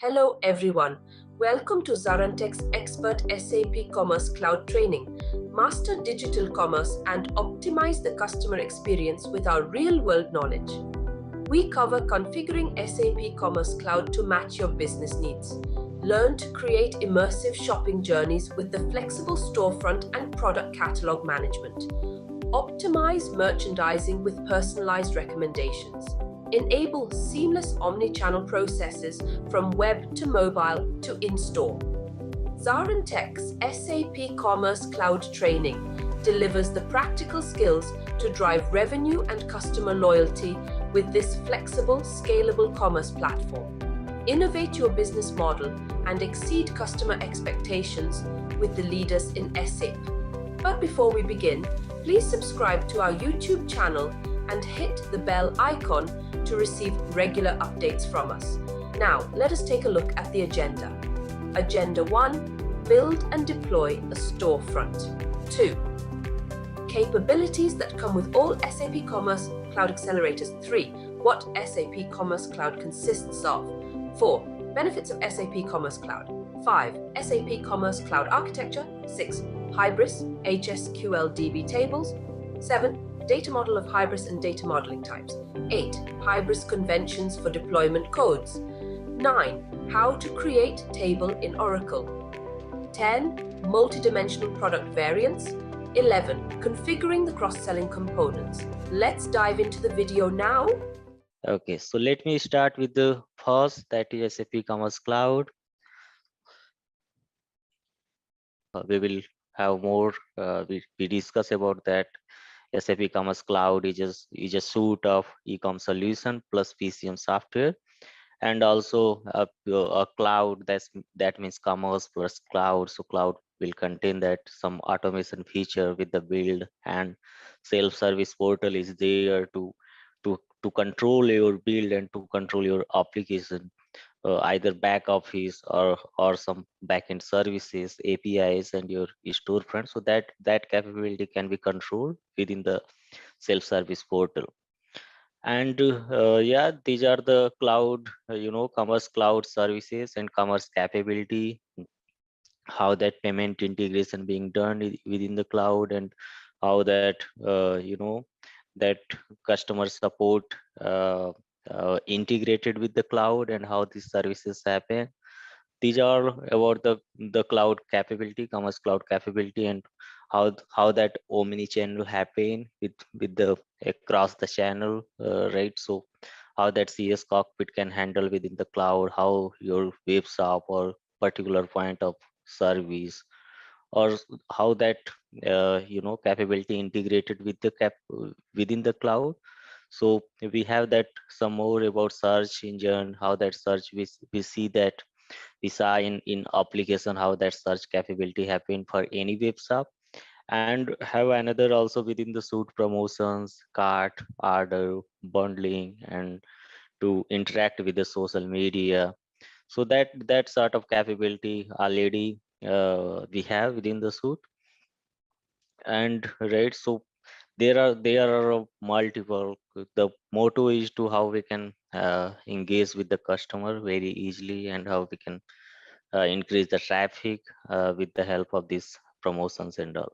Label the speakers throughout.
Speaker 1: Hello everyone, welcome to ZaranTech's Expert SAP Commerce Cloud Training. Master digital commerce and optimize the customer experience with our real-world knowledge. We cover configuring SAP Commerce Cloud to match your business needs. Learn to create immersive shopping journeys with the flexible storefront and product catalog management. Optimize merchandising with personalized recommendations. Enable seamless omni-channel processes from web to mobile to in-store. ZaranTech's SAP Commerce Cloud Training delivers the practical skills to drive revenue and customer loyalty with this flexible, scalable commerce platform. Innovate your business model and exceed customer expectations with the leaders in SAP. But before we begin, please subscribe to our YouTube channel and hit the bell icon to receive regular updates from us. Now, let us take a look at the agenda. Agenda 1, build and deploy a storefront. 2, capabilities that come with all SAP Commerce Cloud accelerators. 3, what SAP Commerce Cloud consists of. 4, benefits of SAP Commerce Cloud. 5, SAP Commerce Cloud architecture. 6, Hybris, HSQL DB tables. 7, data model of Hybris and data modeling types. 8, Hybris conventions for deployment codes. 9, how to create table in Oracle. 10, multi-dimensional product variants. 11, configuring the cross-selling components. Let's dive into the video now.
Speaker 2: Okay, so let me start with the first, that is SAP Commerce Cloud. We will have more, we discuss about that. SAP Commerce Cloud is a suite of e-com solution plus PCM software, and also a cloud. That means commerce plus cloud. So cloud will contain that some automation feature with the build, and self-service portal is there to control your build and to control your application. Either back office or some backend services, APIs, and your storefront. So that capability can be controlled within the self-service portal. And yeah, these are the cloud, commerce cloud services and commerce capability, how that payment integration being done within the cloud, and how that that customer support integrated with the cloud, and how these services happen. These are about the cloud capability, commerce cloud capability, and how that omni channel happen with the across the channel, right? So how that CS cockpit can handle within the cloud, how your web shop or particular point of service, or how that capability integrated with the within the cloud. So we have that some more about search engine, how that search we see that we saw in application, how that search capability happen for any web shop, and have another also within the suite promotions, cart, order, bundling, and to interact with the social media. So that sort of capability already we have within the suite. And right, so there are multiple. The motto is to how we can engage with the customer very easily, and how we can increase the traffic with the help of these promotions and all.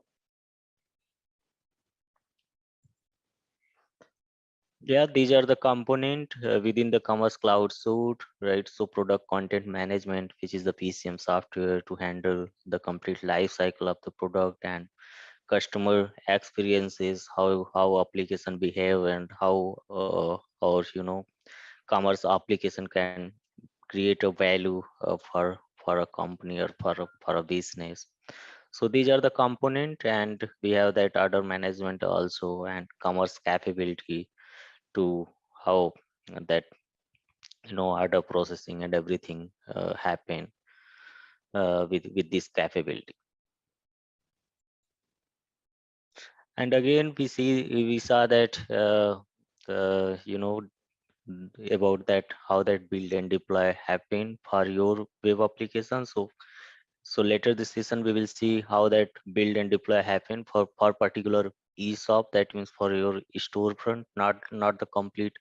Speaker 2: Yeah, these are the component within the Commerce Cloud suite, right? So product content management, which is the PCM software to handle the complete life cycle of the product, and customer experiences, how application behave, and how our commerce application can create a value for a company, or for a business. So these are the component, and we have that order management also, and commerce capability to how that order processing and everything happen with this capability. And again, we saw that about that, how that build and deploy happen for your web application. So later this session we will see how that build and deploy happen for particular e-shop. That means for your storefront, not the complete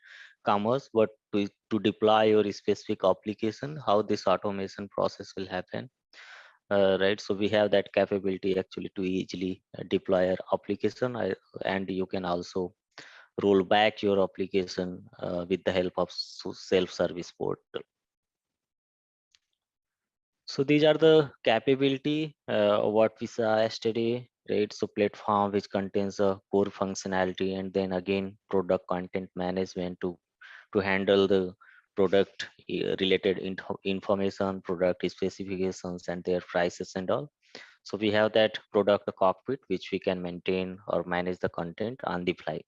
Speaker 2: commerce, but to deploy your specific application, how this automation process will happen. Right, so we have that capability actually to easily deploy our application, and you can also roll back your application with the help of self-service portal. So these are the capability what we saw yesterday, right? So platform which contains a core functionality, and then again product content management to handle the product related information, product specifications, and their prices and all. So we have that product cockpit which we can maintain or manage the content on the fly.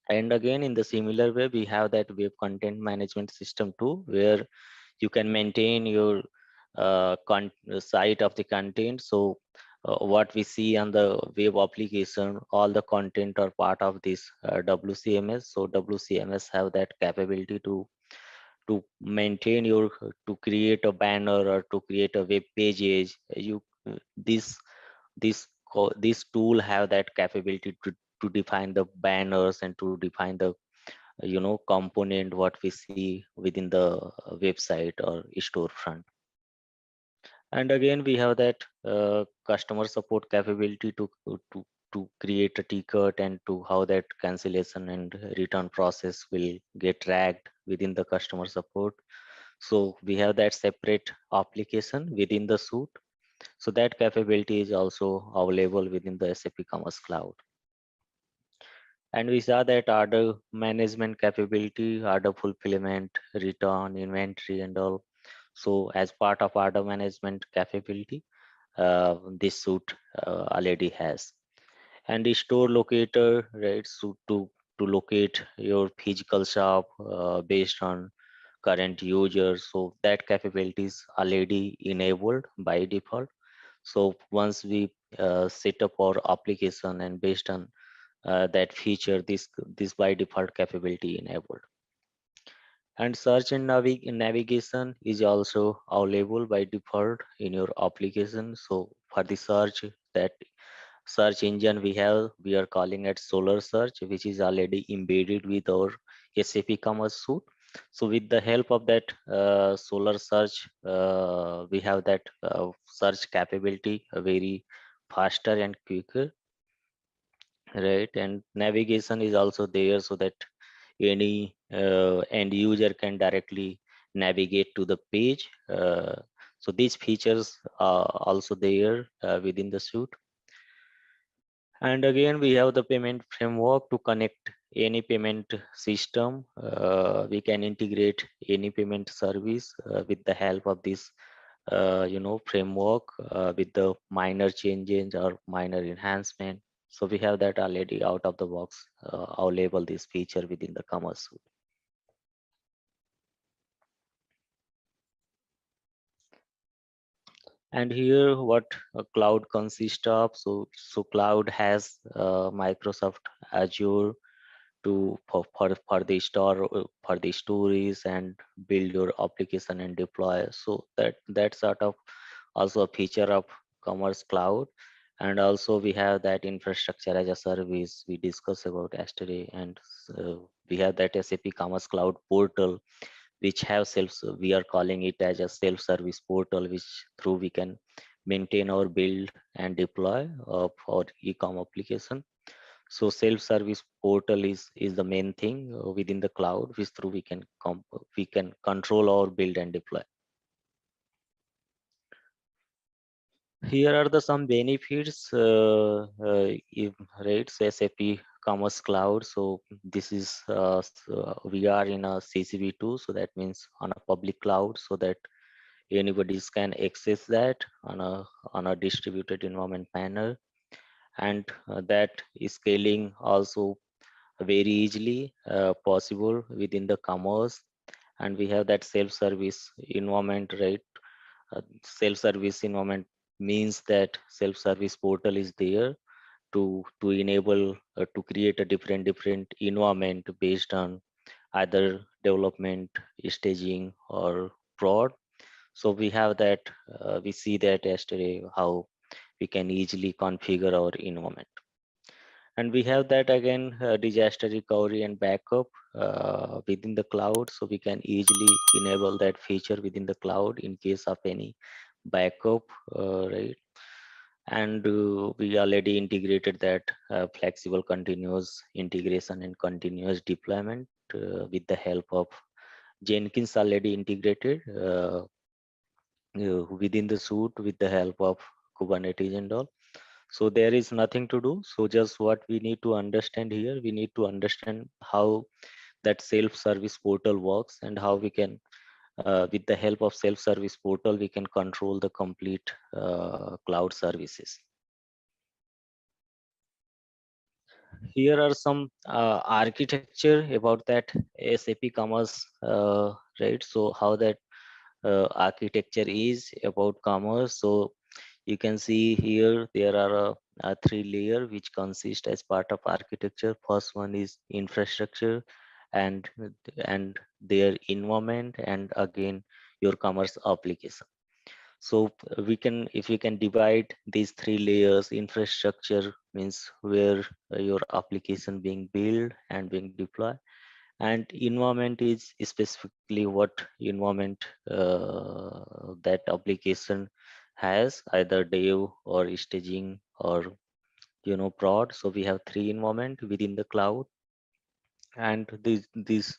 Speaker 2: And again, in the similar way, we have that web content management system too, where you can maintain your site of the content. So what we see on the web application, all the content are part of this WCMS. So WCMS have that capability to maintain your, to create a banner or to create a web pages. You this this tool have that capability to define the banners and to define the component what we see within the website or storefront. And again, we have that customer support capability to create a ticket, and to how that cancellation and return process will get tracked within the customer support. So we have that separate application within the suite. So that capability is also available within the SAP Commerce Cloud. And we saw that order management capability, order fulfillment, return, inventory, and all. So as part of order management capability, this suite already has. And the store locator, right? So to locate your physical shop based on current users. So that capability is already enabled by default. So once we set up our application, and based on that feature, this by default capability enabled. And search and navigation is also available by default in your application. So for the search, that search engine we are calling it Solar Search, which is already embedded with our SAP Commerce Suite. So with the help of that Solar Search, we have that search capability very faster and quicker, right? And navigation is also there, so that any end user can directly navigate to the page. So these features are also there within the suite. And again, we have the payment framework to connect any payment system. We can integrate any payment service with the help of this framework with the minor changes or minor enhancement. So we have that already out of the box available, this feature within the Commerce Suite. And here what a cloud consists of. So cloud has Microsoft Azure to for the store for the stories and build your application and deploy. So that sort of also a feature of Commerce Cloud. And also we have that infrastructure as a service we discussed about yesterday. And we have that SAP Commerce Cloud portal, which have we are calling it as a self-service portal, which through we can maintain or build and deploy of our e-com application. So self-service portal is the main thing within the cloud, which through we can control or build and deploy. Here are the some benefits, right? So SAP Commerce Cloud. So this is we are in a CCV2, so that means on a public cloud, so that anybody can access that on a distributed environment manner, and that is scaling also very easily possible within the commerce. And we have that self-service environment, right? Self-service environment means that self-service portal is there to enable to create a different environment based on either development, staging, or prod. So we have that we see that yesterday how we can easily configure our environment. And we have that again, disaster recovery and backup within the cloud. So we can easily enable that feature within the cloud in case of any backup, right? And we already integrated that flexible continuous integration and continuous deployment with the help of Jenkins, already integrated within the suite with the help of Kubernetes and all. So there is nothing to do. So just what we need to understand here, we need to understand how that self-service portal works and how we can, with the help of self-service portal, we can control the complete cloud services. Here are some architecture about that SAP Commerce, right? So how that architecture is about commerce. So you can see here there are three layer which consist as part of architecture. First one is infrastructure and and their environment, and again your commerce application. So we can, if we can divide these three layers, infrastructure means where your application being built and being deployed, and environment is specifically what environment that application has, either dev or staging or prod. So we have three environment within the cloud, and this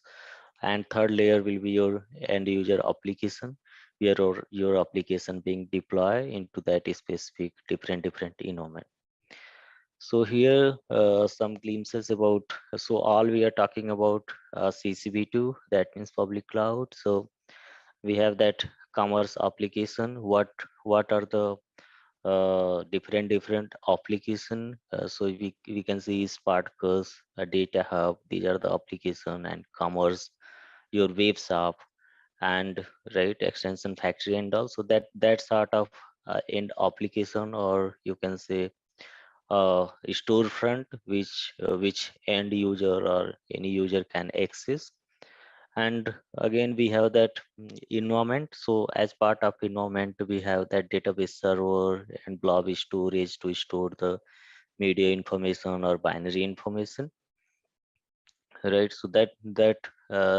Speaker 2: and third layer will be your end user application, where your application being deployed into that specific different environment. So here some glimpses about, so all we are talking about CCB2, that means public cloud. So we have that commerce application. What are the different application? So we can see Spartacus, a data hub. These are the application, and commerce, your web shop, and right extension factory, and also that sort of end application, or you can say storefront, which end user or any user can access. And again we have that environment. So as part of environment we have that database server and blob storage to store the media information or binary information, right? So that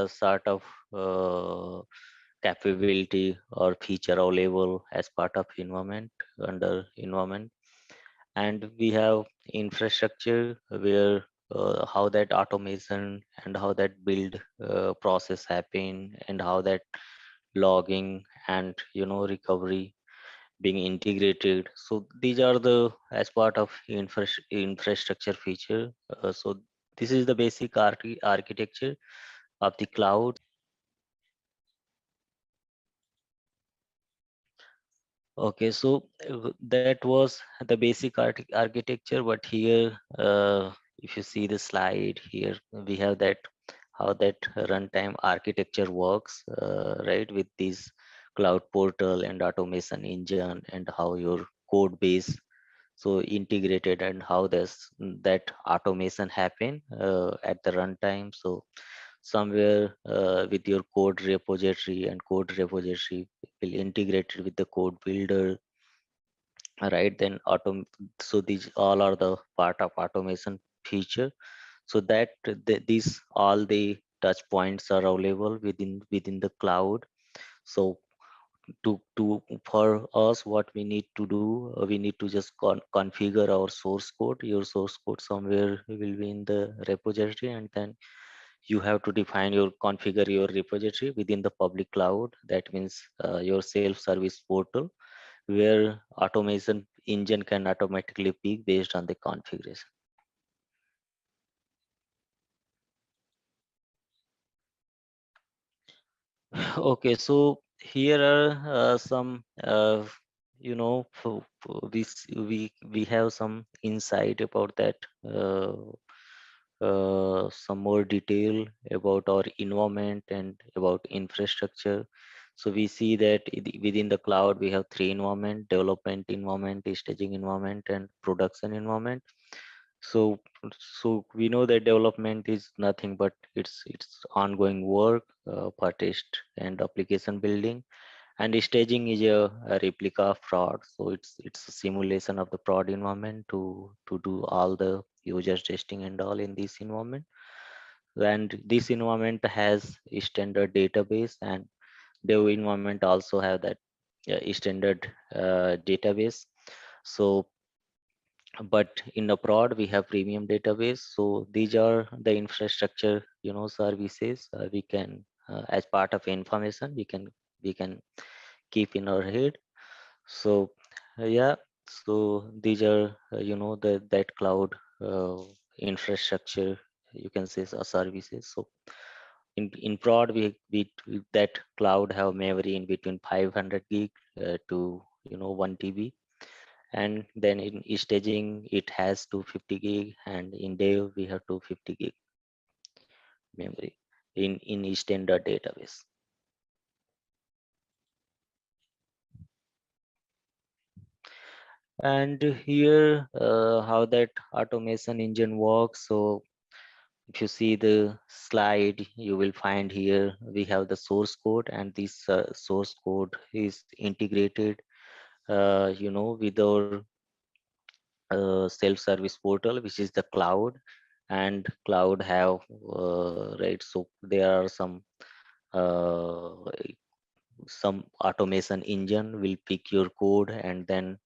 Speaker 2: sort of uh, capability or feature available as part of environment, under environment. And we have infrastructure, where how that automation and how that build process happen, and how that logging and recovery being integrated. So these are the as part of infrastructure feature. So this is the basic architecture of the cloud. Okay, so that was the basic architecture, but here, if you see the slide here, we have that how that runtime architecture works, right, with this cloud portal and automation engine, and how your code base so integrated, and how this that automation happen at the runtime. So somewhere with your code repository, and code repository will integrate it with the code builder, right? Then so these all are the part of automation feature. So that these all the touch points are available within the cloud. So to for us, what we need to do, we need to just configure our source code. Your source code somewhere will be in the repository, and then you have to define your configure your repository within the public cloud. That means your self-service portal, where automation engine can automatically pick based on the configuration. Okay, so here are some we have some insight about that, some more detail about our environment and about infrastructure. So we see that within the cloud we have three environment: development environment, staging environment, and production environment. So so we know that development is nothing, but it's ongoing work for test and application building. And staging is a replica of prod, so it's a simulation of the prod environment to do all the user testing and all in this environment. And this environment has a standard database, and dev environment also have that standard database. So but in the prod we have premium database, so these are the infrastructure, services we can as part of information we can keep in our head. So yeah, so these are that cloud uh, infrastructure, you can say, services. So in prod that cloud have memory in between 500 gig to 1 TB, and then in staging it has 250 gig, and in dev we have 250 gig memory in standard database. And here how that automation engine works. So if you see the slide, you will find here we have the source code, and this source code is integrated with our self-service portal, which is the cloud. And cloud have right, so there are uh, some automation engine will pick your code and then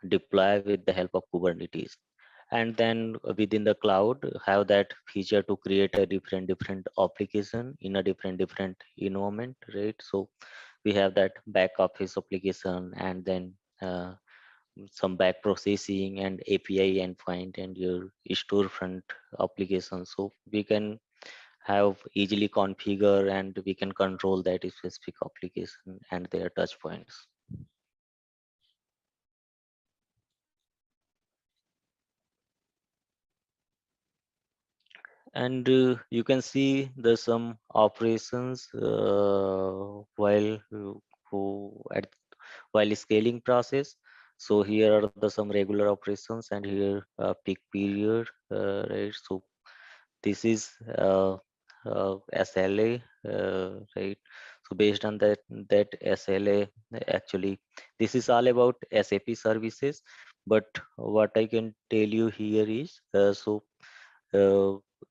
Speaker 2: deploy with the help of Kubernetes. And then within the cloud have that feature to create a different application in a different environment, right? So we have that back office application, and then some back processing and API endpoint and your storefront application. So we can have easily configure and we can control that specific application and their touch points. And you can see there's some operations while at while scaling process. So here are the some regular operations, and here peak period, right? So this is SLA, right? So based on that SLA, actually this is all about SAP services. But what I can tell you here is uh,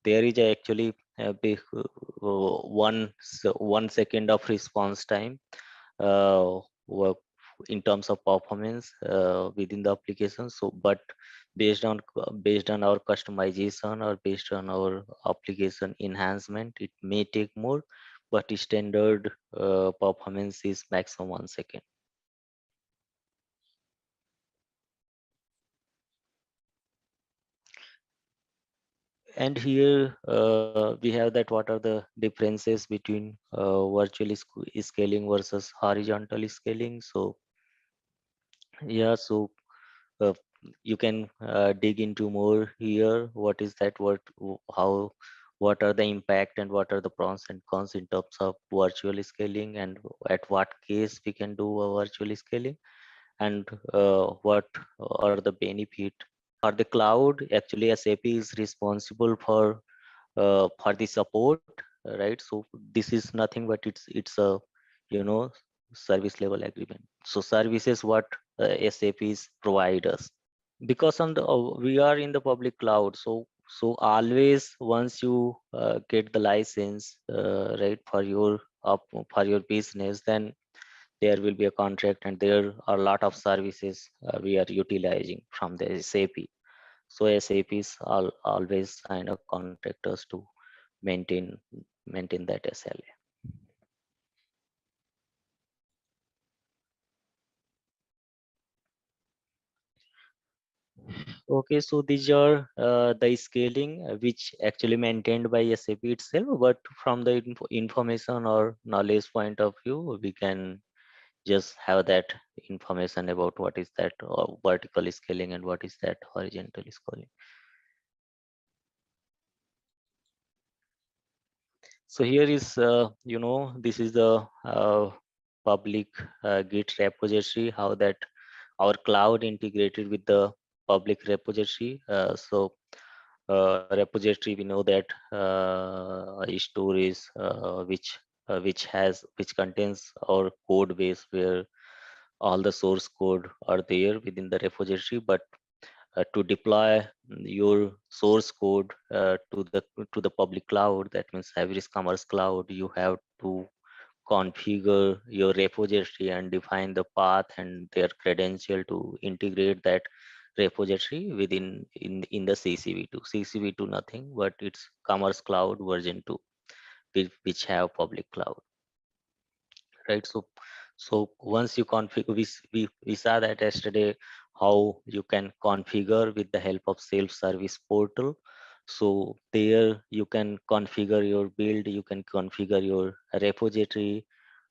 Speaker 2: there is actually a big 1 second of response time uh, wo- in terms of performance within the application. So but based on our customization or based on our application enhancement, it may take more, but standard performance is maximum 1 second. And here we have that what are the differences between virtual scaling versus horizontal scaling. So yeah, so uh, you can dig into more here. What is that? How? What are the impact and what are the pros and cons in terms of virtual scaling, and at what case we can do a virtual scaling, and what are the benefit? For the cloud, actually SAP is responsible for the support, right? So this is nothing but it's a you know service level agreement. So services what SAPs provide us, because on the we are in the public cloud. So always once you get the license, right, for your for your business, then there will be a contract, and there are a lot of services we are utilizing from the SAP. So SAPs always sign up contractors to maintain maintain that SLA. Okay, so these are the scaling which actually maintained by SAP itself, but from the information or knowledge point of view, we can just have that information about what is that vertical scaling and what is that horizontal scaling. So here is, this is the public Git repository, how that our cloud integrated with the public repository. So repository, we know that stories which which contains our code base where all the source code are there within the repository. But to deploy your source code to the public cloud, that means Hybris Commerce Cloud, you have to configure your repository and define the path and their credential to integrate that repository within in the CCV2. CCV2 nothing, but it's Commerce Cloud version 2, which have public cloud, right? So once you configure, we saw that yesterday how you can configure with the help of self-service portal. So there you can configure your build, you can configure your repository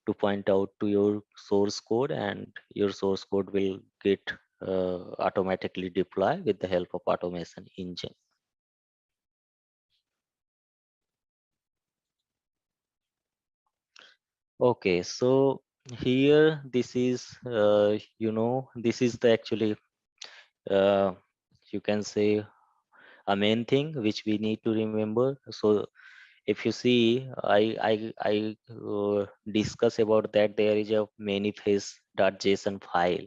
Speaker 2: to point out to your source code, and your source code will get automatically deploy with the help of automation engine. Okay, so here this is this is the actually uh, you can say a main thing which we need to remember. So if you see, I discuss about that there is a manifest.json file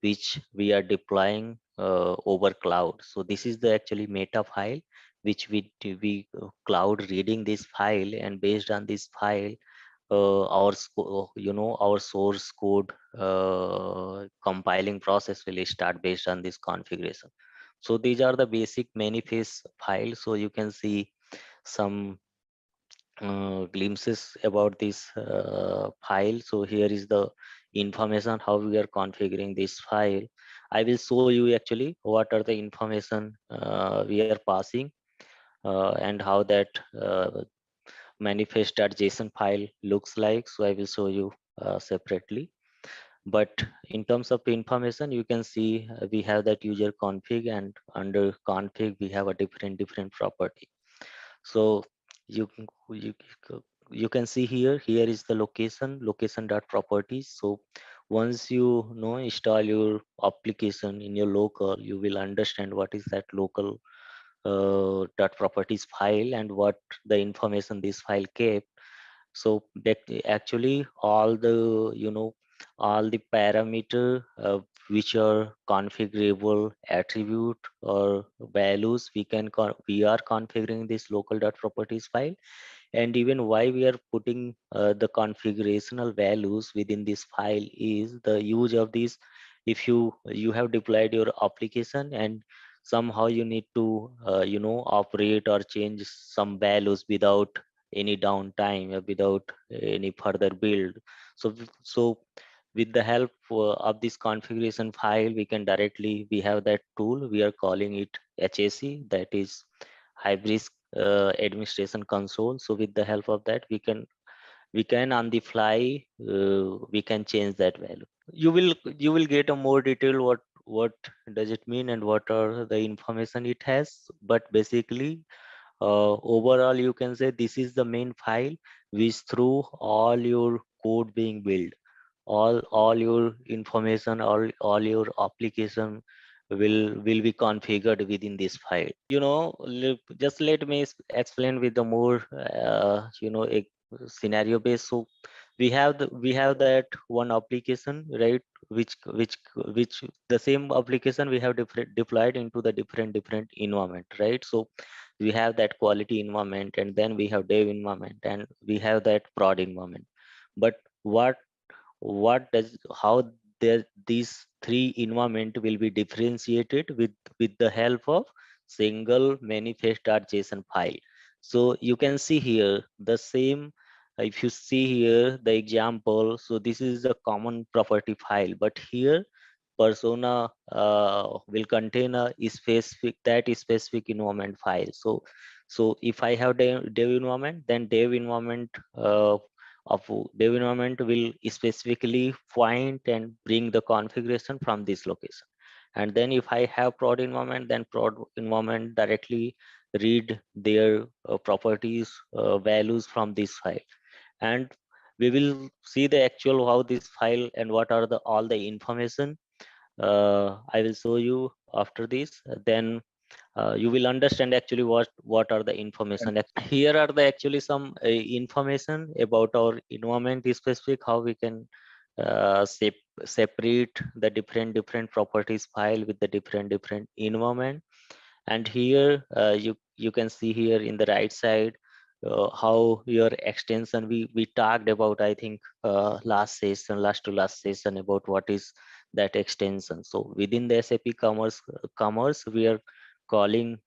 Speaker 2: which we are deploying over cloud. So this is the actually meta file which we cloud reading this file, and based on this file our source code compiling process will start based on this configuration. So these are the basic manifest files. So you can see some glimpses about this file. So here is the information how we are configuring this file. I will show you actually what are the information we are passing and how that manifest.json file looks like. So I will show you separately. But in terms of information, you can see we have that user config, and under config we have a different property. So you can- you can see here is the location dot properties. So once you know install your application in your local, you will understand what is that local dot properties file and what the information this file kept. So that actually all the all the parameter which are configurable attribute or values we are configuring this local dot properties file. And even why we are putting the configurational values within this file is the use of these. If you have deployed your application and somehow you need to operate or change some values without any downtime or without any further build. So with the help of this configuration file, we can directly, we have that tool, we are calling it HAC, that is Hybris administration console. So with the help of that, we can on the fly we can change that value. You will get a more detail what does it mean and what are the information it has. But basically overall you can say this is the main file which through all your code being built, all your information, all your application will be configured within this file. Just let me explain with the more a scenario based. So we have that one application, right, which the same application we have deployed into the different environment, right? So we have that quality environment, and then we have dev environment, and we have that prod environment. But what does how these three environment will be differentiated with the help of single manifest.json file. So you can see here the same. If you see here the example, so this is a common property file, but here persona will contain a specific environment file. So if I have dev environment, then dev environment of dev environment will specifically find and bring the configuration from this location. And then if I have prod environment, then prod environment directly read their properties values from this file. And we will see the actual how this file and what are the all the information I will show you after this. Then you will understand actually what are the information. Here are the actually some information about our environment specific, how we can separate the different properties file with the different environment. And here you can see here in the right side how your extension, we talked about, I think last to last session, about what is that extension. So within the SAP commerce we are calling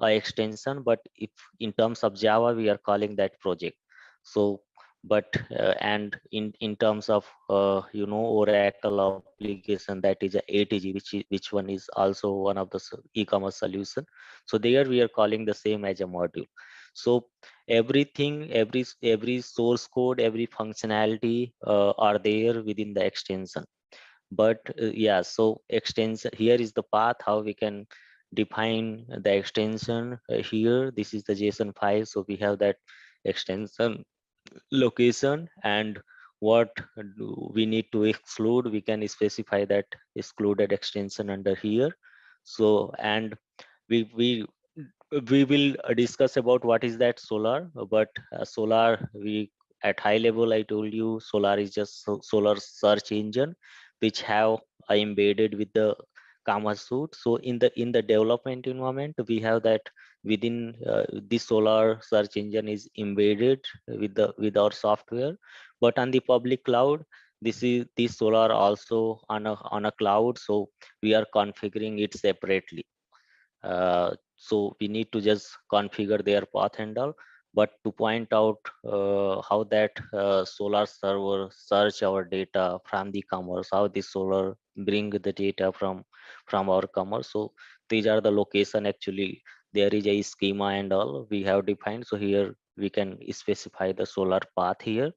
Speaker 2: extension, but if in terms of Java we are calling that project. So but and in terms of Oracle application, that is a ATG, which one is also one of the e-commerce solution. So there we are calling the same as a module. So everything, every source code, every functionality are there within the extension. But yeah, so extension, here is the path how we can define the extension. Here this is the JSON file, so we have that extension location, and what we need to exclude, we can specify that excluded extension under here. So and we we will discuss about what is that solar. But solar, we at high level I told you solar is just solar search engine which have embedded with the commerce suite. So in the development environment we have that within this solar search engine is embedded with our software. But on the public cloud, this solar also on a cloud, so we are configuring it separately. So we need to just configure their path and all. But to point out how that solar server search our data from the commerce, how the solar bring the data from our commerce. So these are the location, actually there is a schema and all we have defined. So here we can specify the solar path here.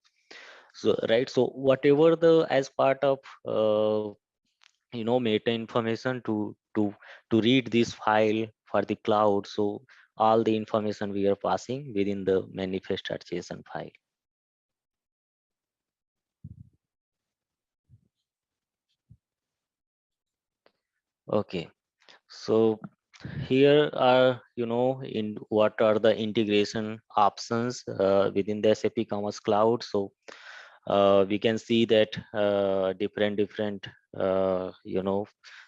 Speaker 2: So right, so whatever the as part of meta information to read this file for the cloud. So all the information we are passing within the manifest.json file. Okay, so here are in what are the integration options within the SAP Commerce Cloud. So we can see that different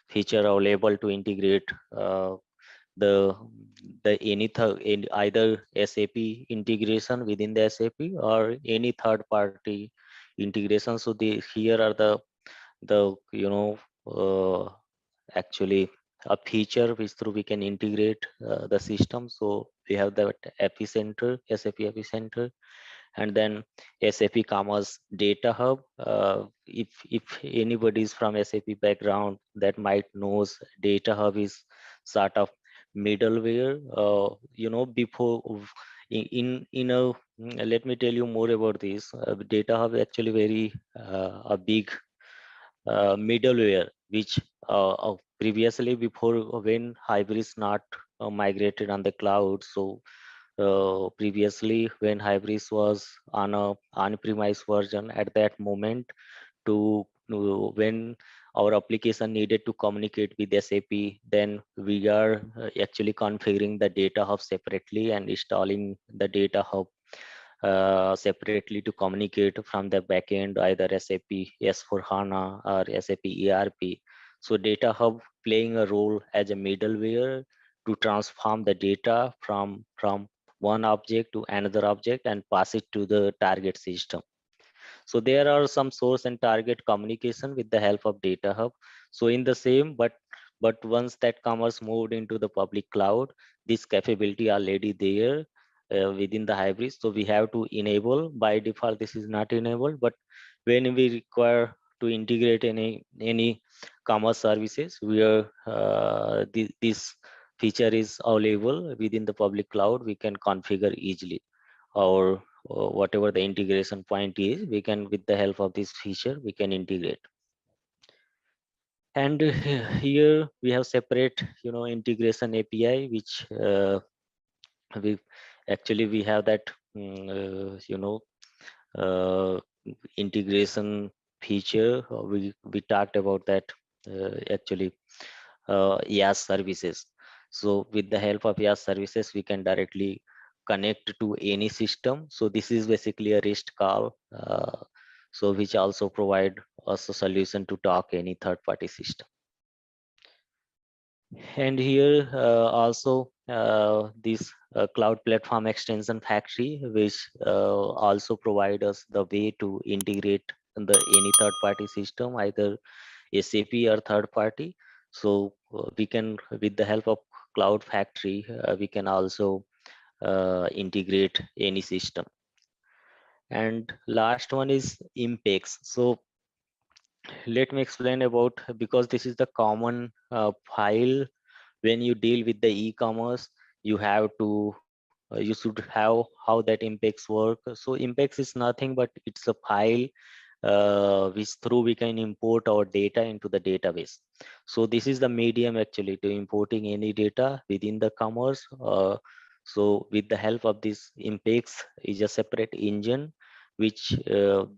Speaker 2: feature available to integrate the either SAP integration within the SAP or any third party integration. So the here are the actually a feature which through we can integrate the system. So we have the epicenter, SAP epicenter, and then SAP Commerce Data Hub. If anybody is from SAP background, that might knows Data Hub is sort of middleware. Before in a let me tell you more about this. Data Hub actually very a big middleware which previously, before when Hybris not migrated on the cloud. So previously when Hybris was on a on-premise version, at that moment when our application needed to communicate with SAP, then we are actually configuring the data hub separately and installing the data hub separately to communicate from the backend, either SAP S4HANA or SAP ERP. So data hub playing a role as a middleware to transform the data from one object to another object and pass it to the target system. So there are some source and target communication with the help of data hub. So in the same, but once that commerce moved into the public cloud, this capability already there within the hybrid. So we have to enable. By default this is not enabled, but when we require to integrate any commerce services, we are this feature is available within the public cloud. We can configure easily, or whatever the integration point is, we can, with the help of this feature, we can integrate. And here we have separate integration API, which we actually we have that uh, integration feature. We talked about that actually. YAS services. So with the help of IaaS services, we can directly connect to any system. So this is basically a REST call, so which also provide us a solution to talk any third party system. And here also this cloud platform extension factory, which also provide us the way to integrate the any third party system, either SAP or third party. So we can, with the help of cloud factory, we can also integrate any system. And last one is impex. So let me explain about, because this is the common file when you deal with the e-commerce, you have to you should have how that impex work. So impex is nothing but it's a file which through we can import our data into the database. So this is the medium actually to importing any data within the commerce. So with the help of this impex is a separate engine, which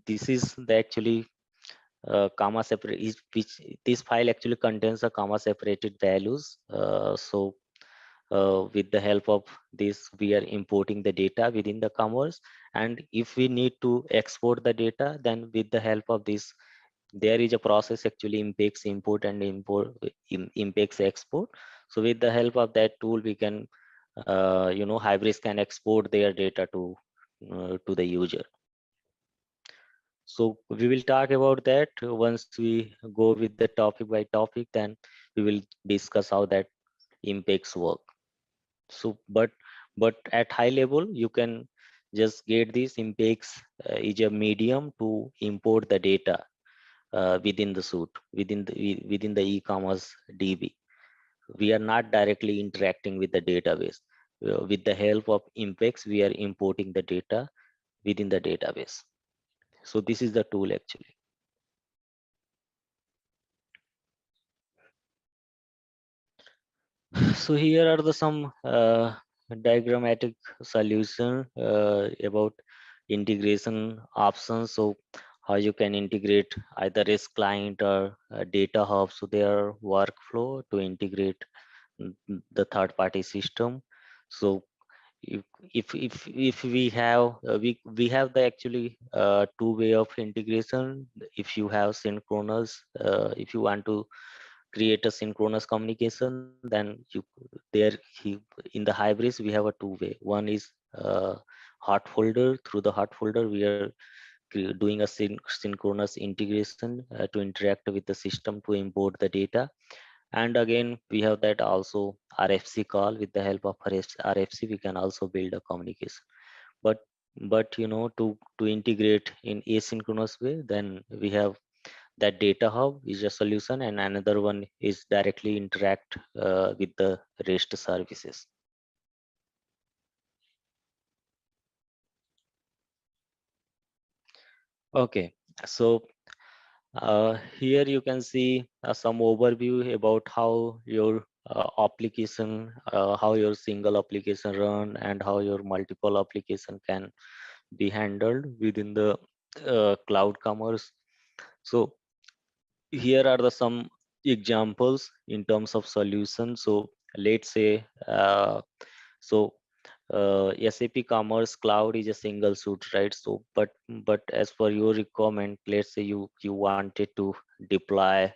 Speaker 2: this is the actually comma separate is, which this file actually contains the comma separated values. So with the help of this we are importing the data within the commerce, and if we need to export the data, then with the help of this there is a process actually impex import and import impex export. So with the help of that tool we can Hybris can export their data to the user. So we will talk about that once we go with the topic by topic, then we will discuss how that impacts work. So but at high level you can just get this impacts is a medium to import the data within the suite, within the e-commerce DB. We are not directly interacting with the database. With the help of impacts we are importing the data within the database. So this is the tool actually. So here are the some diagrammatic solution about integration options. So how you can integrate either as client or data hub. So their workflow to integrate the third party system. So if if we have we have the actually two way of integration. If you have synchronous, if you want to create a synchronous communication, then you there he, in the Hybris we have a two way. One is hot folder. Through the hot folder we are doing a synchronous integration to interact with the system to import the data. And again we have that also RFC call. With the help of RFC we can also build a communication. but to integrate in asynchronous way, then we have that data hub is a solution, and another one is directly interact with the REST services. Okay, so here you can see some overview about how your how your single application run and how your multiple application can be handled within the cloud commerce. So here are the some examples in terms of solutions. So let's say so SAP Commerce Cloud is a single suite, right? So but as per your requirement, let's say you wanted to deploy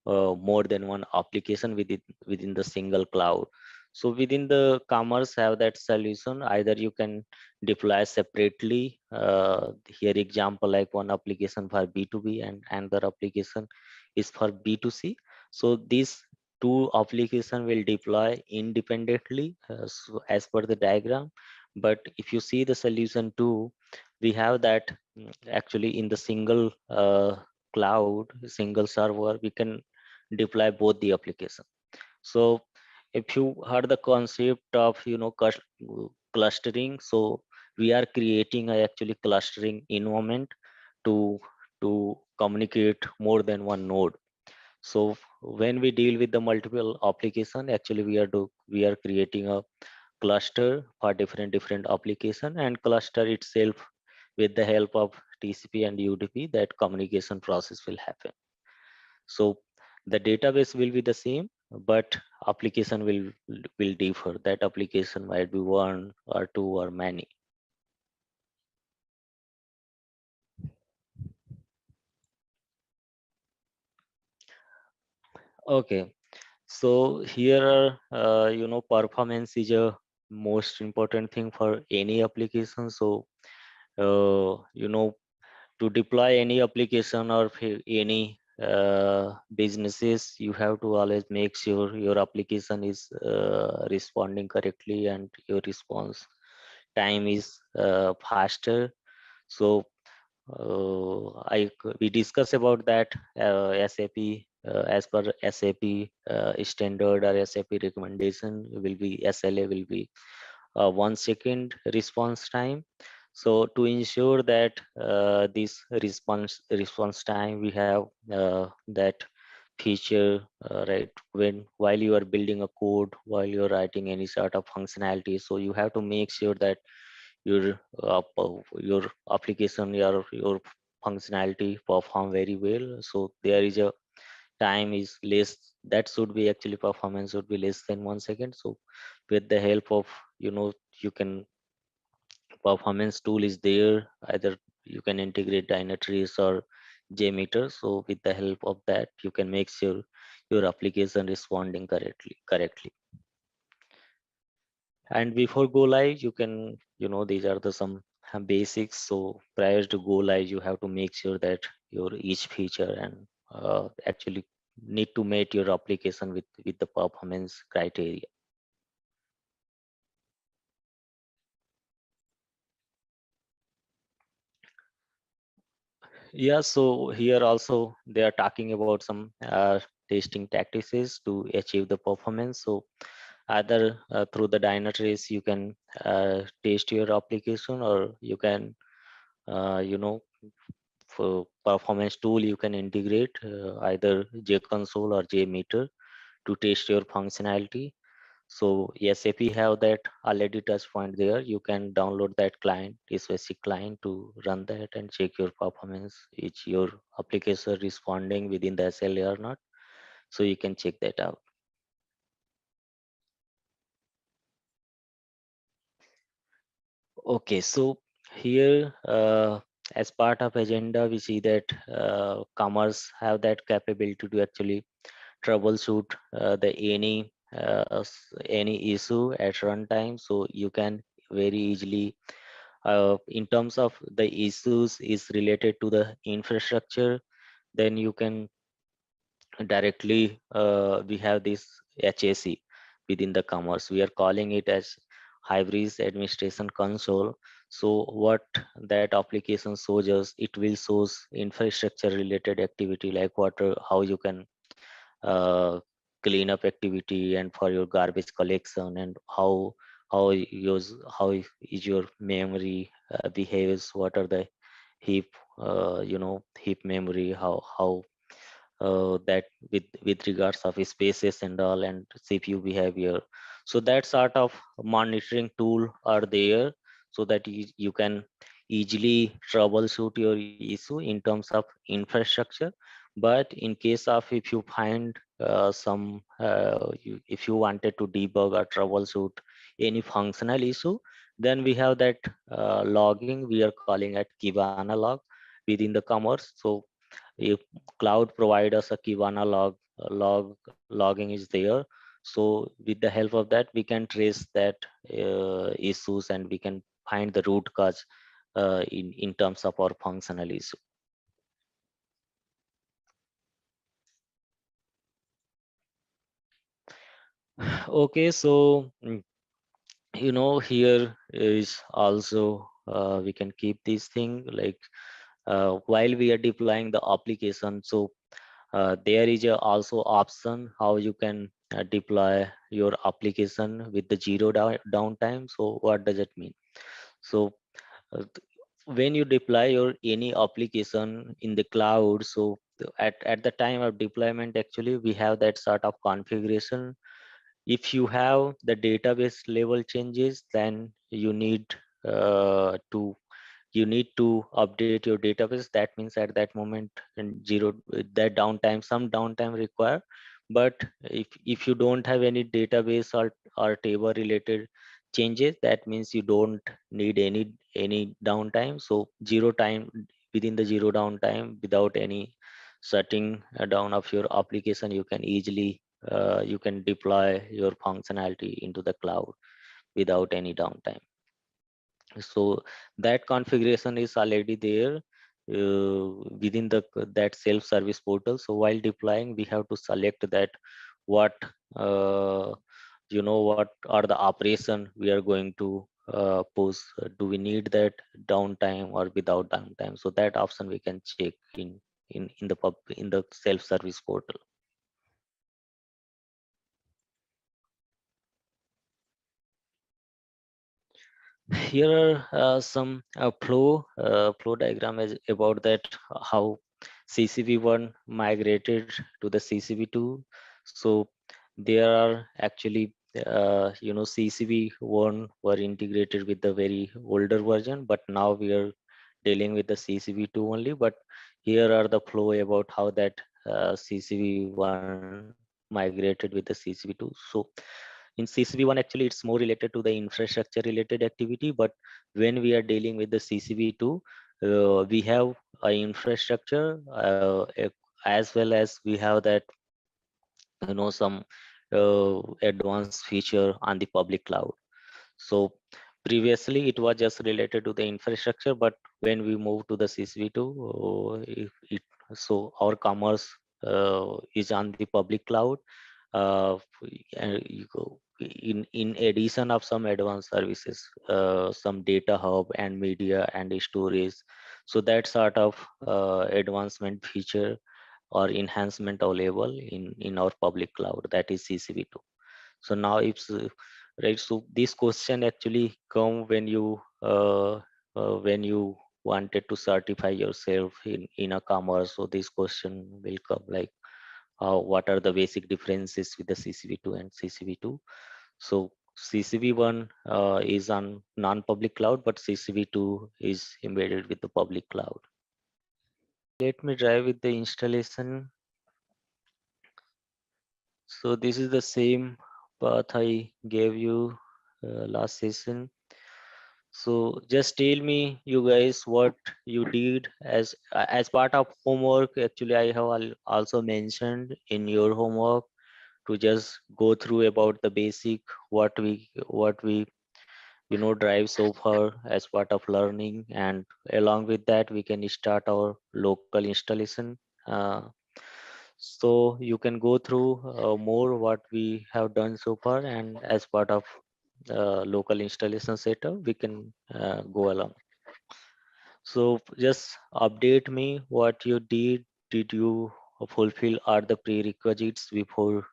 Speaker 2: more than one application within the single cloud. So within the commerce have that solution. Either you can deploy separately. Here example like one application for B2B and another application is for B2C. So these two application will deploy independently so as per the diagram. But if you see the solution two, we have that actually in the single cloud, single server, we can deploy both the application. So if you heard the concept of clustering, so we are creating a actually clustering environment to communicate more than one node. So when we deal with the multiple application, actually we are creating a cluster for different application, and cluster itself with the help of TCP and UDP, that communication process will happen. So the database will be the same, but application will differ. That application might be one or two or many. Okay, so here performance is a most important thing for any application. So to deploy any application or any businesses, you have to always make sure your application is responding correctly and your response time is faster. So we discuss about that SAP as per SAP standard or SAP recommendation will be SLA will be 1 second response time. So to ensure that this response time we have that feature right when while you are building a code, while you're writing any sort of functionality, so you have to make sure that your application, your functionality perform very well. So there is a time is less, that should be actually performance should be less than 1 second. So with the help of you can performance tool is there, either you can integrate dynatrace or jmeter. So with the help of that you can make sure your application responding correctly. And before go live you can these are the some basics. So prior to go live you have to make sure that your each feature and actually need to meet your application with the performance criteria. Yeah, so here also they are talking about some testing tactics to achieve the performance. So either through the dynatrace you can test your application, or you can for performance tool you can integrate either JConsole or JMeter to test your functionality. So SAP have that already touch point there. You can download that client, this basic client, to run that and check your performance. Is your application responding within the SLA or not? So you can check that out. Okay, so here as part of agenda, we see that commerce have that capability to actually troubleshoot the any issue at runtime. So you can very easily in terms of the issues is related to the infrastructure, then you can directly we have this HAC within the commerce. We are calling it as Hybris Administration Console. So what that application shows us, it will shows infrastructure related activity like water, how you can uh, cleanup activity and for your garbage collection, and how is your memory behaves, what are the heap heap memory, how that with regards of spaces and all, and CPU behavior. So that sort of monitoring tool are there, so that you can easily troubleshoot your issue in terms of infrastructure. But in case of if you find if you wanted to debug or troubleshoot any functional issue, then we have that logging we are calling at Kibana log within the commerce. So if cloud provide us a Kibana logging is there. So with the help of that we can trace that issues, and we can find the root cause in terms of our functional issue. Okay, so here is also we can keep this thing like while we are deploying the application. So there is also option how you can deploy your application with the zero downtime. So what does it mean? So when you deploy your any application in the cloud, so at the time of deployment actually we have that sort of configuration. If you have the database level changes, then to you need to update your database. That means at that moment, and zero that downtime, some downtime required. But if you don't have any database or table related changes, that means you don't need any downtime. So zero time, within the zero downtime, without any shutting down of your application, you can easily you can deploy your functionality into the cloud without any downtime. So that configuration is already there within that self-service portal. So while deploying, we have to select that what uh, what are the operation we are going to push. Do we need that downtime or without downtime? So that option we can check in the self-service portal. Here are some flow diagram is about that how CCP1 migrated to the CCP2. So there are actually CCP1 were integrated with the very older version, but now we are dealing with the CCP2 only. But here are the flow about how that CCP1 migrated with the CCP2. So in CCP1 actually it's more related to the infrastructure related activity, but when we are dealing with the CCP2, we have a infrastructure as well as we have that some advanced feature on the public cloud. So previously it was just related to the infrastructure, but when we move to the CCP2, so our commerce is on the public cloud. And in addition of some advanced services, some data hub and media and storage. So that sort of advancement feature or enhancement available in our public cloud, that is CCP2. So now it's right. So this question actually come when you wanted to certify yourself in a commerce. So this question will come like what are the basic differences with the CCP2 and CCP2. So CCP1 is on non-public cloud, but CCP2 is embedded with the public cloud. Let me drive with the installation. So this is the same path I gave you last session. So just tell me, you guys, what you did as part of homework. Actually, I have also mentioned in your homework to just go through about the basic what we drive so far as part of learning, and along with that we can start our local installation. Uh, so you can go through more what we have done so far, and as part of local installation setup we can go along. So just update me what you did. Did you fulfill all the prerequisites before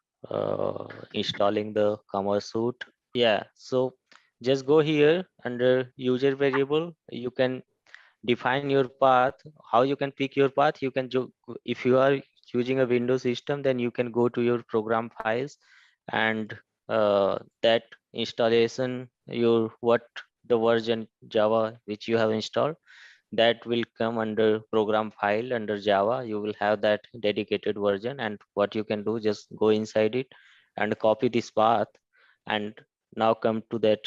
Speaker 2: installing the commerce suite? Yeah, so just go here under user variable. You can define your path. How you can pick your path? You can if you are using a Windows system, then you can go to your program files, and that installation, your what the version Java which you have installed, that will come under program file under Java. You will have that dedicated version, and what you can do, just go inside it and copy this path, and now come to that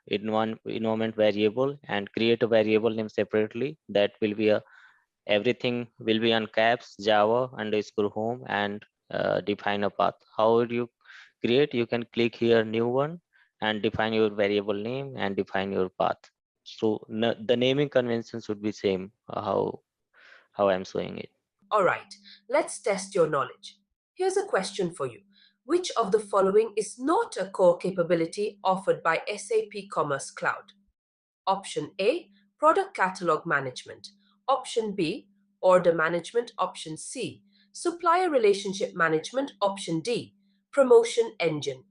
Speaker 2: in one environment variable and create a variable name separately. That will be a everything will be on caps Java underscore home, and define a path. How would you create? You can click here new one and define your variable name and define your path. So the naming convention should be same how I'm showing it.
Speaker 1: All right, let's test your knowledge. Here's a question for you. Which of the following is not a core capability offered by SAP Commerce Cloud? Option A, product catalog management. Option B, order management. Option C, supplier relationship management. Option D, promotion engine.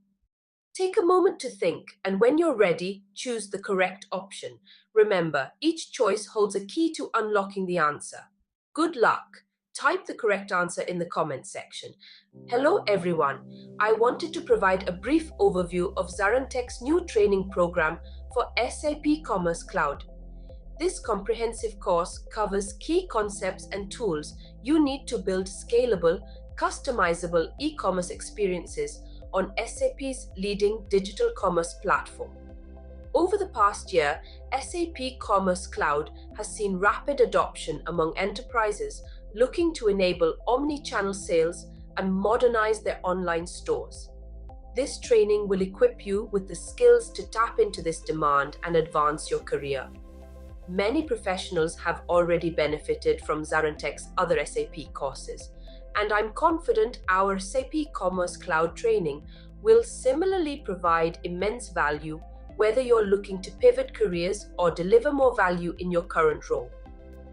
Speaker 1: Take a moment to think, and when you're ready, choose the correct option. Remember, each choice holds a key to unlocking the answer. Good luck! Type the correct answer in the comment section. Hello everyone. I wanted to provide a brief overview of ZaranTech's new training program for SAP Commerce Cloud. This comprehensive course covers key concepts and tools you need to build scalable, customizable e-commerce experiences on SAP's leading digital commerce platform. Over the past year, SAP Commerce Cloud has seen rapid adoption among enterprises looking to enable omni-channel sales and modernize their online stores. This training will equip you with the skills to tap into this demand and advance your career. Many professionals have already benefited from ZaranTech's other SAP courses, and I'm confident our SAP Commerce Cloud training will similarly provide immense value whether you're looking to pivot careers or deliver more value in your current role.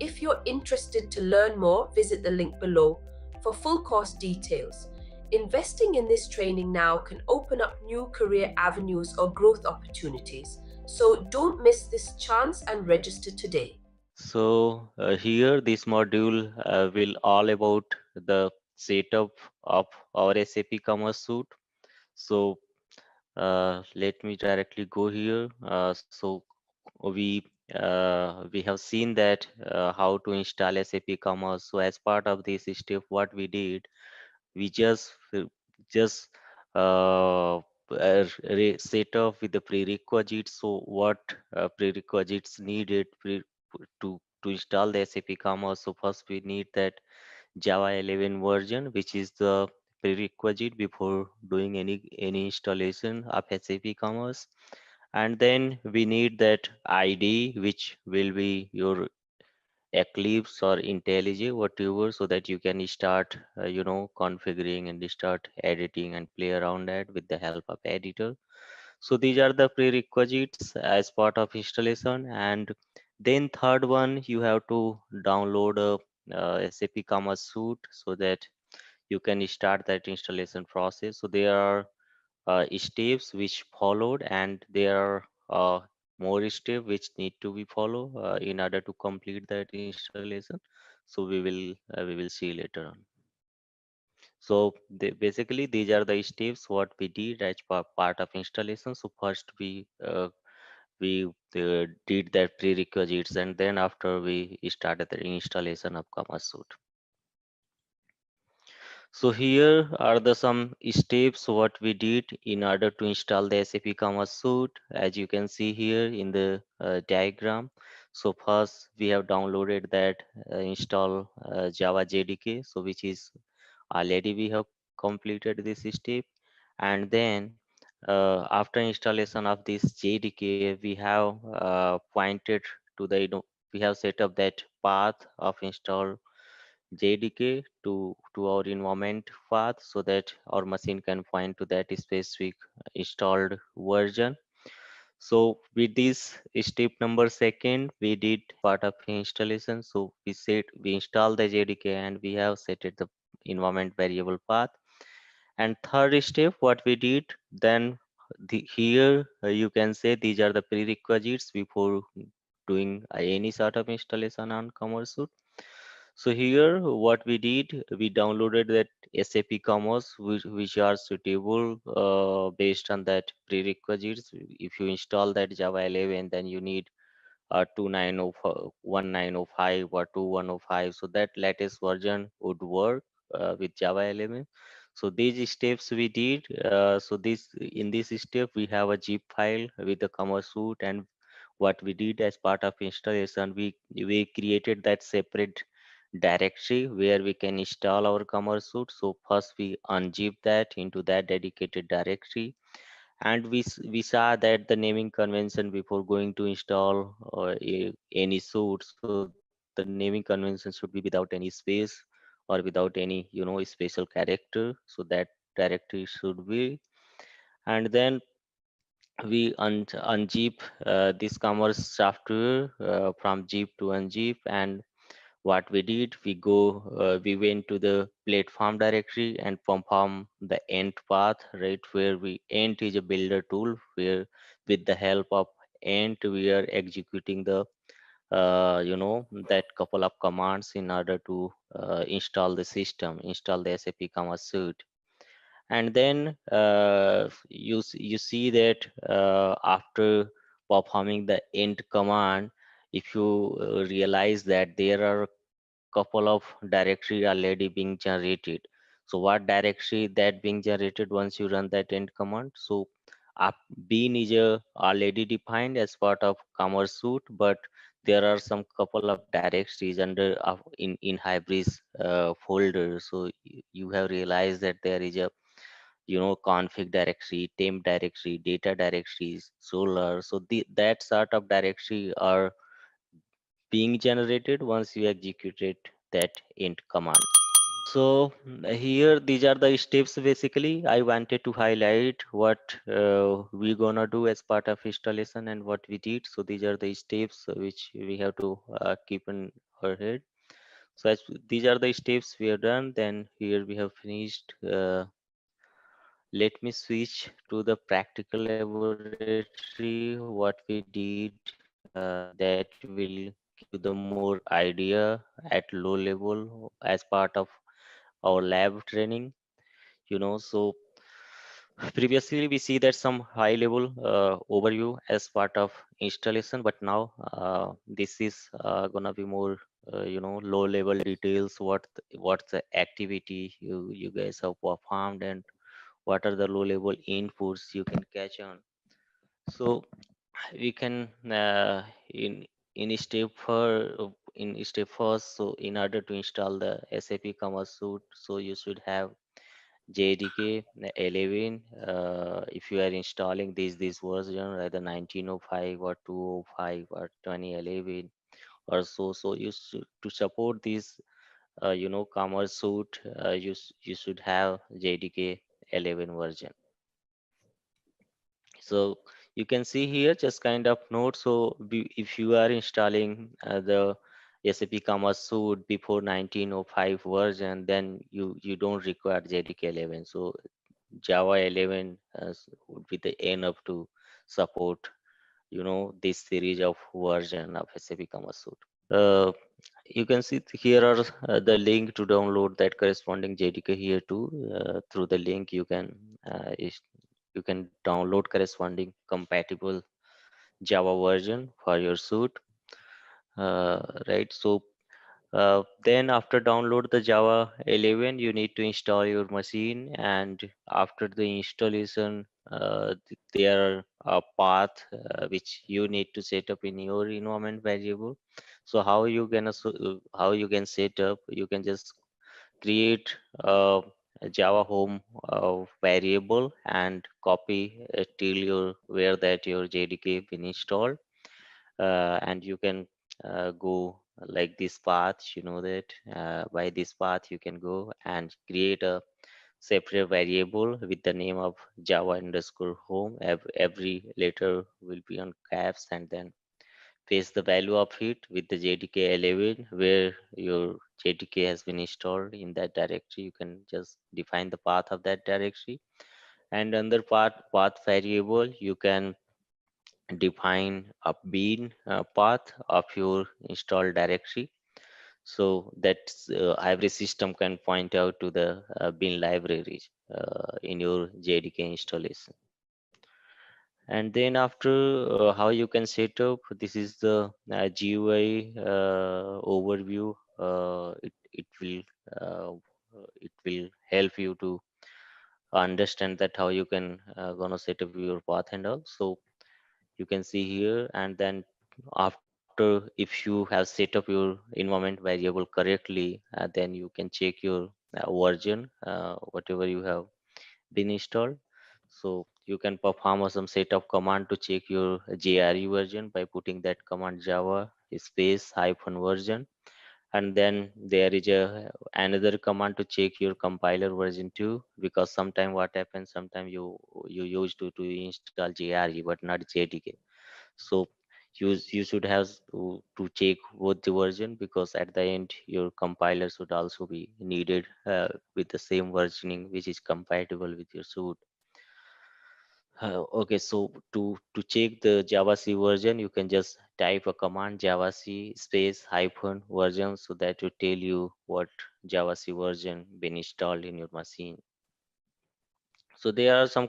Speaker 1: If you're interested to learn more, visit the link below for full course details. Investing in this training now can open up new career avenues or growth opportunities. So don't miss this chance and register today.
Speaker 2: So here this module will all about the setup of our SAP Commerce Suite. So let me directly go here. So we have seen that how to install SAP Commerce. So as part of this step, what we did, we just set up with the prerequisites. So what prerequisites needed to install the SAP Commerce. So first we need that Java 11 version, which is the prerequisite before doing any installation of SAP Commerce. And then we need that ID, which will be your Eclipse or IntelliJ, whatever, so that you can start, configuring and start editing and play around that with the help of editor. So these are the prerequisites as part of installation. And then third one, you have to download a SAP Commerce Suite so that you can start that installation process. So there are steps which followed, and there are more steps which need to be followed in order to complete that installation. So we will see later on. So basically these are the steps what we did as part of installation. So first we did that prerequisites, and then after we started the installation of Commerce Suite. So here are the some steps what we did in order to install the SAP Commerce Suite, as you can see here in the diagram. So first we have downloaded that install Java JDK, so which is already we have completed this step. And then after installation of this JDK, we have pointed to the, we have set up that path of install JDK to our environment path, so that our machine can point to that specific installed version. So with this step number second, we did part of installation. So we install the JDK and we have set it the environment variable path. And third step, what we did then, here you can say these are the prerequisites before doing any sort of installation on Commerce Suite. So here what we did, we downloaded that SAP Commerce, which are suitable based on that prerequisites. If you install that Java 11, then you need 1905 or 2105. So that latest version would work with Java 11. So these steps we did. So this in this step we have a zip file with the Commerce Suite, and what we did as part of installation, we created that separate directory where we can install our Commerce Suite. So first we unzip that into that dedicated directory, and we saw that the naming convention before going to install any suite. So the naming convention should be without any space or without any special character. So that directory should be. And then we unzip this commerce software from zip to unzip. And what we did, we went to the platform directory and perform the end path, right, where we end is a builder tool, where with the help of end we are executing the that couple of commands in order to install the SAP Commerce Suite. And then you see that after performing the end command, if you realize that there are couple of directory already being generated. So what directory that being generated once you run that end command. So up bean is already defined as part of commerce suite, but there are some couple of directories under in Hybris folder. So you have realized that there is a config directory, temp directory, data directories, solar. So that sort of directory are being generated once you executed that int command. So here these are the steps. Basically I wanted to highlight what we gonna do as part of installation and what we did. So these are the steps which we have to keep in our head. So as these are the steps we have done, then here we have finished. Let me switch to the practical laboratory. What we did, that will give you the more idea at low level as part of our lab training. So previously we see that some high level overview as part of installation, but now this is gonna be more low level details. What's the activity you guys have performed, and what are the low level inputs you can catch on. So we can in step for in step first. So in order to install the SAP Commerce Suite, so you should have JDK 11. If you are installing this version, either 1905 or 205 or 2011 or so you should, to support this Commerce Suite, you should have JDK 11 version. So you can see here just kind of note. So if you are installing the SAP Commerce Suite before 1905 version, then you don't require JDK 11. So Java 11 would be the enough to support this series of version of SAP Commerce Suite. Uh, you can see here are the link to download that corresponding JDK here too. Through the link you can download corresponding compatible Java version for your suite. Right. So then after download the Java 11, you need to install your machine, and after the installation, there are a path which you need to set up in your environment variable. So how you can set up? You can just create a Java home variable and copy till your where that your JDK been installed, and you can go like this path. That by this path you can go and create a separate variable with the name of Java underscore home. Every letter will be on caps, and then paste the value of it with the JDK 11 where your JDK has been installed in that directory. You can just define the path of that directory, and under path variable you can define a bean path of your installed directory, so that every system can point out to the bean libraries in your JDK installation. And then after how you can set up, this is the GUI overview. Uh, it will help you to understand that how you can gonna set up your path and all. So you can see here, and then after if you have set up your environment variable correctly, then you can check your version whatever you have been installed. So you can perform some set of command to check your JRE version by putting that command Java space hyphen version, and then there is another command to check your compiler version too, because sometime what happens, sometime you used to install JRE but not JDK. So you should have to check both the version, because at the end your compiler should also be needed with the same versioning which is compatible with your suite. Okay, so to check the Java C version, you can just type a command Java C space hyphen version, so that will tell you what Java C version been installed in your machine. So there are some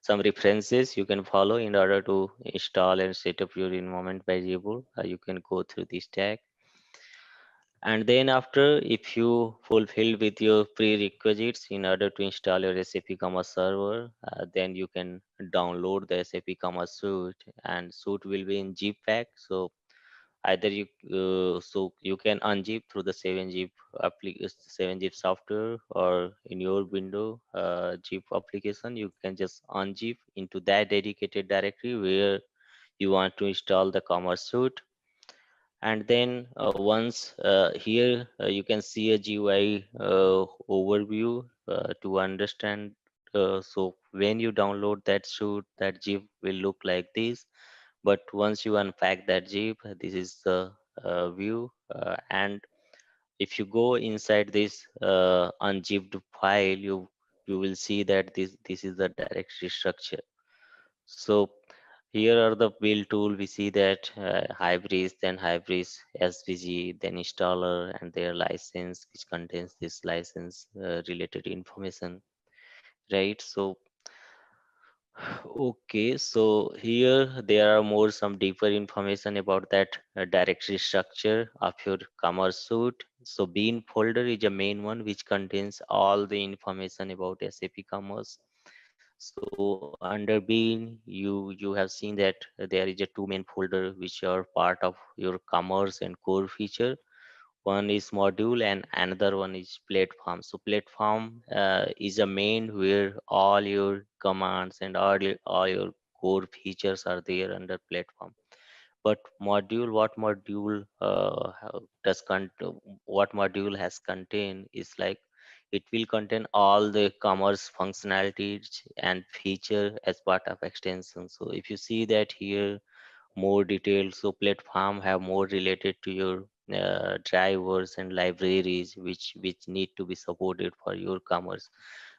Speaker 2: some references you can follow in order to install and set up your environment variable. You can go through this tag, And then after, if you fulfill with your prerequisites in order to install your SAP Commerce server, then you can download the SAP Commerce suite, and suite will be in zip pack. So either you you can unzip through the 7-zip 7-zip software, or in your window zip application, you can just unzip into that dedicated directory where you want to install the Commerce suite. And then once here you can see a GUI overview to understand. So when you download that suite, that zip will look like this. But once you unpack that zip, this is the view. And if you go inside this unzipped file, you will see that this is the directory structure. So here are the build tool. We see that Hybris, then Hybris SVG, then installer, and their license, which contains this license related information, right? So okay, so here there are more some deeper information about that directory structure of your commerce suite. So bean folder is a main one which contains all the information about SAP Commerce. So under bean, you have seen that there is a two main folder which are part of your commerce and core feature. One is module and another one is platform. So platform is a main where all your commands and all your core features are there under platform. But module, what module has contained is like, it will contain all the commerce functionalities and feature as part of extension. So if you see that here, more details, so platform have more related to your drivers and libraries which need to be supported for your commerce.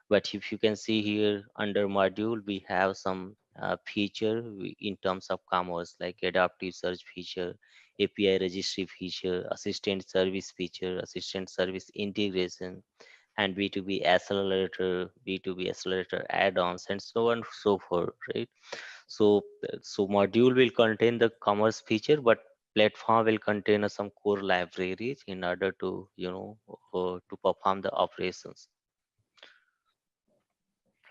Speaker 2: But if you can see here under module, we have some feature in terms of commerce, like adaptive search feature, API registry feature, assistant service feature, assistant service integration, and B2B accelerator add-ons, and so on and so forth, right? So, so module will contain the commerce feature, but platform will contain some core libraries in order to, to perform the operations.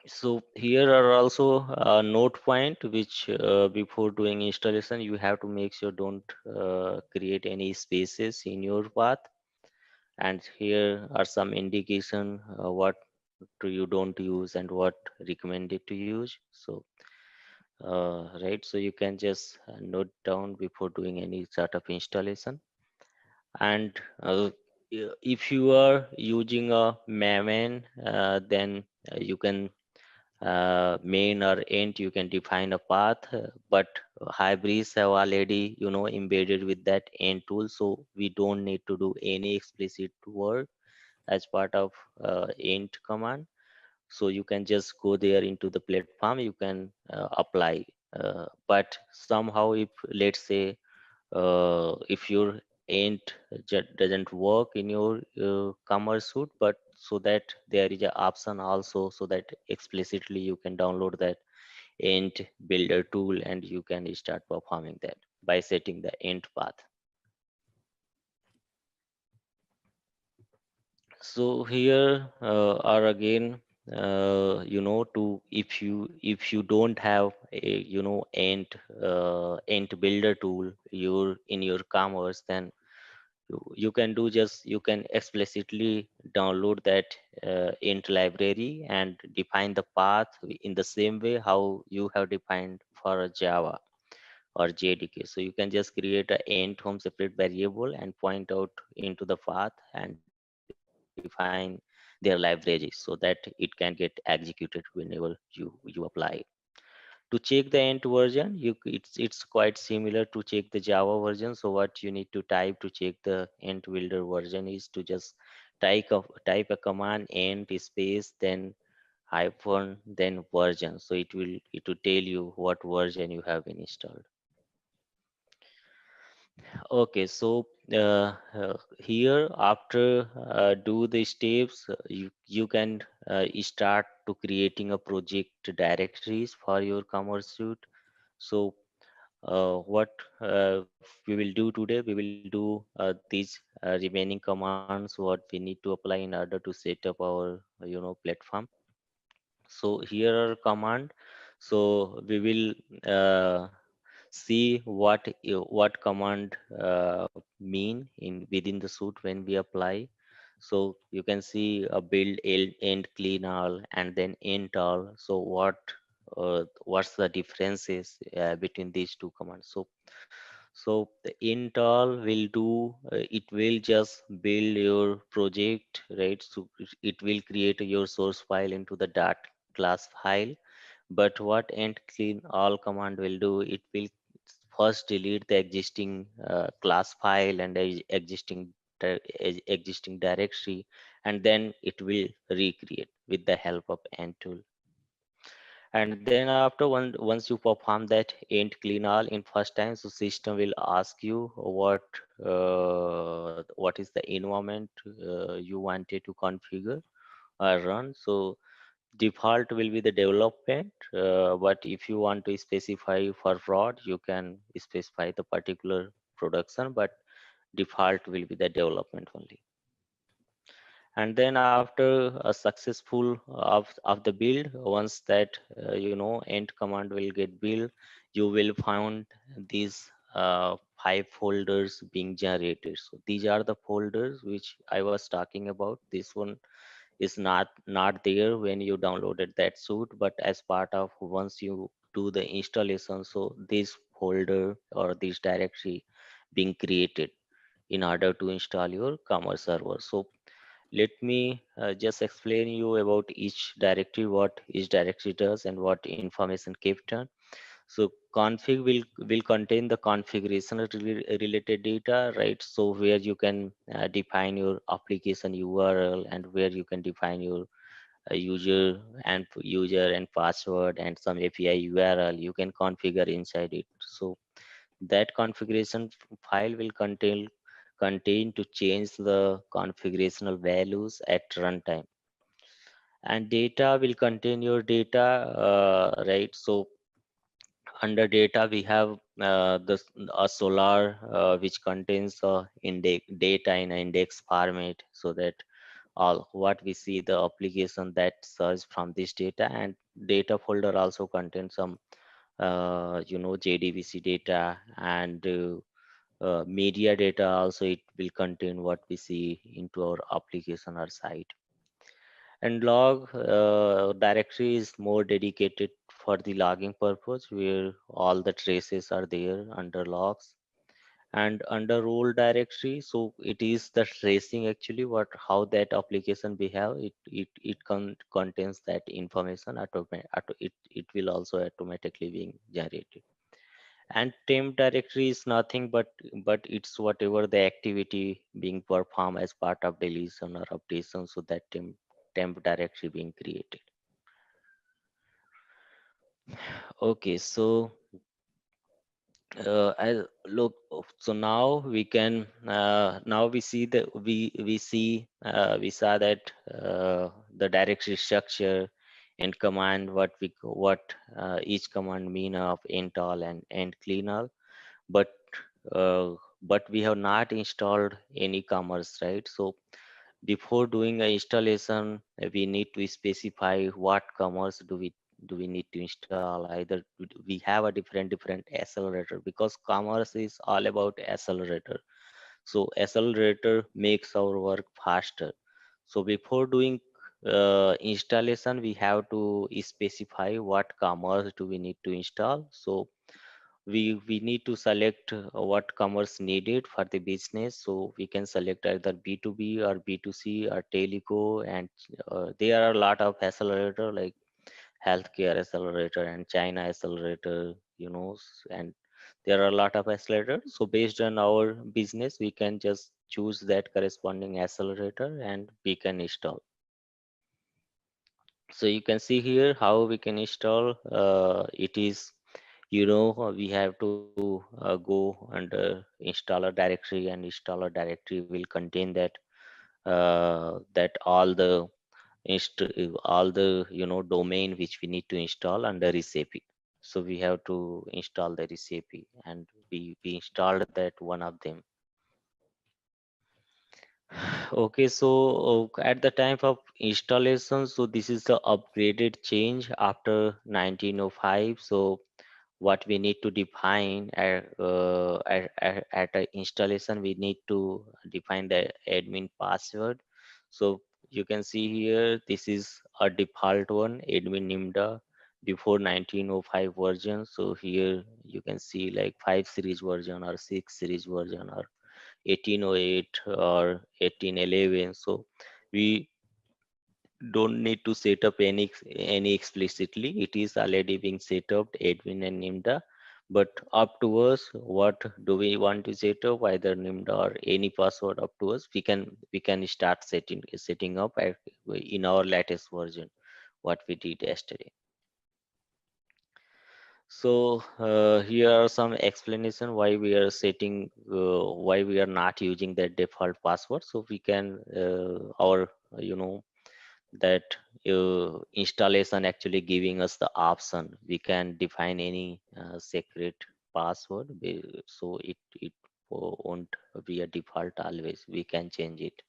Speaker 2: So here are also a note point, which before doing installation, you have to make sure don't create any spaces in your path. And here are some indication what you don't use and what recommended to use. So right, so you can just note down before doing any sort of installation. And if you are using a maven, then you can main or end, you can define a path, but Hybris have already embedded with that end tool, so we don't need to do any explicit work as part of end command. So you can just go there into the platform, you can apply. But somehow, if let's say if your end doesn't work in your commerce suite, but so that there is an option also, so that explicitly you can download that end builder tool and you can start performing that by setting the end path. So here are again, to if you don't have a end builder tool in your commerce, then you can do just you can explicitly download that int library and define the path in the same way how you have defined for a Java or JDK. So you can just create a int home separate variable and point out into the path and define their library so that it can get executed whenever you apply. To check the end version, it's quite similar to check the Java version. So what you need to type to check the end builder version is to just type a command end space then hyphen then version. So it will tell you what version you have installed. Okay, so here after do the steps, you can start to creating a project directories for your commerce suite. So What we will do today, we will do these remaining commands what we need to apply in order to set up our platform. So here are command. So we will see what command mean in within the suite when we apply. So you can see a build end clean all and then int all. So what's the differences between these two commands? So the int all will do, it will just build your project, right? So it will create your source file into the dart class file. But what end clean all command will do, it will first delete the existing class file and existing directory, and then it will recreate with the help of end tool. And then after once you perform that end clean all in first time, so system will ask you what is the environment you wanted to configure or run. So default will be the development, but if you want to specify for fraud, you can specify the particular production, but default will be the development only. And then after a successful of the build, once that end command will get built, you will find these 5 folders being generated. So these are the folders which I was talking about. This one is not there when you downloaded that suite, but as part of once you do the installation, so this folder or this directory being created in order to install your commerce server. So let me just explain you about each directory, what each directory does and what information kept on. So config will contain the configuration related data, right? So where you can define your application URL, and where you can define your user and password and some API URL you can configure inside it. So that configuration file will contain to change the configurational values at runtime. And data will contain your data, right? So under data we have this a solar which contains data in an index format, so that all what we see the application that serves from this data. And data folder also contains some JDBC data, and media data also. It will contain what we see into our application or site. And log directory is more dedicated for the logging purpose, where all the traces are there under logs. And under role directory, so it is the tracing actually what how that application behave. It contains that information it will also automatically being generated. And temp directory is nothing but it's whatever the activity being performed as part of deletion or updation, so that temp directory being created. Okay, so I look, so now we can now we see that we saw that the directory structure and command what each command mean of install and clean all. But uh, but we have not installed any commerce, right? So before doing a installation, we need to specify what commerce do we need to install. Either we have a different accelerator, because commerce is all about accelerator. So accelerator makes our work faster. So before doing installation, we have to specify what commerce do we need to install. So we need to select what commerce needed for the business. So we can select either B2B or B2C or teleco. And there are a lot of accelerator like healthcare accelerator and China accelerator, and there are a lot of accelerators. So based on our business, we can just choose that corresponding accelerator and we can install. So you can see here how we can install. It is, we have to go under installer directory, and installer directory will contain that all the domain which we need to install under SAP. So we have to install the recipe, and we installed that one of them. Okay, so at the time of installation, so this is the upgraded change after 1905. So what we need to define at a installation, we need to define the admin password. So you can see here, this is a default one, admin nimda before 1905 version. So here you can see like 5 series version or 6 series version or 1808 or 1811. So we don't need to set up any explicitly. It is already being set up, admin and nimda. But up to us, what do we want to set up, either nimda or any password, up to us. We can start setting up in our latest version, what we did yesterday. So here are some explanation why we are setting, why we are not using that default password. So we can our that installation actually giving us the option, we can define any secret password, so it won't be a default always, we can change it.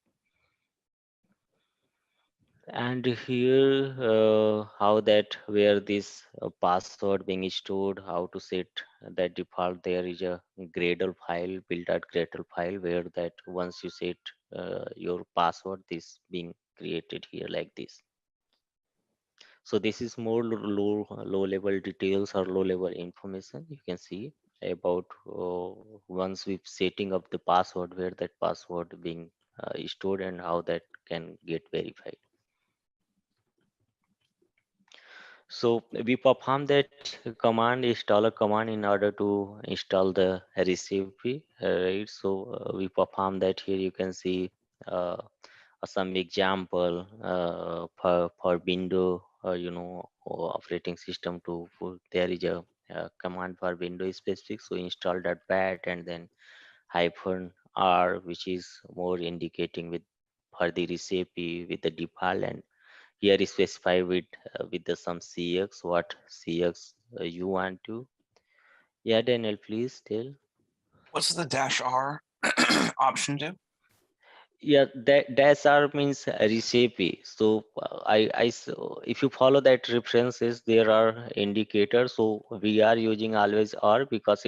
Speaker 2: And here how that, where this password being stored, how to set that default, there is a gradle file, build.gradle file, where that once you set your password, this being created here like this. So this is more low level details or low level information you can see about once we setting up the password, where that password being stored and how that can get verified. So we perform that command, installer command, in order to install the recipe, right? So we perform that. Here you can see uh, some example for window, operating system to there is a command for window specific. So install that bat and then hyphen r, which is more indicating with for the recipe with the default, and here is specify with the some cx, what cx you want to. Yeah, Daniel, please tell.
Speaker 3: What's the -R option do?
Speaker 2: Yeah, that dash r means recipe. So if you follow that references, there are indicators. So we are using always r because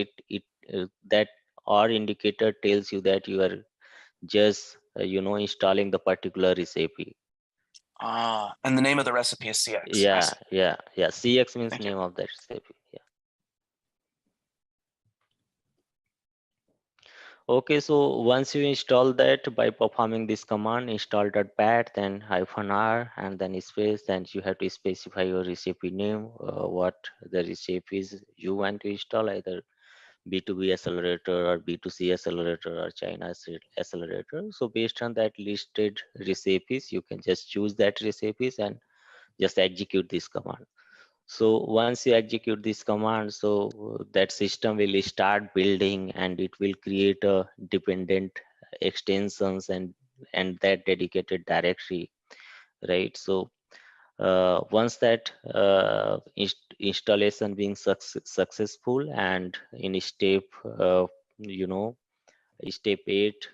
Speaker 2: that r indicator tells you that you are just installing the particular recipe.
Speaker 3: And the name of the recipe is CX. I
Speaker 2: Yeah,
Speaker 3: see.
Speaker 2: yeah. Cx means
Speaker 3: Thank you.
Speaker 2: name of that recipe. Yeah. Okay, so once you install that by performing this command, install.bat, then -r, and then space, then you have to specify your recipe name, what the recipe is you want to install, either B2B accelerator or B2C accelerator or China accelerator. So based on that listed recipes, you can just choose that recipes and just execute this command. So once you execute this command, so that system will start building and it will create a dependent extensions and that dedicated directory, right? So once that installation being successful, and in step you know step 8,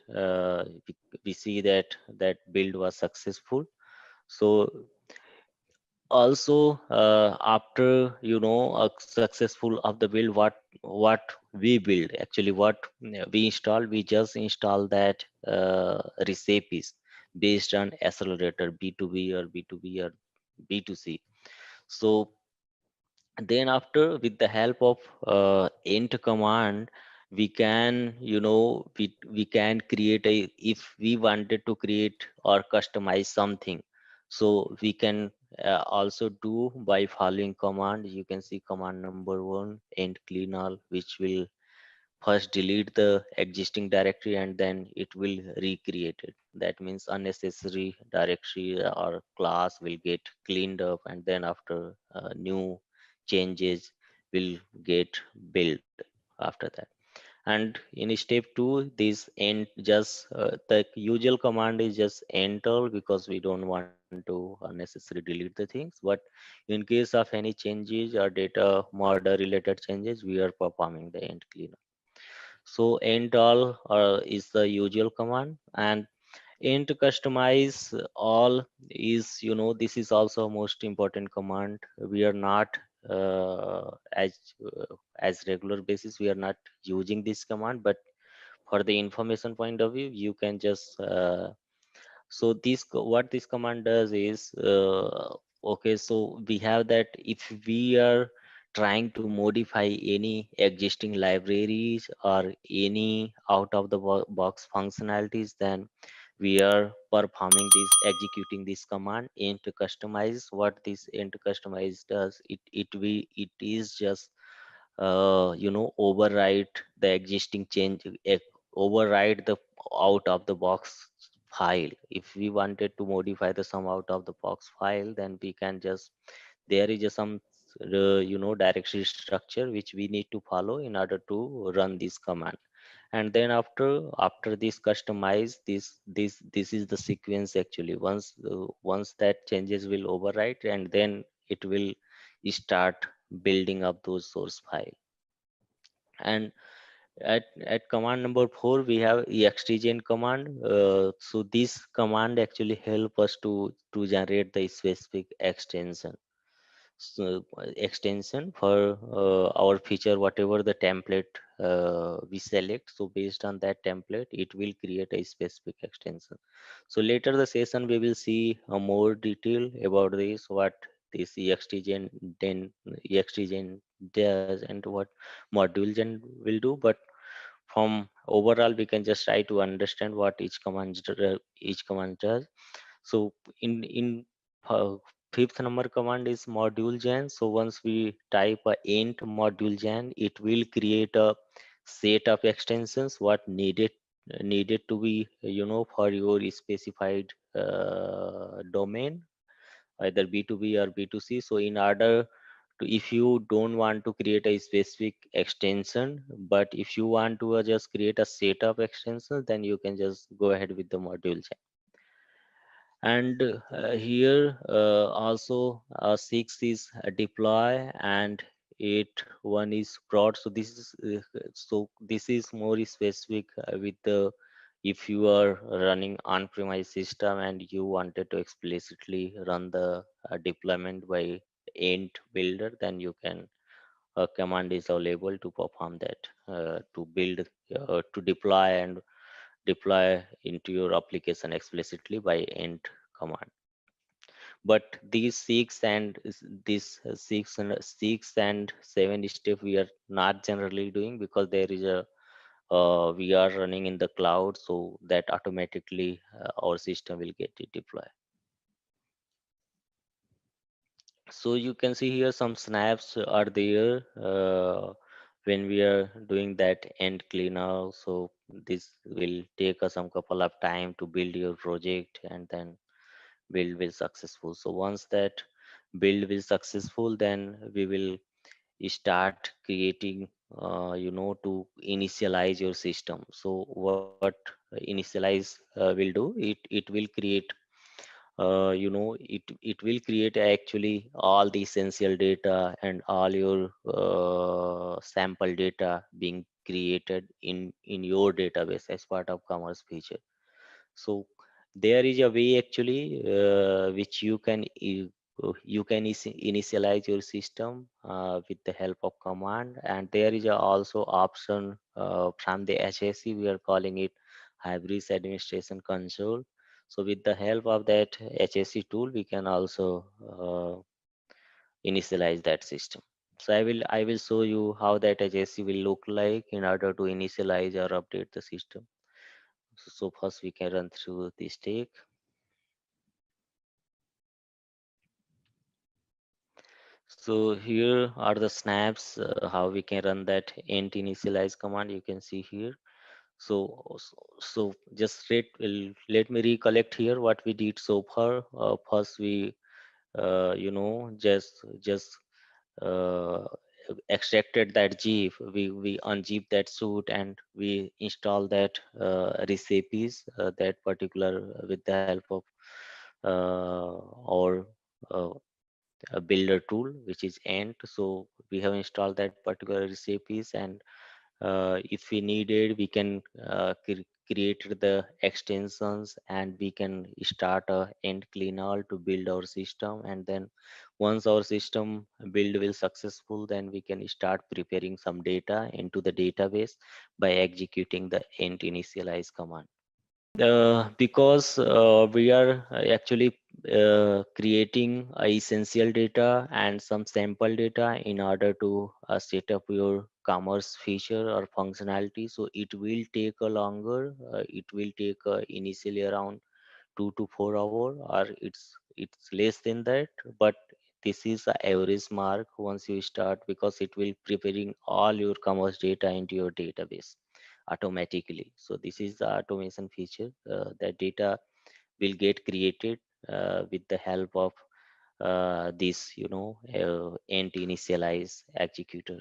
Speaker 2: we see that that build was successful. So also after a successful of the build, what we build, actually what we install, we just install that recipes based on accelerator B2B or B2B or B2C. So then after, with the help of int command, we can we can create a, if we wanted to create or customize something, so we can also do by following command. You can see command number 1, int clean all, which will first delete the existing directory and then it will recreate it. That means unnecessary directory or class will get cleaned up, and then after new changes will get built after that. And in step 2, this end just the usual command is just enter, because we don't want to unnecessarily delete the things. But in case of any changes or data model related changes, we are performing the end cleanup. So end all is the usual command, and end customize all is, this is also a most important command. We are not uh, as as regular basis we are not using this command, but for the information point of view, you can just so what this command does is, okay, so we have that if we are trying to modify any existing libraries or any out of the box functionalities, then we are performing this, executing this command into customize. What this into customize does, it is just override the existing change, override the out of the box file. If we wanted to modify the some out of the box file, then we can just, there is a some directory structure which we need to follow in order to run this command. And then after this customize, this is the sequence actually. Once that changes will override, and then it will start building up those source file. And at command number 4, we have extgen command. So this command actually help us to generate the specific extension. So extension for our feature, whatever the template we select, so based on that template it will create a specific extension. So later the session we will see a more detail about this, what this extgen then extgen does and what module gen will do. But from overall we can just try to understand what each command does. So in uh, fifth number command is module gen. So once we type a int module gen, it will create a set of extensions what needed to be, for your specified domain, either B2B or B2C. So in order to, if you don't want to create a specific extension, but if you want to just create a set of extensions, then you can just go ahead with the module. And here also 6 is deploy, and 8 1 is prod. So this is more specific with the, if you are running on-premise system and you wanted to explicitly run the deployment by end builder, then you can, a command is available to perform that, to build, to deploy and deploy into your application explicitly by end command. But these six and seven step we are not generally doing, because there is a we are running in the cloud, so that automatically our system will get it deployed. So you can see here some snaps are there when we are doing that end cleaner. So this will take us some couple of time to build your project, and then build will successful. So once that build will successful, then we will start creating, to initialize your system. So what initialize will do, it will create, it will create actually all the essential data and all your sample data being created in your database as part of commerce feature. So there is a way actually which you can initialize your system with the help of command. And there is a also option from the HSC, we are calling it Hybris Administration Console. So with the help of that HSC tool, we can also initialize that system. So I will show you how that HSC will look like in order to initialize or update the system. So first we can run through this take. So here are the snaps, how we can run that int initialize command. You can see here. So just let me recollect here what we did so far. First we just uh, extracted that zip, we unzip that suit and we install that recipes, that particular with the help of our uh, a builder tool, which is ant. So we have installed that particular recipes, and if we needed, we can create the extensions, and we can start a end cleaner to build our system. And then once our system build will successful, then we can start preparing some data into the database by executing the end initialize command. Because we are actually creating essential data and some sample data in order to set up your commerce feature or functionality. So it will take a longer, it will take initially around 2 to 4 hours, or it's less than that. But this is a average mark once you start, because it will preparing all your commerce data into your database automatically. So this is the automation feature. That data will get created with the help of this, ent initialize executor.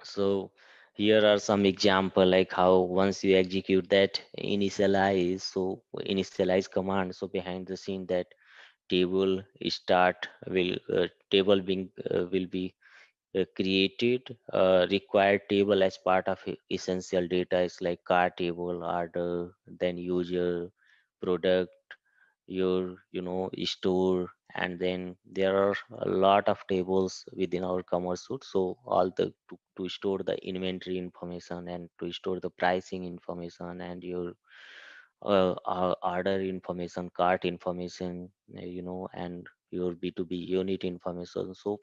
Speaker 2: So here are some example, like how once you execute that initialize command, so behind the scene that table start table being will be created. Required table as part of essential data is like car table, order, then user, product, your store. And then there are a lot of tables within our commerce suite. So all the to store the inventory information, and to store the pricing information, and your order information, cart information, and your b2b unit information. So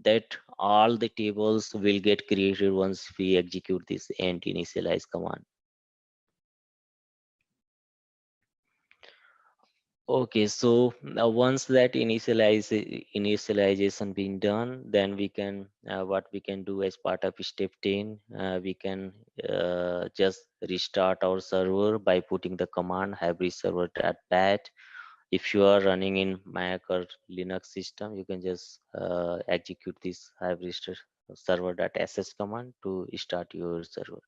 Speaker 2: that all the tables will get created once we execute this end initialize command. Okay, so now once that initialization being done, then we can what we can do as part of step 10, we can just restart our server by putting the command hybris server.bat. If you are running in Mac or Linux system, you can just execute this hybris server.sh command to start your server.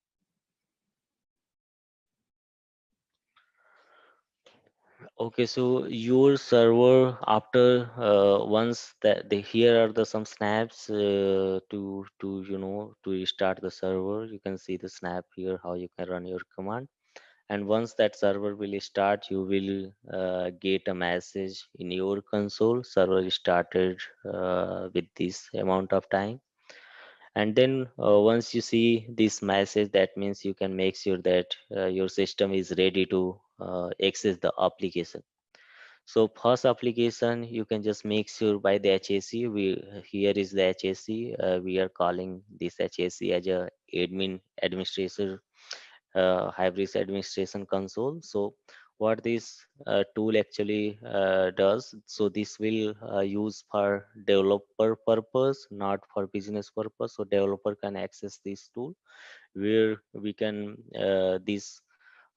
Speaker 2: Okay, so your server after once that the here are the some snaps to to start the server. You can see the snap here how you can run your command, and once that server will start, you will get a message in your console. Server started with this amount of time, and then once you see this message, that means you can make sure that your system is ready to access the application. So first application, you can just make sure by the HAC. Here is the HAC. We are calling this HAC as a administrator Hybris administration console. So what this tool actually does, so this will use for developer purpose, not for business purpose. So developer can access this tool where we can this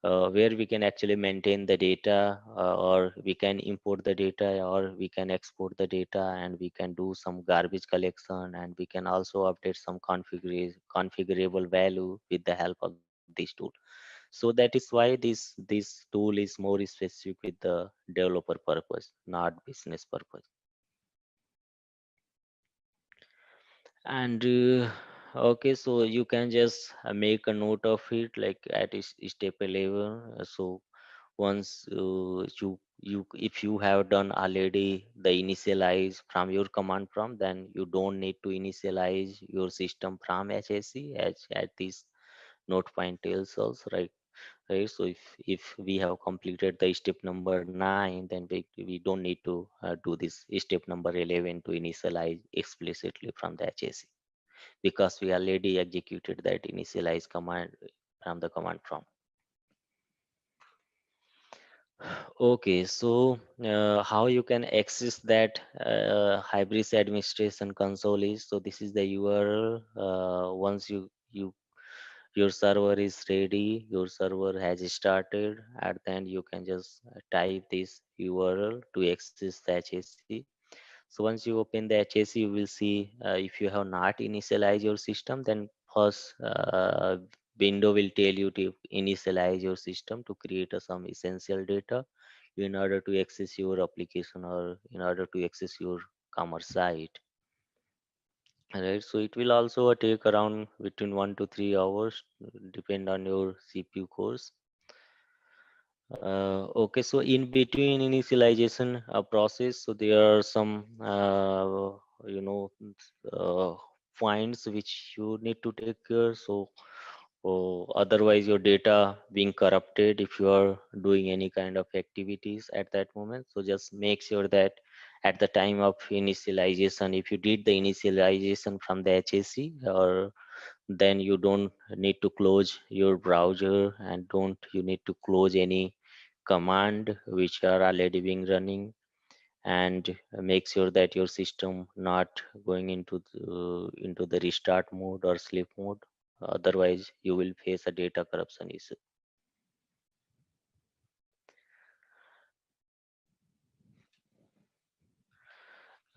Speaker 2: where we can actually maintain the data, or we can import the data, or we can export the data, and we can do some garbage collection, and we can also update some configurable value with the help of this tool. So that is why this tool is more specific with the developer purpose, not business purpose. And okay, so you can just make a note of it, like at step 11. So once you if you have done already the initialize from your command prompt, then you don't need to initialize your system from HAC, as at this note point tells us, right? So if we have completed the step number 9, then we don't need to do this step number 11 to initialize explicitly from the HAC, because we already executed that initialize command from the command prompt. Okay, so how you can access that Hybris administration console is, so this is the URL. Once your server is ready, your server has started, and then you can just type this URL to access the HAC. So once you open the HAC, you will see if you have not initialized your system, then first window will tell you to initialize your system to create some essential data in order to access your application or in order to access your commerce site. Right, so it will also take around between 1 to 3 hours, depend on your CPU cores. Okay, so in between initialization process, so there are some you know uh, points which you need to take care. So otherwise your data being corrupted if you are doing any kind of activities at that moment. So just make sure that at the time of initialization, if you did the initialization from the HAC, or then you don't need to close your browser, and don't you need to close any command which are already being running, and make sure that your system not going into the restart mode or sleep mode. Otherwise you will face a data corruption issue.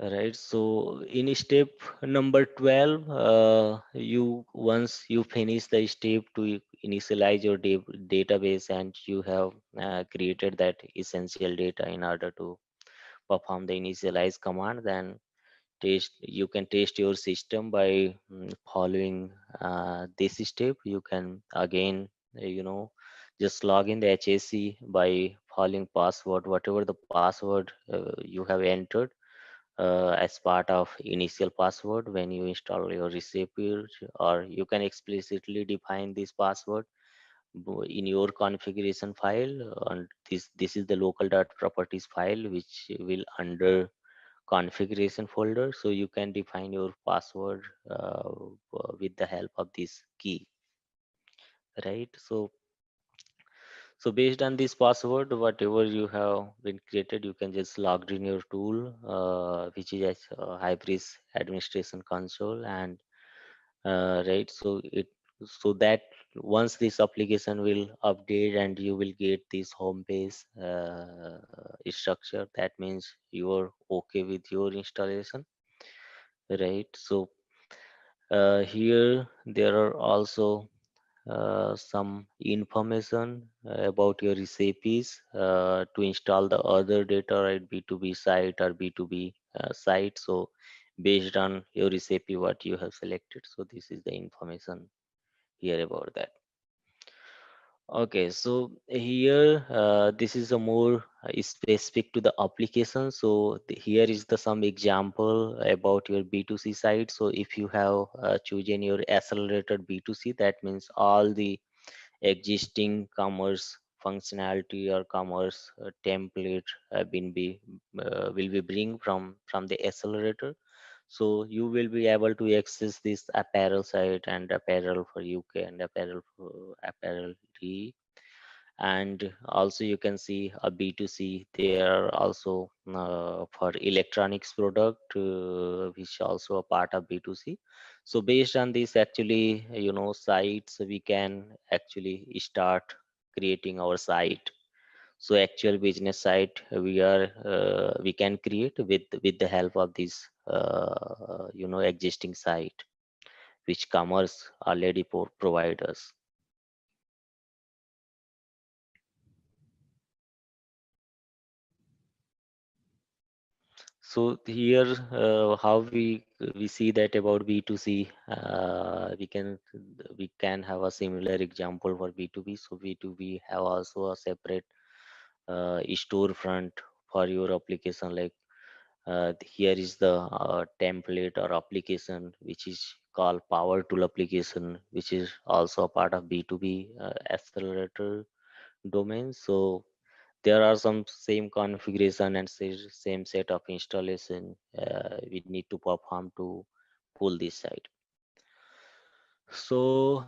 Speaker 2: Right, so in step number 12, you once you finish the step to initialize your database, and you have created that essential data in order to perform the initialize command, then you can test your system by following this step. You can again just log in the HAC by following password, whatever the password you have entered as part of initial password when you install your recipe, or you can explicitly define this password in your configuration file. And this is the local dot properties file which will under configuration folder, so you can define your password with the help of this key. Right, so based on this password, whatever you have been created, you can just log in your tool, which is as Hybris administration console. And right, so that once this application will update and you will get this home page structure, that means you are okay with your installation. Right, so here there are also some information about your recipes to install the other data, right? B2B site or B2B site. So based on your recipe what you have selected, so this is the information here about that. Okay, so here this is a more specific to the application. So here is the some example about your B2C site. So if you have chosen your accelerated B2C, that means all the existing commerce functionality or commerce template been be will be bring from the accelerator. So you will be able to access this apparel site and apparel for UK and apparel for apparel D. And also you can see a B2C there also for electronics product, which also a part of B2C. So based on this, actually sites, we can actually start creating our site. So actual business site we can create with the help of this existing site which commerce already provide us. So here, how we see that about B2C, we can have a similar example for B2B. So B2B have also a separate storefront for your application. Like here is the template or application which is called Power Tool application, which is also a part of B2B accelerator domain. So there are some same configuration and same set of installation we need to perform to pull this site. So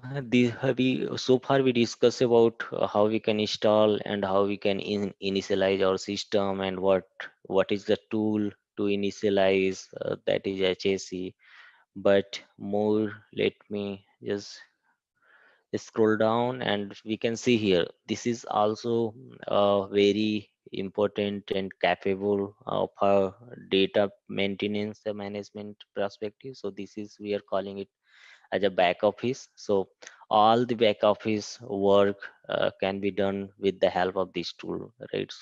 Speaker 2: so far we discuss about how we can install and how we can initialize our system, and what is the tool to initialize, that is HAC. But more, let me just scroll down and we can see here, this is also very important and capable of our data maintenance and management perspective. So this is, we are calling it as a back office. So all the back office work can be done with the help of this tool, right?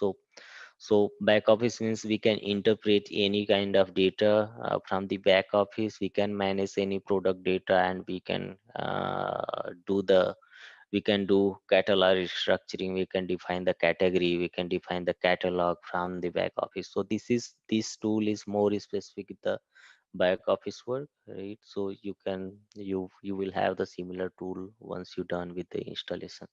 Speaker 2: So back office means we can interpret any kind of data from the back office. We can manage any product data, and we can do catalog restructuring. We can define the category. We can define the catalog from the back office. So this tool is more specific with the back office work, right? So you will have the similar tool once you're done with the installation.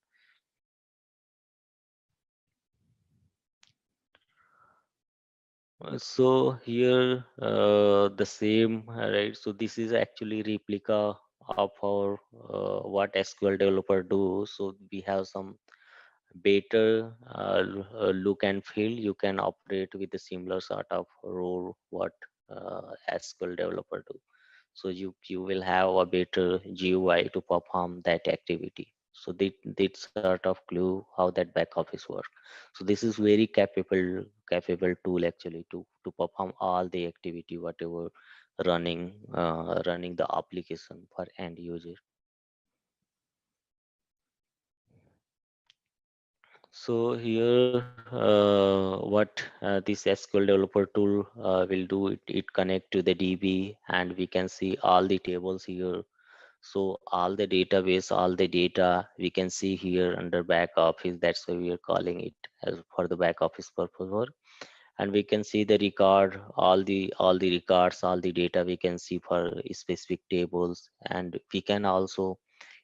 Speaker 2: So here the same, right? So this is actually replica of our what SQL developer do. So we have some better look and feel. You can operate with a similar sort of role what SQL developer do. So you will have a better GUI to perform that activity. So that sort of clue how that back office work. So this is very capable tool actually to perform all the activity whatever running the application for end user. So here, what this SQL developer tool will do, it connect to the DB, and we can see all the tables here. So all the database, all the data we can see here under back office. That's why we are calling it as for the back office purpose work. And we can see the record, all the records, all the data we can see for specific tables. And we can also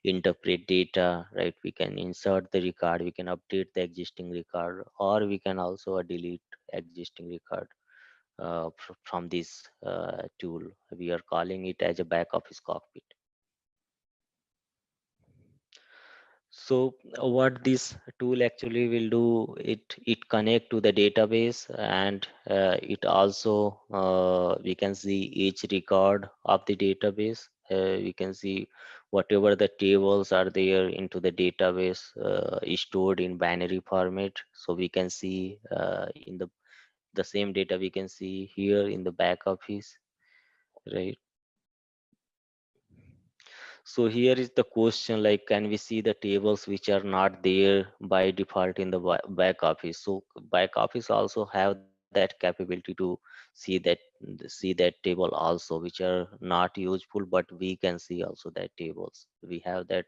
Speaker 2: interpret data, right? We can insert the record, we can update the existing record, or we can also delete existing record from this tool. We are calling it as a back office cockpit. So what this tool actually will do, it connect to the database, and it also we can see each record of the database. We can see whatever the tables are there into the database is stored in binary format. So we can see in the same data we can see here in the back office, right? So here is the question, like, can we see the tables which are not there by default in the back office? So back office also have that capability to see that see that table also, which are not useful, but we can see also that tables. We have that.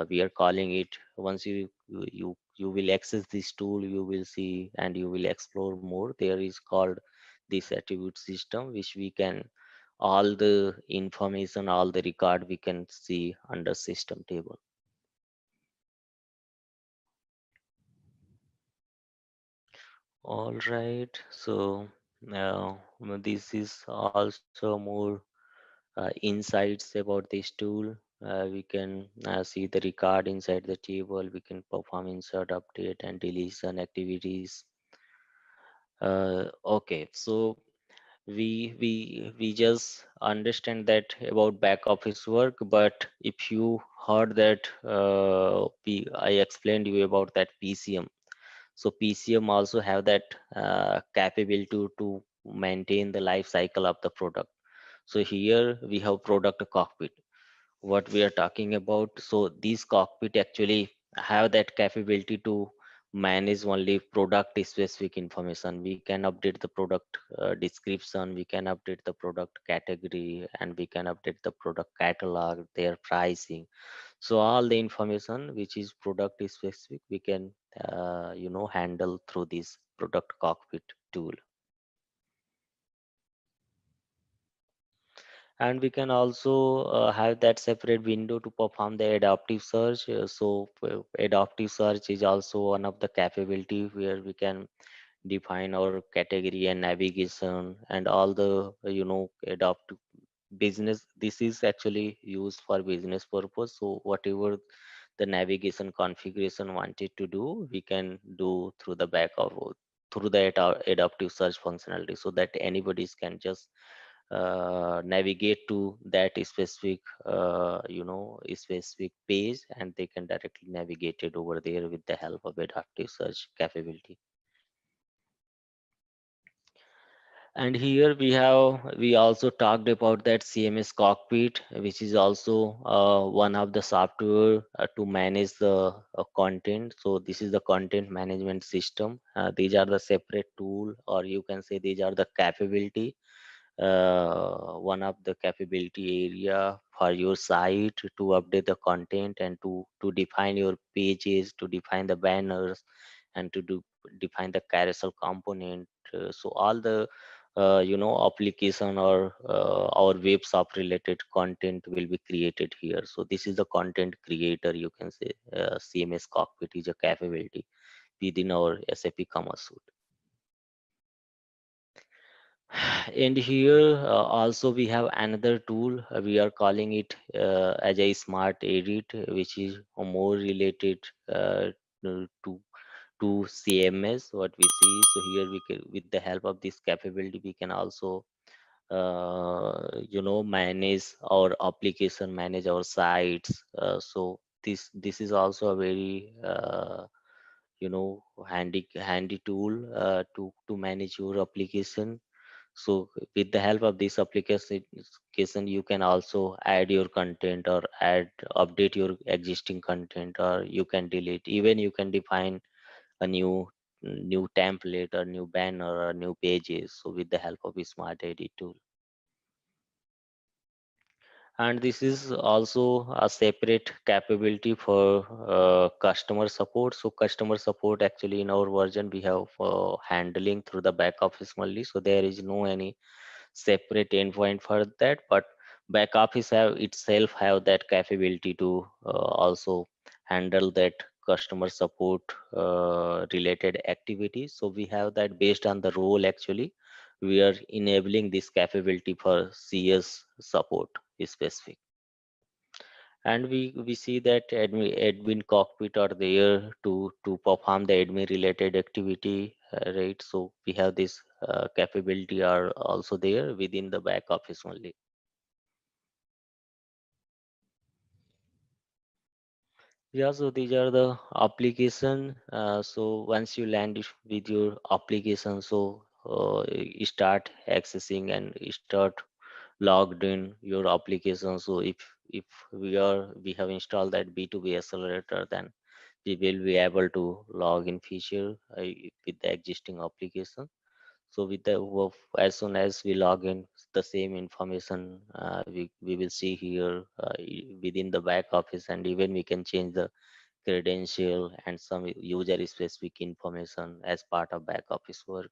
Speaker 2: We are calling it. Once you will access this tool, you will see and you will explore more. There is called this attribute system, which we can all the information, all the record we can see under system table. All right, so now this is also more insights about this tool. We can see the record inside the table. We can perform insert, update, and deletion activities. Okay, so we just understand that about back office work, but if you heard that I explained you about that PCM. So PCM also have that capability to maintain the life cycle of the product. So here we have product cockpit, what we are talking about. So these cockpit actually have that capability to manage only product specific information. We can update the product description, we can update the product category, and we can update the product catalog, their pricing. So all the information which is product specific, we can handle through this product cockpit tool. And we can also have that separate window to perform the adaptive search. Adaptive search is also one of the capability where we can define our category and navigation and all the adaptive business. This is actually used for business purpose. So whatever the navigation configuration wanted to do, we can do through the back of through the adaptive search functionality, so that anybody can just navigate to that specific specific page, and they can directly navigate it over there with the help of adaptive search capability. And here we also talked about that CMS cockpit, which is also one of the software to manage the content. So this is the content management system. These are the separate tool, or you can say these are the capability, one of the capability area for your site to update the content and to define your pages, to define the banners, and to define the carousel component. So all the application or web shop related content will be created here. So this is the content creator, you can say. CMS cockpit is a capability within our SAP Commerce Suite. And here also we have another tool. We are calling it as a smart edit, which is more related to CMS, what we see. So here we can, with the help of this capability, we can also manage our application, manage our sites. So this is also a very handy tool to manage your application. So with the help of this application, you can also add your content or update your existing content, or you can delete. Even you can define a new template or new banner or new pages. So with the help of a smart edit tool. And this is also a separate capability for customer support. So customer support, actually in our version we have handling through the back office only, so there is no any separate endpoint for that, but back office have itself have that capability to also handle that customer support related activities. So we have that based on the role. Actually we are enabling this capability for CS support specific. And we see that admin cockpit are there to perform the admin related activity, right? So we have this capability are also there within the back office only. Yeah, so these are the application. So once you land with your application, so you start accessing and you start logged in your application. So if we have installed that B2B accelerator, then we will be able to log in feature with the existing application. So with the as soon as we log in, the same information we will see here within the back office, and even we can change the credential and some user specific information as part of back office work.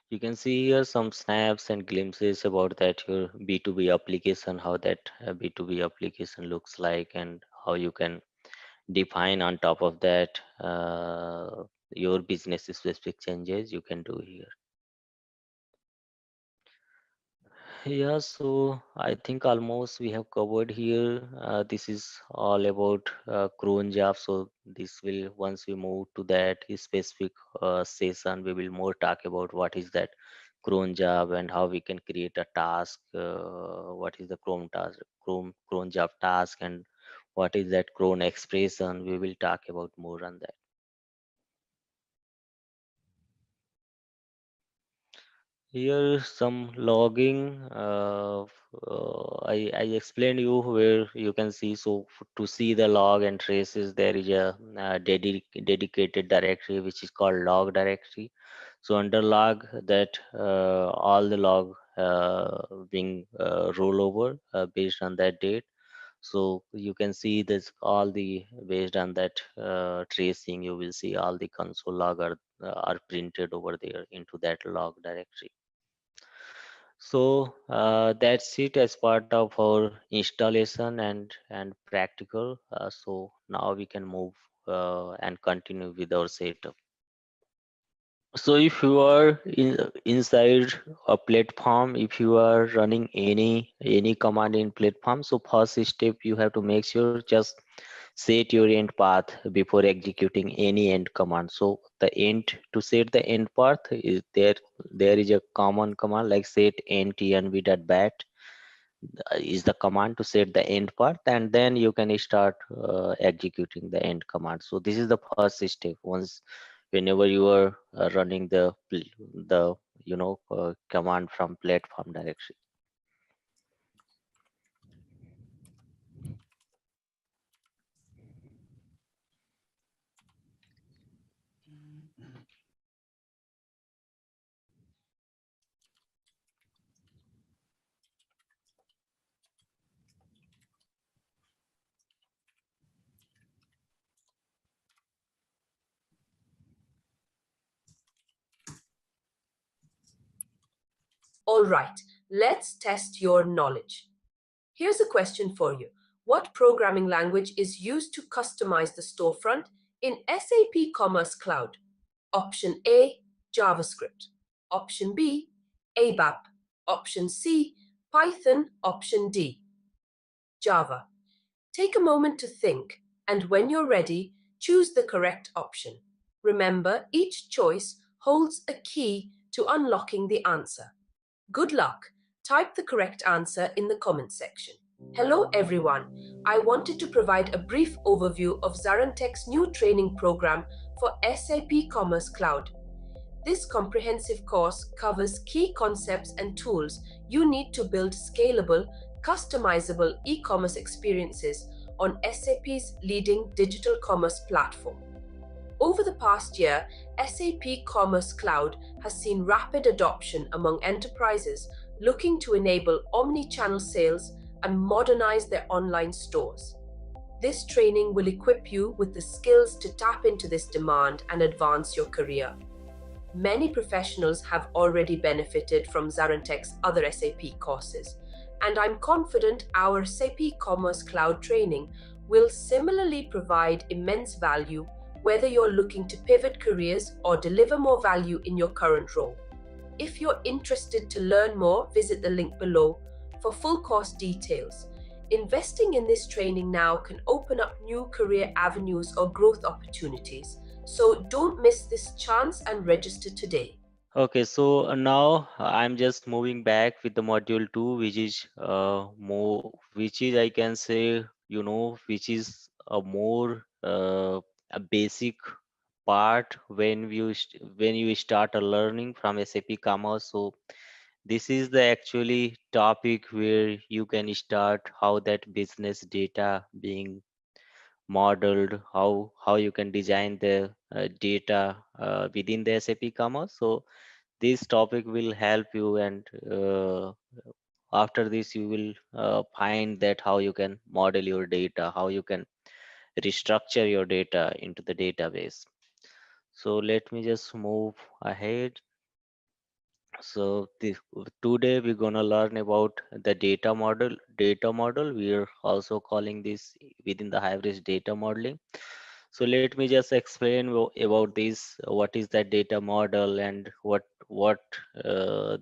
Speaker 2: You can see here some snaps and glimpses about that your B2B application, how that B2B application looks like, and how you can define on top of that your business specific changes you can do here. Yeah, so I think almost we have covered here. This is all about cron job. So this will, once we move to that specific session, we will more talk about what is that cron job and how we can create a task. What is the cron task, cron job task, and what is that cron expression. We will talk about more on that. Here some logging. I explained you where you can see. So to see the log and traces, there is a dedicated directory which is called log directory. So under log, that all the log being roll over based on that date. So you can see this all the based on that tracing. You will see all the console log are printed over there into that log directory. So that's it as part of our installation and practical. So now we can move and continue with our setup. So if you are inside a platform, if you are running any command in platform, so first step you have to make sure just set your end path before executing any end command. So the end, to set the end path is there is a common command like set end tnb.bat is the command to set the end path, and then you can start executing the end command. So this is the first step. Once whenever you are running the command from platform directory.
Speaker 1: All right, let's test your knowledge. Here's a question for you. What programming language is used to customize the storefront in SAP Commerce Cloud? Option A, JavaScript. Option B, ABAP. Option C, Python. Option D, Java. Take a moment to think, and when you're ready, choose the correct option. Remember, each choice holds a key to unlocking the answer. Good luck. Type the correct answer in the comment section. Hello everyone. I wanted to provide a brief overview of ZaranTech's new training program for SAP Commerce Cloud. This comprehensive course covers key concepts and tools you need to build scalable, customizable e-commerce experiences on SAP's leading digital commerce platform. Over the past year, SAP Commerce Cloud has seen rapid adoption among enterprises looking to enable omni-channel sales and modernize their online stores. This training will equip you with the skills to tap into this demand and advance your career. Many professionals have already benefited from ZaranTech's other SAP courses, and I'm confident our SAP Commerce Cloud training will similarly provide immense value whether you're looking to pivot careers or deliver more value in your current role. If you're interested to learn more, visit the link below for full course details. Investing in this training now can open up new career avenues or growth opportunities, so don't miss this chance and register today.
Speaker 2: Okay, so now I'm just moving back with the module 2, which is which is I can say, which is a more a basic part when you start a learning from SAP Commerce. So this is the actually topic where you can start how that business data being modeled, how you can design the data within the SAP Commerce. So this topic will help you, and after this you will find that how you can model your data, how you can restructure your data into the database. So let me just move ahead. So today we're gonna learn about the data model. Data model, we are also calling this within the Hybris data modeling. So let me just explain about this. What is that data model, and what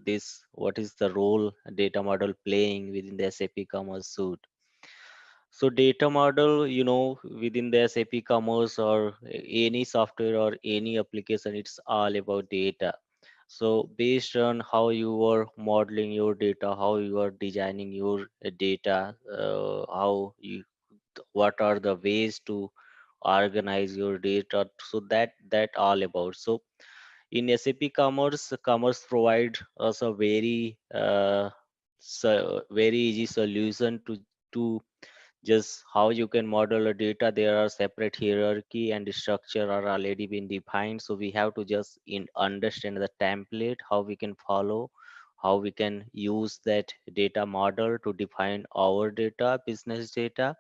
Speaker 2: is the role data model playing within the SAP Commerce suite. So data model, within the SAP Commerce or any software or any application, it's all about data. So based on how you are modeling your data, how you are designing your data, what are the ways to organize your data. So that all about. So in SAP Commerce, Commerce provide us a very easy solution to just how you can model a data. There are separate hierarchy and structure are already been defined, so we have to just understand the template, how we can follow, how we can use that data model to define our data, business data.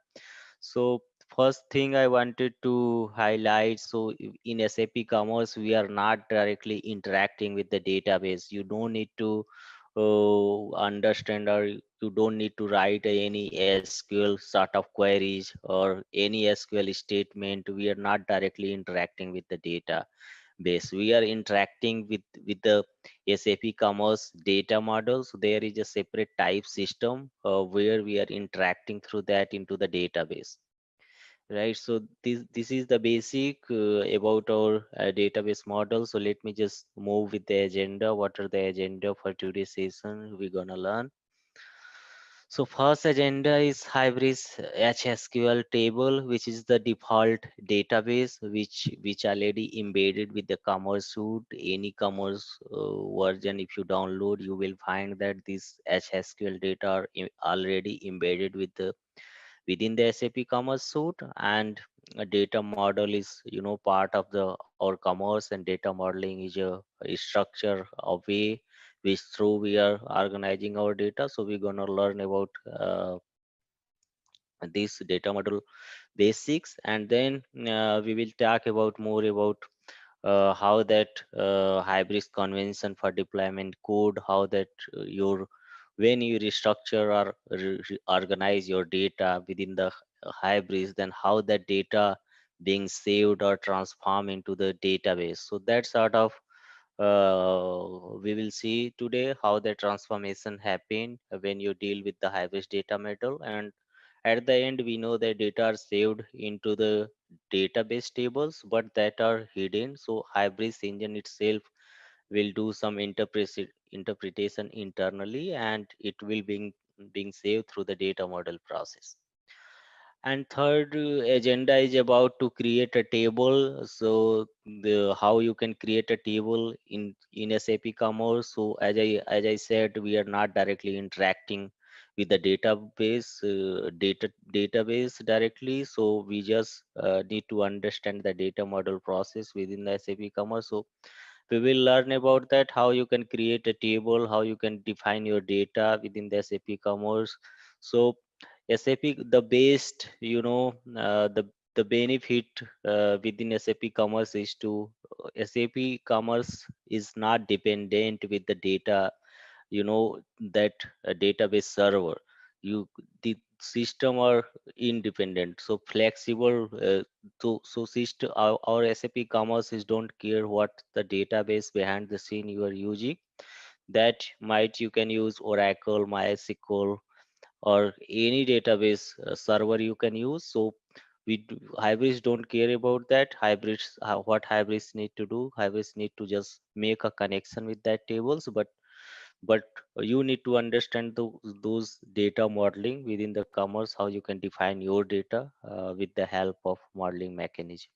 Speaker 2: So first thing I wanted to highlight, so in SAP Commerce we are not directly interacting with the database. You don't need to understand, or you don't need to write any SQL sort of queries or any SQL statement. We are not directly interacting with the database. We are interacting with the SAP Commerce data model. So there is a separate type system where we are interacting through that into the database. Right, so this is the basic about our database model. So let me just move with the agenda. What are the agenda for today's session we're gonna learn? So first agenda is Hybris HSQL table, which is the default database which already embedded with the Commerce suite. Any Commerce version, if you download, you will find that this HSQL data are already embedded within the SAP Commerce suite, and a data model is part of the our commerce, and data modeling is a structure of way which through we are organizing our data. So we're gonna learn about this data model basics, and then we will talk about more about how that hybrid convention for deployment code, how that your when you restructure or organize your data within the hybrids, then how that data being saved or transformed into the database. So that sort of we will see today how the transformation happen when you deal with the hybrid data model. And at the end, we know that data are saved into the database tables, but that are hidden. So hybrid engine itself will do some interpretation internally, and it will being saved through the data model process. And third agenda is about to create a table. So the how you can create a table in SAP Commerce. So as I said, we are not directly interacting with the database directly. So we just need to understand the data model process within the SAP Commerce. So we will learn about that, how you can create a table, how you can define your data within the SAP Commerce. So SAP, the best, the benefit within SAP Commerce is to SAP Commerce is not dependent with the data, that database server. The system are independent, so flexible. So system, our SAP Commerce is don't care what the database behind the scene you are using. That might you can use Oracle, MySQL, or any database server you can use. So hybrids don't care about that. What hybrids need to do, hybrids need to just make a connection with that tables, but you need to understand those data modeling within the commerce, how you can define your data with the help of modeling mechanism.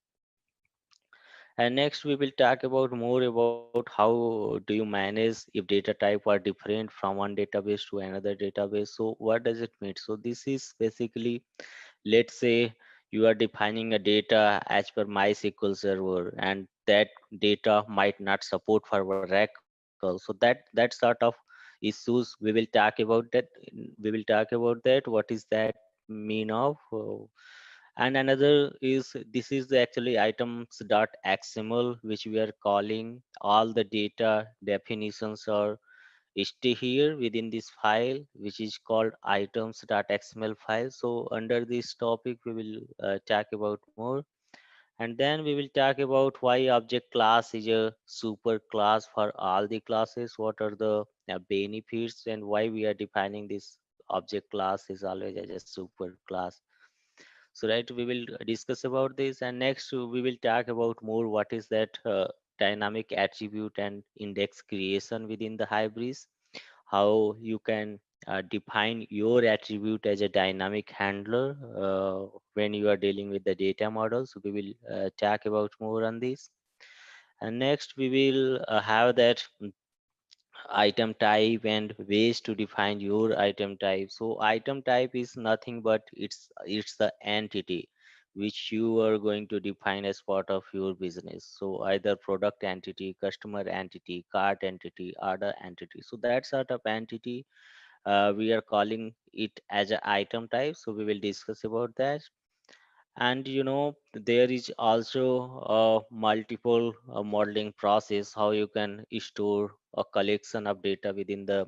Speaker 2: And next, we will talk about more about how do you manage if data type are different from one database to another database. So what does it mean? So this is basically, let's say you are defining a data as per MySQL server, and that data might not support for Oracle. So that sort of issues we will talk about that. We will talk about that. What is that mean of? And another is this is the actually items.xml, which we are calling. All the data definitions are stay here within this file, which is called items.xml file. So under this topic we will talk about more, and then we will talk about why object class is a super class for all the classes, what are the benefits, and why we are defining this object class is always as a super class. So right, we will discuss about this, and next we will talk about more what is that dynamic attribute and index creation within the Hybris, how you can define your attribute as a dynamic handler when you are dealing with the data model. So we will talk about more on this. And next we will have that item type and ways to define your item type. So item type is nothing but it's the entity which you are going to define as part of your business. So either product entity, customer entity, cart entity, order entity. So that sort of entity we are calling it as an item type. So we will discuss about that. And there is also a multiple modeling process, how you can store a collection of data within the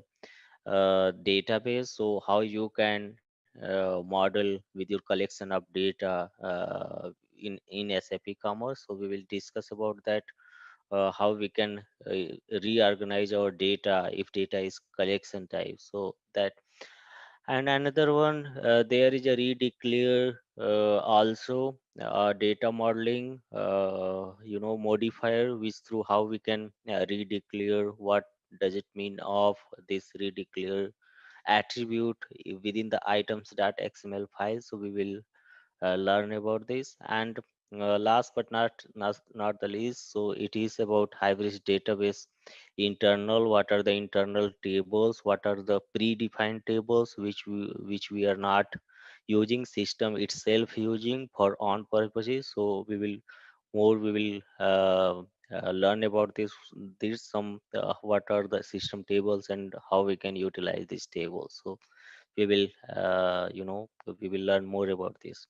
Speaker 2: database. So how you can model with your collection of data in SAP Commerce. So we will discuss about that, how we can reorganize our data if data is collection type. So that, and another one, there is a redeclare also data modeling, modifier, which through how we can redeclare, what does it mean of this redeclare, attribute within the items.xml file. So we will learn about this. And last but not the least, so it is about Hybris database internal. What are the internal tables? What are the predefined tables which we are not using, system itself using for on purposes? So we will learn about this some what are the system tables and how we can utilize these tables. So we will we will learn more about this.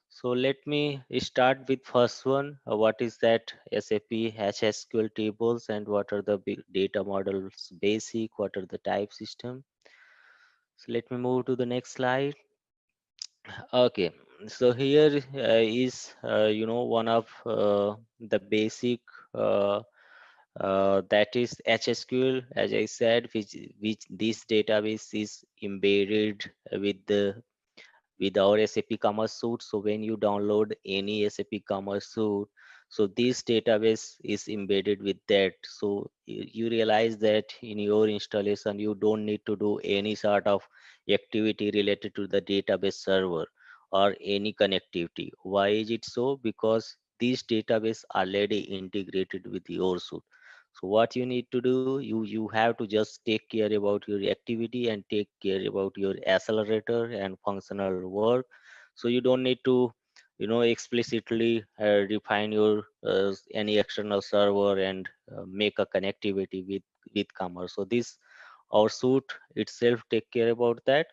Speaker 2: So let me start with first one. What is that SAP HSQL tables and what are the data models basic? What are the type system? So let me move to the next slide. Okay, so here is one of the basic that is HSQL, as I said, which this database is embedded with our SAP Commerce Suite. So when you download any SAP Commerce Suite, so this database is embedded with that. So you realize that in your installation, you don't need to do any sort of activity related to the database server or any connectivity. Why is it so? Because this database already integrated with your suite. So what you need to do, you have to just take care about your activity and take care about your accelerator and functional work. So you don't need to explicitly define your any external server and make a connectivity with commerce. So this our suite itself take care about that.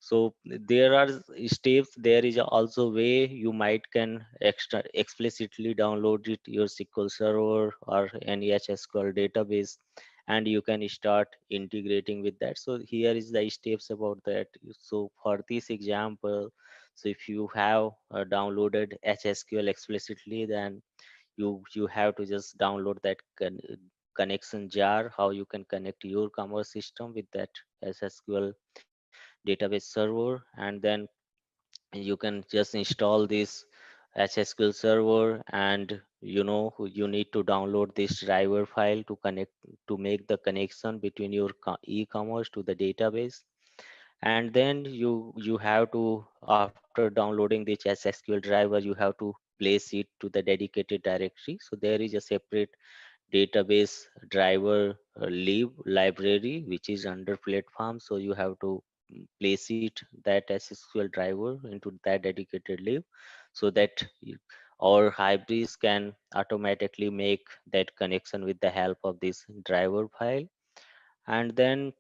Speaker 2: So there are steps. There is also way you might can extra explicitly download it your SQL server or any HSQL database, and you can start integrating with that. So here is the steps about that. So for this example, so if you have downloaded HSQL explicitly, then you have to just download that connection jar, how you can connect your commerce system with that SSQL database server, and then you can just install this HSQL server, and you need to download this driver file to connect to make the connection between your e-commerce to the database. And then you have to, after downloading this SSQL driver, you have to place it to the dedicated directory. So there is a separate database driver library which is under platform. So you have to place it that SSQL driver into that dedicated lib, so that our Hybris can automatically make that connection with the help of this driver file. And then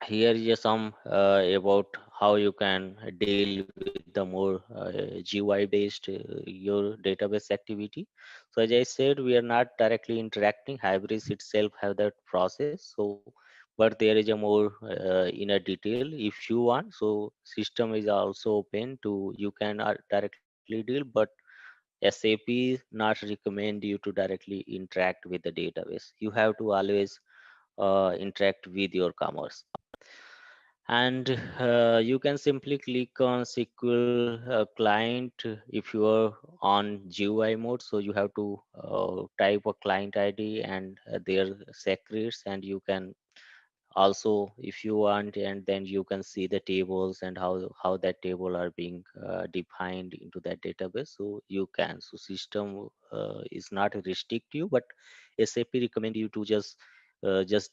Speaker 2: here is some about how you can deal with the more GUI based your database activity. So as I said, we are not directly interacting. Hybris itself have that process. So but there is a more in a detail if you want. So system is also open to you can directly deal, but SAP not recommend you to directly interact with the database. You have to always interact with your commerce. And you can simply click on SQL client if you are on GUI mode. So you have to type a client ID and their secrets, and you can also, if you want, and then you can see the tables and how that table are being defined into that database. So you can, so system is not restrict you, but SAP recommend you to just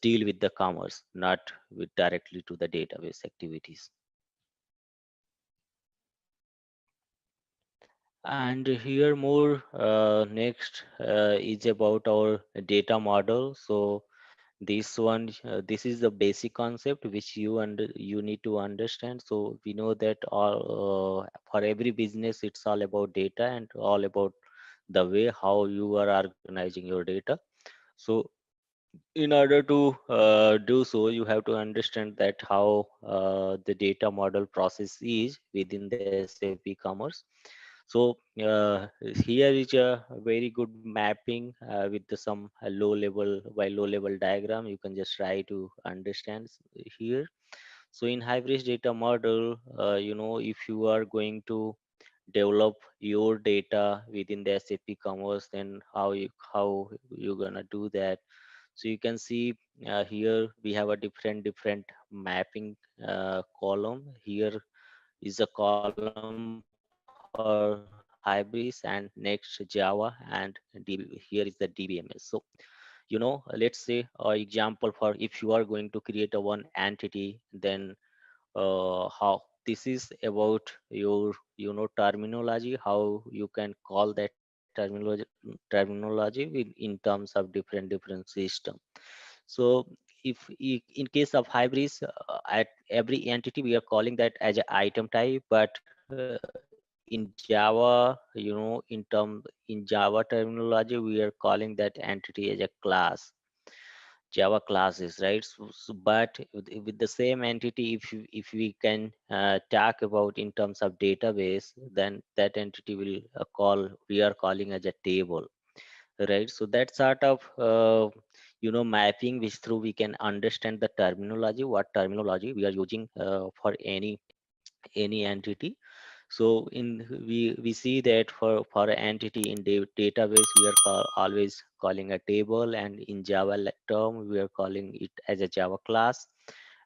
Speaker 2: deal with the commerce, not with directly to the database activities. And here more next is about our data model. So this one this is the basic concept which you need to understand. So we know that all for every business it's all about data and all about the way how you are organizing your data. So in order to do so, you have to understand that how the data model process is within the SAP Commerce. So here is a very good mapping with some low level diagram. You can just try to understand here. So in hybrid data model, if you are going to develop your data within the SAP Commerce, then how you gonna do that? So you can see here we have a different mapping column. Here is a column for Hybris, and next Java, and here is the DBMS. So let's say example for if you are going to create a one entity, then how this is about your terminology, how you can call that terminology in terms of different system. So if in case of Hybris, at every entity we are calling that as an item type, but in Java, in Java terminology, we are calling that entity as a class, Java classes, right? So but with the same entity, if we can talk about in terms of database, then that entity will we are calling as a table, right? So that sort of mapping which through we can understand the terminology, what terminology we are using for any entity. So in we see that for an entity in database, we are always calling a table, and in Java term we are calling it as a Java class.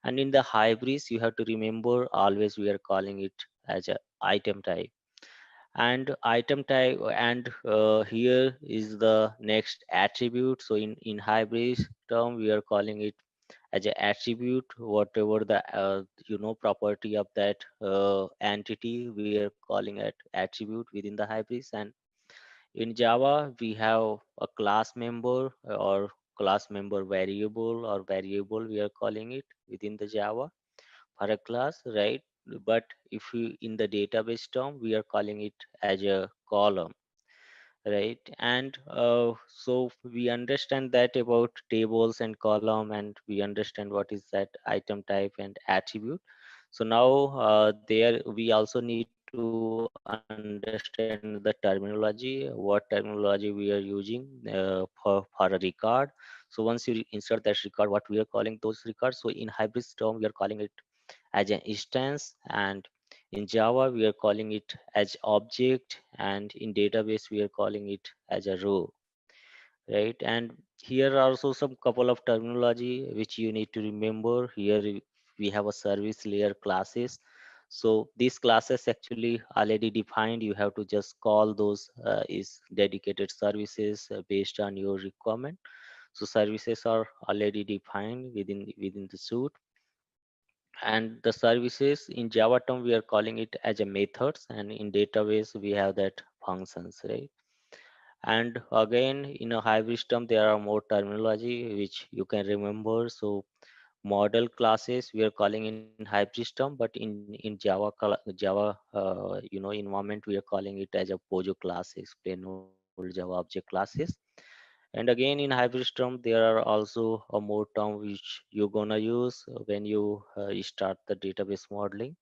Speaker 2: And in the Hybris, you have to remember always we are calling it as a item type. And item type, and here is the next attribute. So in Hybris term, we are calling it as an attribute, whatever the property of that entity, we are calling it attribute within the Hybris. And in Java, we have a class member or class member variable, or variable we are calling it within the Java for a class, right? But if we in the database term, we are calling it as a column, right? And so we understand that about tables and column, and we understand what is that item type and attribute. So now there we also need to understand the terminology, what terminology we are using for a record. So once you insert that record, what we are calling those records. So in Hybris term, we are calling it as an instance, and in Java we are calling it as object, and in database we are calling it as a row, right? And here are also some couple of terminology which you need to remember. Here we have a service layer classes. So these classes actually already defined, you have to just call those is dedicated services based on your requirement. So services are already defined within the suite. And the services in Java term, we are calling it as a methods, and in database we have that functions, right? And again, in a hybrid term, there are more terminology which you can remember. So model classes we are calling in hybrid term, but in Java Java environment, we are calling it as a POJO classes, plain old Java object classes. And again, in hybrid term, there are also a more term which you're gonna use when you start the database modeling.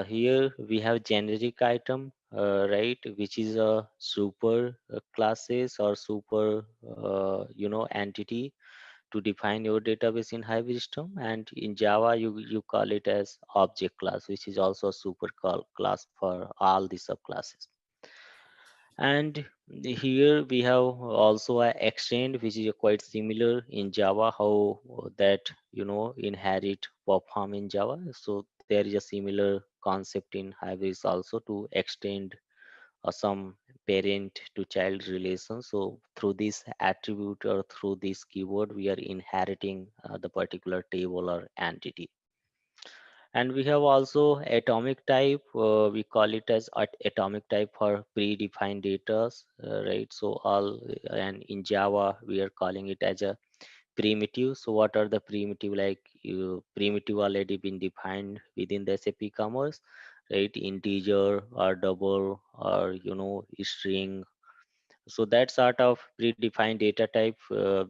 Speaker 2: Here we have generic item, right, which is a super classes or super entity to define your database in hybrid system. And in Java, you call it as object class, which is also a super class for all the subclasses. And here we have also a extend, which is quite similar in Java, how that inherit perform in Java. So there is a similar concept in Hybris also to extend some parent to child relation. So through this attribute or through this keyword, we are inheriting the particular table or entity. And we have also atomic type. We call it as atomic type for predefined data, right? So all, and in Java we are calling it as a primitive. So what are the primitive? Like primitive already been defined within the SAP Commerce, right? Integer or double or string. So that sort of predefined data type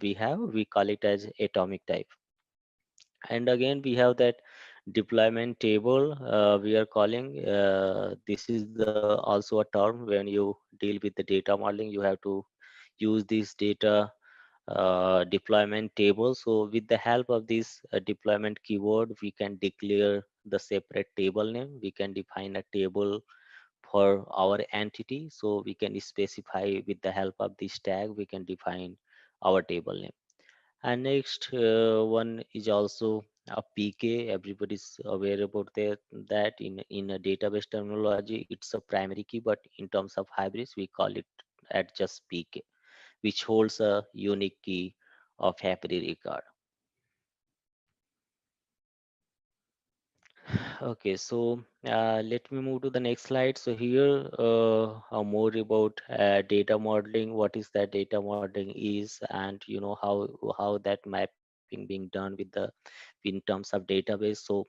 Speaker 2: we have. We call it as atomic type. And again, we have that deployment table we are calling. This is the also a term when you deal with the data modeling, you have to use this data deployment table. So with the help of this deployment keyword, we can declare the separate table name. We can define a table for our entity. So we can specify with the help of this tag, we can define our table name. And next one is also a PK. Everybody's aware about that in a database terminology, it's a primary key, but in terms of Hybris, we call it at just PK, which holds a unique key of every record. Okay, so let me move to the next slide. So here, more about data modeling. What is that data modeling is, and how that mapping being done with the in terms of database. So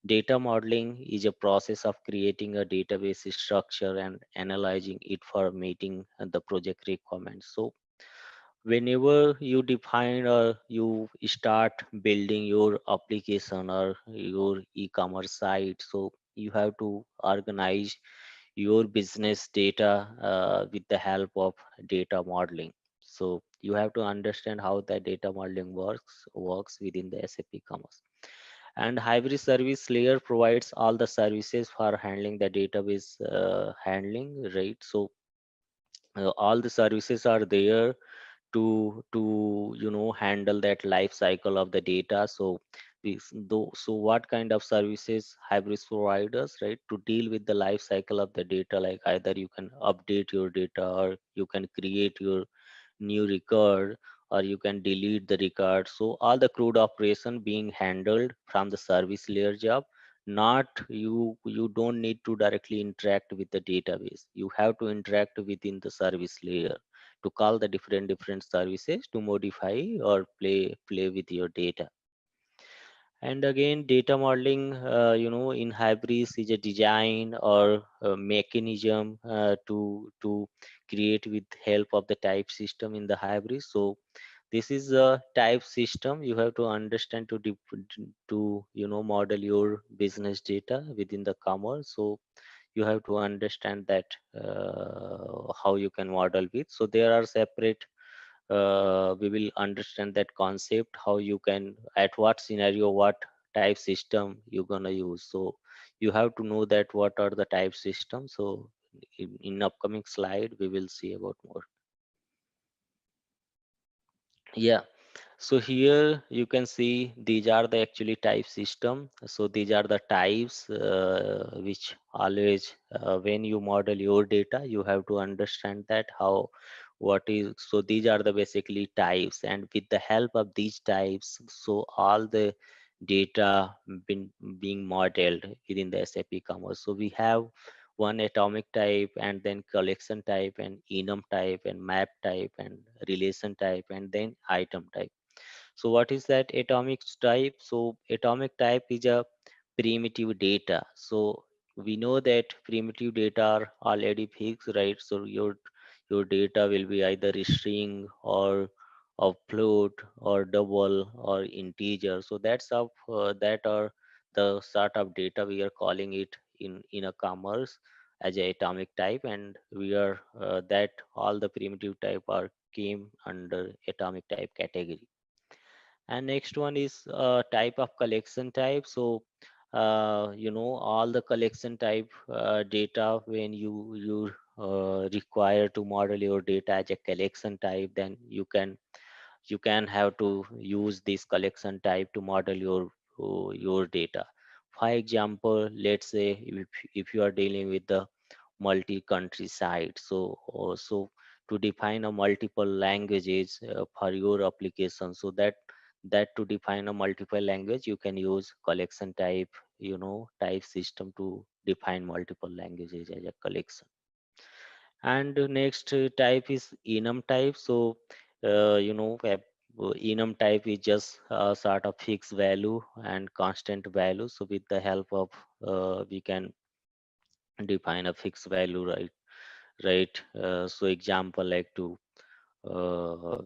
Speaker 2: data modeling is a process of creating a database structure and analyzing it for meeting the project requirements. So whenever you define or you start building your application or your e-commerce site, so you have to organize your business data with the help of data modeling. So you have to understand how that data modeling works within the SAP Commerce. And hybrid service layer provides all the services for handling the database handling, right? So all the services are there to handle that life cycle of the data. So so what kind of services hybrid providers, right, to deal with the life cycle of the data, like either you can update your data or you can create your new record or you can delete the record. So all the crude operation being handled from the service layer job. Not you don't need to directly interact with the database. You have to interact within the service layer to call the different services to modify or play with your data. And again, data modeling, in Hybris is a design or a mechanism to create with help of the type system in the Hybris. So this is a type system you have to understand to model your business data within the commerce. So you have to understand that how you can model with. So there are separate we will understand that concept, how you can at what scenario what type system you're gonna use. So you have to know that what are the type systems. So in upcoming slide we will see about more. Yeah, so here you can see these are the actually type system. So these are the types which always when you model your data, you have to understand that how what is. So these are the basically types, and with the help of these types, so all the data being modeled within the SAP Commerce. So we have one atomic type, and then collection type, and enum type, and map type, and relation type, and then item type. So what is that atomic type? So atomic type is a primitive data. So we know that primitive data are already fixed, right? So your data will be either a string or float or double or integer. So that's of that are the sort of data we are calling it in a commerce as a atomic type, and we are that all the primitive type are came under atomic type category. And next one is type of collection type. So all the collection type data, when you require to model your data as a collection type, then you can have to use this collection type to model your data. For example, let's say if you are dealing with the multi-country site, so also to define a multiple languages for your application, so that to define a multiple language, you can use collection type, type system to define multiple languages as a collection. And the next type is enum type. So enum type is just a sort of fixed value and constant value. So with the help of we can define a fixed value, right. So example, like to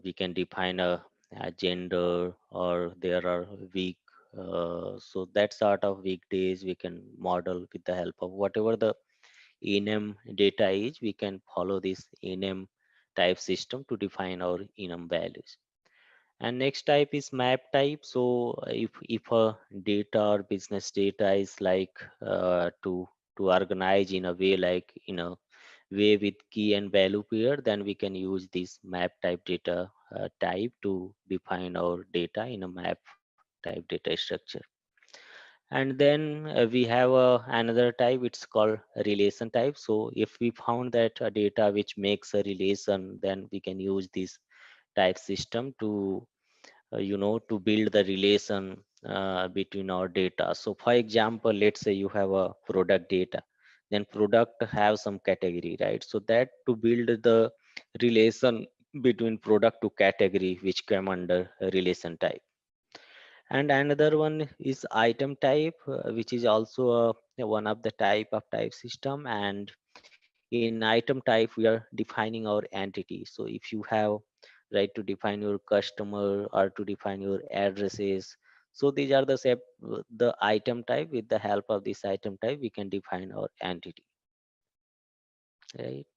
Speaker 2: we can define a gender, or there are week, so that sort of weekdays we can model with the help of whatever the enum data is. We can follow this enum type system to define our enum values. And next type is map type. So if a data or business data is like to organize in a way, like in a way with key and value pair, then we can use this map type data type to define our data in a map type data structure. And then we have another type, it's called relation type. So if we found that a data which makes a relation, then we can use this type system to to build the relation between our data. So for example, let's say you have a product data, then product have some category, right? So that to build the relation between product to category, which come under a relation type. And another one is item type, which is also one of the type of type system. And in item type we are defining our entity. So if you have right to define your customer or to define your addresses, so these are the item type. With the help of this item type we can define our entity, right?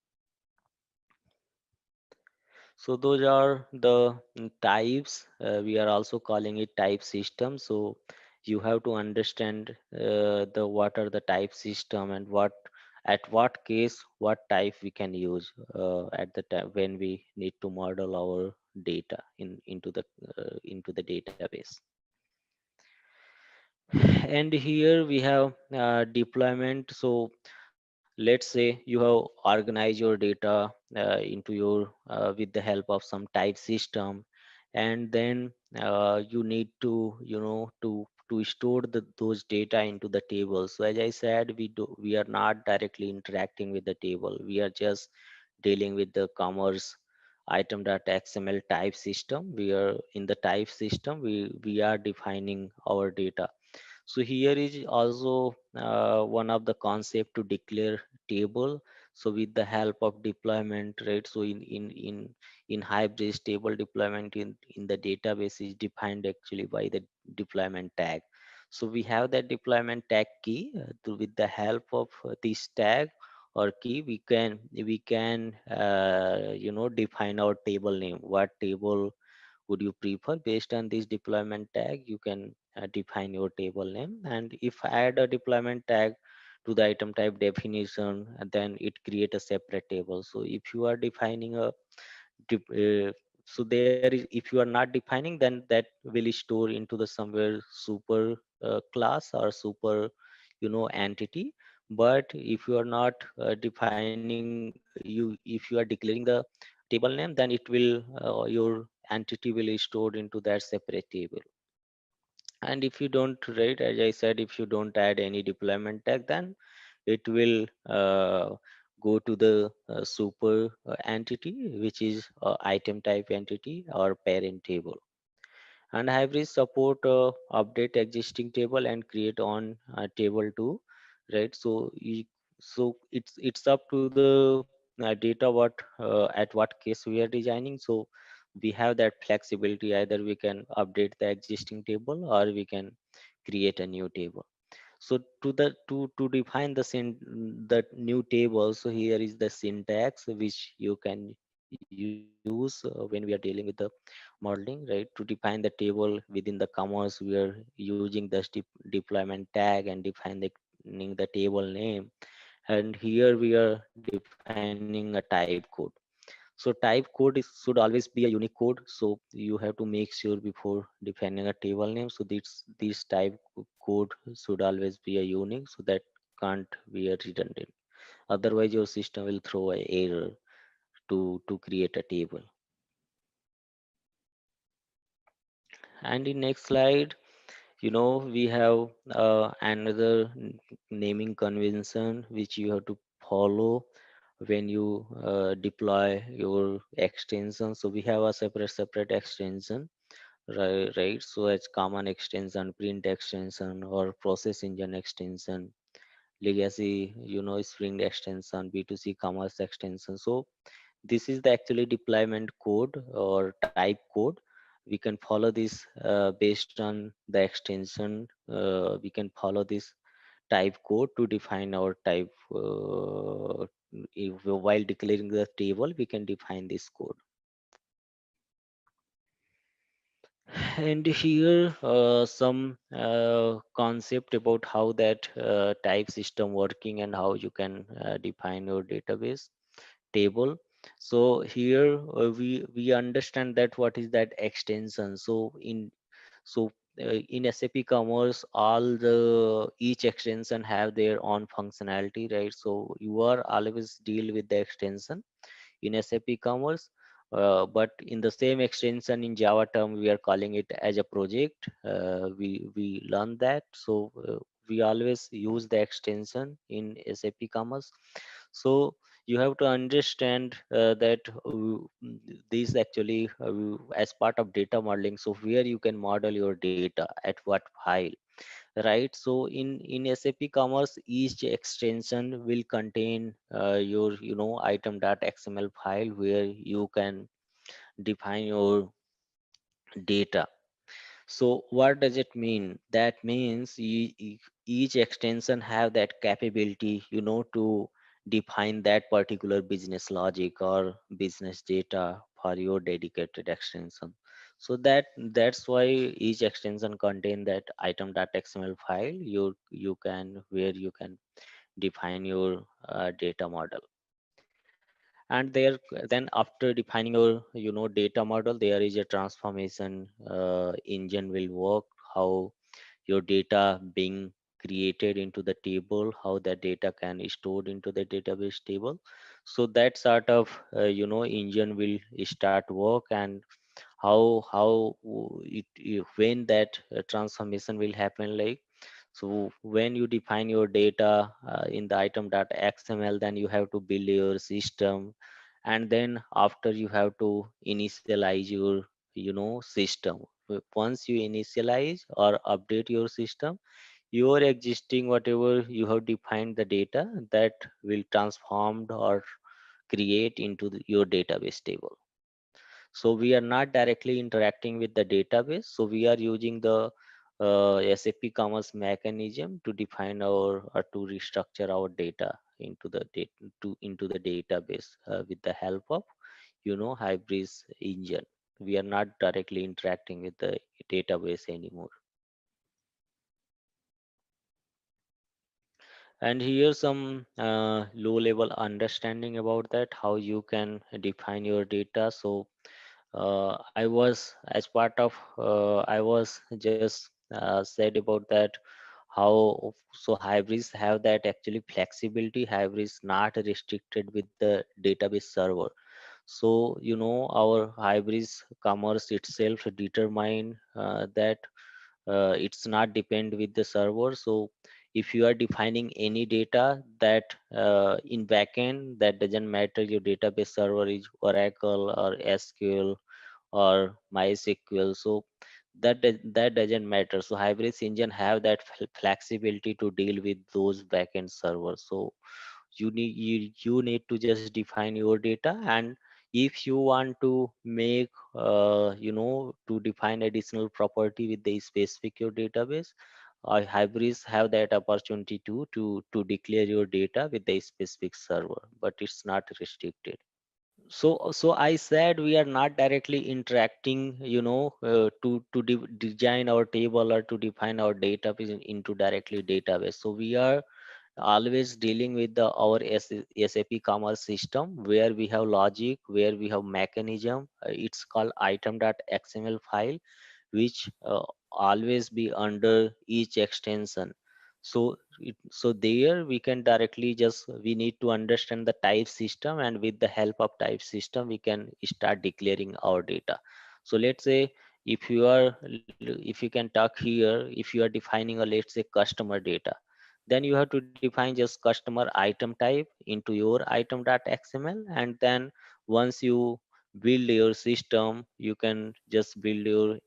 Speaker 2: So those are the types. We are also calling it type system. So you have to understand the what are the type system and what at what case what type we can use at the time when we need to model our data into the database. And here we have deployment. So let's say you have organized your data into your with the help of some type system, and then you need to to store those data into the table. So as I said, we are not directly interacting with the table, we are just dealing with the commerce item.xml type system. We are in the type system, we are defining our data. So here is also one of the concept to declare table. So with the help of deployment, right? So in Hybris, table deployment in the database is defined actually by the deployment tag. So we have that deployment tag key. With the help of this tag or key, we can define our table name. What table would you prefer? Based on this deployment tag you can define your table name. And if I add a deployment tag to the item type definition, then it create a separate table. So if you are defining a so there is, if you are not defining, then that will store into the somewhere super class or super entity. But if you are not defining, if you are declaring the table name, then it will your entity will be stored into that separate table. And if you don't, right, as I said, if you don't add any deployment tag, then it will go to the super entity, which is item type entity or parent table. And Hybrid support update existing table and create on table too, right? So so it's up to the data what at what case we are designing. So we have that flexibility, either we can update the existing table or we can create a new table. So to define the new table, so here is the syntax which you can use when we are dealing with the modeling, right? To define the table within the commerce, we are using the deployment tag and defining the table name. And here we are defining a type code. So type code should always be a unique code. So you have to make sure before defining a table name. So this type code should always be a unique, so that can't be a redundant. Otherwise your system will throw a error to create a table. And in next slide, we have another naming convention which you have to follow when you deploy your extension. So we have a separate extension, right? So it's common extension, print extension, or process engine extension, legacy, spring extension, b2c commerce extension. So this is the actually deployment code or type code. We can follow this based on the extension. We can follow this type code to define our type. While declaring the table, we can define this code. And here some concept about how that type system working and how you can define your database table. So here we understand that what is that extension. In SAP Commerce, all the each extension have their own functionality, right? So you are always deal with the extension in SAP Commerce. But in the same extension in Java term, we are calling it as a project. We learn that. So we always use the extension in SAP Commerce. So you have to understand that these actually as part of data modeling. So where you can model your data at what file, right? So in SAP Commerce, each extension will contain your item.xml file where you can define your data. So what does it mean? That means each extension have that capability, to define that particular business logic or business data for your dedicated extension. So that's why each extension contain that item.xml file you can where you can define your data model. And there then after defining your data model, there is a transformation engine will work, how your data being created into the table, how that data can stored into the database table. So that sort of engine will start work. And when that transformation will happen, like, so when you define your data in the item.xml, then you have to build your system. And then after you have to initialize your system. Once you initialize or update your system, your existing whatever you have defined the data, that will transformed or create into your database table. So we are not directly interacting with the database. So we are using the SAP Commerce mechanism to define our or to restructure our data into the into the database with the help of Hybris engine. We are not directly interacting with the database anymore. And here's some low level understanding about that, how you can define your data. So I was as part of I was just said about that, how so Hybris have that actually flexibility. Hybris not restricted with the database server. So our Hybris commerce itself determine that it's not depend with the server. So if you are defining any data that in backend, that doesn't matter your database server is Oracle or SQL or MySQL. So that doesn't matter. So Hybris engine have that flexibility to deal with those backend servers. So you need to just define your data. And if you want to make to define additional property with the specific your database, Hybris have that opportunity to declare your data with the specific server, but it's not restricted. So I said we are not directly interacting, to design our table or to define our database into directly database. So we are always dealing with our SAP Commerce system, where we have logic, where we have mechanism. It's called item.xml file, which always be under each extension. So there we can directly just we need to understand the type system, and with the help of type system we can start declaring our data. So let's say if you can talk here, if you are defining a, let's say, customer data, then you have to define just customer item type into your item.xml. And then once you build your system, you can just build your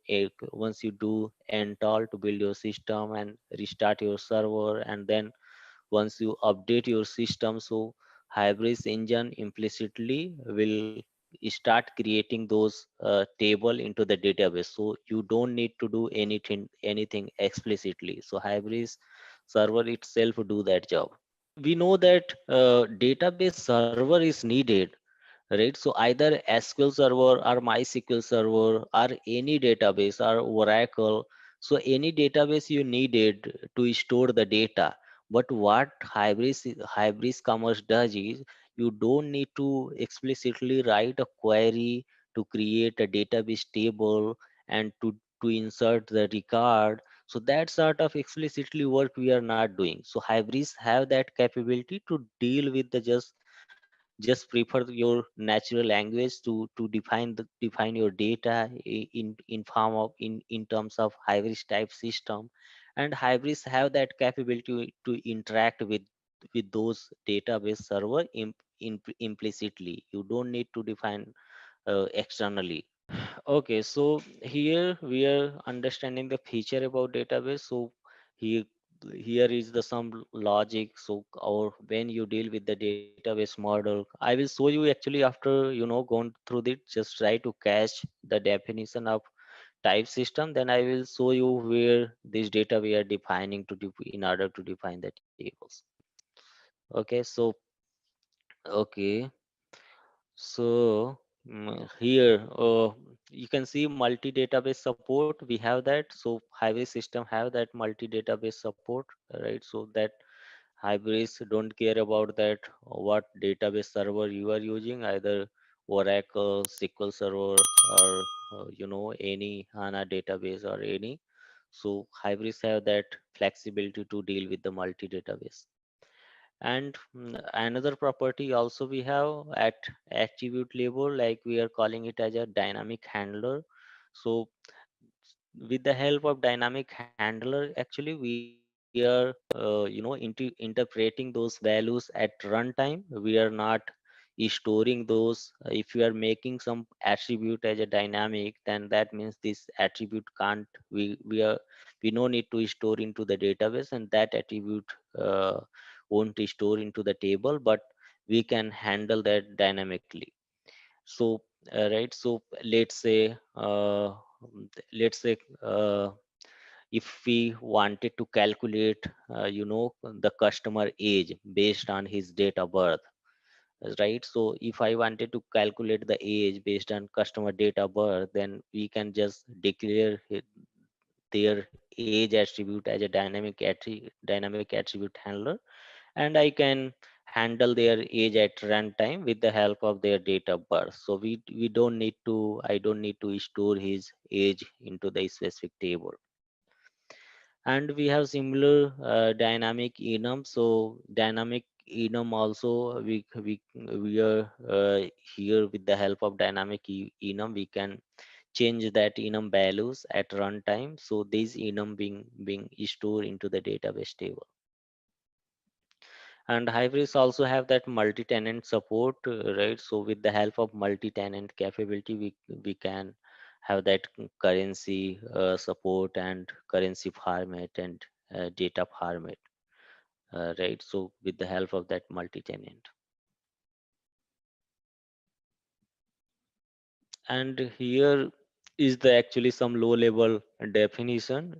Speaker 2: once you do install to build your system and restart your server. And then once you update your system, so Hybris engine implicitly will start creating those table into the database. So you don't need to do anything explicitly. So Hybris server itself do that job. We know that database server is needed, right? So either SQL server or MySQL server or any database or Oracle. So any database you needed to store the data. But what Hybris Commerce does is You don't need to explicitly write a query to create a database table and to insert the record. So that sort of explicitly work we are not doing. So Hybris have that capability to deal with the just prefer your natural language to define your data in form of in terms of Hybris type system. And Hybris have that capability to interact with those database server implicitly. You don't need to define externally. Okay, so here we are understanding the feature about database. So here here is the some logic. So or when you deal with the database model, I will show you actually after gone through it. Just try to catch the definition of type system. Then I will show you where this data we are defining in order to define the tables. Okay, so okay. So here you can see multi-database support. We have that. So Hybris system have that multi-database support, right? So that Hybris don't care about that what database server you are using, either Oracle, SQL Server, or any HANA database or any. So Hybris have that flexibility to deal with the multi-database. And another property also we have at attribute level, like we are calling it as a dynamic handler. So with the help of dynamic handler, actually we are interpreting those values at runtime. We are not storing those. If you are making some attribute as a dynamic, then that means this attribute can't we no need to store into the database, and that attribute uh, won't store into the table, but we can handle that dynamically. So right, so let's say if we wanted to calculate the customer age based on his date of birth, right? So if I wanted to calculate the age based on customer date of birth, then we can just declare their age attribute as a dynamic attribute handler, and I can handle their age at runtime with the help of their date of birth. So we don't need to I don't need to store his age into the specific table. And we have similar dynamic enum. So dynamic enum also we are here with the help of dynamic enum we can change that enum values at runtime, so these enum being stored into the database table. And Hybris also have that multi-tenant support, right? So with the help of multi-tenant capability, we can have that currency support and currency format and data format, right? So with the help of that multi-tenant. And here is the actually some low level definition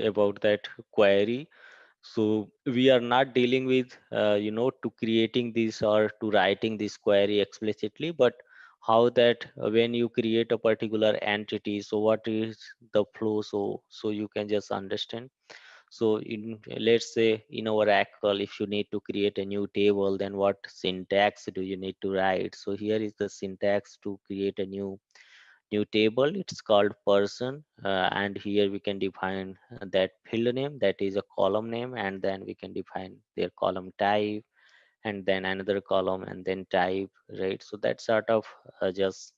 Speaker 2: about that query. So we are not dealing with to creating this or to writing this query explicitly, but how that when you create a particular entity, so what is the flow, so you can just understand. So in let's say in Oracle, if you need to create a new table, then what syntax do you need to write? So here is the syntax to create a new table. It's called person, and here we can define that field name, that is a column name, and then we can define their column type, and then another column, and then type, right? So that sort of just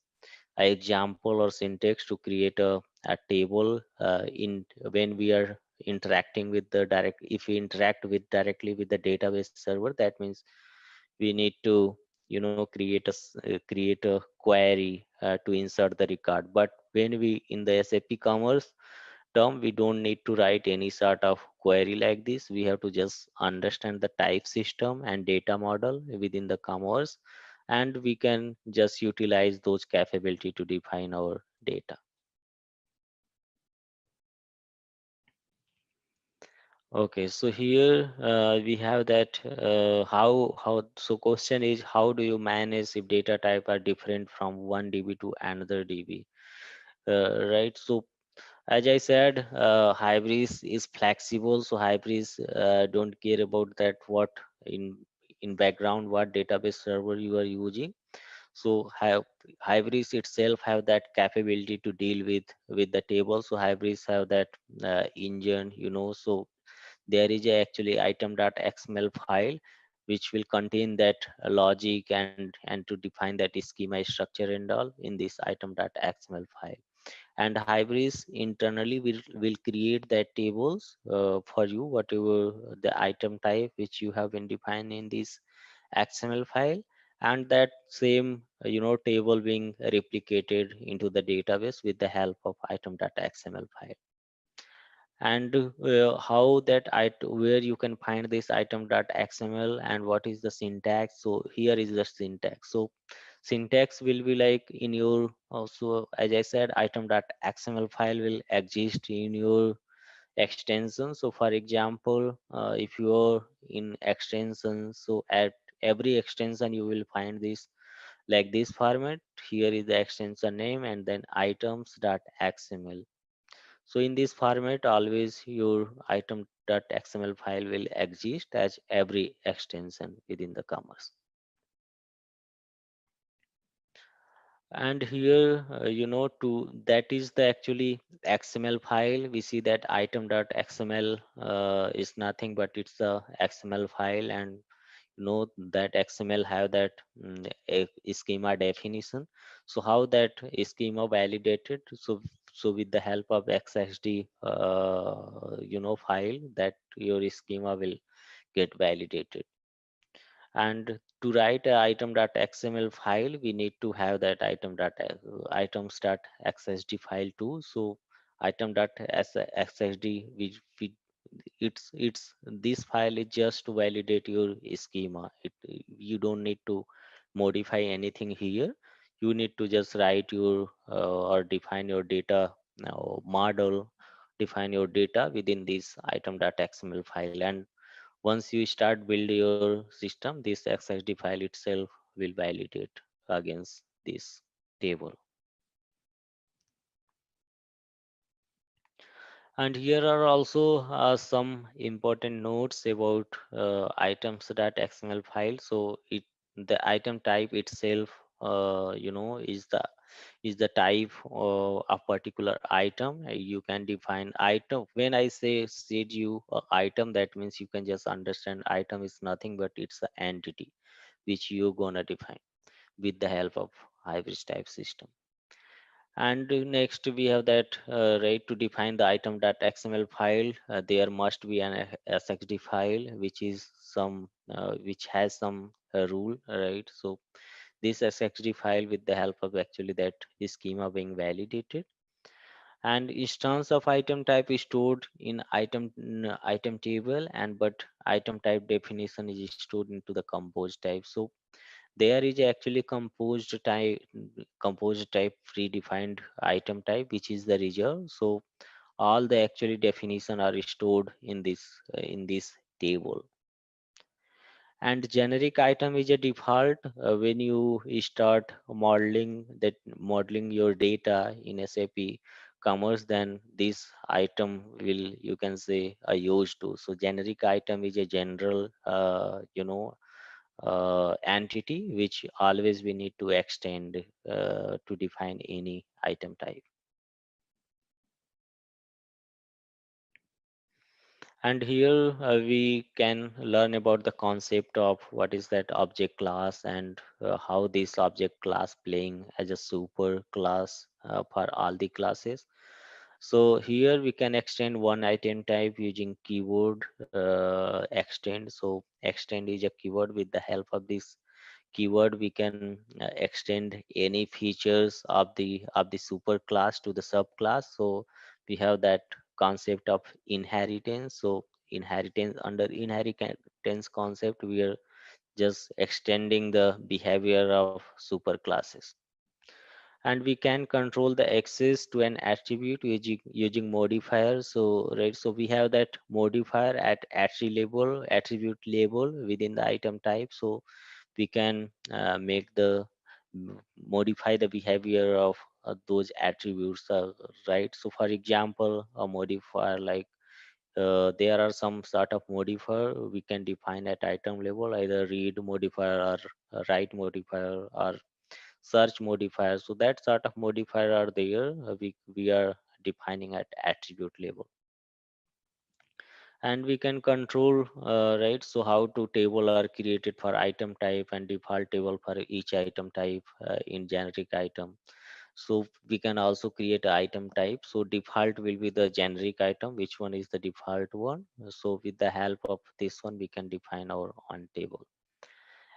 Speaker 2: a example or syntax to create a table in when we are interacting with the direct if we interact with directly with the database server. That means we need to create a query to insert the record. But when we in the SAP Commerce term, we don't need to write any sort of query like this. We have to just understand the type system and data model within the Commerce, and we can just utilize those capability to define our data. Okay, so here we have that how so question is, how do you manage if data type are different from one DB to another DB, right? So as I said, Hybris is flexible. So Hybris don't care about that what in in background what database server you are using. So Hybris itself have that capability to deal with the table. So Hybris have that engine, so there is actually item.xml file which will contain that logic and to define that schema structure and all in this item.xml file. And Hybris internally will create that tables for you, whatever the item type which you have been defined in this XML file, and that same table being replicated into the database with the help of item.xml file. And how that where you can find this item.xml and what is the syntax. So here is the syntax. So syntax will be like in your also, as I said, item.xml file will exist in your extension. So for example, if you're in extension, so at every extension you will find this like this format. Here is the extension name and then items.xml. So in this format, always your item.xml file will exist as every extension within the commerce. And here, to that is the actually XML file. We see that item.xml is nothing but it's a XML file, and that XML have that schema definition. So how that schema validated? So with the help of XSD, file, that your schema will get validated. And to write a item.xml file, we need to have that items.xsd file too. So item.xsd, it's this file is just to validate your schema. You don't need to modify anything here. You need to just write your or define your data model, define your data within this item.xml file. And once you start build your system, this xsd file itself will validate against this table. And here are also some important notes about items.xml file. So the item type itself, is the type of particular item. You can define item. When I said you item, that means you can just understand item is nothing but it's an entity which you're gonna define with the help of hybrid type system. And next we have that right to define the item.xml file. There must be an SXD file which is some which has some rule, right? So this SXD file with the help of actually that schema being validated. And instance of item type is stored in item table, and but item type definition is stored into the compose type. So there is actually composed type predefined item type which is the reserve. So all the actually definition are stored in this table. And generic item is a default when you start modeling your data in SAP Commerce, then this item will, you can say, used to. So generic item is a general entity which always we need to extend to define any item type. And here we can learn about the concept of what is that object class, and how this object class playing as a super class for all the classes. So here we can extend one item type using keyword extend. So extend is a keyword. With the help of this keyword we can extend any features of the super class to the subclass. So we have that concept of inheritance. So inheritance, under inheritance concept, we are just extending the behavior of super classes. And we can control the access to an attribute using modifiers. So right, so we have that modifier at attribute label within the item type. So we can make the modify the behavior of those attributes, right? So for example, a modifier like there are some sort of modifier we can define at item level, either read modifier or write modifier or search modifier. So that sort of modifier are there. We are defining at attribute level, and we can control, right? So how to table are created for item type and default table for each item type in generic item. So we can also create a item type. So default will be the generic item, which one is the default one. So with the help of this one, we can define our on table.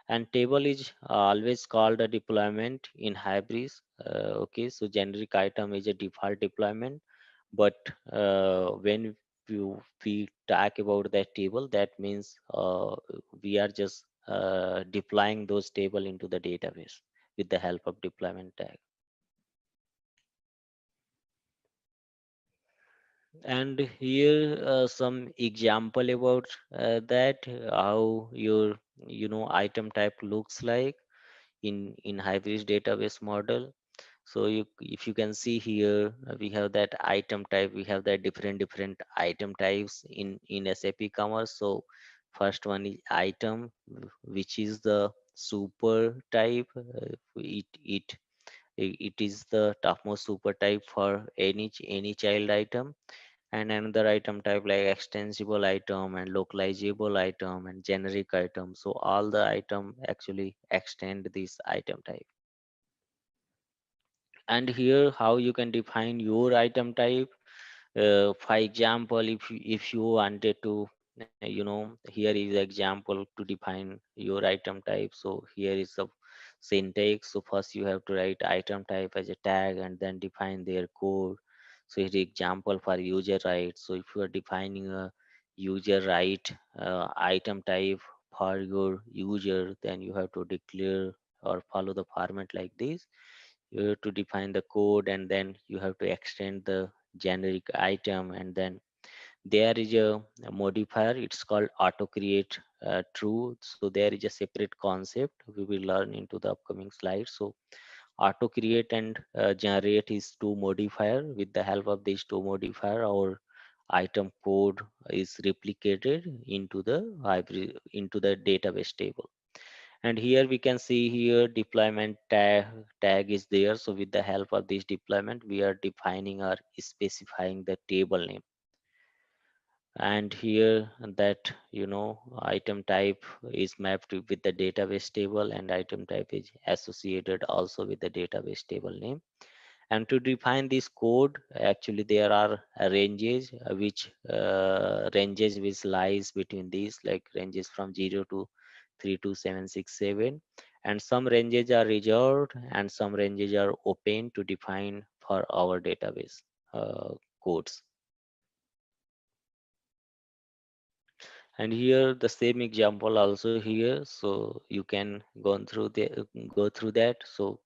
Speaker 2: And table is always called a deployment in Hybris. Okay, so generic item is a default deployment, but when we talk about that table, that means we are just deploying those table into the database with the help of deployment tag. And here some example about that, how your item type looks like in Hybris database model. So if you can see here, we have that item type, we have that different item types in SAP Commerce. So first one is item, which is the super type. It is the topmost super type for any child item, and another item type like extensible item and localizable item and generic item. So all the item actually extend this item type. And here how you can define your item type. For example, if you wanted to here is example to define your item type. So here is the syntax. So first you have to write item type as a tag and then define their code. So here example for user right. So if you are defining a user right item type for your user, then you have to declare or follow the format like this. You have to define the code, and then you have to extend the generic item, and then there is a modifier, it's called auto create true. So there is a separate concept we will learn into the upcoming slides. So auto create and generate is two modifier. With the help of these two modifier, our item code is replicated into the database table. And here we can see here deployment tag is there. So with the help of this deployment, we are defining or specifying the table name. And here that item type is mapped with the database table, and item type is associated also with the database table name. And to define this code, actually there are ranges which lies between these, like ranges from 0 to 32767, and some ranges are reserved and some ranges are open to define for our database codes. And here the same example also here, so you can go through that. So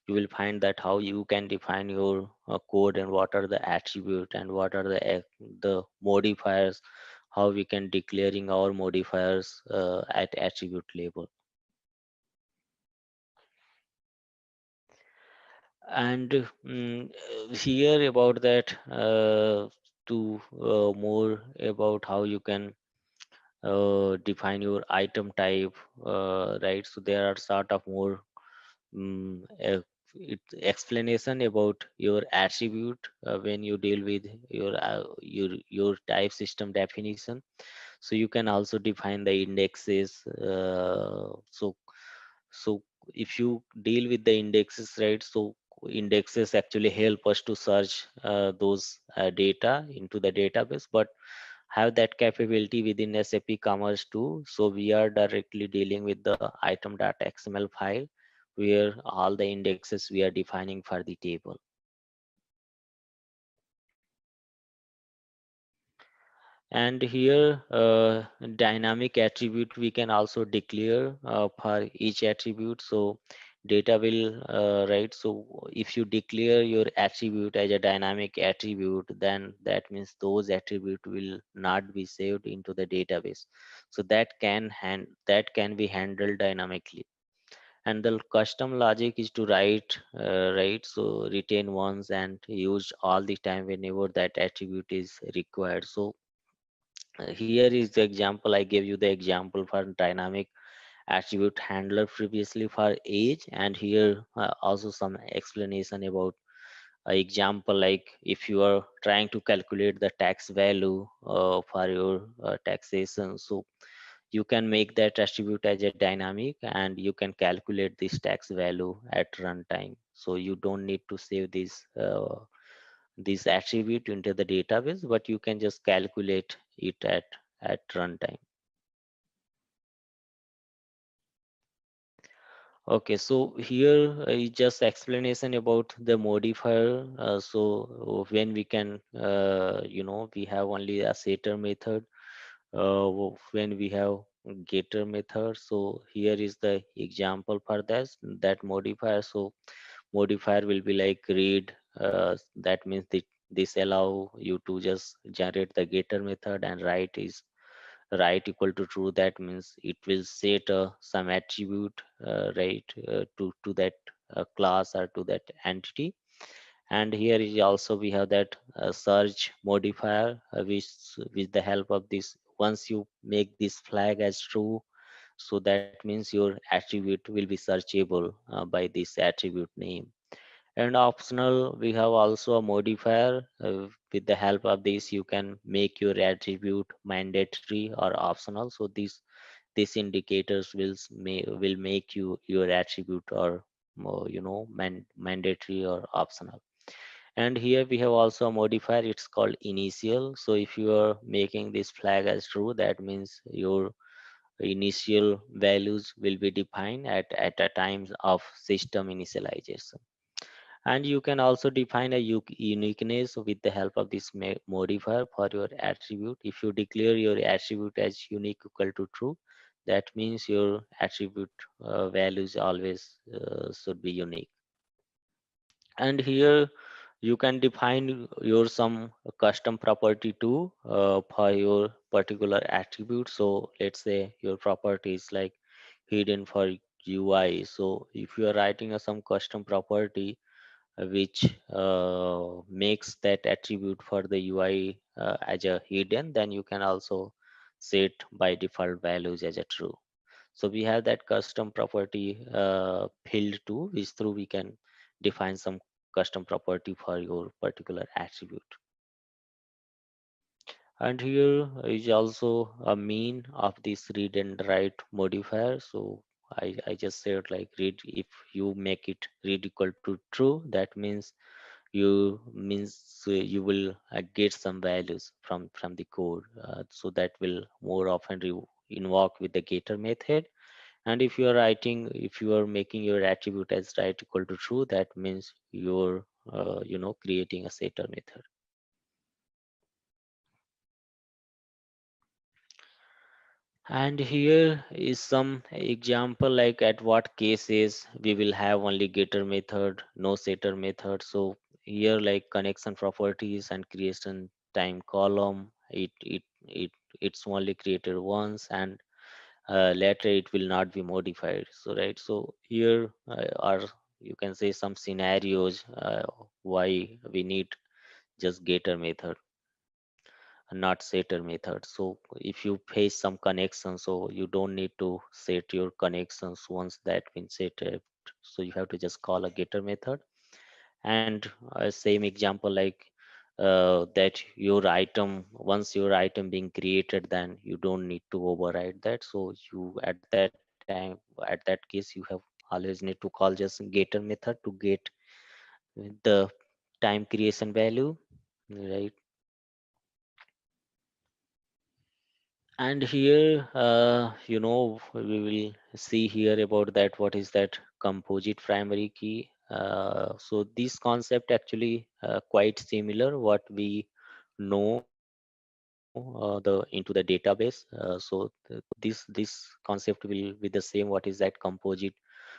Speaker 2: you will find that how you can define your code, and what are the attribute and what are the modifiers, how we can declaring our modifiers at attribute level. And here about that, to more about how you can define your item type, right? So there are sort of more um, uh, explanation about your attribute when you deal with your type system definition. So you can also define the indexes. So if you deal with the indexes, right? So indexes actually help us to search those data into the database, but have that capability within SAP Commerce too. So we are directly dealing with the item.xml file, where all the indexes we are defining for the table. And here dynamic attribute we can also declare for each attribute. So data will right. So if you declare your attribute as a dynamic attribute, then that means those attribute will not be saved into the database. So that can be handled dynamically. And the custom logic is to write, so retain once and use all the time whenever that attribute is required. So Here is the example. I gave you the example for dynamic attribute handler previously for age, and here also some explanation about example, like if you are trying to calculate the tax value for your taxation, so you can make that attribute as a dynamic and you can calculate this tax value at runtime. So you don't need to save this attribute into the database, but you can just calculate it at runtime. Okay, so here is just explanation about the modifier. When we can, we have only a setter method. When we have getter method, so here is the example for that modifier. So modifier will be like read. That means this allow you to just generate the getter method, and write is right equal to true. That means it will set some attribute to that class or to that entity. And here is also we have that search modifier, which with the help of this, once you make this flag as true, so that means your attribute will be searchable by this attribute name. And optional, we have also a modifier. With the help of this, you can make your attribute mandatory or optional. So these indicators will make your attribute or more, mandatory or optional. And here we have also a modifier. It's called initial. So if you are making this flag as true, that means your initial values will be defined at a times of system initialization. And you can also define a uniqueness with the help of this modifier for your attribute. If you declare your attribute as unique equal to true, that means your attribute values always should be unique. And here you can define your some custom property too for your particular attribute. So let's say your property is like hidden for UI. So if you are writing some custom property which makes that attribute for the UI as a hidden, then you can also set by default values as a true. So we have that custom property field too, which through we can define some custom property for your particular attribute. And here is also a mean of this read and write modifier. So I just said like read, if you make it read equal to true, that means you will get some values from the code. So that will more often invoke with the getter method. And if you are making your attribute as right equal to true, that means you're creating a setter method. And here is some example, like at what cases we will have only getter method, no setter method. So here like connection properties and creation time column, it's only created once, and later it will not be modified. So right, so here are, you can say, some scenarios why we need just getter method, not setter method. So if you face some connection, so you don't need to set your connections once that been set up. So you have to just call a getter method. And same example, like that your item, once your item being created, then you don't need to override that. So you at that case you have always need to call just getter method to get the time creation value, right? And here, we will see here about that. What is that composite primary key? So this concept actually quite similar what we know into the database. This concept will be the same. What is that composite?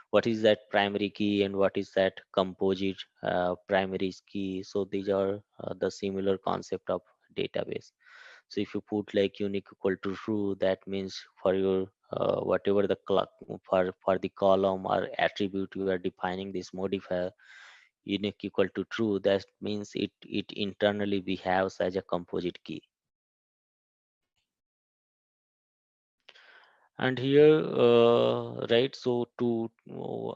Speaker 2: What is that primary key? And what is that composite primary key? So these are the similar concept of database. So if you put like unique equal to true, that means for your whatever the for the column or attribute you are defining this modifier unique equal to true, that means it internally behaves as a composite key. And here right, so to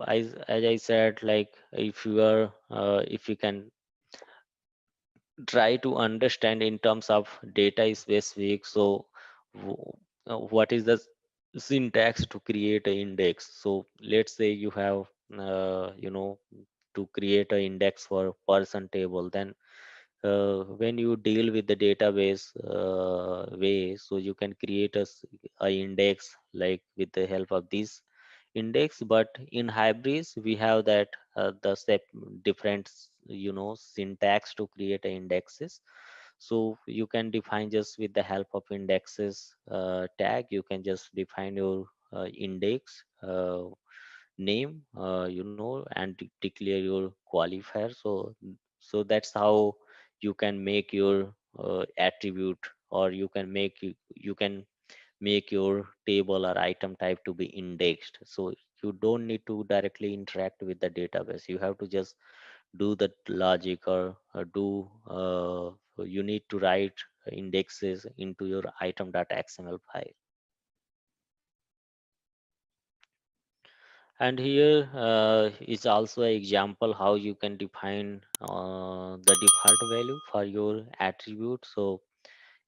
Speaker 2: as I said, like if you are if you can try to understand in terms of data specific, so what is the syntax to create an index. So let's say you have to create an index for person table, then when you deal with the database way, so you can create a index like with the help of this index. But in Hybris we have that the step different syntax to create a indexes. So you can define just with the help of indexes tag, you can just define your index name, and declare your qualifier. So that's how you can make your attribute, or you can make your table or item type to be indexed. So you don't need to directly interact with the database, you have to just do the logic, or do you need to write indexes into your item.xml file. And here is also an example how you can define the default value for your attribute. So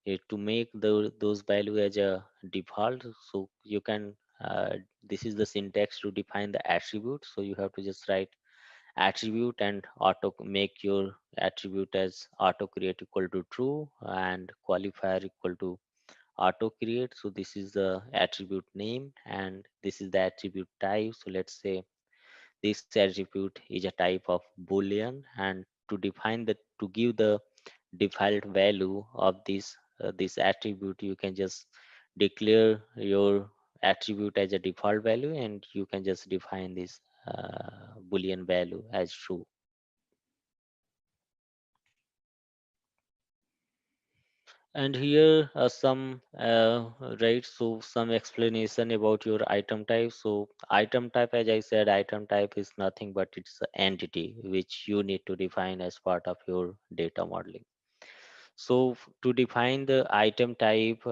Speaker 2: to make those value as a default, so you can this is the syntax to define the attribute. So you have to just write attribute and auto make your attribute as auto create equal to true and qualifier equal to auto create. So this is the attribute name and this is the attribute type. So let's say this attribute is a type of boolean, and to give the default value of this attribute, you can just declare your attribute as a default value, and you can just define this boolean value as true. And here some right, so some explanation about your item type. So item type, as I said, item type is nothing but it's an entity which you need to define as part of your data modeling. So to define the item type,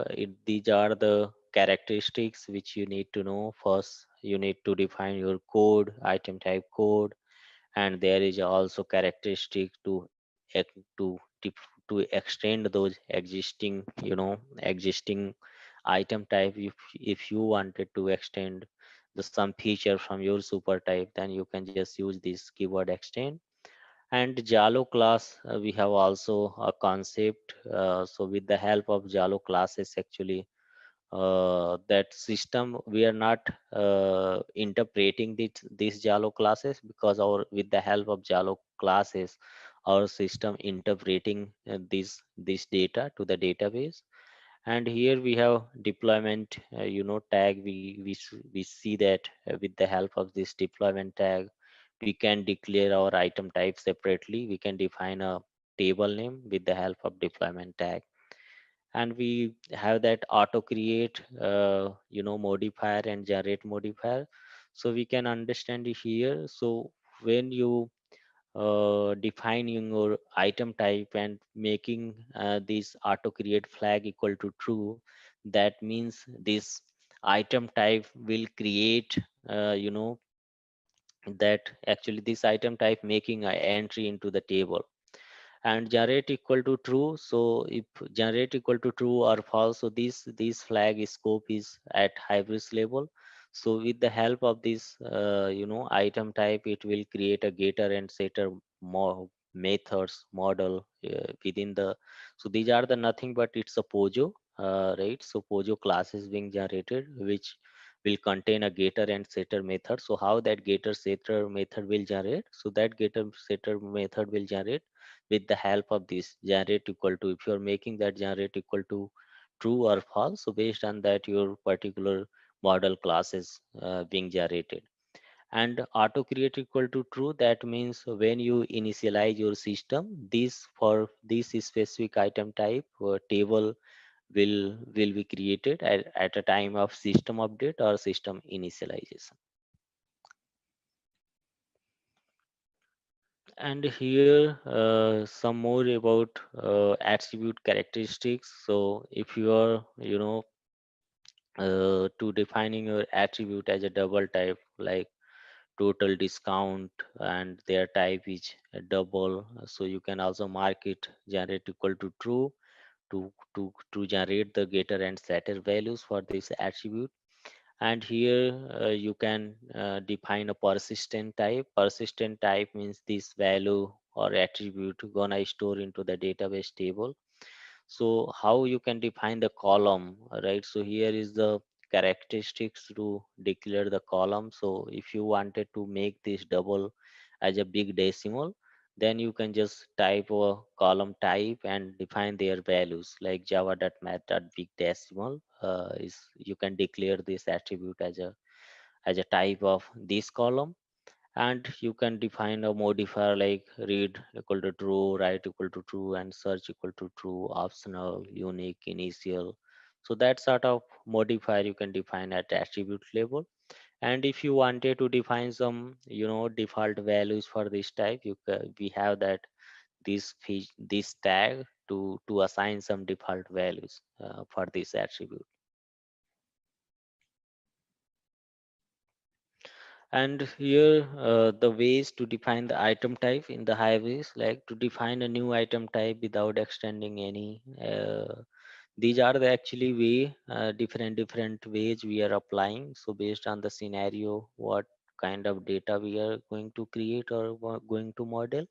Speaker 2: these are the characteristics which you need to know. First, you need to define your code, item type code, and there is also characteristic to extend those existing item type. If you wanted to extend some feature from your super type, then you can just use this keyword extend. And Jalo class, we have also a concept. So with the help of Jalo classes, actually, that system we are not interpreting these Jalo classes, because our with the help of Jalo classes, our system interpreting this data to the database. And here we have deployment tag. We see that with the help of this deployment tag, we can declare our item type separately. We can define a table name with the help of deployment tag, and we have that auto create modifier and generate modifier. So we can understand it here. So when you defining your item type and making this auto create flag equal to true, that means this item type will create that actually this item type making an entry into the table. And generate equal to true, so if generate equal to true or false, so this flag scope is at Hybris level. So with the help of this item type, it will create a getter and setter methods model within the. So these are the nothing but it's a pojo, right? So pojo class is being generated, which will contain a getter and setter method. So how that getter setter method will generate, so that getter setter method will generate with the help of this generate equal to. If you're making that generate equal to true or false, so based on that your particular model class is being generated. And auto create equal to true, that means when you initialize your system, this for this specific item type table will be created at a time of system update or system initialization. And here some more about attribute characteristics. So if you are to defining your attribute as a double type, like total discount, and their type is a double. So you can also mark it generate equal to true to generate the getter and setter values for this attribute. And here you can define a persistent type. Persistent type means this value or attribute gonna store into the database table. So how you can define the column, right? So here is the characteristics to declare the column. So if you wanted to make this double as a big decimal, then you can just type a column type and define their values, like java.math.big decimal is you can declare this attribute as a type of this column. And you can define a modifier like read equal to true, write equal to true, and search equal to true, optional, unique, initial. So that sort of modifier you can define at attribute level. And if you wanted to define some default values for this type, we have that this tag to assign some default values for this attribute. And here the ways to define the item type in the Hybris, like to define a new item type without extending any. These are the actually way different ways we are applying. So based on the scenario, what kind of data we are going to create or going to model.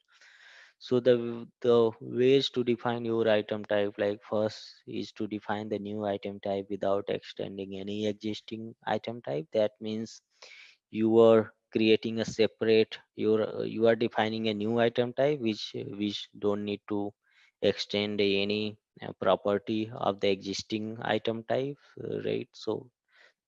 Speaker 2: So the ways to define your item type, like first is to define the new item type without extending any existing item type. That means you are creating a separate you are defining a new item type which don't need to extend any property of the existing item type, right? So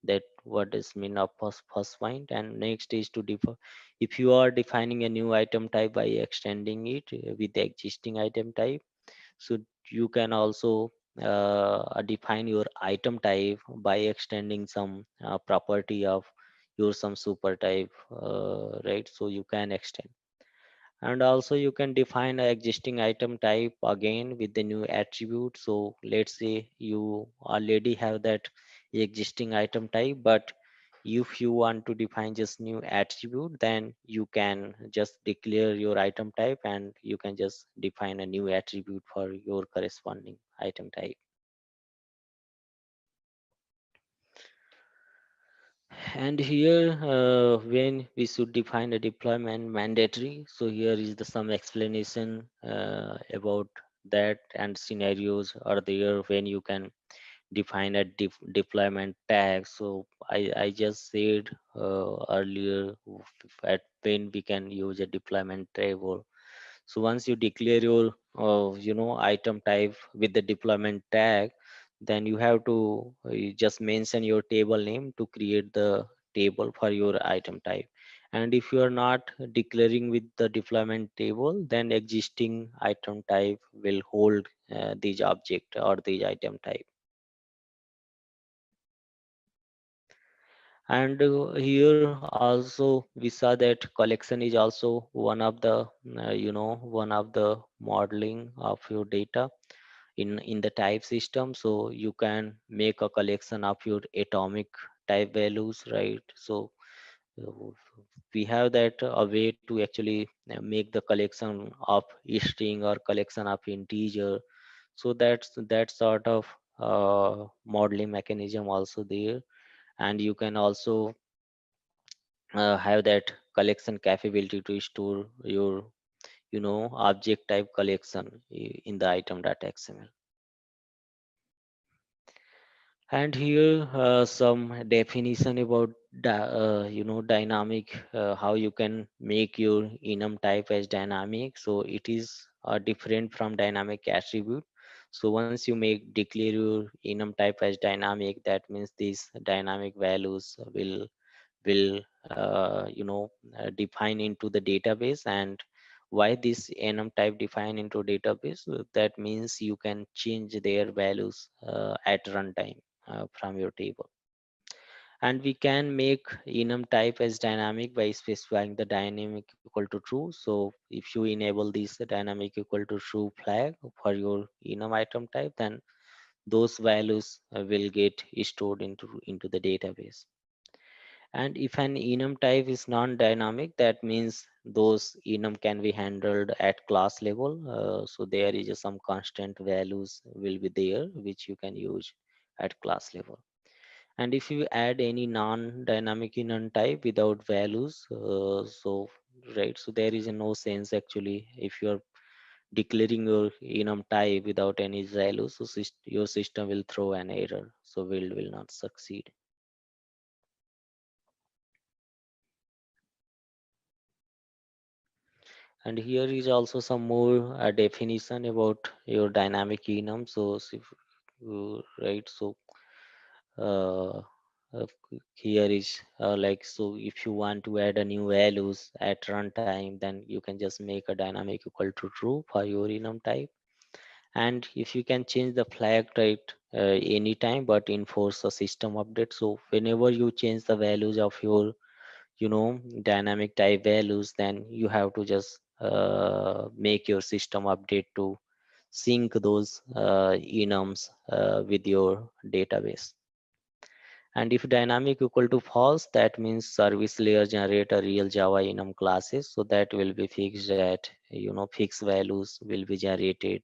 Speaker 2: that what is mean of first point. And next is to define, if you are defining a new item type by extending it with the existing item type, so you can also define your item type by extending some property of your some super type, right? So you can extend. And also you can define an existing item type again with the new attribute. So let's say you already have that existing item type, but if you want to define just new attribute, then you can just declare your item type and you can just define a new attribute for your corresponding item type. And here when we should define a deployment mandatory, so here is the some explanation about that, and scenarios are there when you can define a deployment tag. So I just said earlier at when we can use a deployment table. So once you declare your item type with the deployment tag, then you have to you just mention your table name to create the table for your item type. And if you are not declaring with the deployment table, then existing item type will hold these object or these item type. And here also we saw that collection is also one of the one of the modeling of your data in the type system. So you can make a collection of your atomic type values, right? So uh, we have that a way to actually make the collection of string or collection of integer. So that sort of modeling mechanism also there. And you can also have that collection capability to store your object type collection in the item.xml. And here some definition about dynamic, how you can make your enum type as dynamic. So it is different from dynamic attribute. So once you make declare your enum type as dynamic, that means these dynamic values will define into the database. And why this enum type define into database? That means you can change their values at runtime from your table. And we can make enum type as dynamic by specifying the dynamic equal to true. So if you enable this dynamic equal to true flag for your enum item type, then those values will get stored into the database. And if an enum type is non-dynamic, that means those enum can be handled at class level. So there is some constant values will be there which you can use at class level. And if you add any non-dynamic enum type without values, so right, so there is no sense actually if you are declaring your enum type without any values. So your system will throw an error, so will not succeed. And here is also some more definition about your dynamic enum. So if, right, so uh, here is like, so if you want to add a new values at runtime, then you can just make a dynamic equal to true for your enum type. And if you can change the flag type anytime but enforce a system update, so whenever you change the values of your dynamic type values, then you have to just make your system update to sync those enums with your database. And if dynamic equal to false, that means service layer generate a real Java enum classes, so that will be fixed at fixed values will be generated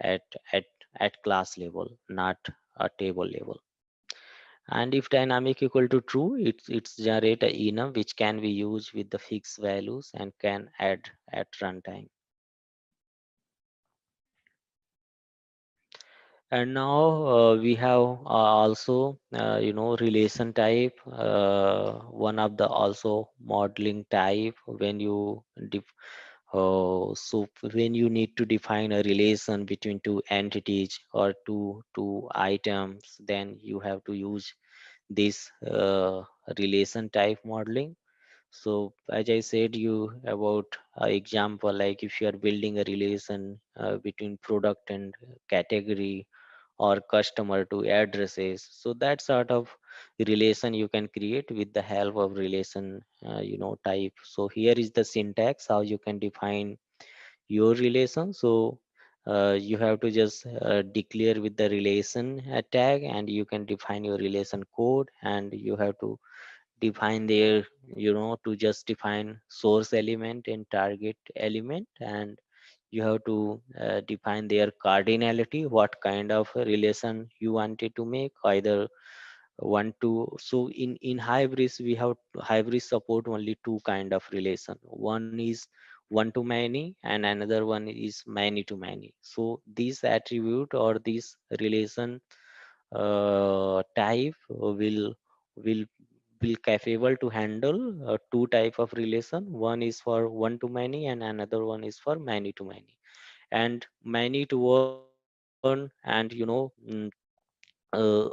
Speaker 2: at at at class level, not a table level. And if dynamic equal to true, it's generate a enum which can be used with the fixed values and can add at runtime. And now we have also relation type, one of the also modeling type. When you so when you need to define a relation between two entities or two items, then you have to use this relation type modeling. So as I said you about example, like if you are building a relation between product and category or customer to addresses, so that sort of relation you can create with the help of relation type. So here is the syntax how you can define your relation. So you have to just declare with the relation tag, and you can define your relation code, and you have to define their to just define source element and target element, and you have to define their cardinality, what kind of a relation you wanted to make, either one to. So in hybris, we have hybris support only two kind of relation. One is one to many and another one is many to many. So this attribute or this relation type will will capable to handle two type of relation. One is for one to many and another one is for many to many. And many to one, and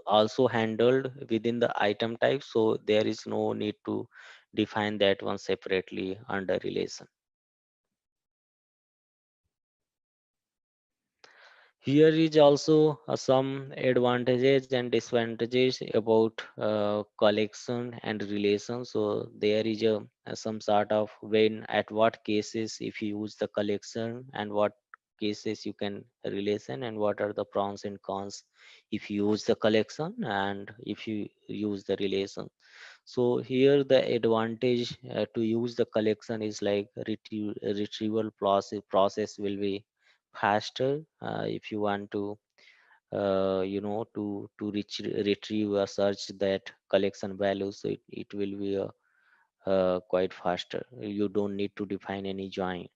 Speaker 2: also handled within the item type, so there is no need to define that one separately under relation. Here is also some advantages and disadvantages about collection and relation. So there is some sort of when at what cases if you use the collection, and what cases you can relation, and what are the pros and cons if you use the collection and if you use the relation. So here the advantage to use the collection is like retrieval process will be faster. If you want to retrieve or search that collection value, so it will be quite faster. You don't need to define any join.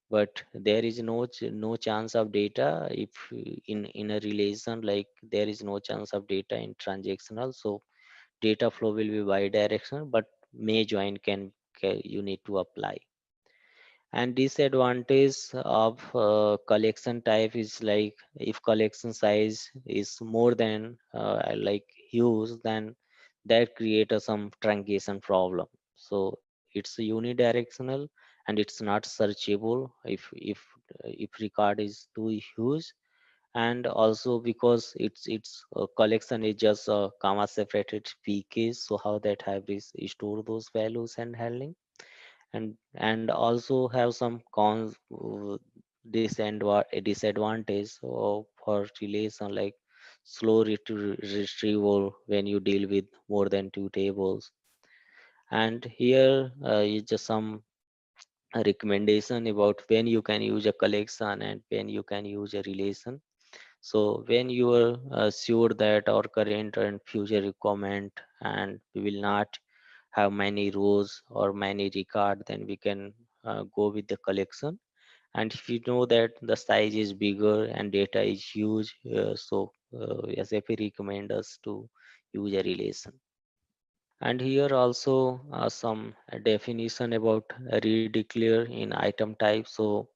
Speaker 2: But there is no chance of data if in a relation, like there is no chance of data in transactional. So data flow will be bi-directional, but may join can you need to apply. And disadvantage of collection type is like if collection size is more than like huge, then that create some truncation problem. So it's unidirectional and it's not searchable if record is too huge. And also because it's collection is just a comma separated pk, so how that hybris store those values and handling. And also have some cons, disadvantage for relation, like slow retrieval when you deal with more than 2 tables. And here is just some recommendation about when you can use a collection and when you can use a relation. So when you are sure that our current and future requirement and we will not have many rows or many record, then we can go with the collection. And if you know that the size is bigger and data is huge, SAP recommend us to use a relation. And here also some definition about redeclare in item type. So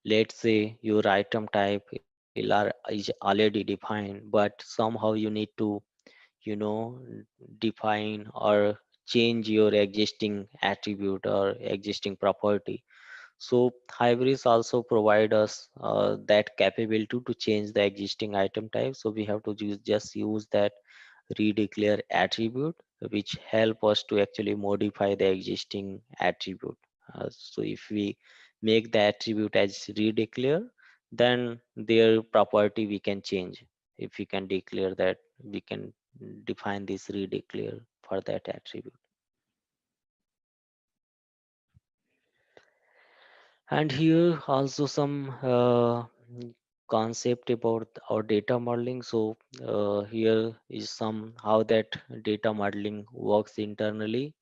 Speaker 2: let's say your item type is already defined, but somehow you need to, you know, define or change your existing attribute or existing property. So Hybris also provide us that capability to change the existing item type. So we have to just use that redeclare attribute, which help us to actually modify the existing attribute. So if we make the attribute as redeclare, then their property we can change. If we can declare that, we can define this redeclare for that attribute. And here also some concept about our data modeling. So here is some how that data modeling works internally.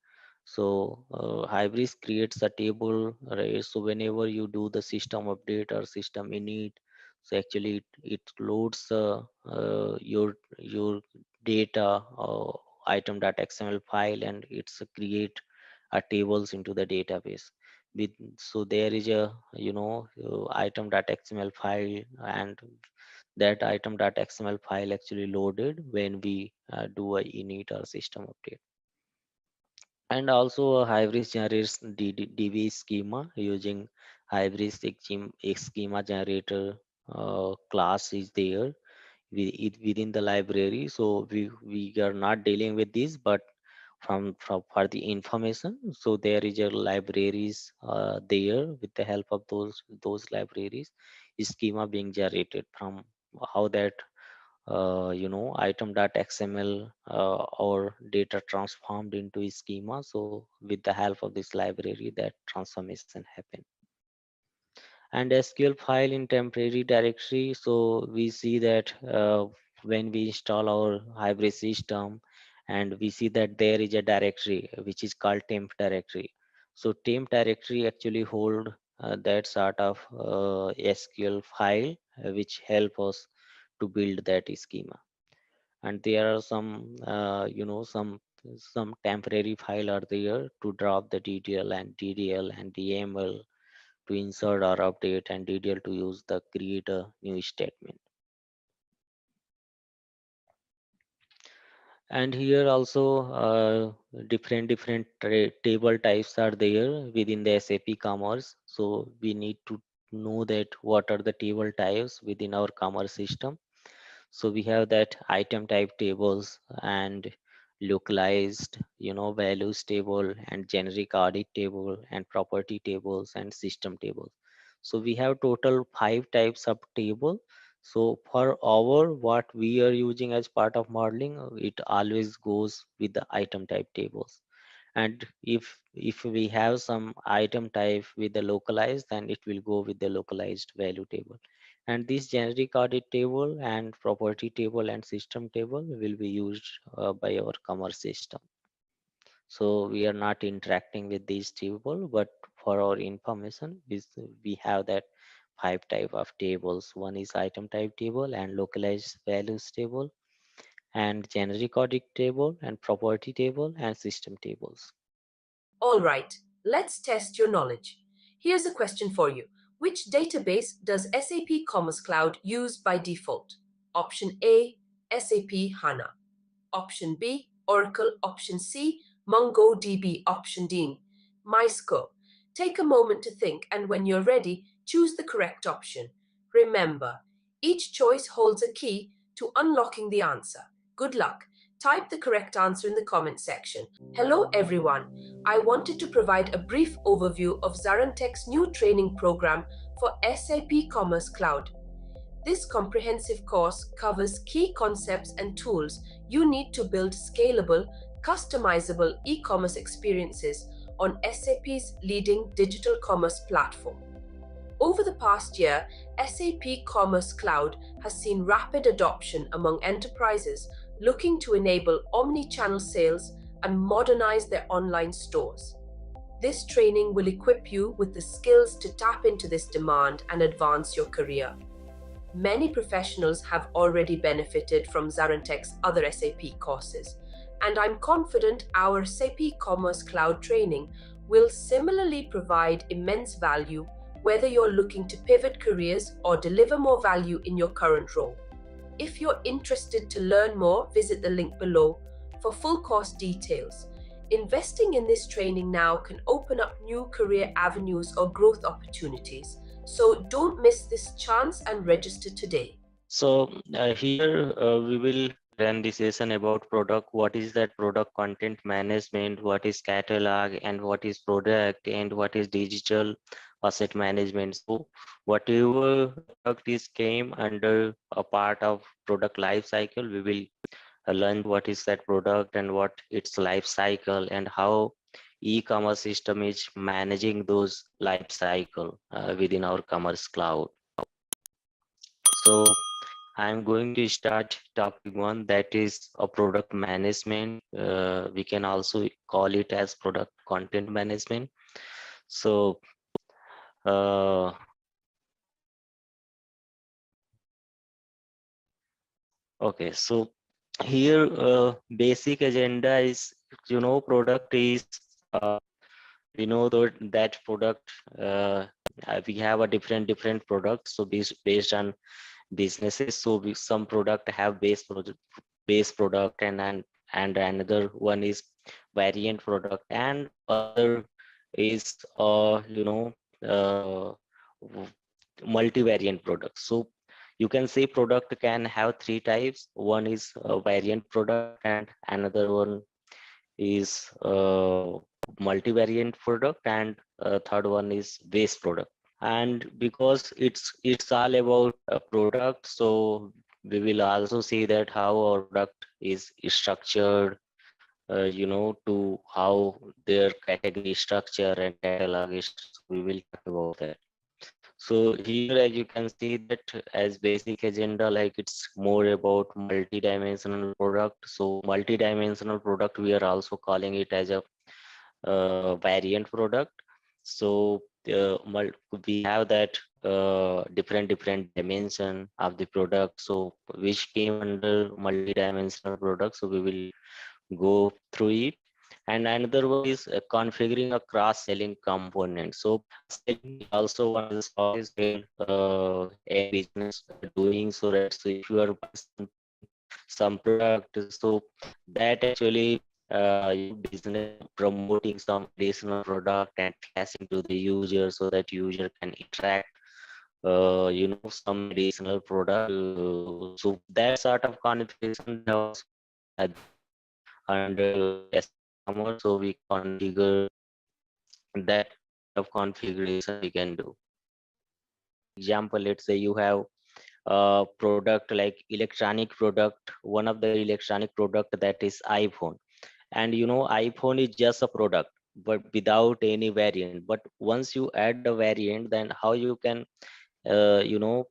Speaker 2: So Hybris creates a table, right? So whenever you do the system update or system init, so actually it loads your data item.xml file, and it's create a tables into the database. With so there is a item.xml file, and that item.xml file actually loaded when we do a init or system update. And also a Hybris generates DB schema using Hybris schema generator class is there within the library. So we are not dealing with this, but from for the information. So there is a libraries there. With the help of those libraries, is schema being generated from how that item.xml or data transformed into a schema. So with the help of this library, that transformation happen. And SQL file in temporary directory. So we see that when we install our hybrid system, and we see that there is a directory which is called temp directory. So temp directory actually hold that sort of SQL file which help us to build that schema. And there are some some temporary file are there to drop the DDL and DDL and DML to insert or update, and DDL to use the create a new statement. And here also different table types are there within the SAP Commerce. So we need to know that what are the table types within our commerce system. So we have that item type tables and localized values table and generic audit table and property tables and system tables. So we have total 5 types of table. So for our what we are using as part of modeling, it always goes with the item type tables. And if we have some item type with the localized, then it will go with the localized value table. And this generic audit table and property table and system table will be used by our commerce system. So we are not interacting with these table, but for our information, we have that 5 type of tables. One is item type table and localized values table and generic audit table and property table and system tables.
Speaker 1: All right, let's test your knowledge. Here's a question for you. Which database does SAP Commerce Cloud use by default? Option A, SAP HANA. Option B, Oracle. Option C, MongoDB. Option D, MySQL. Take a moment to think, and when you're ready, choose the correct option. Remember, each choice holds a key to unlocking the answer. Good luck. Type the correct answer in the comment section. Hello everyone. I wanted to provide a brief overview of ZaranTech's new training program for SAP Commerce Cloud. This comprehensive course covers key concepts and tools you need to build scalable, customizable e-commerce experiences on SAP's leading digital commerce platform. Over the past year, SAP Commerce Cloud has seen rapid adoption among enterprises looking to enable omni-channel sales and modernize their online stores. This training will equip you with the skills to tap into this demand and advance your career. Many professionals have already benefited from ZaranTech's other SAP courses, and I'm confident our SAP Commerce Cloud training will similarly provide immense value whether you're looking to pivot careers or deliver more value in your current role. If you're interested to learn more, visit the link below for full course details. Investing in this training now can open up new career avenues or growth opportunities. So don't miss this chance and register today.
Speaker 2: So here we will run the session about product. What is that product content management? What is catalog and what is product and what is digital asset management? So whatever product is came under a part of product life cycle, we will learn what is that product and what its life cycle and how e-commerce system is managing those life cycle within our commerce cloud. So I'm going to start topic one, that is a product management. We can also call it as product content management. So uh, okay, so here basic agenda is, product is we know that product we have a different products, so based on businesses. So some product have base product and another one is variant product, and other is uh, multivariant product. So you can say product can have three types. One is a variant product and another one is multivariant product, and third one is base product. And because it's all about a product, so we will also see that how our product is structured, to how their category structure and catalog is. We will talk about that. So here, as you can see that as basic agenda, like it's more about multi-dimensional product. So multi-dimensional product, we are also calling it as a variant product. So we have that different dimension of the product, so which came under multi-dimensional product. So we will go through it. And another one is configuring a cross-selling component. So selling also one of the softwares where a business doing, so that, so if you are buying some product, so that actually business promoting some additional product and flashing to the user so that user can interact some additional product. So that sort of configuration also under SAP, so we configure that of configuration we can do. Example, let's say you have a product like electronic product, one of the electronic product, that is iPhone. And iPhone is just a product but without any variant. But once you add the variant, then how you can map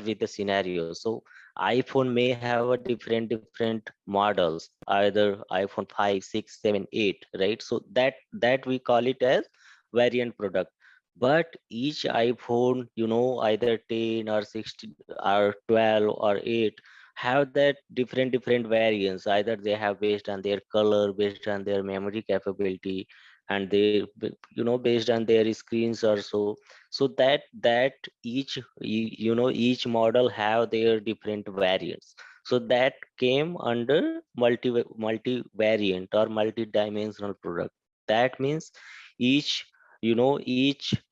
Speaker 2: with the scenario. So iPhone may have a different models, either iPhone 5, 6, 7, 8, right? So that we call it as variant product. But each iPhone, either 10 or 16 or 12 or 8, have that different variants. Either they have based on their color, based on their memory capability, and they based on their screens also. So that each model have their different variants. So that came under multi variant or multi-dimensional product. That means each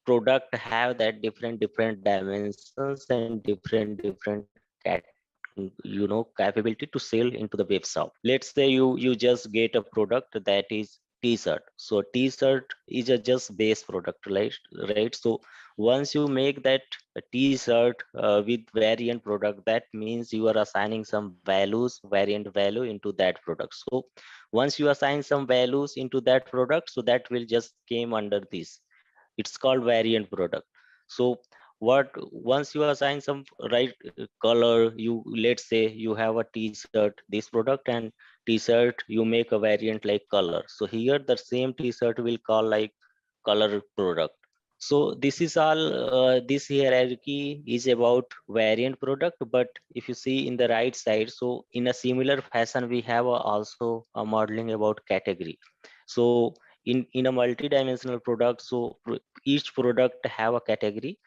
Speaker 2: product have that different dimensions and different cat capability to sell into the web shop. Let's say you just get a product that is t-shirt. So t-shirt is a just base product, right? So once you make that t-shirt with variant product, that means you are assigning some values, variant value into that product. So once you assign some values into that product, so that will just came under this, it's called variant product. So what, once you assign some right color, you, let's say you have a t-shirt this product, and t-shirt you make a variant like color, so here the same t-shirt will call like color product. So this is all, this hierarchy is about variant product. But if you see in the right side, so in a similar fashion we have also a modeling about category. So in a multi-dimensional product, so each product have a category,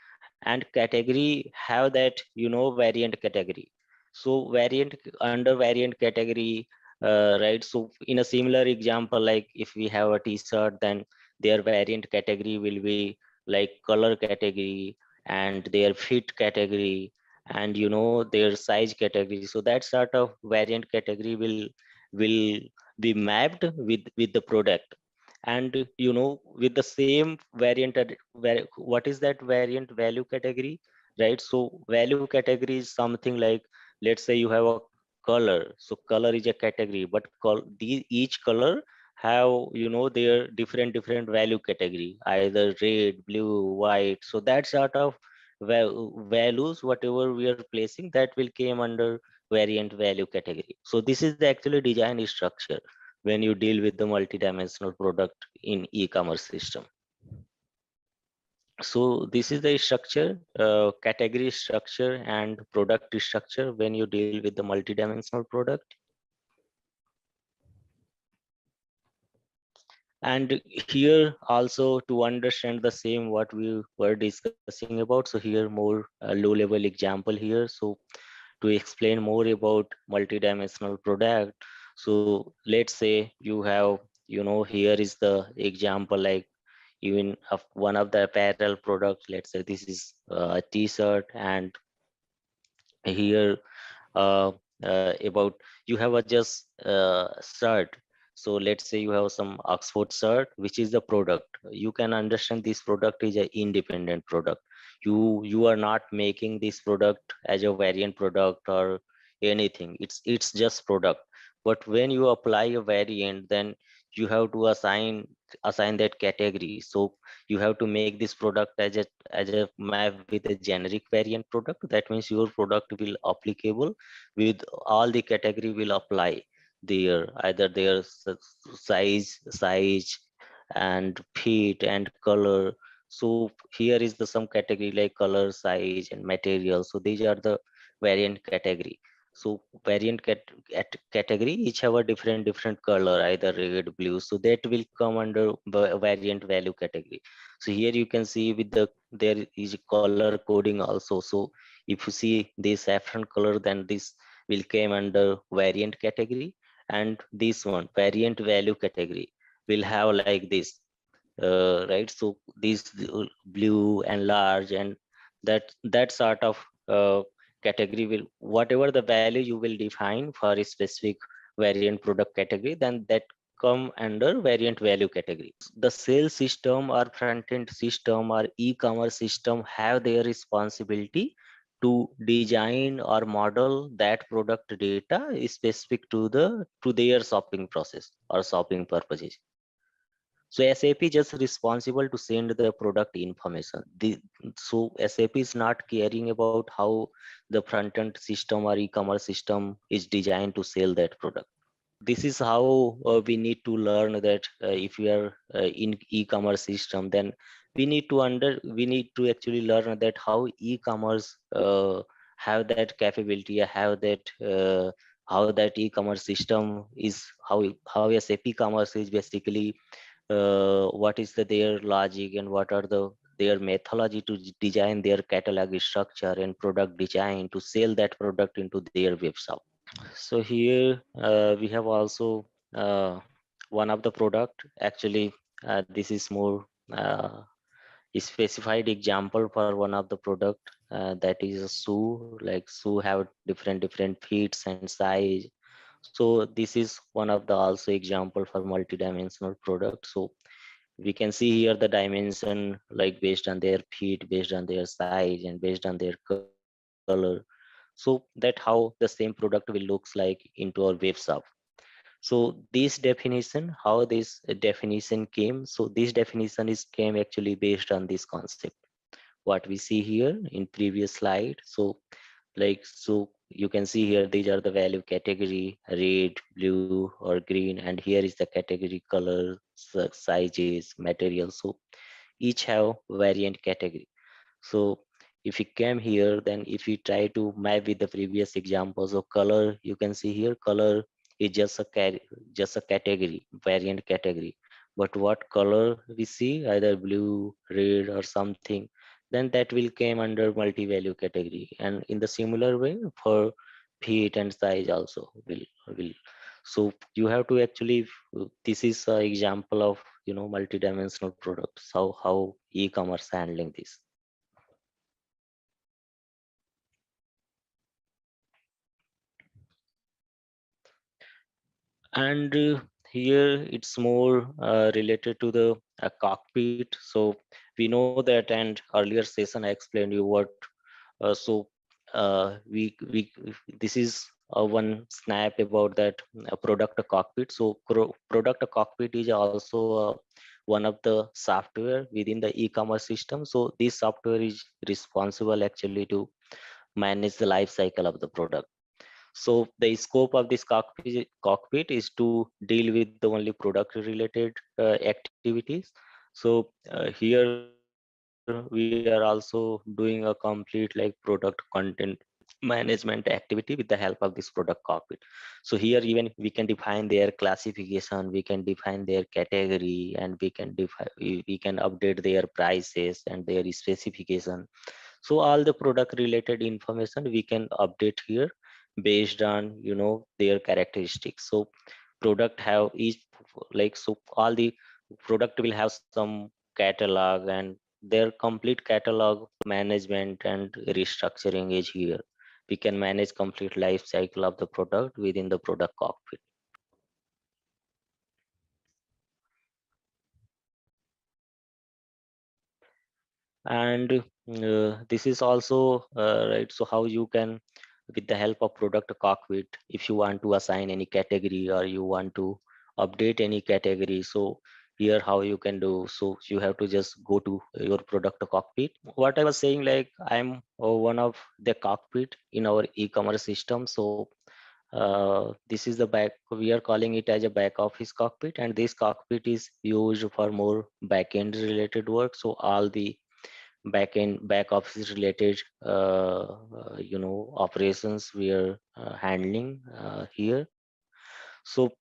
Speaker 2: and category have that, you know, variant category. So variant, under variant category, right, so in a similar example, like if we have a t-shirt, then their variant category will be like color category, and their fit category, and you know, their size category. So that sort of variant category will be mapped with the product. And you know, with the same variant what is that variant value category, right? So value category is something like, let's say you have a color, so color is a category, but each color have, you know, their different value category, either red, blue, white. So that sort of values, whatever we are placing, that will came under variant value category. So this is the actually design structure when you deal with the multi-dimensional product in e-commerce system. So this is the structure, category structure and product structure when you deal with the multi-dimensional product. And here also, to understand the same what we were discussing about, so here more low level example here. So to explain more about multi-dimensional product, so let's say you have, you know, here is the example, like even of one of the apparel products. Let's say this is a t-shirt, and here uh, about, you have a just shirt. So let's say you have some Oxford shirt, which is the product. You can understand this product is an independent product. You are not making this product as a variant product or anything. It's just product. But when you apply a variant, then you have to assign that category. So you have to make this product as a map with a generic variant product. That means your product will applicable with all the category will apply there, either their size and fit and color. So here is the some category like color, size and material. So these are the variant category. So variant category each have a different color, either red, blue. So that will come under variant value category. So here you can see with the, there is color coding also. So if you see this saffron color, then this will came under variant category, and this one variant value category will have like this, right? So these blue and large, and that sort of category will, whatever the value you will define for a specific variant product category, then that come under variant value category. The sales system or front end system or e-commerce system have their responsibility to design or model that product data is specific to their shopping process or shopping purposes. So SAP just responsible to send the product information. So SAP is not caring about how the front end system or e-commerce system is designed to sell that product. This is how we need to learn that if we are in e-commerce system, then we need to actually learn that how e-commerce have that capability, have that how that e-commerce system is, how SAP commerce is basically, what is their logic, and what are their methodology to design their catalog structure and product design to sell that product into their website. So here we have also one of the product. Actually, this is more specified example for one of the product, that is a shoe. Like shoe have different fits and size. So this is one of the also example for multi-dimensional product. So we can see here the dimension like based on their feet, based on their size, and based on their color. So that how the same product will looks like into our web shop. So this definition, how this definition came, so this definition is came actually based on this concept what we see here in previous slide. So like, so you can see here these are the value category: red, blue or green, and here is the category color, sizes, material. So each have variant category. So if you came here, then if you try to map with the previous examples of color, you can see here color is just a just a category, variant category. But what color we see, either blue, red, or something, then that will came under multi-value category. And in the similar way for feet and size also will. So you have to actually, this is an example of multi-dimensional products, how e-commerce handling this. And here it's more related to the cockpit. So we know that, and earlier session I explained you what. So we this is one snap about that product cockpit. So product cockpit is also one of the software within the e-commerce system. So this software is responsible actually to manage the life cycle of the product. So the scope of this cockpit is to deal with the only product related activities. So here we are also doing a complete like product content management activity with the help of this product cockpit. So here even we can define their classification, we can define their category, and we can define, we can update their prices and their specification. So all the product related information we can update here based on their characteristics. So product have each, like, so all the product will have some catalog, and their complete catalog management and restructuring is here. We can manage complete life cycle of the product within the product cockpit. And this is also right, so how you can, with the help of product cockpit, if you want to assign any category or you want to update any category, so here how you can do. So you have to just go to your product cockpit. What I was saying, like, I'm one of the cockpit in our e-commerce system. So this is the back, we are calling it as a back office cockpit, and this cockpit is used for more back end related work. So all the back office related operations we are handling here. So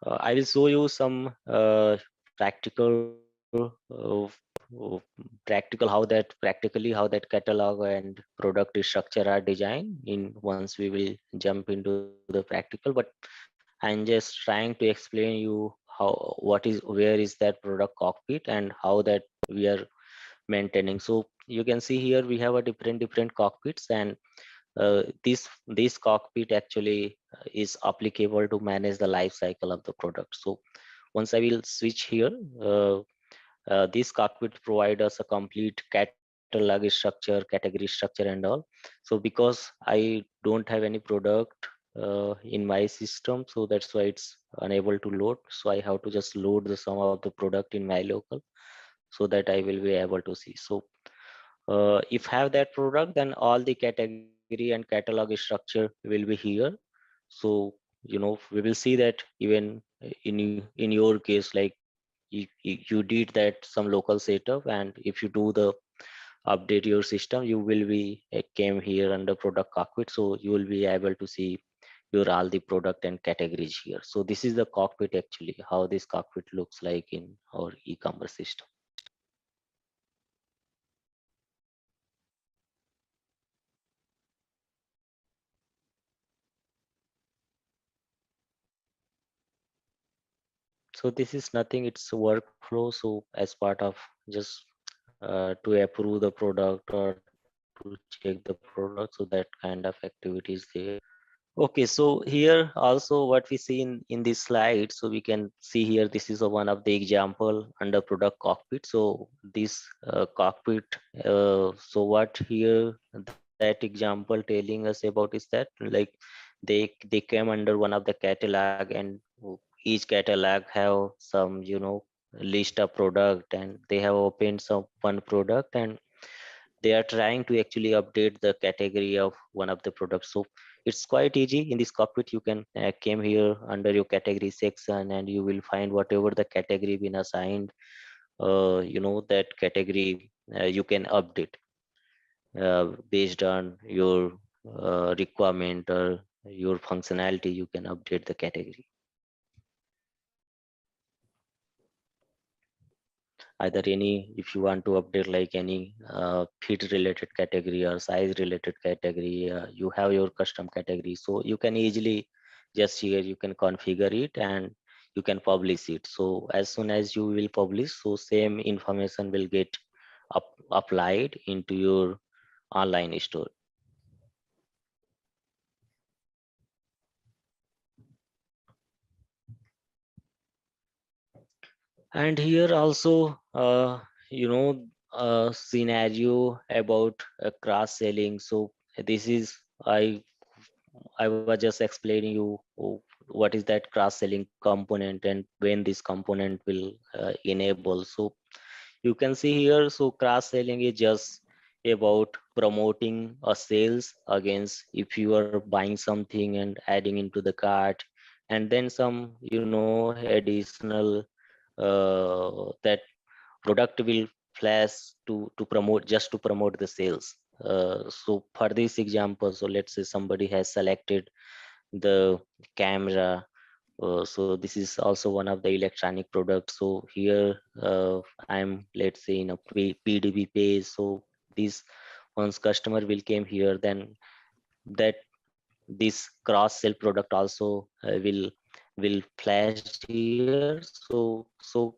Speaker 2: I will show you some practical practical how that practically how that catalog and product structure are designed in once we will jump into the practical. But I'm just trying to explain you how, what is, where is that product cockpit and how that we are maintaining. So you can see here we have a different cockpits, and this cockpit actually is applicable to manage the life cycle of the product. So once I will switch here, this cockpit provide us a complete catalog structure, category structure and all. So because I don't have any product in my system, so that's why it's unable to load. So I have to just load the sum of the product in my local, so that I will be able to see. So if have that product, then all the category and catalog structure will be here. So we will see that even in your case, like you did that some local setup, and if you do the update your system, you will be came here under product cockpit, so you will be able to see your all the product and categories here. So this is the cockpit actually, how this cockpit looks like in our e-commerce system. So this is nothing, it's a workflow. So as part of just to approve the product or to check the product, so that kind of activities there. Okay, so here also what we see in this slide, so we can see here, this is a one of the example under product cockpit. So this cockpit, so what here that example telling us about is that, like, they came under one of the catalog, and each catalog have some, list of product, and they have opened some one product, and they are trying to actually update the category of one of the products. So it's quite easy. In this cockpit, you can came here under your category section, and you will find whatever the category been assigned, that category you can update based on your requirement or your functionality. You can update the category, either any, if you want to update like any fit related category or size related category. You have your custom category, so you can easily just here you can configure it, and you can publish it. So as soon as you will publish, so same information will get applied into your online store. And here also, scenario about cross selling. So this is, I was just explaining you what is that cross selling component and when this component will enable. So you can see here, so cross selling is just about promoting a sales against, if you are buying something and adding into the cart, and then some, additional that product will flash to promote, just to promote the sales. So for this example, so let's say somebody has selected the camera. So this is also one of the electronic products. So here I'm, let's say, in a PDB page. So this, once customer will came here, then that this cross sell product also will flash here. So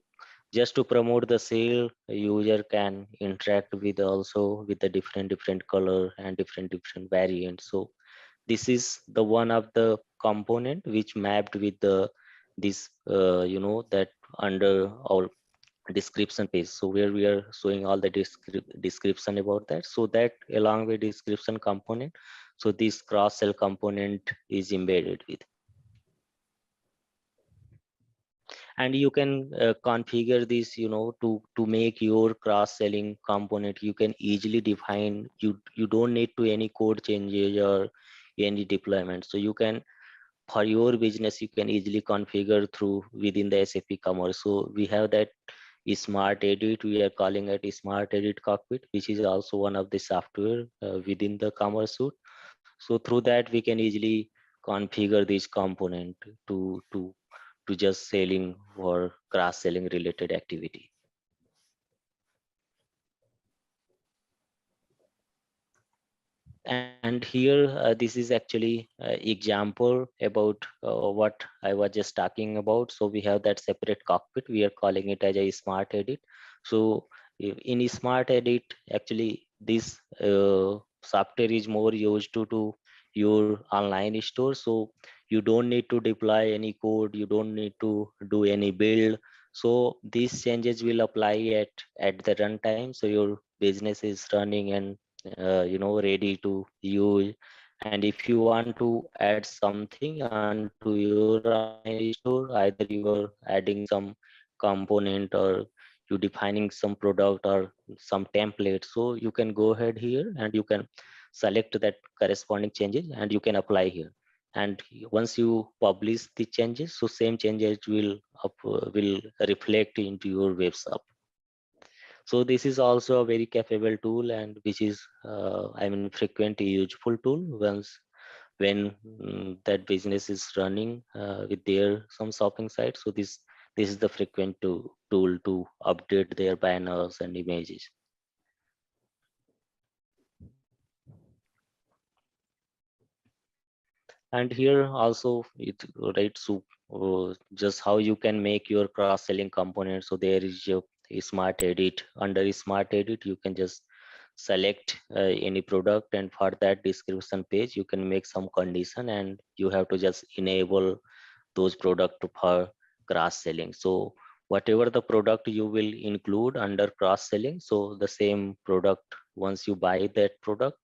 Speaker 2: just to promote the sale, a user can interact with also with the different color and different variants. So this is the one of the component which mapped with the this that under our description page, so where we are showing all the description about that, so that along with description component, so this cross sell component is embedded with. And you can configure this, to make your cross selling component. You can easily define, you don't need to any code changes or any deployment. So you can, for your business, you can easily configure through within the SAP Commerce. So we have that smart edit, we are calling it smart edit cockpit, which is also one of the software within the Commerce suite. So through that we can easily configure this component to just selling or cross selling related activity. And here this is actually example about what I was just talking about. So we have that separate cockpit, we are calling it as a smart edit. So in a smart edit, actually this software is more used to your online store. So you don't need to deploy any code, you don't need to do any build. So these changes will apply at the runtime, so your business is running and ready to use. And if you want to add something onto your online store, either you are adding some component or you defining some product or some template, so you can go ahead here and you can select that corresponding changes and you can apply here. And once you publish the changes, so same changes will reflect into your web shop. So this is also a very capable tool, and which is frequently useful tool once when that business is running with their some shopping site. So this is the frequent tool to update their banners and images. And here also it, right, so just how you can make your cross selling component. So there is your smart edit. Under smart edit, you can just select any product, and for that description page you can make some condition, and you have to just enable those product for cross selling. So whatever the product you will include under cross selling, so the same product, once you buy that product,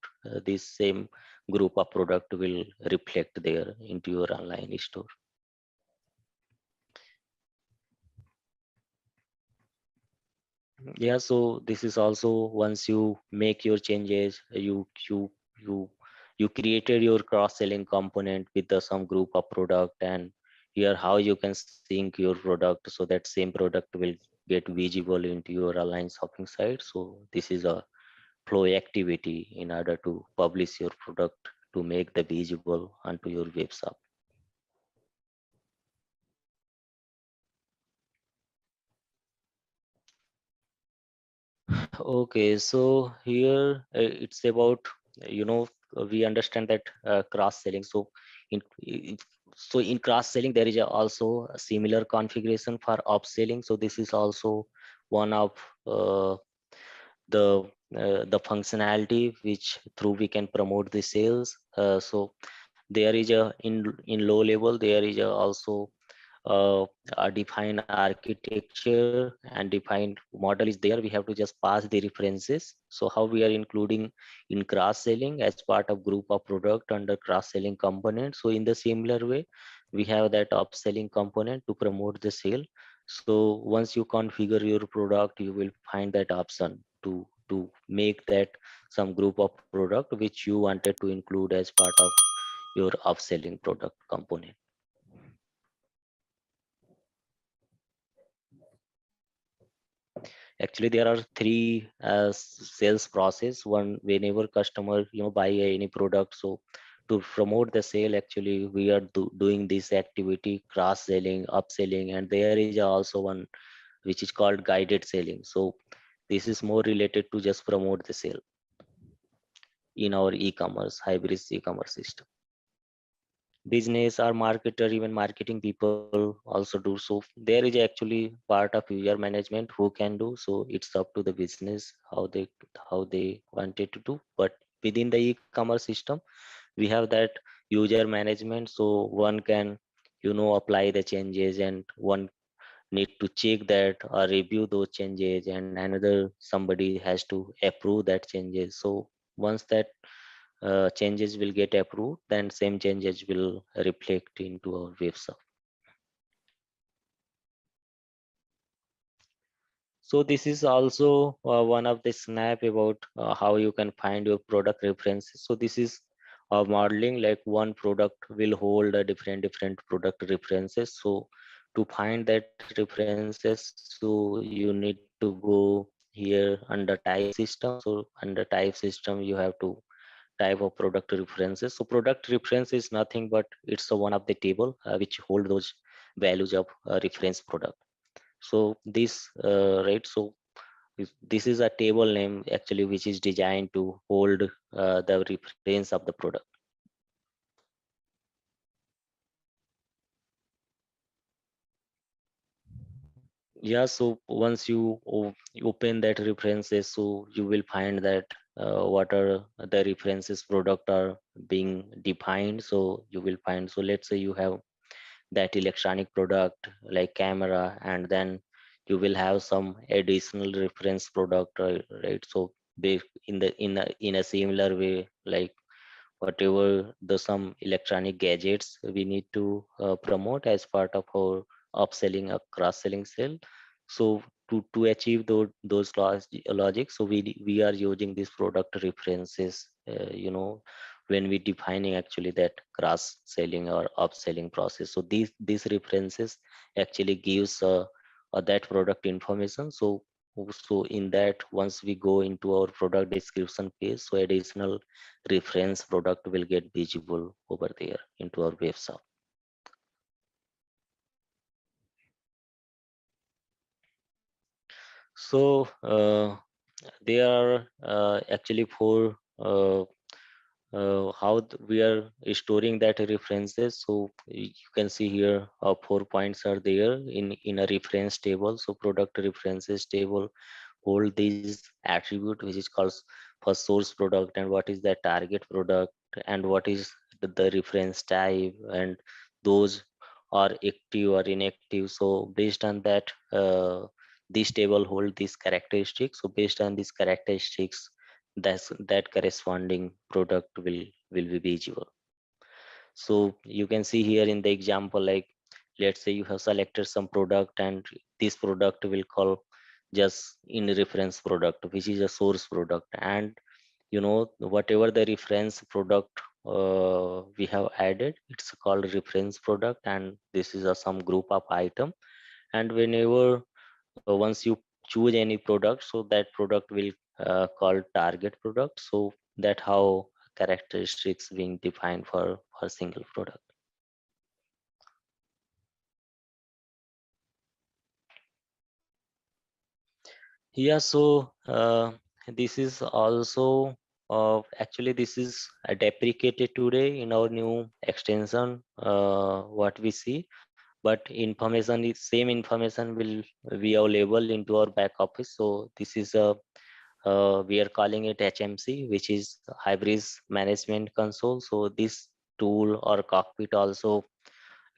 Speaker 2: this same group of product will reflect there into your online store. Yeah, so this is also, once you make your changes, you you created your cross selling component with the some group of product, and here how you can sync your product so that same product will get visible into your online shopping site. So this is a flow activity in order to publish your product to make the visible onto your web shop. Okay, so here it's about, we understand that cross selling. So in cross selling there is also a similar configuration for upselling. So this is also one of uh, the the functionality which through we can promote the sales. So there is in low level there is also a defined architecture and defined model is there. We have to just pass the references. So how we are including in cross selling as part of group of product under cross selling component. So in the similar way, we have that upselling component to promote the sale. So once you configure your product, you will find that option to make that some group of product which you wanted to include as part of your upselling product component. Actually there are three sales process. One, whenever customer buy any product, so to promote the sale, actually we are doing this activity, cross selling, upselling, and there is also one which is called guided selling. So this is more related to just promote the sale in our e-commerce hybrid e-commerce system. Business or marketer, even marketing people also do. So there is actually part of user management who can do. So it's up to the business how they wanted to do. But within the e-commerce system we have that user management, so one can apply the changes, and one need to check that or review those changes, and another somebody has to approve that changes. So once that changes will get approved, then same changes will reflect into our website. So this is also one of the snap about how you can find your product references. So this is modeling, like one product will hold a different product references. So to find that references, so you need to go here under type system. So under type system you have to type of product references. So product reference is nothing but it's one of the table which hold those values of reference product. So this right, so this is a table name actually which is designed to hold the reference of the product. Yeah, so once you open that references, so you will find that what are the references product are being defined. So you will find, so let's say you have that electronic product like camera, and then you will have some additional reference product, right? So they in a similar way, like whatever the some electronic gadgets we need to promote as part of our upselling or cross-selling sale. So to achieve those logic, so we are using these product references, when we defining actually that cross-selling or upselling process. So these references actually gives that product information. So in that, once we go into our product description page, so additional reference product will get visible over there into our website. So there are actually four we are storing that references. So you can see here 4 points are there in a reference table. So product references table hold these attribute which is called for source product and what is the target product and what is the reference type, and those are active or inactive. So based on that, this table hold these characteristics. So based on these characteristics, that corresponding product will be visible. So you can see here in the example, like let's say you have selected some product, and this product will call just in reference product, which is a source product. And whatever the reference product we have added, it's called reference product, and this is a some group of item. And whenever once you choose any product, so that product will called target product. So that how characteristics being defined for single product. Yeah, so this is also actually this is deprecated today in our new extension, what we see, but information is same information will be available into our back office. So this is a we are calling it HMC, which is Hybris Management Console. So this tool or cockpit also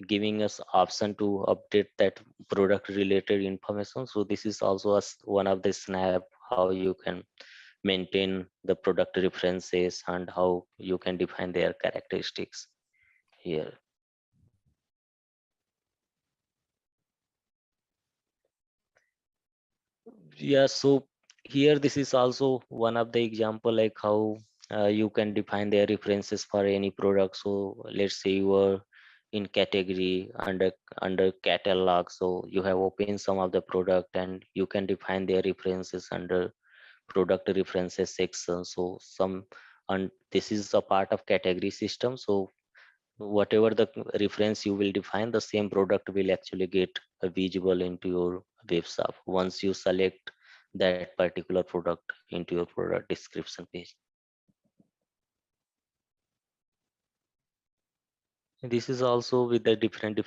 Speaker 2: giving us option to update that product related information. So this is also one of the snap how you can maintain the product references and how you can define their characteristics here. Yeah, so here this is also one of the example, like how you can define their references for any product. So let's say you are in category under catalog, so you have opened some of the product and you can define their references under product references section. So some, and this is a part of category system. So whatever the reference you will define, the same product will actually get visible into your web shop once you select that particular product into your product description page. This is also with the different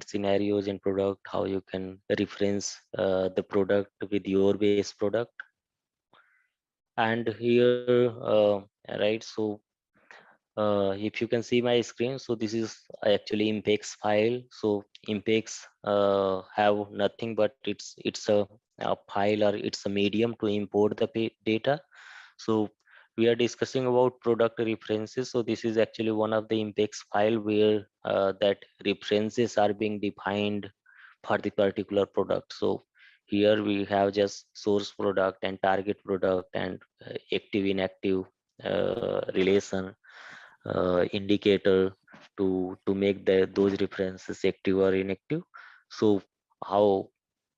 Speaker 2: scenarios in product, how you can reference the product with your base product. And here right, so if you can see my screen, so this is actually impex file. So impex have nothing but it's a file, or it's a medium to import the data. So we are discussing about product references. So this is actually one of the impex file where that references are being defined for the particular product. So here we have just source product and target product and active inactive relation indicator to make those references active or inactive. So how,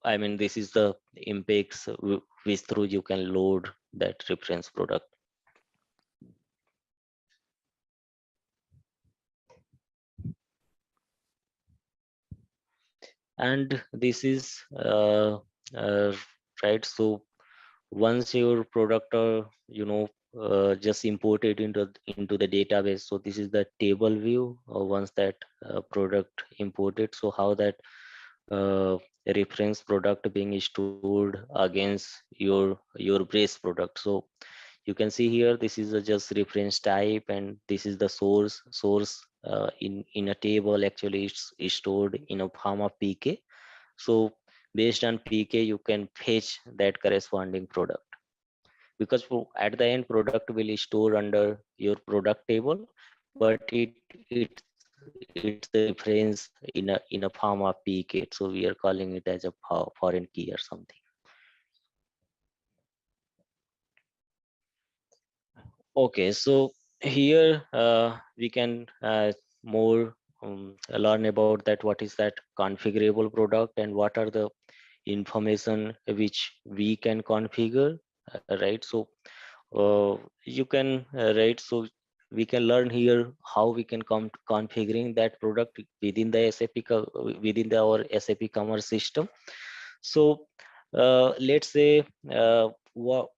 Speaker 2: I mean, this is the impacts which through you can load that reference product. And this is right. So once your product just imported into the database, so this is the table view once that product imported. So how that reference product being stored against your base product. So you can see here this is a just reference type, and this is the source in a table. Actually it's stored in a form of PK. So based on PK you can fetch that corresponding product, because at the end product will store under your product table, but it's the reference in a form of PK. So we are calling it as a foreign key or something. Okay, so here we can more learn about that what is that configurable product and what are the information which we can configure, right? So you can right, so we can learn here how we can come configuring that product within the within our SAP Commerce system. So let's say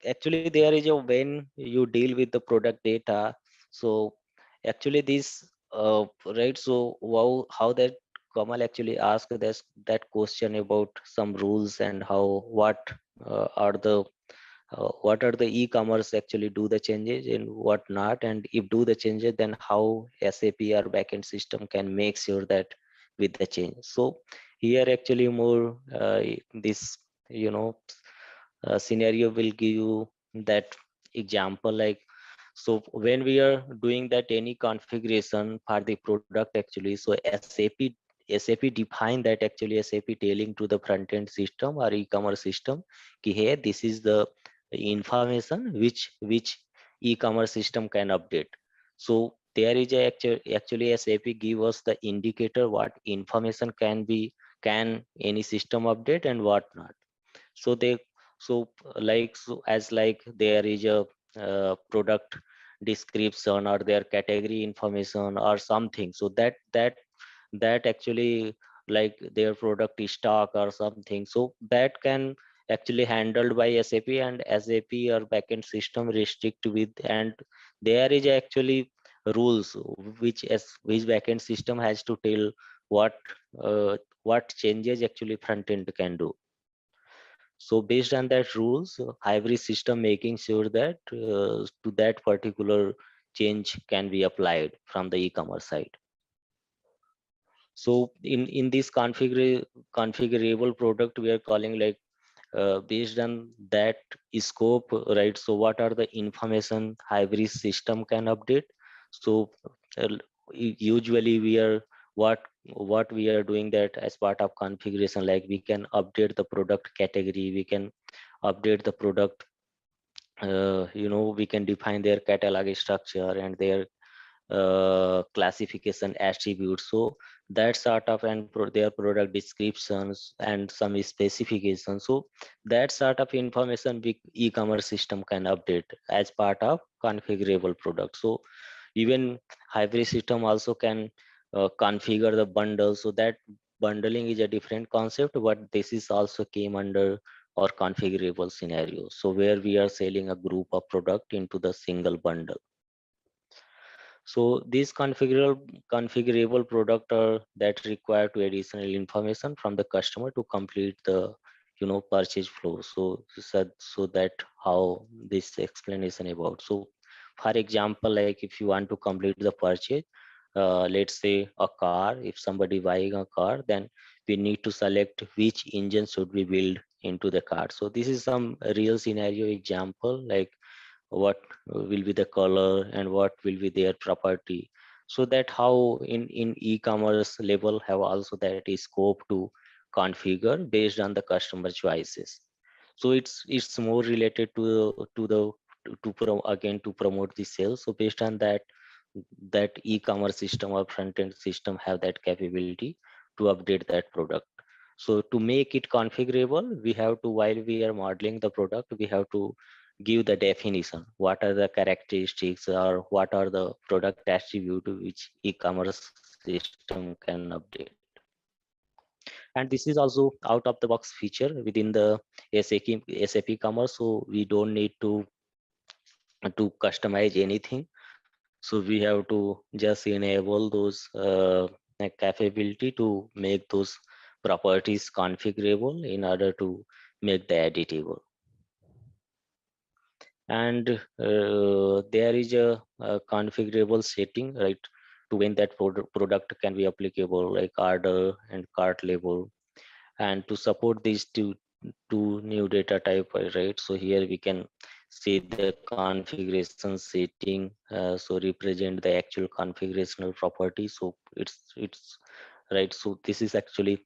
Speaker 2: actually there is a when you deal with the product data. So actually this right, so how that Kamal actually asked that question about some rules and how what are the what are the e-commerce actually do the changes and what not, and if do the changes, then how SAP or backend system can make sure that with the change. So here actually more this you know scenario will give you that example, like, so when we are doing that any configuration for the product actually, so SAP define that actually SAP telling to the front end system or e-commerce system ki, hey, this is the information which e-commerce system can update. So there is a actually SAP give us the indicator what information can any system update and what not. So they, so like, so as like there is a product description or their category information or something, so that actually like their product is stock or something, so that can actually handled by SAP, and SAP or backend system restrict with, and there is actually rules which backend system has to tell what what changes actually front end can do. So based on that rules, hybrid system making sure that to that particular change can be applied from the e-commerce side. So in this configurable product, we are calling like based on that scope, right? So what are the information hybrid system can update? So uh, usually we are what we are doing that as part of configuration, like we can update the product category, we can update the product, we can define their catalog structure and their classification attributes. So that sort of, and their product descriptions and some specifications. So that sort of information e-commerce system can update as part of configurable product. So even hybrid system also can configure the bundle. So that bundling is a different concept, but this is also came under or configurable scenario. So where we are selling a group of product into the single bundle. So these configurable product are that require to additional information from the customer to complete the purchase flow. So that how this explanation about. So for example, like if you want to complete the purchase, let's say a car, if somebody buying a car, then we need to select which engine should we build into the car. So this is some real scenario example, like what will be the color and what will be their property, so that how in e-commerce level have also that is scope to configure based on the customer choices. So it's more related to the again to promote the sales. So based on that, that e-commerce system or front end system have that capability to update that product. So to make it configurable, we have to, while we are modeling the product, we have to give the definition, what are the characteristics or what are the product attribute which e-commerce system can update. And this is also out of the box feature within the SAP Commerce, so we don't need to customize anything. So we have to just enable those capability to make those properties configurable in order to make the editable. And there is a configurable setting, right, to when that product can be applicable, like order and cart label, and to support these two new data type, right? So here we can see the configuration setting, so represent the actual configurational property. So it's right. So this is actually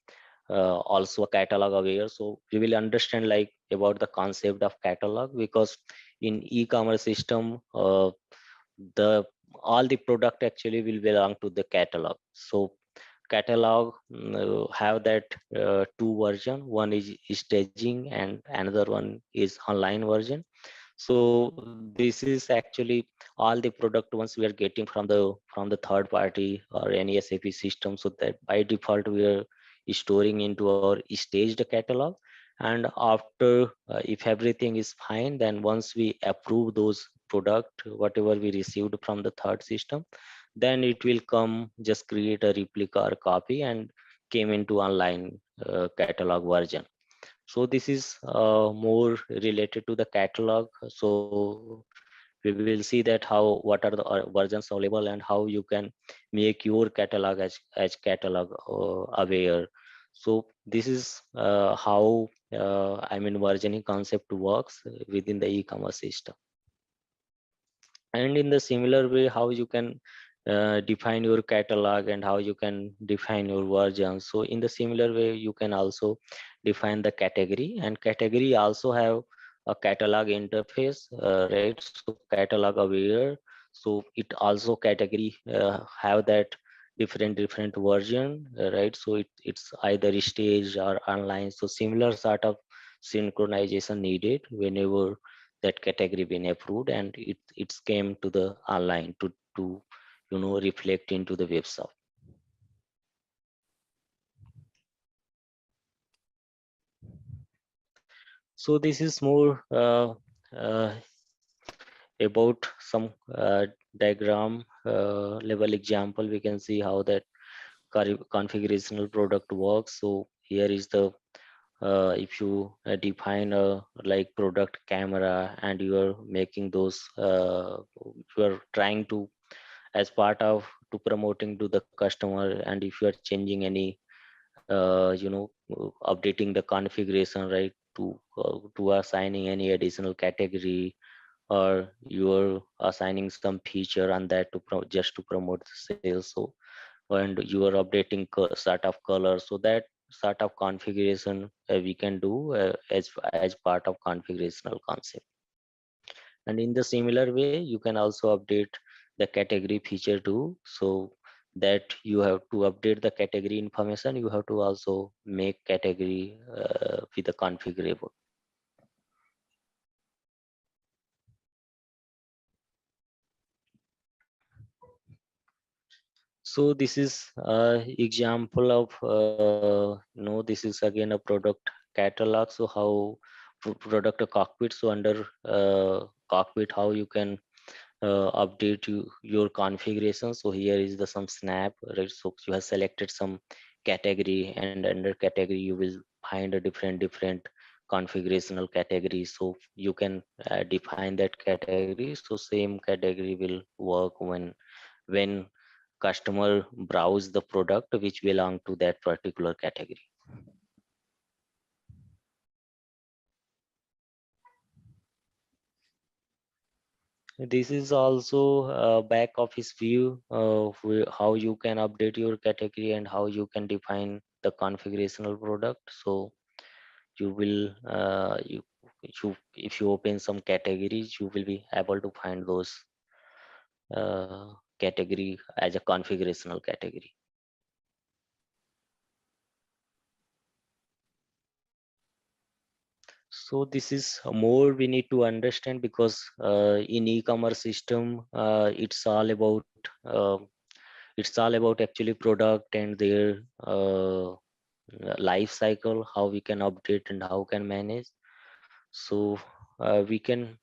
Speaker 2: also a catalog aware. So we will understand like about the concept of catalog, because in e-commerce system, the all the product actually will belong to the catalog. So catalog have that two version, one is staging and another one is online version. So this is actually all the product once we are getting from the third party or any SAP system, so that by default we are storing into our staged catalog. And after if everything is fine, then once we approve those product whatever we received from the third system, then it will come just create a replica or copy and came into online catalog version. So this is more related to the catalog. So we will see that how what are the versions available and how you can make your catalog as catalog aware. So this is how I mean versioning concept works within the e-commerce system. And in the similar way, how you can define your catalog and how you can define your version. So in the similar way, you can also define the category, and category also have a catalog interface, right? So catalog aware. So it also category have that different version, right? So it's either stage or online. So similar sort of synchronization needed whenever that category been approved and it's came to the online to reflect into the web shop. So this is more uh, about some diagram level example. We can see how that configurational product works. So here is the if you define a like product camera and you are making those you are trying to as part of to promoting to the customer, and if you are changing any updating the configuration, right, to assigning any additional category, or you're assigning some feature on that to just to promote the sales. So and you are updating sort of color, so that sort of configuration we can do as part of configurational concept. And in the similar way, you can also update the category feature too. So that you have to update the category information, you have to also make category with the configurable. So this is example of this is again a product catalog. So how product cockpit. So under cockpit, how you can update your configuration. So here is the some snap, right? So you have selected some category, and under category you will find a different configurational categories. So you can define that category. So same category will work when customer browse the product which belong to that particular category. This is also a back office view of how you can update your category and how you can define the configurational product. So you will if you open some categories, you will be able to find those category as a configurational category. So this is more we need to understand, because in e-commerce system it's all about actually product and their life cycle, how we can update and how can manage. So we can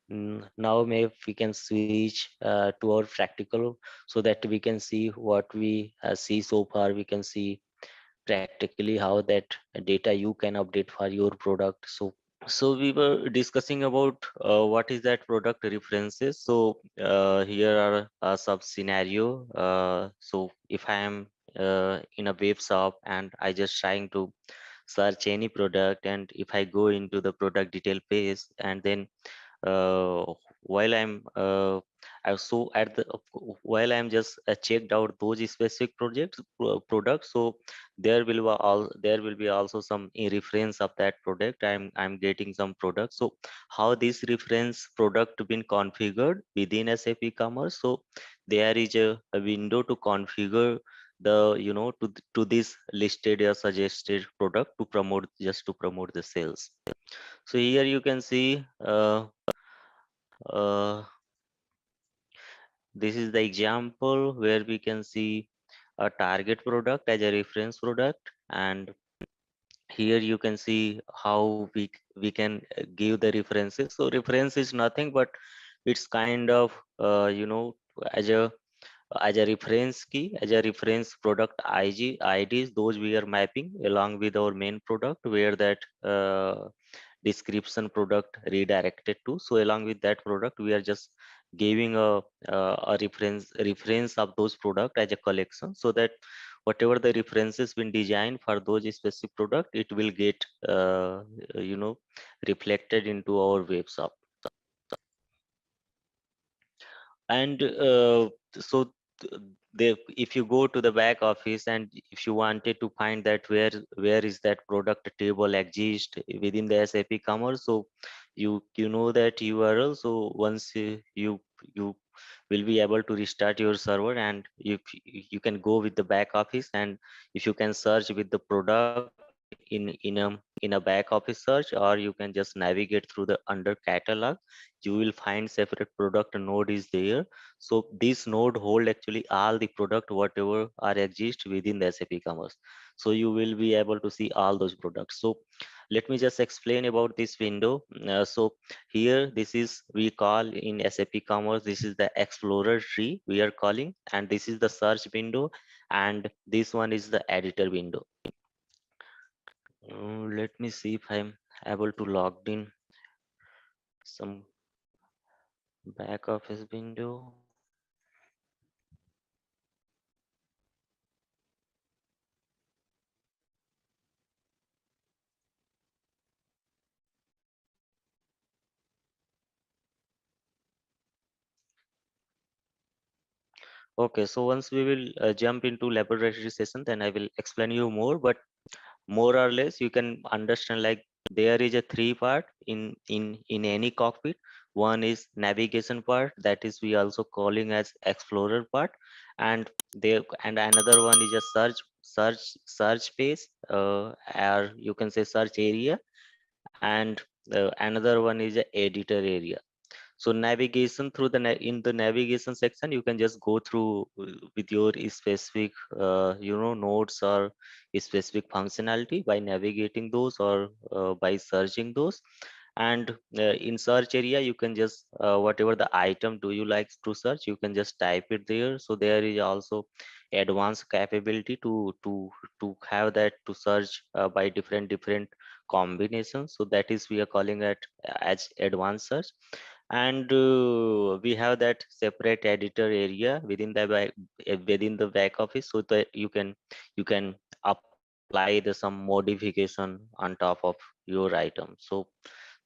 Speaker 2: now maybe we can switch to our practical, so that we can see what we see so far. We can see practically how that data you can update for your product. So we were discussing about what is that product references. So here are some scenario. So if I am in a web shop and I just trying to search any product, and if I go into the product detail page, and then uh, while I'm so at the while I'm just checked out those specific products, so there will be also some reference of that product. I'm getting some products. So how this reference product been configured within SAP Commerce? So there is a window to configure the to this listed or suggested product to promote, just to promote the sales. So here you can see uh, this is the example where we can see a target product as a reference product, and here you can see how we can give the references. So reference is nothing but it's kind of as a as a reference key, as a reference product IDs, those we are mapping along with our main product where that description product redirected to. So along with that product, we are just giving a reference of those product as a collection, so that whatever the references been designed for those specific product, it will get you know reflected into our web shop. And so if you go to the back office and if you wanted to find that where is that product table exist within the SAP Commerce, so you know that URL. So once you will be able to restart your server, and you can go with the back office, and if you can search with the product in a back office search, or you can just navigate through the under catalog, you will find separate product node is there. So this node hold actually all the product whatever are exist within the SAP Commerce. So you will be able to see all those products. So let me just explain about this window. So here, this is we call in SAP Commerce, this is the Explorer tree we are calling, and this is the search window, and this one is the editor window. Let me see if I'm able to log in some back office window. Okay, so once we will jump into laboratory session, then I will explain you more, but more or less you can understand like there is a three part in any cockpit. One is navigation part, that is we also calling as explorer part, and there and another one is a search page, or you can say search area, and another one is a editor area. So navigation through in the navigation section, you can just go through with your specific nodes or specific functionality by navigating those, or by searching those. And in search area, you can just whatever the item do you like to search, you can just type it there. So there is also advanced capability to have that to search by different combinations. So that is we are calling it as advanced search. And we have that separate editor area within the back office, so that you can apply some modification on top of your item. So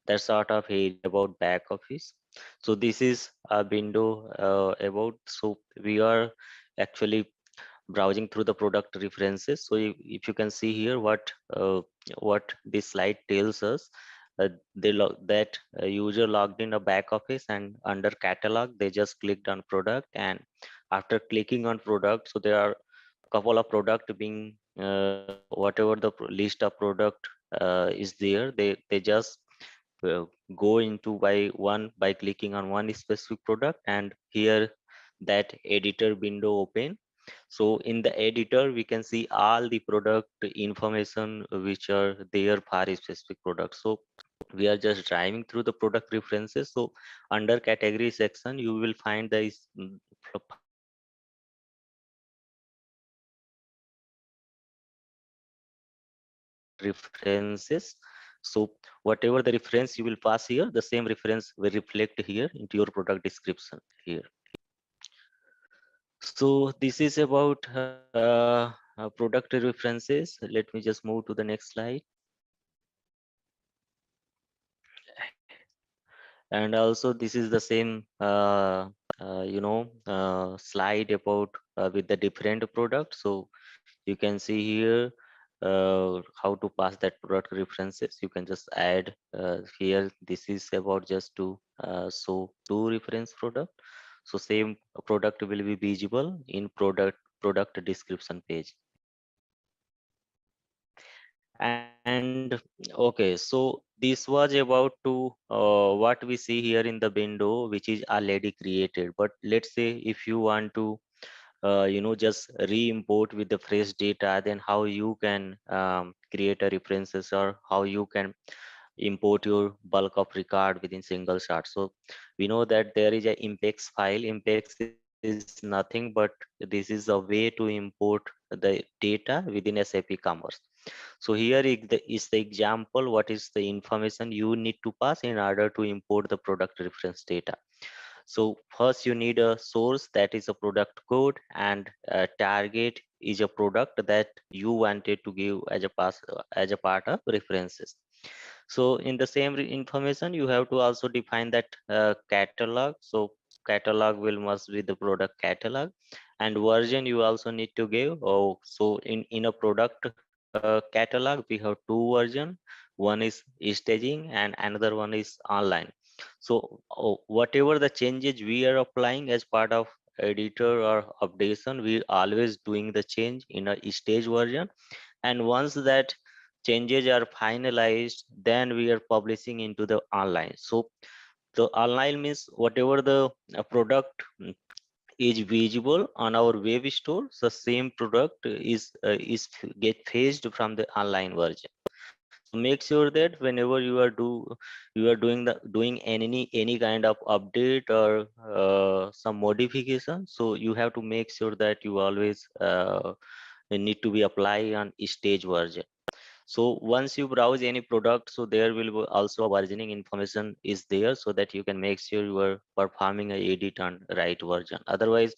Speaker 2: that's sort of area about back office. So this is a window about, so we are actually browsing through the product references. So if you can see here what this slide tells us, that user logged in a back office, and under catalog they just clicked on product, and after clicking on product, so there are a couple of product being whatever the list of product is there, they just uh, go into by clicking on one specific product, and here that editor window open. So in the editor, we can see all the product information which are there for a specific product. So we are just driving through the product references. So under category section, you will find find the references. So whatever the reference you will pass here, the same reference will reflect here into your product description here. So this is about product references. Let me just move to the next slide. And also this is the same slide about with the different products. So you can see here how to pass that product references. You can just add here, this is about just to show two reference product. So same product will be visible in product description page. And okay, so this was about to what we see here in the window, which is already created. But let's say if you want to just re-import with the fresh data, then how you can create a references, or how you can import your bulk of record within single shot. So we know that there is a impex file. Impex is is nothing but this is a way to import the data within SAP Commerce. So here is the example, what is the information you need to pass in order to import the product reference data. So first you need a source, that is a product code, and a target is a product that you wanted to give as a as a part of references. So in the same information, you have to also define that catalog. So catalog will must be the product catalog, and version you also need to give. Oh, so in a product catalog we have two version. One is staging and another one is online. So whatever the changes we are applying as part of editor or updation, we always doing the change in a stage version, and once that changes are finalized, then we are publishing into the online. So the online means whatever the product is visible on our web store, the same product is get fetched from the online version. So make sure that whenever you are doing any kind of update or some modification, so you have to make sure that you always need to be applied on stage version. So once you browse any product, so there will be also a versioning information is there, so that you can make sure you are performing a edit on right version. Otherwise,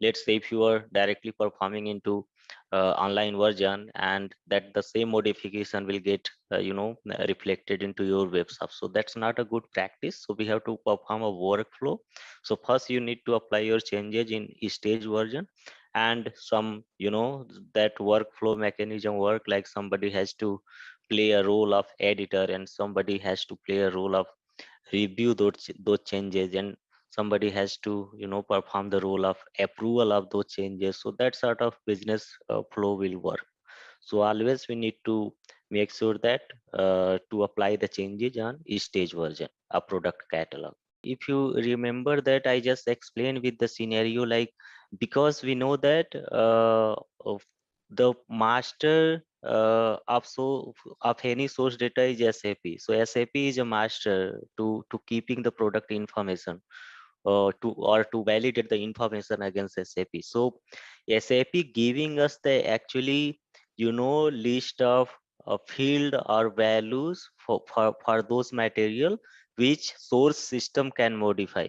Speaker 2: let's say if you are directly performing into online version, and that the same modification will get reflected into your web shop, so that's not a good practice. So we have to perform a workflow. So first you need to apply your changes in stage version, and some that workflow mechanism work like somebody has to play a role of editor, and somebody has to play a role of review those changes, and somebody has to perform the role of approval of those changes. So that sort of business flow will work. So always we need to make sure that to apply the changes on each stage version a product catalog. If you remember that I just explained with the scenario, like because we know that of the master of any source data is SAP. So SAP is a master to keeping the product information, to validate the information against SAP. So SAP giving us the actually list of field or values for those material which source system can modify.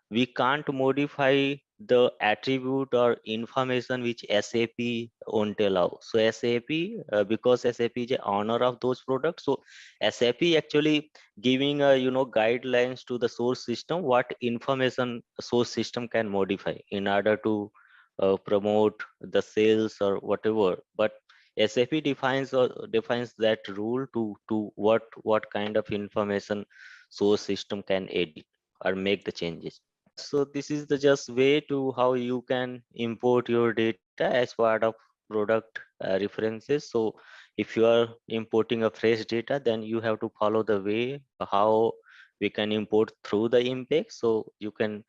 Speaker 2: We can't modify the attribute or information which SAP won't allow. So SAP, because SAP is the owner of those products, so SAP actually giving a guidelines to the source system what information source system can modify in order to promote the sales or whatever. But SAP defines that rule to what kind of information source system can edit or make the changes. So this is the just way to how you can import your data as part of product references. So if you are importing a fresh data, then you have to follow the way how we can import through the impact. So you can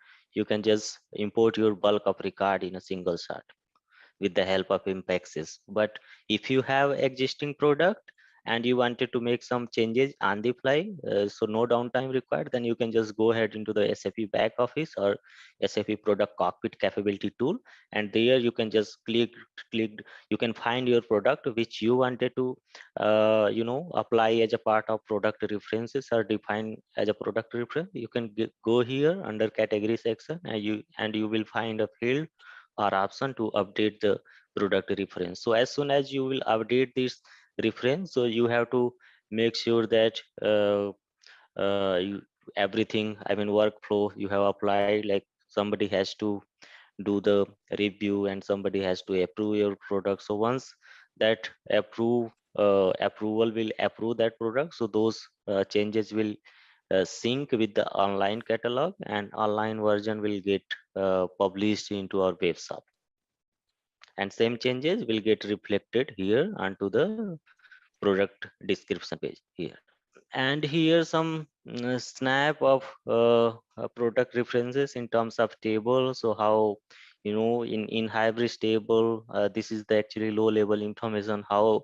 Speaker 2: just import your bulk of record in a single shot with the help of impexes. But if you have existing product and you wanted to make some changes on the fly, so no downtime required, then you can just go ahead into the SAP back office or SAP product cockpit capability tool, and there you can just click, you can find your product which you wanted to apply as a part of product references or define as a product reference. You can go here under category section, and you will find a field or option to update the product reference. So as soon as you will update this reference, so you have to make sure that everything, I mean workflow you have applied, like somebody has to do the review and somebody has to approve your product. So once that approval will approve that product, so those changes will sync with the online catalog, and online version will get published into our web shop, and same changes will get reflected here onto the product description page here. And here some snap of product references in terms of table. So how in Hybris table, this is the actually low level information how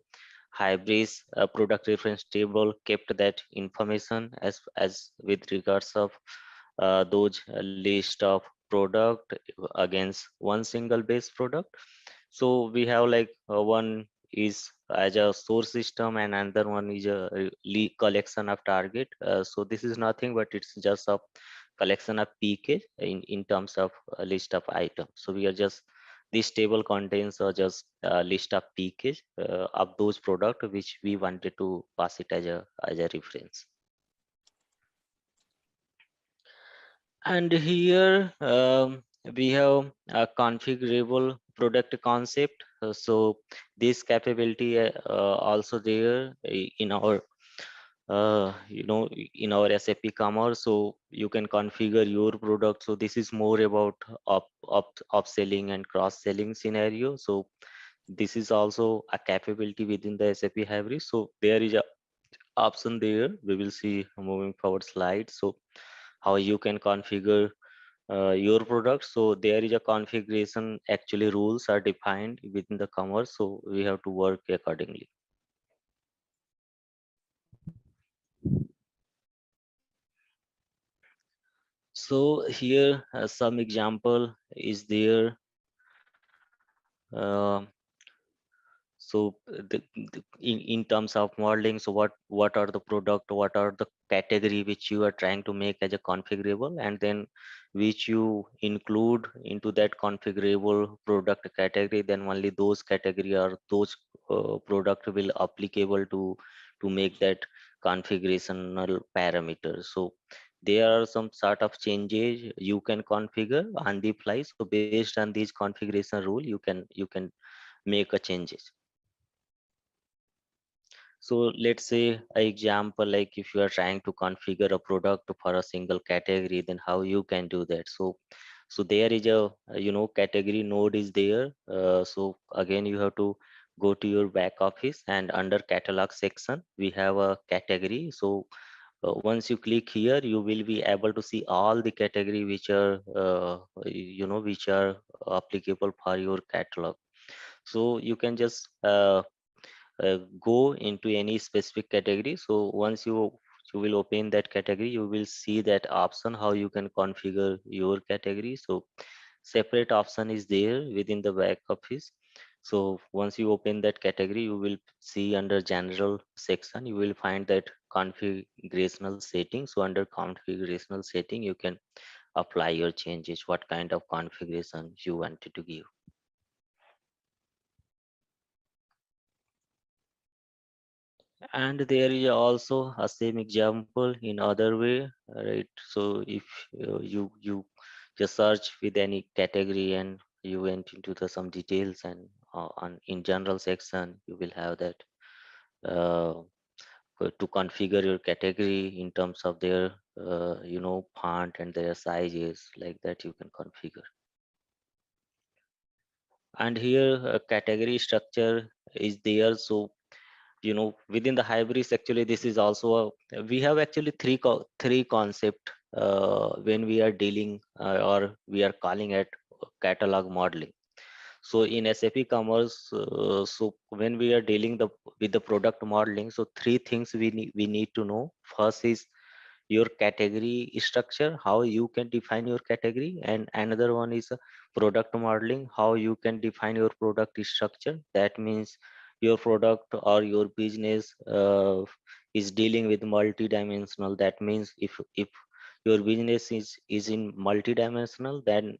Speaker 2: Hybris product reference table kept that information as with regards of those list of product against one single base product. So we have like one is as a source system and another one is a collection of target. So this is nothing but it's just a collection of pk in terms of a list of items. So we are just this table contains just a list of pk of those product which we wanted to pass it as a reference. And here we have a configurable product concept. So this capability also there in our in our SAP Commerce. So you can configure your product. So this is more about upselling and cross selling scenario. So this is also a capability within the SAP Hybris. So there is a option there. We will see moving forward slides. So how you can configure your product. So there is a configuration, actually rules are defined within the commerce, so we have to work accordingly. So here some example is there. uh, so in terms of modeling, so what are the product, what are the category which you are trying to make as a configurable, and then which you include into that configurable product category, then only those category or those product will applicable to make that configurational parameters. So there are some sort of changes you can configure on the fly. So based on these configuration rule, you can make a changes. So let's say a example, like if you are trying to configure a product for a single category, then how you can do that. So there is a category node is there. So again you have to go to your back office, and under catalog section we have a category. So once you click here, you will be able to see all the category which are which are applicable for your catalog. So you can just go into any specific category. So once you will open that category, you will see that option how you can configure your category. So separate option is there within the back office. So once you open that category, you will see under general section, you will find that configurational setting. So under configurational setting, you can apply your changes, what kind of configuration you wanted to give. And there is also a same example in other way, right? So if you just search with any category and you went into the some details, and on in general section you will have that uh, to configure your category in terms of their font and their sizes, like that you can configure. And here category structure is there. So within the Hybris, actually this is also we have actually three concept when we are dealing or we are calling it catalog modeling. So in SAP Commerce, so when we are dealing with the product modeling, so three things we need to know. First is your category structure, how you can define your category, and another one is product modeling, how you can define your product structure. That means your product or your business is dealing with multi-dimensional. That means if your business is in multi-dimensional, then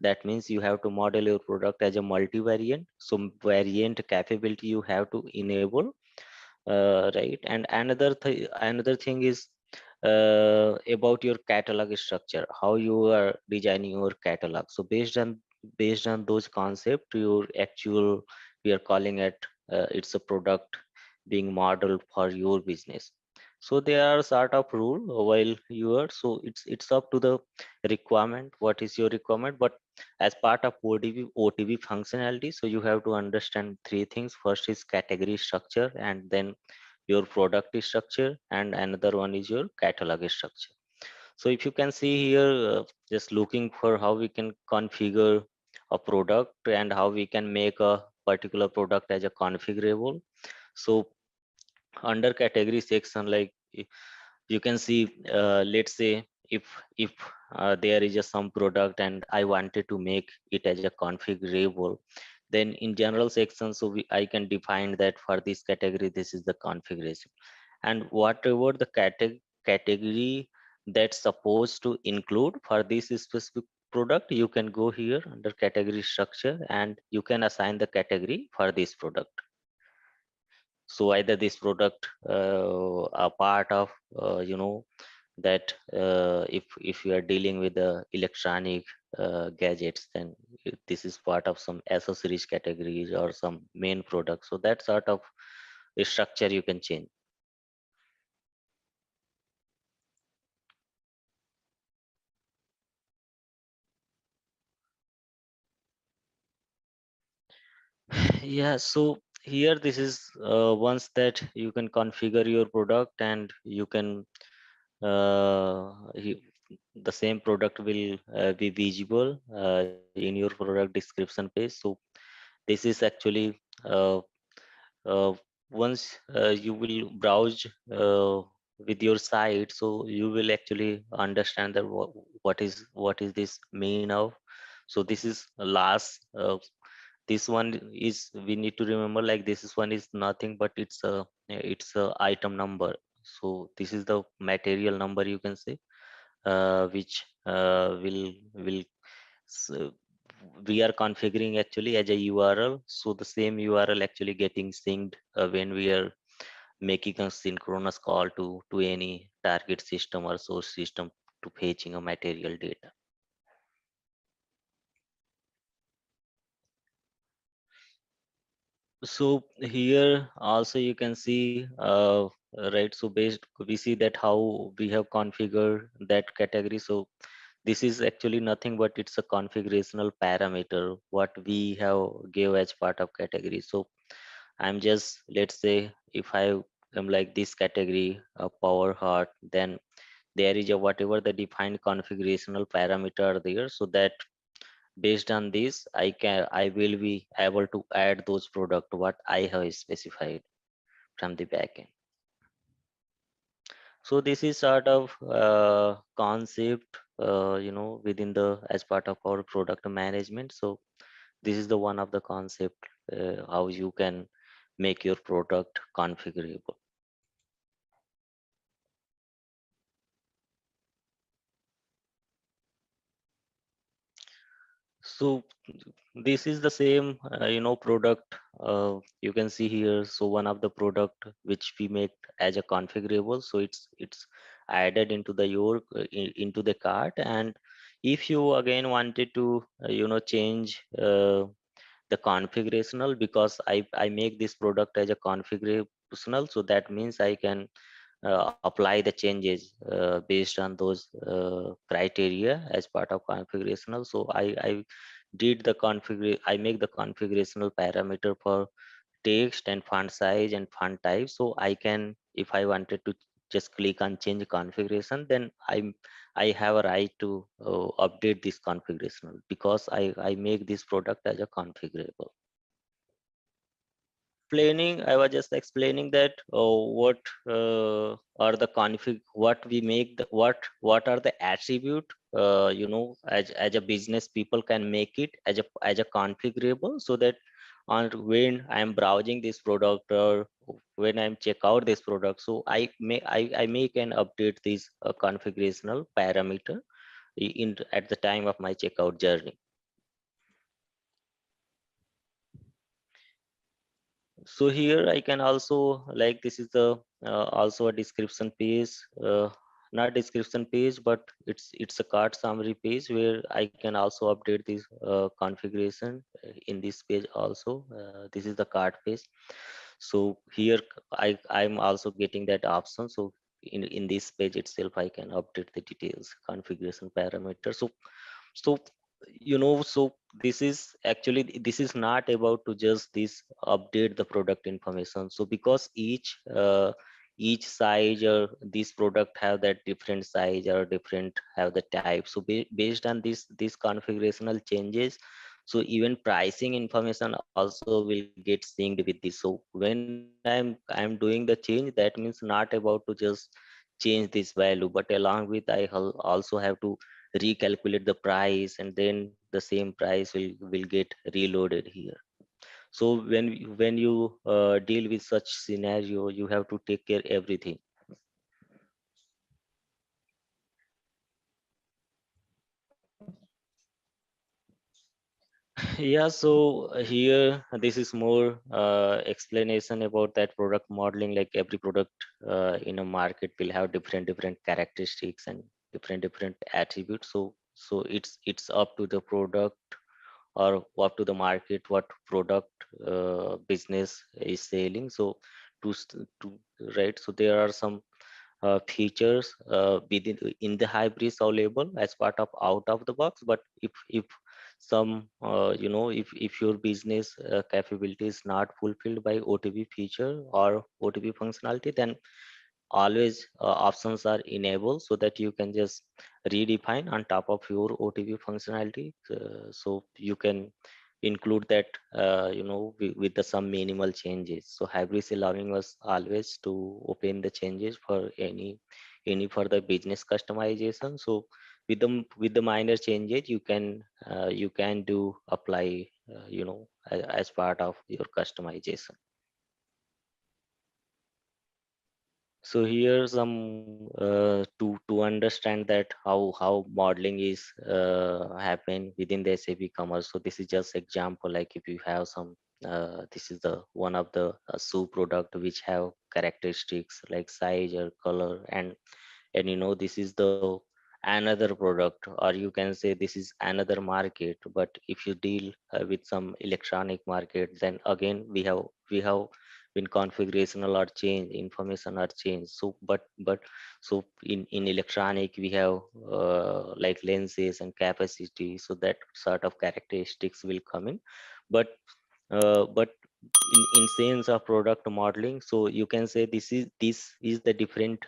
Speaker 2: that means you have to model your product as a multi-variant. So variant capability you have to enable, right? And another thing is about your catalog structure, how you are designing your catalog. So based on those concepts, your actual, we are calling it it's a product being modeled for your business. So there are sort of rule while you are, so it's up to the requirement, what is your requirement. But as part of OTB functionality, so you have to understand three things. First is category structure, and then your product structure, and another one is your catalog structure. So if you can see here, just looking for how we can configure a product and how we can make a particular product as a configurable. So under category section, like you can see, let's say if there is a some product and I wanted to make it as a configurable, then in general section, so I can define that for this category, this is the configuration. And whatever the category that's supposed to include for this specific product, you can go here under category structure and you can assign the category for this product. So either this product a part of that if you are dealing with the electronic gadgets, then this is part of some accessories categories or some main product. So that sort of a structure you can change. Yeah, so here this is once that you can configure your product and you can you, the same product will be visible in your product description page. So this is actually uh, uh, once you will browse with your site, so you will actually understand that what is this mean of. So this is last this one is, we need to remember, like this is one is nothing but it's a item number. So this is the material number, you can say, which will s- we are configuring actually as a URL. So the same URL actually getting synced when we are making a synchronous call to any target system or source system to fetching a material data. So here also you can see right, so based we see that how we have configured that category. So this is actually nothing but it's a configurational parameter what we have gave as part of category. So I'm just, let's say if I am like this category power hard, then there is a whatever the defined configurational parameter are there, so that based on this I will be able to add those product what I have specified from the backend. So this is sort of concept within the as part of our product management. So this is the one of the concept how you can make your product configurable. So this is the same product you can see here. So one of the product which we make as a configurable, so it's added into the into the cart. And if you again wanted to change the configurational, because I make this product as a configurational, so that means I can apply the changes based on those criteria as part of configurational. So I did the configure I make the configurational parameter for text and font size and font type. So I can, if I wanted to just click on change configuration, then I have a right to update this configurational, because I make this product as a configurable. I was just explaining that what are the config, what we make the what are the attribute as a business people can make it as a configurable, so that on when I'm browsing this product or when I'm check out this product, so I make and update this configurational parameter in at the time of my checkout journey. So here I can also, like this is the also a description page, not description page, but it's a card summary page where I can also update this configuration in this page also. This is the card page. So here I'm also getting that option. So in this page itself I can update the details configuration parameter. So so this is actually, this is not about to just this update the product information. So because each size or this product have that different size or different have the type, so based on this configurational changes, so even pricing information also will get synced with this. So when I'm doing the change, that means not about to just change this value, but along with I also have to recalculate the price, and then the same price will get reloaded here. So when you deal with such scenario, you have to take care everything. Yeah, so here this is more explanation about that product modeling. Like every product in a market will have different characteristics and different attributes. So it's up to the product or up to the market what product business is selling. So to right, so there are some features within in the Hybris available as part of out of the box. But if some if your business capability is not fulfilled by OTB feature or OTB functionality, then always options are enabled so that you can just redefine on top of your OTB functionality. So you can include that with the some minimal changes. So Hybrid is allowing us always to open the changes for any further business customization. So with the minor changes you can do apply as part of your customization. So here some to understand that how modeling is happen within the SAP Commerce. So this is just example. Like if you have some this is the one of the shoe product which have characteristics like size or color, and this is the another product, or you can say this is another market. But if you deal with some electronic market, then again we have when configurational are changed, information are changed. So but so in electronic we have like lenses and capacity, so that sort of characteristics will come in. But in sense of product modeling, so you can say this is the different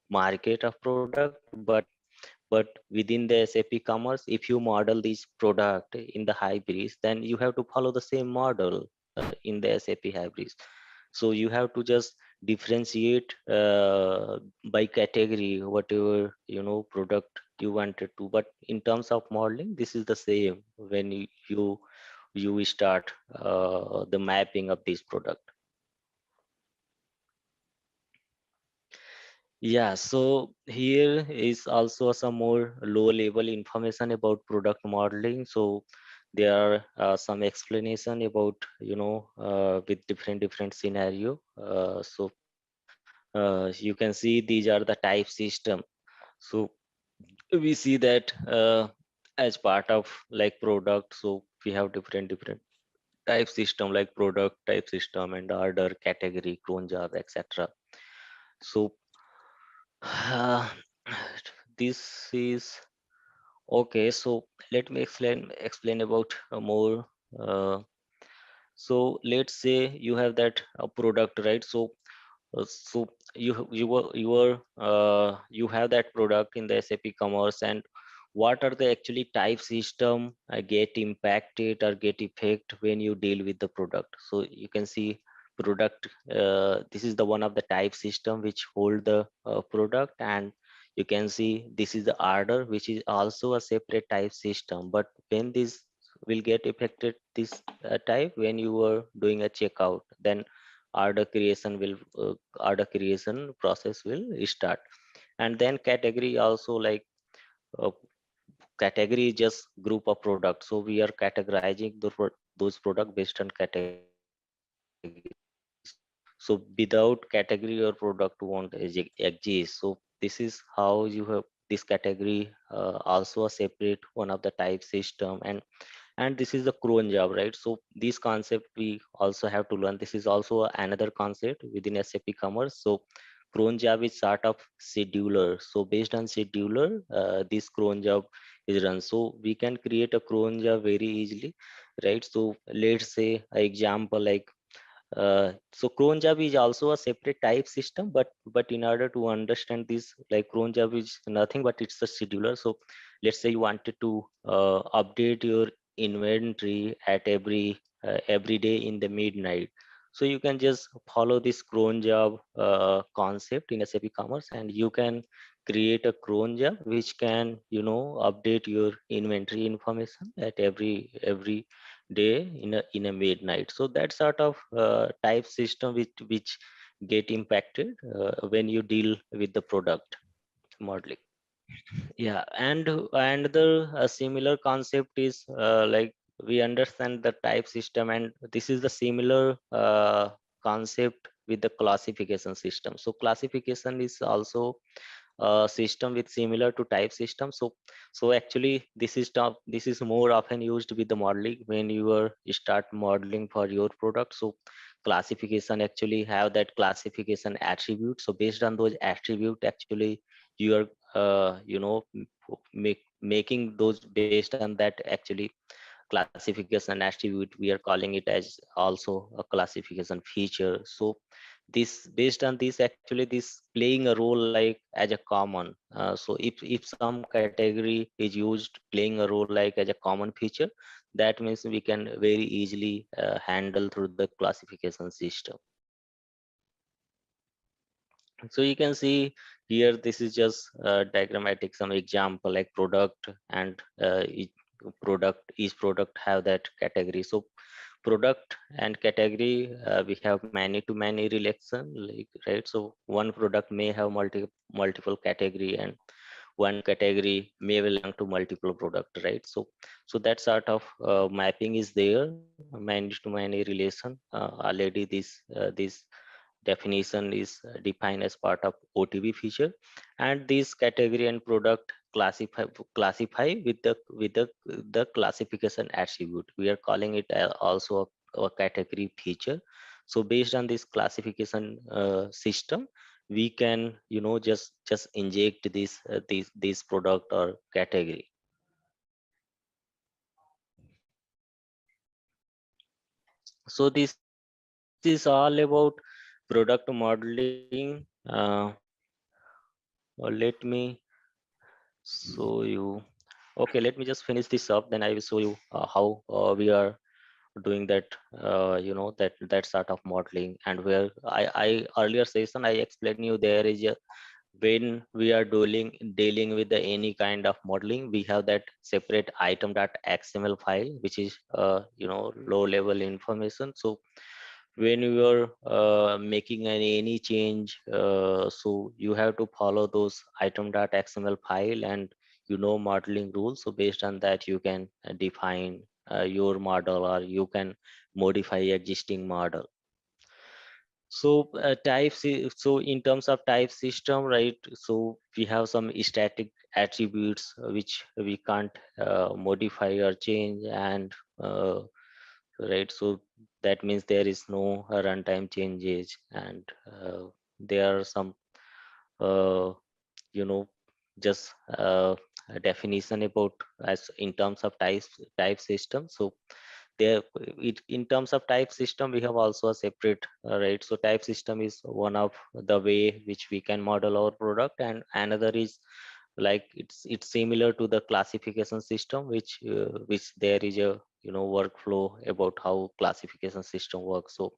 Speaker 2: market of product. But within the SAP Commerce, if you model this product in the Hybris, then you have to follow the same model in the SAP Hybris. So you have to just differentiate by category whatever product you wanted to. But in terms of modeling, this is the same when you start the mapping of this product. Yeah, so here is also some more low level information about product modeling. So there are some explanation about with different scenario. You can see these are the type system. So we see that as part of like product, so we have different type system like product type system and order category cron job, etc. So this is okay. So let me explain about more. uh, so let's say you have that product, right? So you have that product in the SAP Commerce, and what are the actually type system get impacted or get effect when you deal with the product. So you can see product, this is the one of the type system which hold the product, and you can see this is the order which is also a separate type system. But when this will get affected, this type, when you were doing a checkout, then order creation will order creation process will start. And then category also, like uh, category is just group of products, so we are categorizing those product based on category. So without category your product won't exist. So this is how you have this category, also a separate one of the type system. And this is the cron job, right? So this concept we also have to learn. This is also another concept within SAP Commerce. So cron job is sort of scheduler. So based on scheduler, this cron job is run. So we can create a cron job very easily, right? So let's say an example like so cron job is also a separate type system, but in order to understand this, like cron job is nothing but it's a scheduler. So let's say you wanted to update your inventory at every day in the midnight. So you can just follow this cron job concept in SAP Commerce, and you can create a cron job which can, update your inventory information at every day in a midnight. So that sort of type system which get impacted when you deal with the product modeling. Yeah, and the similar concept is like we understand the type system, and this is the similar concept with the classification system. So classification is also system with similar to type system. So actually this is more often used with the modeling when you are start modeling for your product. So classification actually have that classification attribute. So based on those attribute, actually you are making those based on that actually classification attribute. We are calling it as also a classification feature. So this based on this, actually this playing a role like as a common. So if some category is used playing a role like as a common feature, that means we can very easily handle through the classification system. So you can see here, this is just diagrammatic some example like product, and each product have that category. So product and category, we have many to many relation, like, right? So one product may have multiple category, and one category may belong to multiple product, right? So that sort of mapping is there, many to many relation already. This definition is defined as part of OTB feature, and this category and product classify with the classification attribute. We are calling it also a category feature. So based on this classification system, we can just inject this product or category. So this is all about product modeling. Let me show you. Okay, let me just finish this up, then I will show you how we are doing that, that sort of modeling. And where I earlier session I explained you, there is a, when we are dealing with the any kind of modeling, we have that separate item.xml file, which is low level information. So when you are making any change, so you have to follow those item.xml file and modeling rules. So based on that, you can define your model, or you can modify existing model. So so in terms of type system, right? So we have some static attributes which we can't modify or change, and right, so that means there is no runtime changes, and there are some uh, you know just a definition about as in terms of type system. So there, in terms of type system, we have also a separate, right? So type system is one of the way which we can model our product, and another is like it's similar to the classification system, which there is a workflow about how classification system works. So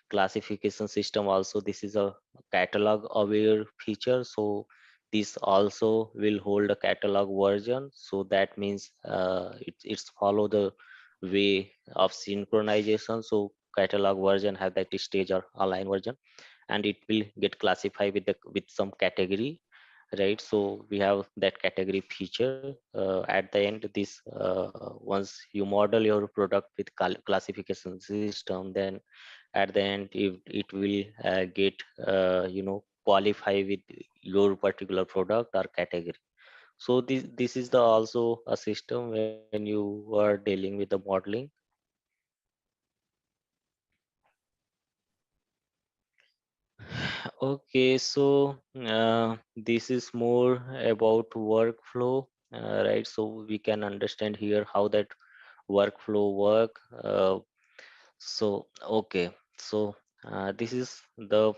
Speaker 2: classification system also, this is a catalog aware feature. So this also will hold a catalog version. So that means it's follow the way of synchronization. So catalog version have that stage or align version, and it will get classified with some category, right? So we have that category feature at the end. This once you model your product with classification system, then at the end it will get qualify with your particular product or category. So this is the also a system when you are dealing with the modeling. Okay, so this is more about workflow, right? So we can understand here how that workflow work. Okay, so this is the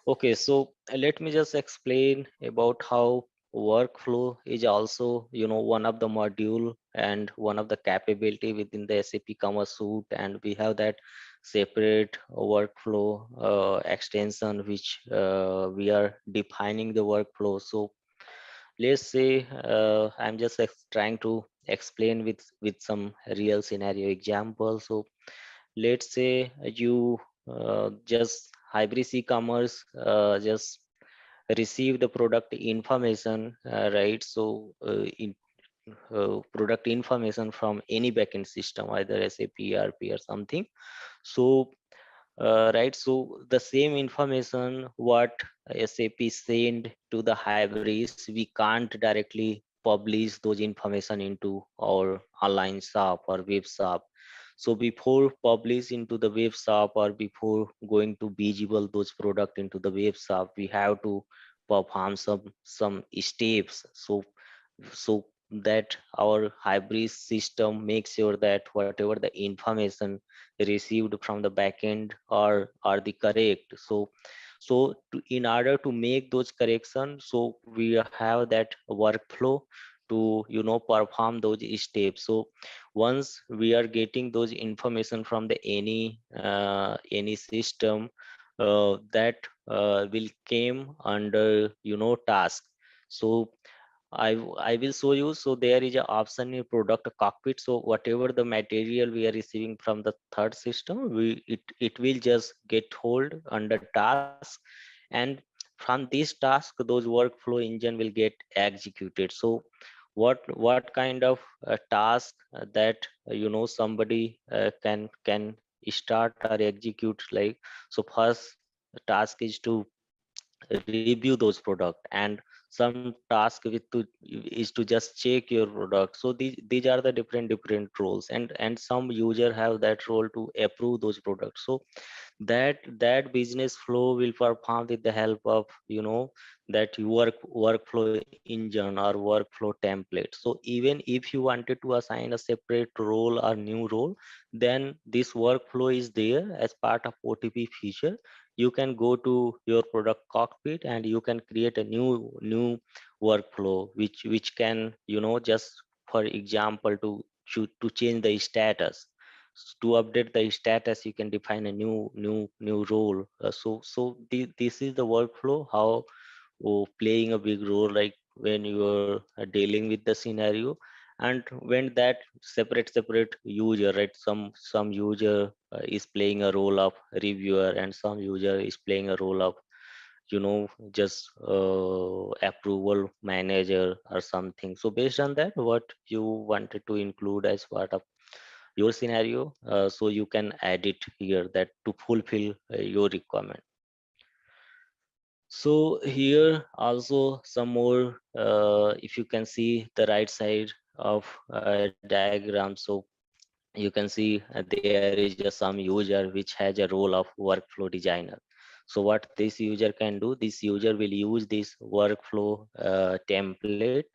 Speaker 2: okay. So let me just explain about how workflow is also one of the module and one of the capability within the SAP Commerce Suite, and we have that separate workflow extension which we are defining the workflow. So let's say I'm just trying to explain with some real scenario example. So let's say you just Hybris e-commerce just receive the product information, right? So product information from any backend system, either SAP, ERP or something. So right, so the same information what SAP send to the Hybris, we can't directly publish those information into our online shop or web shop. So before publish into the web shop or before going to visible those product into the web shop, we have to perform some steps. So that our hybrid system makes sure that whatever the information received from the backend are the correct. In order to make those corrections, so we have that workflow to perform those steps. So once we are getting those information from the any system, that will came under task. So I will show you. So there is an option in product cockpit. So whatever the material we are receiving from the third system, it will just get hold under task, and from this task those workflow engine will get executed. So what kind of task that somebody can start or execute, like, so first task is to review those product, and some task is to just check your product. So these are the different roles, and some user have that role to approve those products. So that business flow will perform with the help of that workflow engine or workflow template. So even if you wanted to assign a separate role or new role, then this workflow is there as part of OTP feature. You can go to your product cockpit and you can create a new workflow which can just, for example, to change the status. To update the status, you can define a new role. This is the workflow how playing a big role, like when you are dealing with the scenario. And when that separate user, right, some user is playing a role of reviewer, and some user is playing a role of just approval manager or something. So based on that, what you wanted to include as part of your scenario, so you can add it here that to fulfill your requirement. So here also some more, if you can see the right side of diagram. So you can see there is a some user which has a role of workflow designer. So what this user can do, this user will use this workflow template,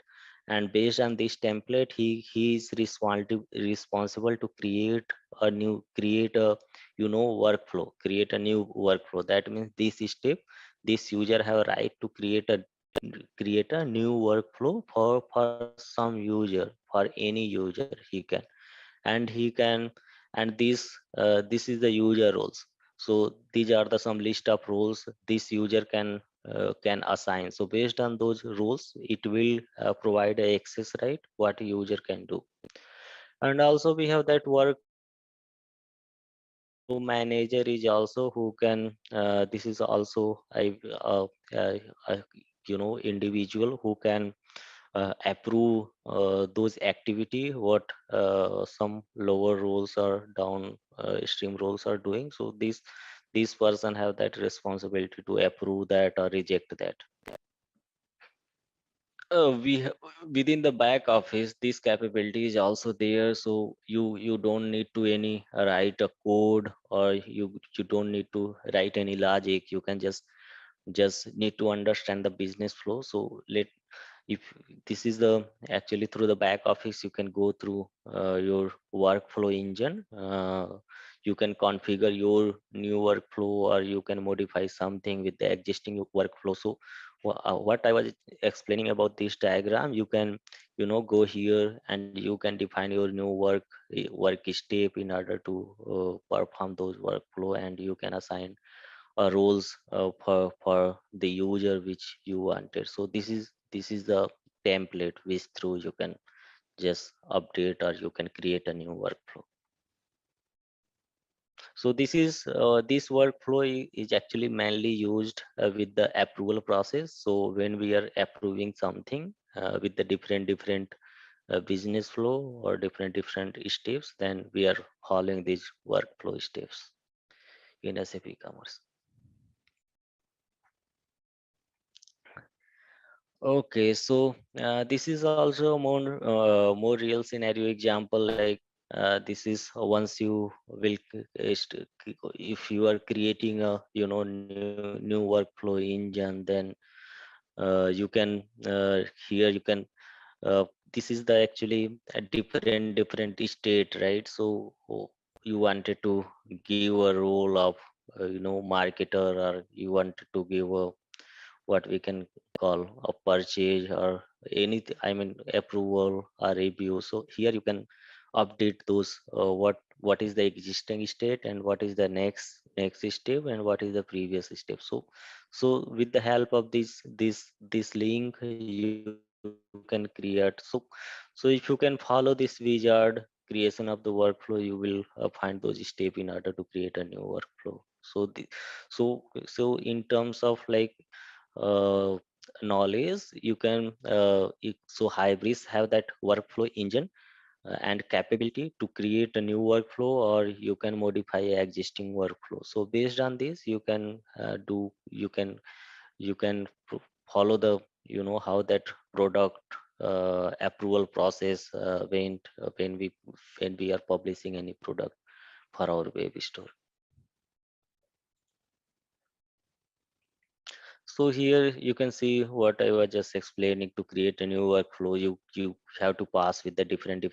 Speaker 2: and based on this template, he is responsible to create a create a new workflow. That means this step, this user have a right to create a new workflow for some user, for any user he can. And this is the user roles. So these are the some list of roles this user can assign. So based on those roles, it will provide a access right what user can do. And also we have that workflow manager is also who can this is also a individual who can approve those activity what some lower roles or down stream roles are doing. So this person have that responsibility to approve that or reject that. Within the back office, this capability is also there. So you don't need to any write a code, or you don't need to write any logic. You can just need to understand the business flow. So if this is the actually through the back office, you can go through your workflow engine. You can configure your new workflow, or you can modify something with the existing workflow. So what I was explaining about this diagram, you can go here and you can define your new work step in order to perform those workflow, and you can assign roles for the user which you wanted. So this is the template which through you can just update or you can create a new workflow. So this workflow is actually mainly used with the approval process. So when we are approving something with the different business flow or different steps, then we are following these workflow steps in SAP Commerce. Okay, so this is also a more real scenario example. Like this is once you will if you are creating a new workflow engine, then you can here you can this is the actually a different state, right? So you wanted to give a role of marketer, or you wanted to give a what we can call a purchase or anything, I mean approval or review. So here you can update those what is the existing state and what is the next step and what is the previous step. So with the help of this link you can create. So if you can follow this wizard creation of the workflow, you will find those steps in order to create a new workflow. So in terms of like uh, knowledge, you can so Hybris have that workflow engine and capability to create a new workflow, or you can modify a existing workflow. So based on this you can follow the how that product approval process when we are publishing any product for our web store. So here you can see what I was just explaining. To create a new workflow, you have to pass with the different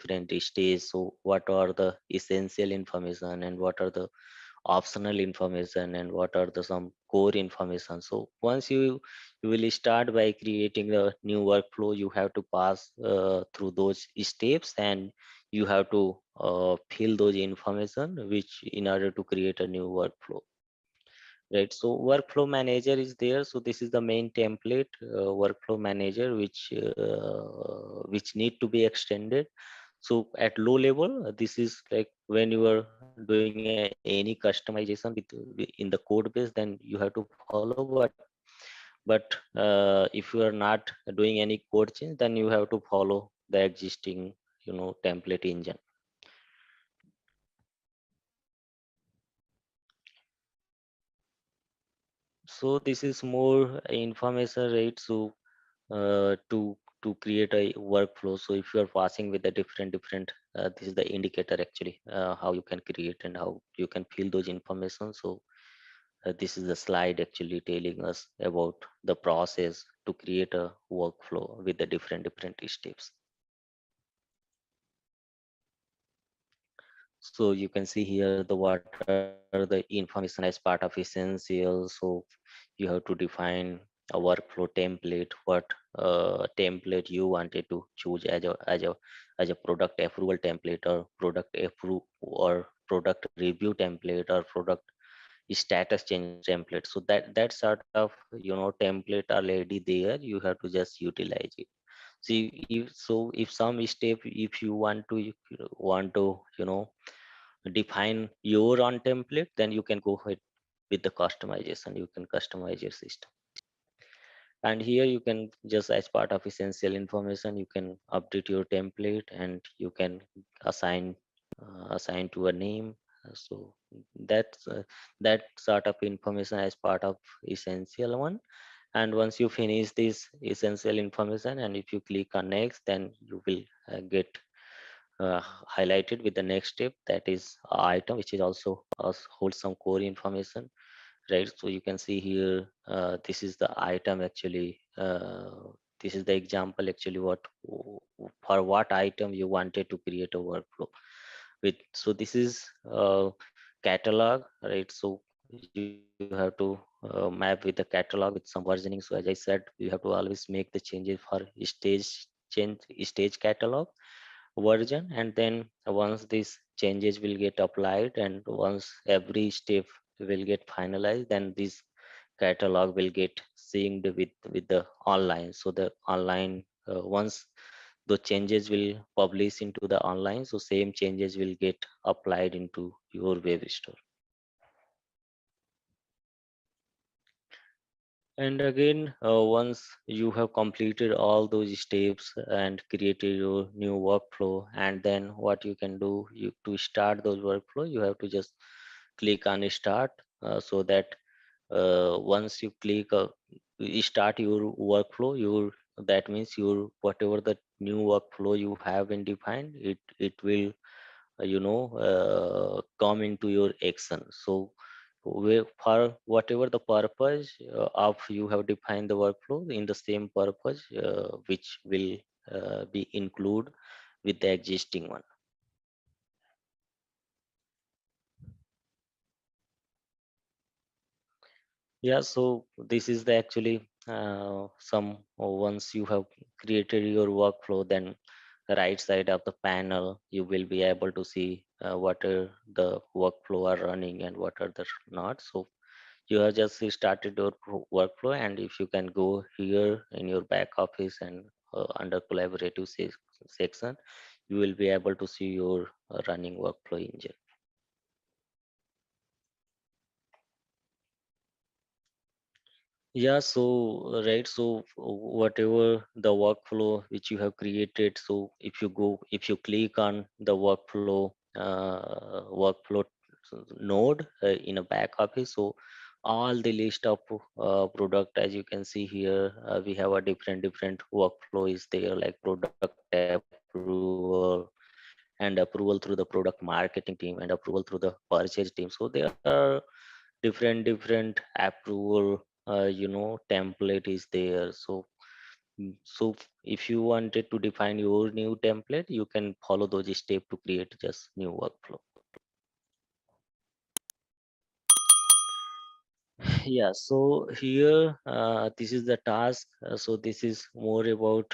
Speaker 2: stages. So what are the essential information and what are the optional information and what are the some core information. So once you will start by creating a new workflow, you have to pass through those steps, and you have to fill those information which in order to create a new workflow, right? So workflow manager is there. So this is the main template workflow manager which need to be extended. So at low level, this is like when you are doing any customization in the code base, then you have to follow. But if you are not doing any code change, then you have to follow the existing template engine. So this is more information, right? So to create a workflow, so if you are passing with the different this is the indicator actually how you can create and how you can fill those information. So this is the slide actually telling us about the process to create a workflow with the different steps. So you can see here the what are the information as part of essential. So you have to define a workflow template, what template you wanted to choose as a product approval template, or product approve or product review template, or product status change template. So that sort of template already there, you have to just utilize it. See, if some step, if you want to define your own template, then you can go ahead with the customization. You can customize your system. And here you can just, as part of essential information, you can update your template and you can assign assign to a name. So that's that sort of information as part of essential one. And once you finish this essential information, and if you click on next, then you will get highlighted with the next step, that is item, which is also holds some core information, right? So you can see here this is the item actually. This is the example actually, what for what item you wanted to create a workflow with. So this is catalog, right? So you have to map with the catalog with some versioning. So as I said, you have to always make the changes for stage catalog version, and then once these changes will get applied and once every step will get finalized, then this catalog will get synced with the online. So the online once the changes will publish into the online, so same changes will get applied into your web store. And again, once you have completed all those steps and created your new workflow, and then what you can do, you to start those workflow, you have to just click on start, so that once you click you start your workflow, your that means your whatever the new workflow you have been defined, it will come into your action. So for whatever the purpose of you have defined the workflow, in the same purpose which will be included with the existing one. Yeah, so this is the actually some once you have created your workflow, then the right side of the panel you will be able to see what are the workflow are running and what are the not. So you have just started your workflow, and if you can go here in your back office and under collaborative section, you will be able to see your running workflow engine. Yeah, so right, so whatever the workflow which you have created, so if you click on the workflow node in a back office, so all the list of product, as you can see here, we have a different workflow is there, like product approval and approval through the product marketing team and approval through the purchase team. So there are different approval template is there. So so if you wanted to define your new template, you can follow those steps to create just new workflow. Yeah, so here this is the task. So this is more about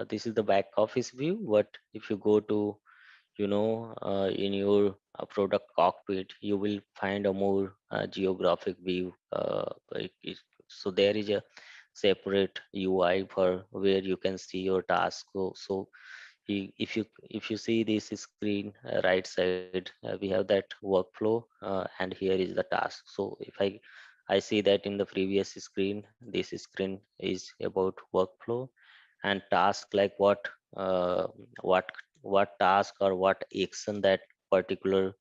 Speaker 2: this is the back office view. But if you go to in your product cockpit, you will find a more geographic view. So there is a separate UI for where you can see your task. So if you see this screen right side, we have that workflow, and here is the task. So if I see that in the previous screen, this screen is about workflow and task, like uh, what what task or what action that particular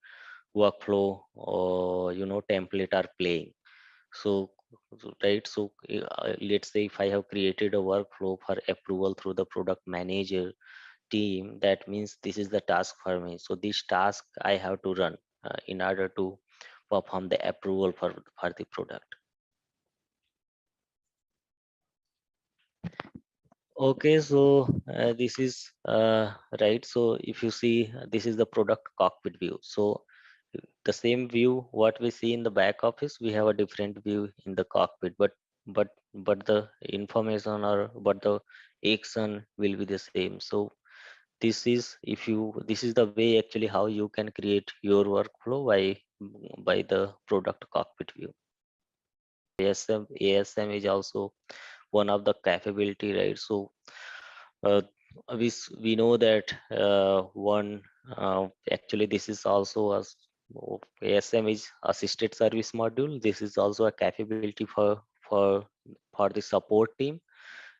Speaker 2: workflow or template are playing. So right, so let's say if I have created a workflow for approval through the product manager team, that means this is the task for me. So this task I have to run in order to perform the approval for the product. Okay, so this is right. So if you see, this is the product cockpit view. So the same view what we see in the back office, we have a different view in the cockpit, but the information or but the action will be the same. So this is the way actually how you can create your workflow by the product cockpit view. ASM is also one of the capability, right? So uh, we know that one actually this is also ASM is assisted service module. This is also a capability for the support team,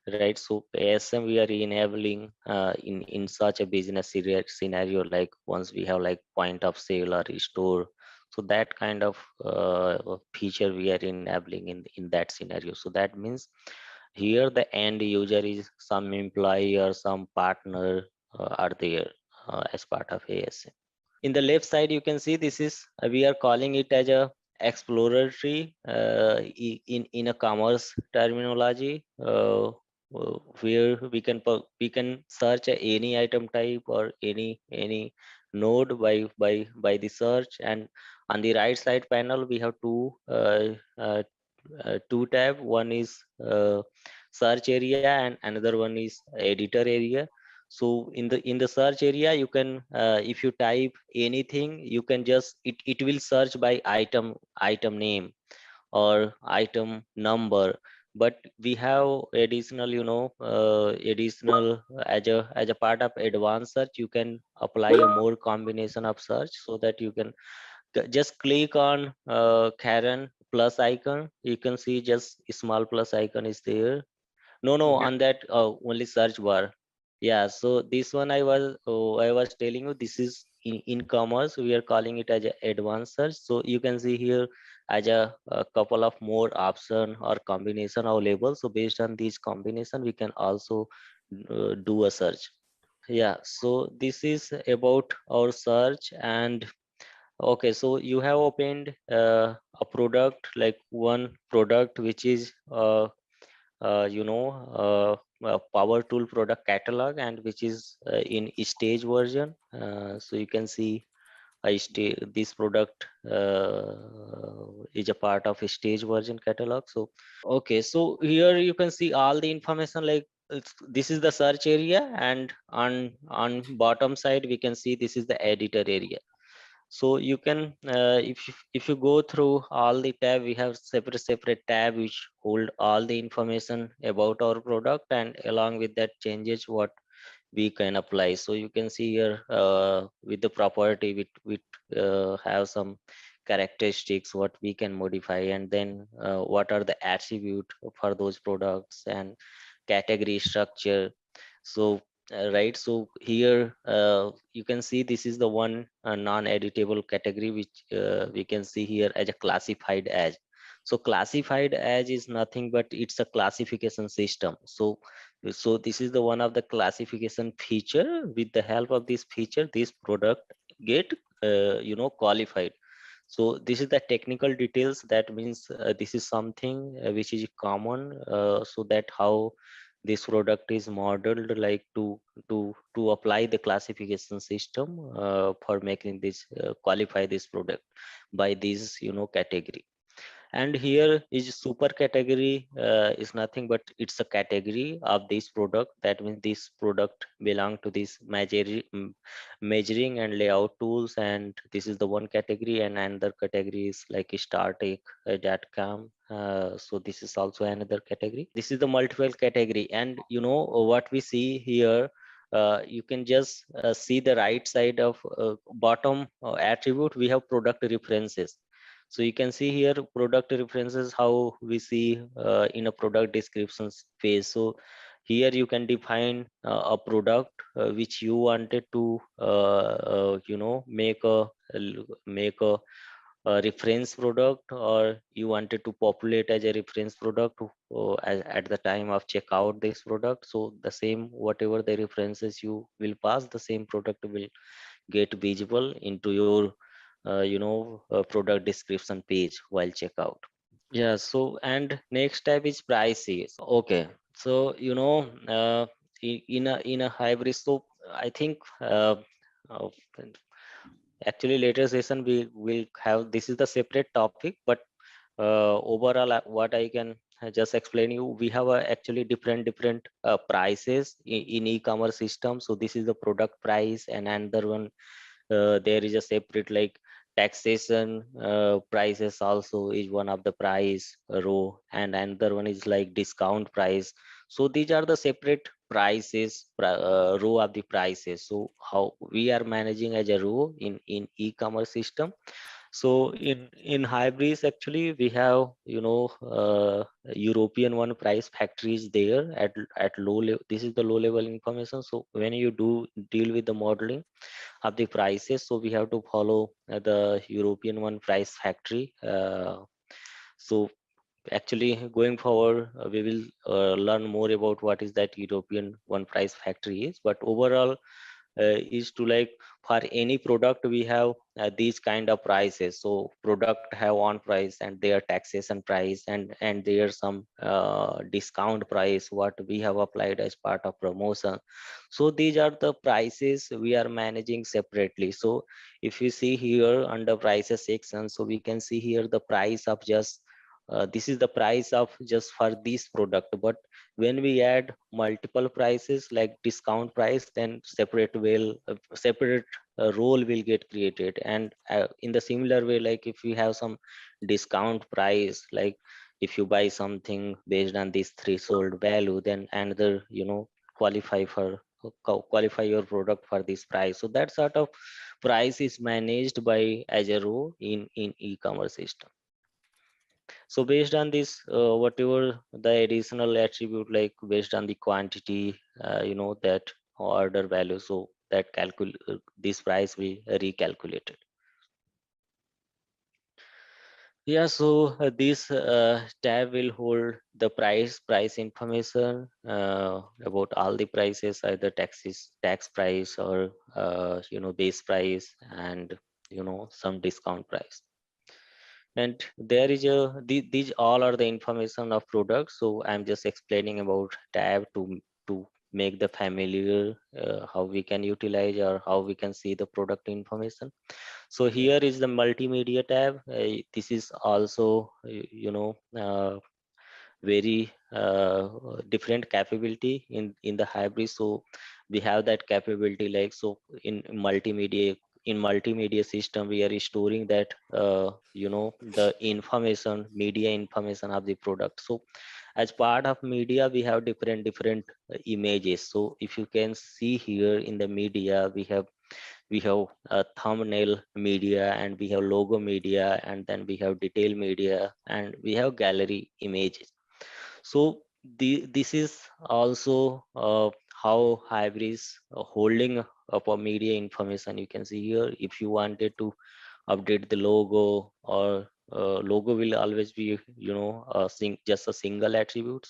Speaker 2: right? So ASM we are enabling in such a business scenario, like once we have like point of sale or store, so that kind of feature we are enabling in that scenario. So that means here the end user is some employee or some partner are there as part of ASM. In the left side you can see this is we are calling it as a exploratory in a commerce terminology, where we can search any item type or any node by the search. And on the right side panel we have two tab. One is search area and another one is editor area. So in the search area you can if you type anything, you can just it will search by item name or item number. but we have additional, additional as a part of advanced search, you can apply a more combination of search, so that you can just click on Karen plus icon. You can see just a small plus icon is there. No,
Speaker 3: Okay.
Speaker 2: on that only search bar. Yeah, so this one I was telling you, this is in commerce we are calling it as a advanced search. So you can see here as a couple of more option or combination available. So based on these combination, we can also do a search. Yeah, so this is about our search. And okay, so you have opened a product, like one product which is uh, you know power tool product catalog, and which is in stage version. So you can see this product is a part of a stage version catalog. So okay, so here you can see all the information, like this is the search area, and on bottom side we can see this is the editor area. So you can if you go through all the tab, we have separate tab which hold all the information about our product, and along with that changes what we can apply. So you can see here with the property with have some characteristics what we can modify, and then what are the attribute for those products, and category structure. So right, so here you can see this is the one non-editable category which we can see here as a classified as. So classified as is nothing but it's a classification system. So this is the one of the classification feature. With the help of this feature, this product get qualified. So this is the technical details. That means this is something which is common, so that how this product is modeled, like to apply the classification system for making this qualify this product by this category. And here is super category is nothing but it's a category of this product. That means this product belong to this measuring and layout tools, and this is the one category. And another category is like startech.com. So this is also another category. This is the multiple category. And what we see here, you can just see the right side of bottom attribute. We have product references. So you can see here product references, how we see in a product descriptions page. So here you can define a product which you wanted to make a reference product, or you wanted to populate as a reference product at the time of checkout this product. So the same whatever the references you will pass, the same product will get visible into your product description page while checkout. Yeah, so and next tab is prices. Okay, so in a hybrid. So I think uh, actually later session we will have, this is the separate topic, but overall what I can just explain you, we have actually different prices in e-commerce system. So this is the product price, and another one there is a separate like taxation prices also is one of the price row, and another one is like discount price. So these are the separate prices row of the prices. So how we are managing as a row in e-commerce system. So in Hybris, actually we have European one price factories there at low level. This is the low level information. So when you do deal with the modeling of the prices, so we have to follow the European one price factory. So actually going forward, we will learn more about what is that European one price factory is. But overall is to like, for any product we have these kind of prices. So product have one price, and their taxation price, and there's some discount price what we have applied as part of promotion. So these are the prices we are managing separately. So if you see here under prices section, so we can see here the price of just this is the price of just for this product. But when we add multiple prices like discount price, then separate role will get created. And in the similar way, like if we have some discount price, like if you buy something based on this threshold value, then another, qualify for qualify your product for this price. So that sort of price is managed by as a row in e-commerce system. So based on this, whatever the additional attribute, like based on the quantity, that order value, so that this price will recalculated. Yeah, so this tab will hold the price information about all the prices, either tax price or base price, and some discount price. And there is these all are the information of products. So I'm just explaining about tab to make the familiar how we can utilize or how we can see the product information. So here is the multimedia tab. This is also very different capability in the hybrid. So we have that capability, like, so in multimedia system we are storing that the information, media information of the product. So as part of media we have different images. So if you can see here in the media, we have a thumbnail media, and we have logo media, and then we have detail media, and we have gallery images. So this is also how Hybris holding up a media information. You can see here, if you wanted to update the logo, or logo will always be just a single attribute.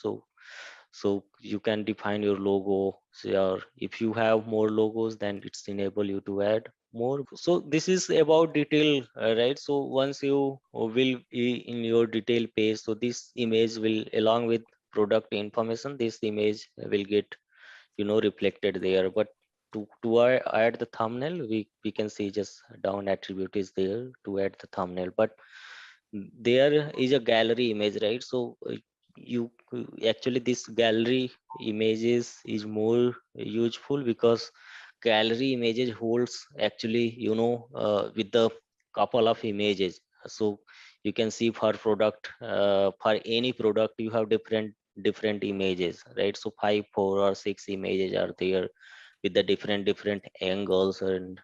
Speaker 2: So you can define your logo. So if you have more logos, then it's enable you to add more. So this is about detail, right? So once you will be in your detail page, so this image will, along with product information, this image will get reflected there. But to add the thumbnail, we can see just down attribute is there to add the thumbnail. But there is a gallery image, right? So you actually, this gallery images is more useful, because gallery images holds actually with the couple of images. So you can see for product, for any product you have different images, right? So 5, 4 or 6 images are there with the different angles, and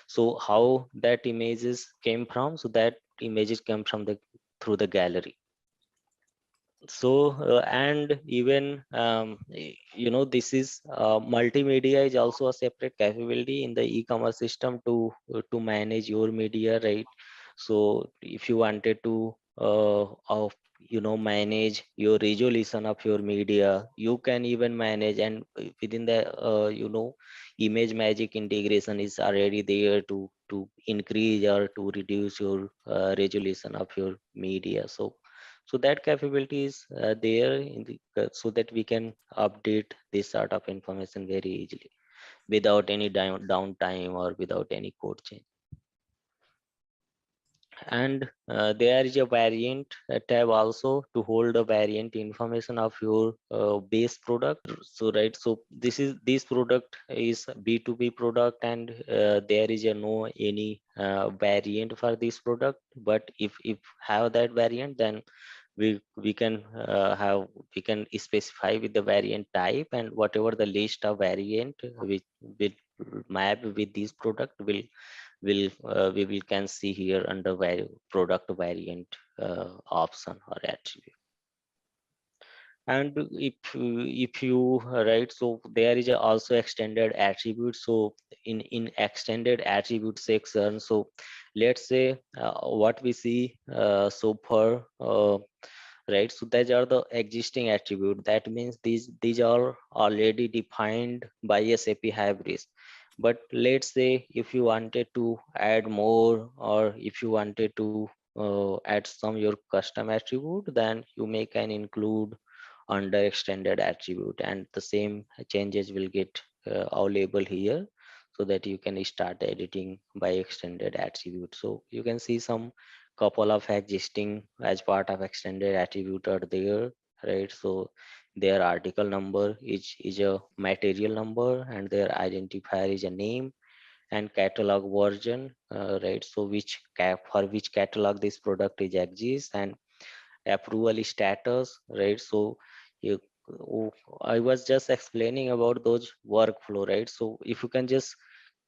Speaker 2: so how that images came from, so that images come from the through the gallery. So and even this is multimedia is also a separate capability in the e-commerce system to manage your media, right? So if you wanted to manage your resolution of your media, you can even manage. And within the image magic integration is already there to increase or to reduce your resolution of your media. So that capability is there in the so that we can update this sort of information very easily without any downtime or without any code change. And there is a variant tab also to hold the variant information of your base product. So right, so this product is B2B product, and there is a no any variant for this product. But if have that variant, then we can we can specify with the variant type, and whatever the list of variant which will map with this product we will can see here under product variant option or attribute. And if you right, so there is also extended attribute. So in extended attribute section, so let's say what we see so far, right? So these are the existing attribute. That means these are already defined by SAP Hybris. But let's say if you wanted to add more, or if you wanted to add some your custom attribute, then you may can include under extended attribute, and the same changes will get available here, so that you can start editing by extended attribute. So you can see some couple of existing as part of extended attribute are there, right? So their article number is a material number, and their identifier is a name, and catalog version, right? So which for which catalog this product is exists, approval status, right? So you, I was just explaining about those workflow, right? So if you can just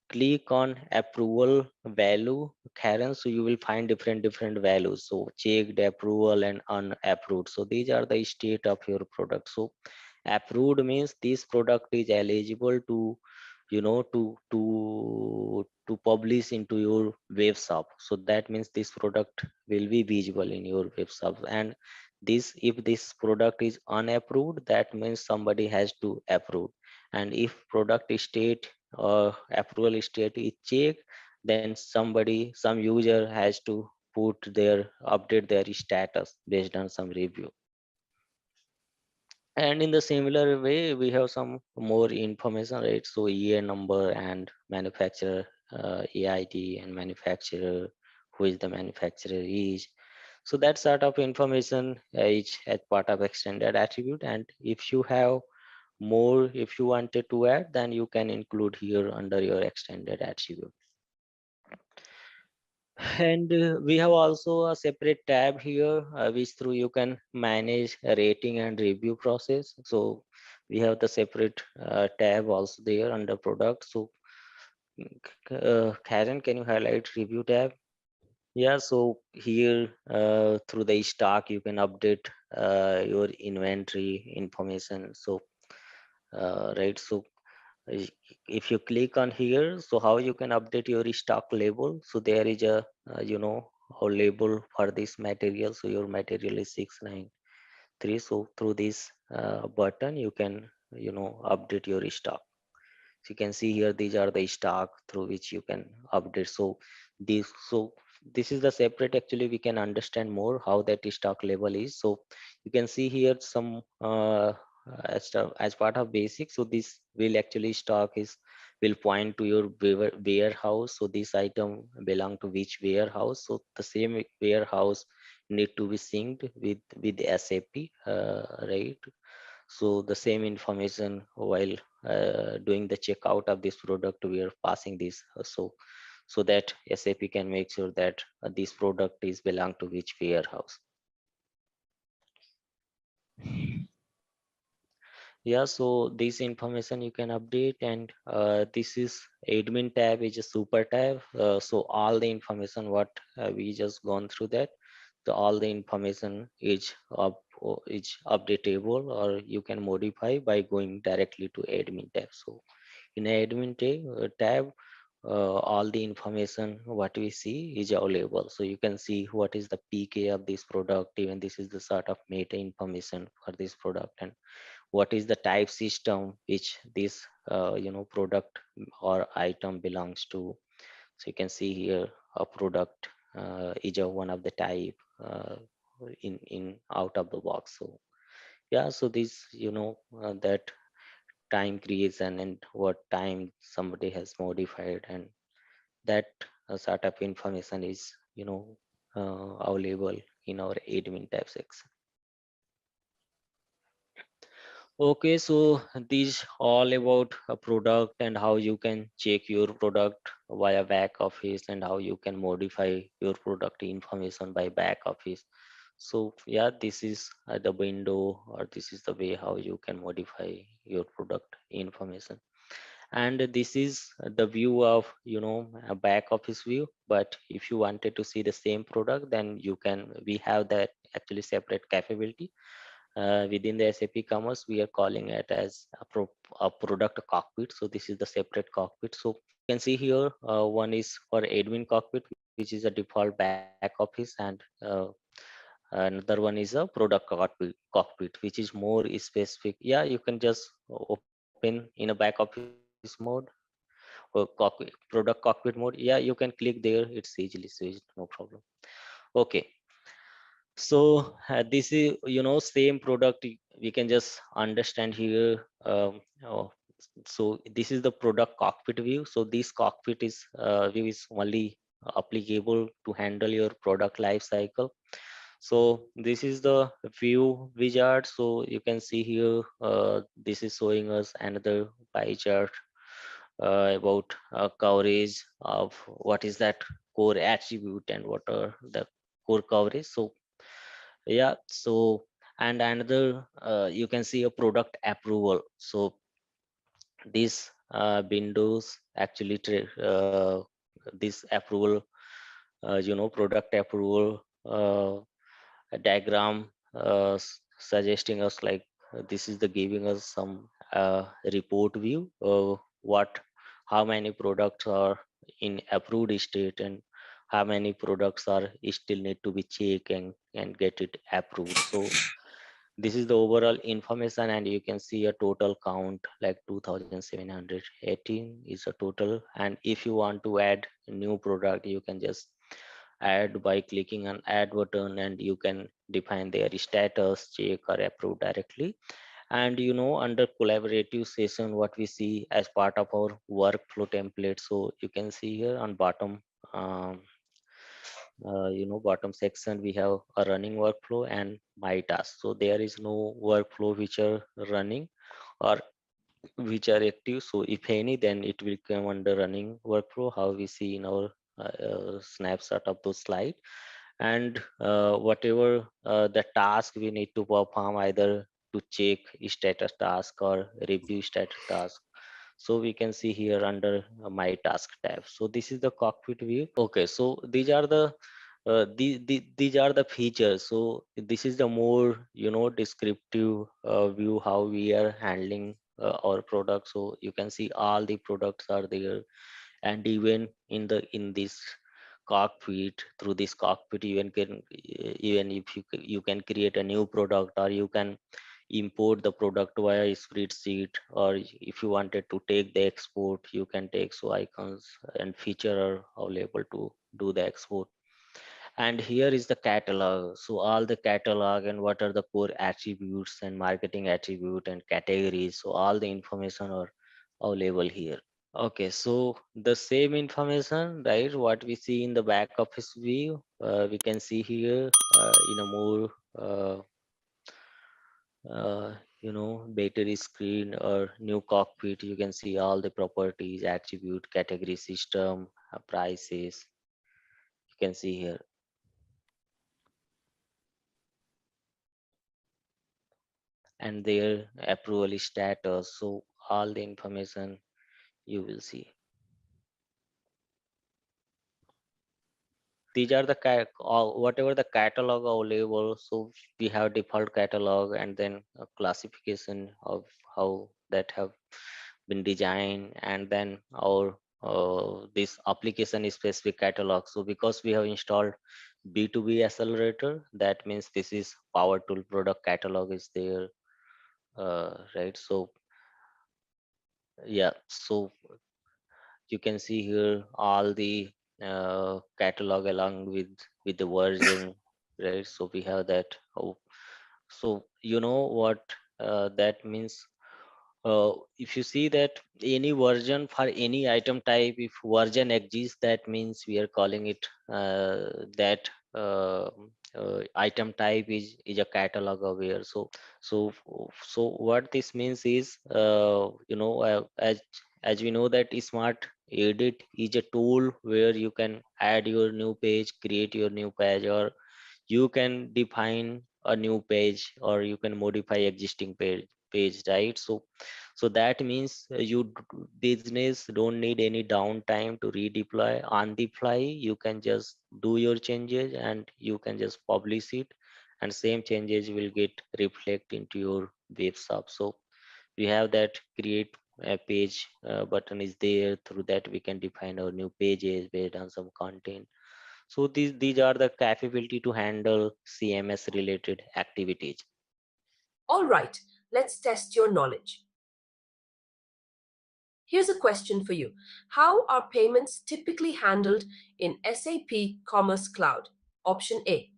Speaker 2: click on approval value, Karen, so you will find different values. So checked, approval, and unapproved. So these are the state of your product. So approved means this product is eligible to, to publish into your web shop. So that means this product will be visible in your web shop. And this, if this product is unapproved, that means somebody has to approve. And if product state approval state is checked, then some user has to update their status based on some review. And in the similar way, we have some more information, right? So year number and manufacturer, AID and manufacturer, who is the manufacturer is. So that sort of information is as part of extended attribute. And if you have more, if you wanted to add, then you can include here under your extended attribute. And we have also a separate tab here, which through you can manage a rating and review process. So we have the separate tab also there under product. So Karen, can you highlight review tab? Yeah, so here through the stock you can update your inventory information. So right, so i- if you click on here, so how you can update your stock label. So there is a label for this material. So your material is 693. So through this button you can update your stock. So you can see here, these are the stock through which you can update. So this is the separate, actually we can understand more how that stock level is. So you can see here some as part of basic. So this will actually stock is will point to your warehouse. So this item belong to which warehouse. So the same warehouse need to be synced with SAP, right? So the same information while doing the checkout of this product, we are passing this. So that SAP can make sure that this product is belong to which warehouse. Yeah, so this information you can update. And this is admin tab, is a super tab. So all the information what we just gone through that, so all the information is updatable, or you can modify by going directly to admin tab. So in admin tab, all the information what we see is available. So you can see what is the PK of this product. Even this is the sort of meta information for this product, and what is the type system which this product or item belongs to. So you can see here a product is a one of the type in out of the box. So yeah, so this that time creation and what time somebody has modified, and that sort of information is available in our admin tab section. Okay, so these all about a product and how you can check your product via back office, and how you can modify your product information by back office. So yeah, this is the window, or this is the way how you can modify your product information. And this is the view of a back office view. But if you wanted to see the same product, then we have that actually separate capability within the SAP Commerce. We are calling it as a product cockpit. So this is the separate cockpit. So you can see here, one is for admin cockpit, which is a default back office, and another one is a product cockpit, which is more specific. Yeah, you can just open in a back office mode, or product cockpit mode. Yeah, you can click there, it's easily switched, no problem. Okay, so this is same product, we can just understand here. So this is the product cockpit view. So this cockpit is view is only applicable to handle your product life cycle. So this is the view wizard. So you can see here, this is showing us another pie chart about coverage of what is that core attribute and what are the core coverage. So Yeah, so and another you can see a product approval. So these windows actually this approval, product approval a diagram suggesting us like this is the giving us some report view of what how many products are in approved state and how many products are still need to be checked and get it approved. So this is the overall information, and you can see a total count like 2718 is a total. And if you want to add a new product, you can just add by clicking on add button, and you can define their status, check or approve directly. And under collaborative session, what we see as part of our workflow template, so you can see here on bottom, um, bottom section, we have a running workflow and my task. So there is no workflow which are running or which are active. So if any, then it will come under running workflow, how we see in our snapshot of those slide. And whatever the task we need to perform, either to check status task or review status task, so we can see here under my task tab. So this is the cockpit view. Okay, so these are these are the features. So this is the more descriptive view how we are handling our product. So you can see all the products are there, and even in this cockpit, through this cockpit, even if you can create a new product, or you can import the product via spreadsheet, or if you wanted to take the export, you can take. So icons and feature are available to do the export. And here is the catalog. So all the catalog and what are the core attributes and marketing attribute and categories, so all the information are available here. Okay, so the same information, right, what we see in the back office view, we can see here in a more battery screen or new cockpit. You can see all the properties, attribute, category, system, prices. You can see here. And their approval status. So all the information you will see. These are the whatever the catalog available. So we have default catalog, and then a classification of how that have been designed, and then our this application specific catalog. So because we have installed B2B accelerator, that means this is power tool product catalog is there, right? So yeah, so you can see here all the catalog along with the version, right? So we have that. Oh, so you know what that means. If you see that any version for any item type, if version exists, that means we are calling it that item type is a catalog aware. So what this means is, as we know that smart edit is a tool where you can add your new page, create your new page, or you can define a new page, or you can modify existing page, right? So that means business don't need any downtime to redeploy. On the fly you can just do your changes and you can just publish it, and same changes will get reflect into your web shop. So we have that create a page button is there. Through that we can define our new pages based on some content. So these are the capability to handle CMS related activities.
Speaker 1: All right, let's test your knowledge. Here's a question for you. How are payments typically handled in SAP Commerce Cloud? Option A.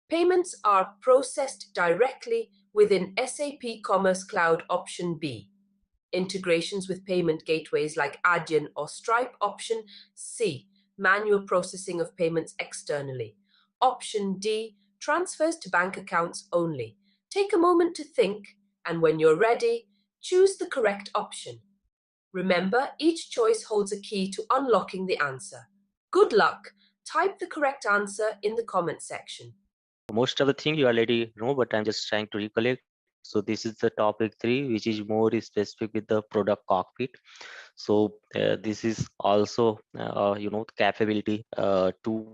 Speaker 1: Payments are processed directly within SAP Commerce Cloud. Option B. Integrations with payment gateways like Adyen or Stripe. Option C. Manual processing of payments externally. Option D. Transfers to bank accounts only. Take a moment to think, and when you're ready, choose the correct option. Remember, each choice holds a key to unlocking the answer. Good luck! Type the correct answer in the comment section.
Speaker 2: most of the thing you already know, but I'm just trying to recollect. So this is the topic 3, which is more specific with the product cockpit. So this is also capability to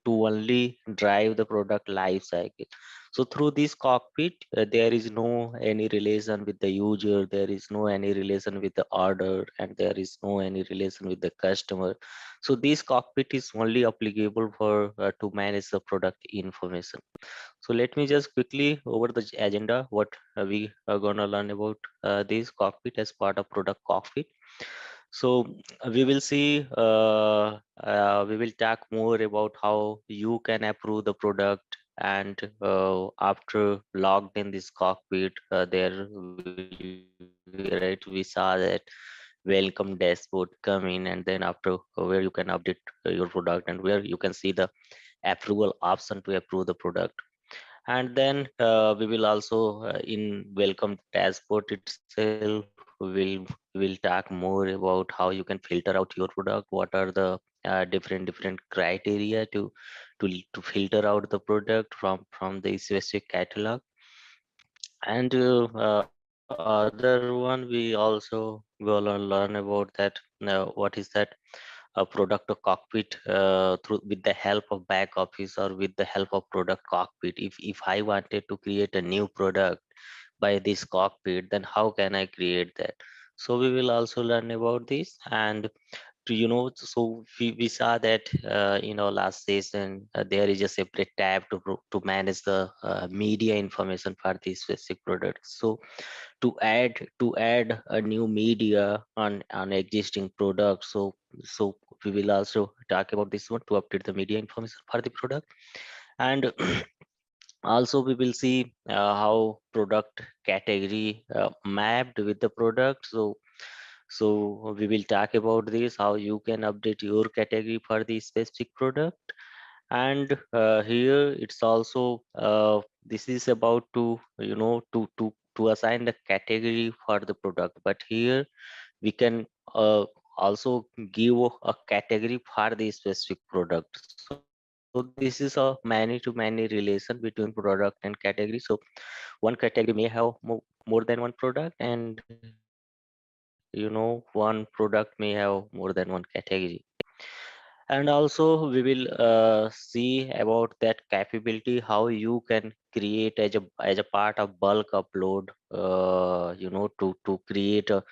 Speaker 2: only drive the product life cycle. So through this cockpit, there is no any relation with the user, there is no any relation with the order, and there is no any relation with the customer. So this cockpit is only applicable for to manage the product information. So let me just quickly over the agenda what we are gonna learn about this cockpit as part of product cockpit. So we will see, we will talk more about how you can approve the product, and after logged in this cockpit, there will be, right, we saw that welcome dashboard come in, and then after where you can update your product, and where you can see the approval option to approve the product. And then we will also in welcome dashboard itself will talk more about how you can filter out your product, what are the different criteria to filter out the product from the specific catalog. And other one we also will learn about that what is that a product or cockpit through with the help of back office or with the help of product cockpit. If I wanted to create a new product by this cockpit, then how can I create that? So we will also learn about this. And to so we saw that in our last session there is a separate tab to manage the media information for this specific product. So to add a new media on existing product, so we will also talk about this one to update the media information for the product. And also we will see how product category mapped with the product. So we will talk about this, how you can update your category for the specific product. And here it's also this is about to to assign the category for the product, but here we can also give a category for the specific product. So this is a many to many relation between product and category. So one category may have more than one product, and one product may have more than one category. And also we will see about that capability, how you can create as a part of bulk upload, to create a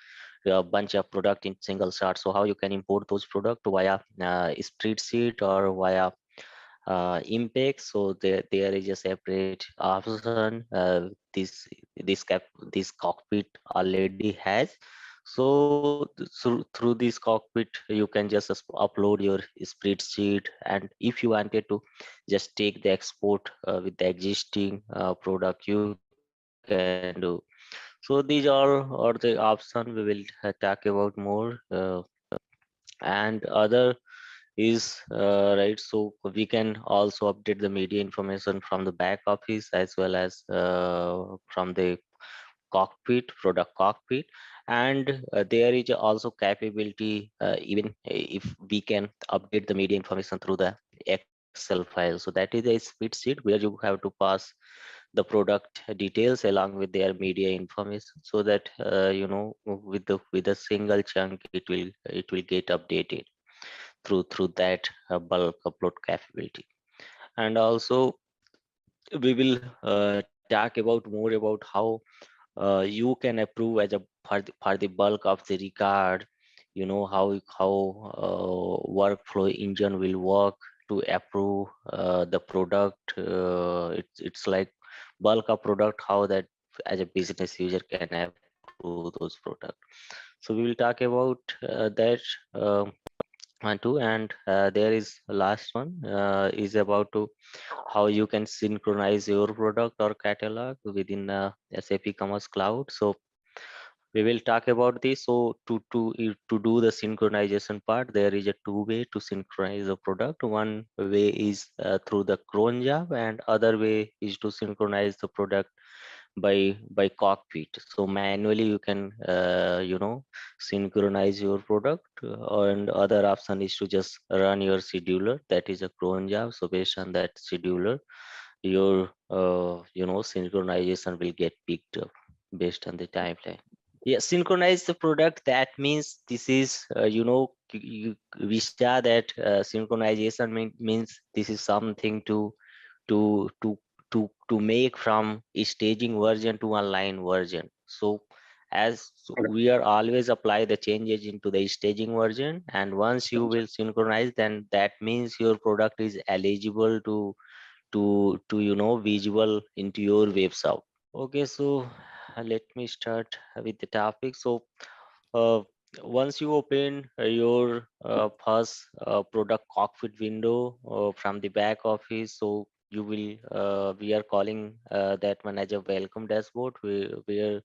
Speaker 2: bunch of product in single shot. So how you can import those product via spreadsheet or via impact. So there is a separate option this cockpit already has. So through this cockpit you can just upload your spreadsheet, and if you wanted to just take the export with the existing product, you can do. So these are the option we will talk about more. And other is right, so we can also update the media information from the back office as well as from the cockpit, product cockpit. And there is also capability, even if we can update the media information through the Excel file. So that is a spreadsheet where you have to pass the product details along with their media information, so that with a single chunk it will get updated through that bulk upload capability. And also we will talk about more about how you can approve as a for the bulk of the record, how workflow engine will work to approve the product. It's like bulk of product, how that as a business user can approve those product. So we will talk about that too. And there is last one is about to how you can synchronize your product or catalog within SAP Commerce Cloud. So we will talk about this. So to do the synchronization part, there is a two way to synchronize the product. One way is through the cron job, and other way is to synchronize the product by cockpit. So manually you can synchronize your product, and other option is to just run your scheduler, that is a cron job. So based on that scheduler, your synchronization will get picked up based on the timeline. Yeah, synchronize the product. That means this is we saw that synchronization means this is something to to to make from a staging version to online version. So as we are always apply the changes into the staging version, and once you will synchronize, then that means your product is eligible to visual into your website. Okay, so let me start with the topic. So uh, once you open your first product cockpit window from the back office, so you will we are calling that one as a welcome dashboard, where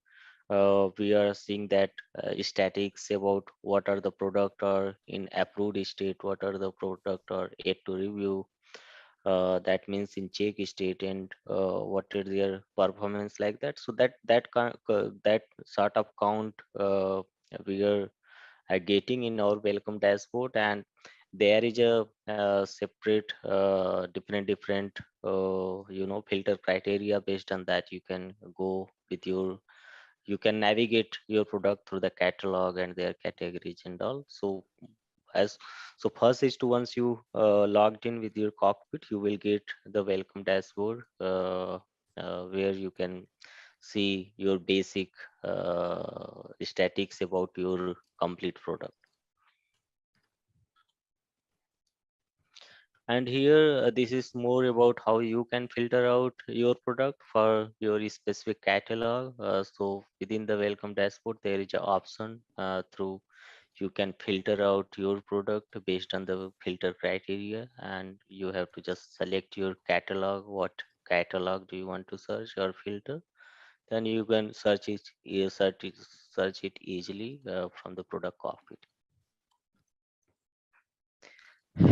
Speaker 2: we are seeing that statics about what are the product are in approved state, what are the product are yet to review, that means in check state, and what is their performance like that. So that sort of count we are getting in our welcome dashboard, and there is a separate different filter criteria. Based on that, you can go with your, you can navigate your product through the catalog and their categories and all. So as so first is to, once you logged in with your cockpit, you will get the welcome dashboard, where you can see your basic statics about your complete product. And here this is more about how you can filter out your product for your specific catalog. So within the welcome dashboard, there is an option through you can filter out your product based on the filter criteria, and you have to just select your catalog. What catalog do you want to search or filter? Then you can search it easily from the product cockpit.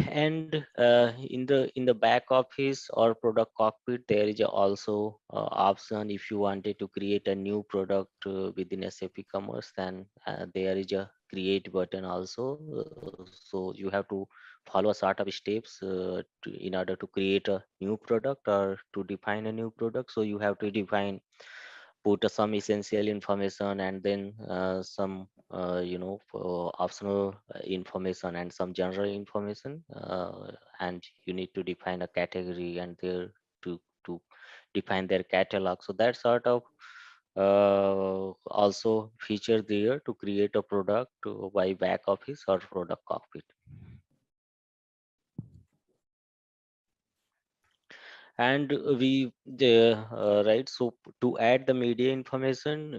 Speaker 2: And in the back office or product cockpit, there is also option if you wanted to create a new product within SAP Commerce, then there is a create button also. So you have to follow a sort of steps in order to create a new product or to define a new product. So you have to define, put some essential information, and then some optional information and some general information, and you need to define a category and there to define their catalog. So that sort of also feature there to create a product by back office or product cockpit. And we right, so to add the media information,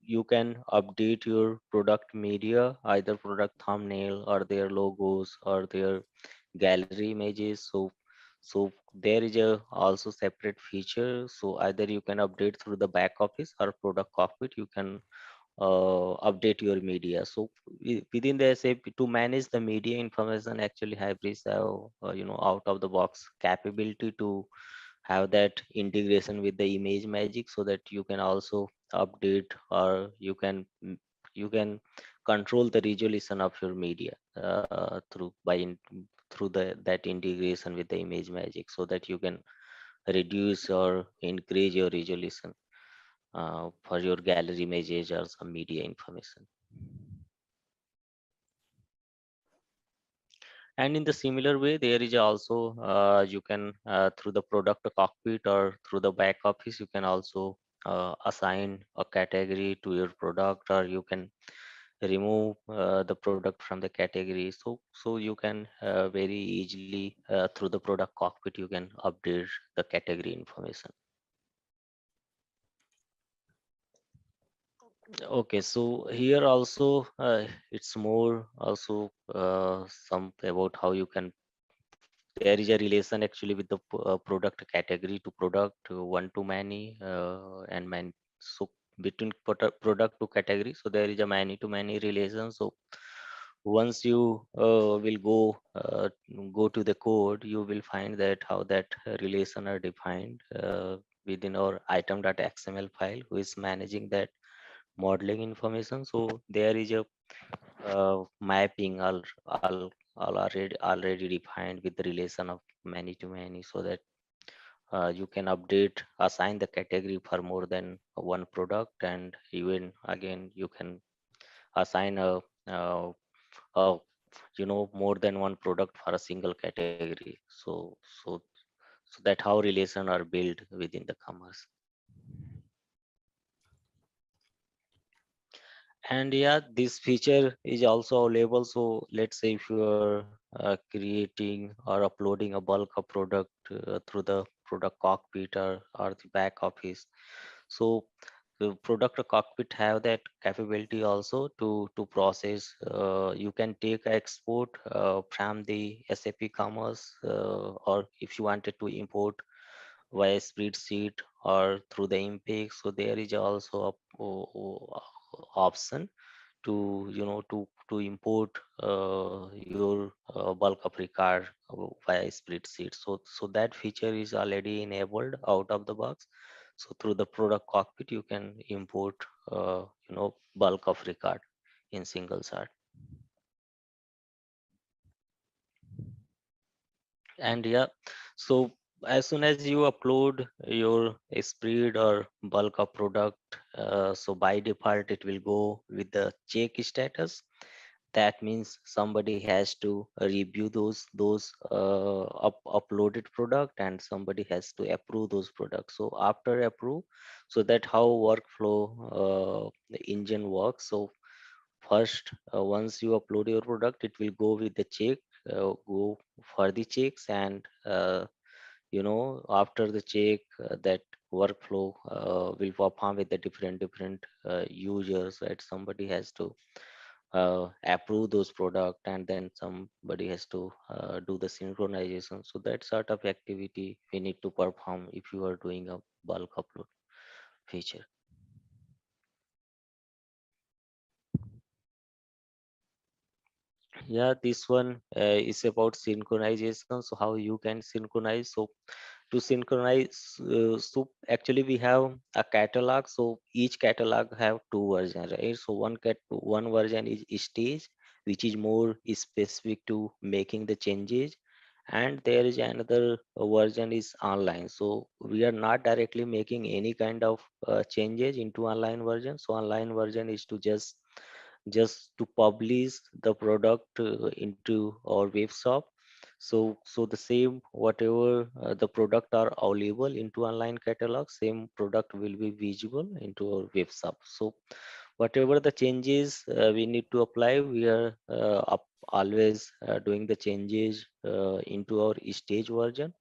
Speaker 2: you can update your product media, either product thumbnail or their logos or their gallery images. So there is a also separate feature. So either you can update through the back office or product cockpit, you can update your media. So within the SAP, to manage the media information, actually Hybris have out of the box capability to have that integration with the image magic, so that you can also update, or you can control the resolution of your media through that integration with the image magic, so that you can reduce or increase your resolution for your gallery images or some media information. And in the similar way, there is also you can through the product cockpit or through the back office, you can also assign a category to your product, or you can remove the product from the category. So you can very easily through the product cockpit, you can update the category information. Okay, so here also it's more also some about how you can, there is a relation actually with the product category to product one to many and man. So between product to category, so there is a many to many relation. So once you will go to the code, you will find that how that relation are defined within our item.xml file, who is managing that modeling information. So there is a mapping all already defined with the relation of many to many, so that you can update, assign the category for more than one product, and even again you can assign uh, a more than one product for a single category. So that how relation are built within the commerce. And yeah, this feature is also available. So let's say if you are creating or uploading a bulk of product through the product cockpit or the back office. So the product cockpit have that capability also to process. You can take export from the SAP Commerce, or if you wanted to import via spreadsheet or through the Impeg. So there is also option to to import your bulk of record via spreadsheet. So that feature is already enabled out of the box. So through the product cockpit you can import bulk of record in single shot. And yeah, so as soon as you upload your spread or bulk of product, so by default it will go with the check status. That means somebody has to review those uploaded product, and somebody has to approve those products. So after approve, so that how workflow the engine works. So first, once you upload your product, it will go with the check, go for the checks, and after the check, that workflow will perform with the different users. Right, somebody has to approve those product, and then somebody has to do the synchronization. So that sort of activity we need to perform if you are doing a bulk upload feature. Yeah, this one is about synchronization. So how you can synchronize. So to synchronize, so actually we have a catalog. So each catalog have two versions, right? So one version is stage, which is more specific to making the changes, and there is another version is online. So we are not directly making any kind of changes into online version. So online version is to just to publish the product into our web shop. So the same whatever the product are available into online catalog, same product will be visible into our web shop. So whatever the changes we need to apply, we are always doing the changes into our stage version.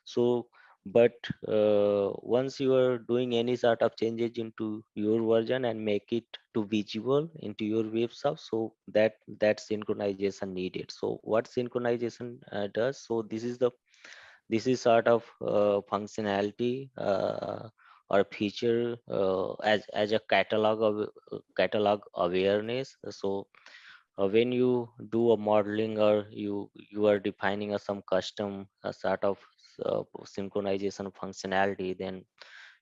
Speaker 2: So but once you are doing any sort of changes into your version and make it to visible into your web shop, so that synchronization needed. So what synchronization does, so this is sort of functionality or feature as a catalog awareness. So when you do a modeling, or you are defining a some custom sort of synchronization functionality, then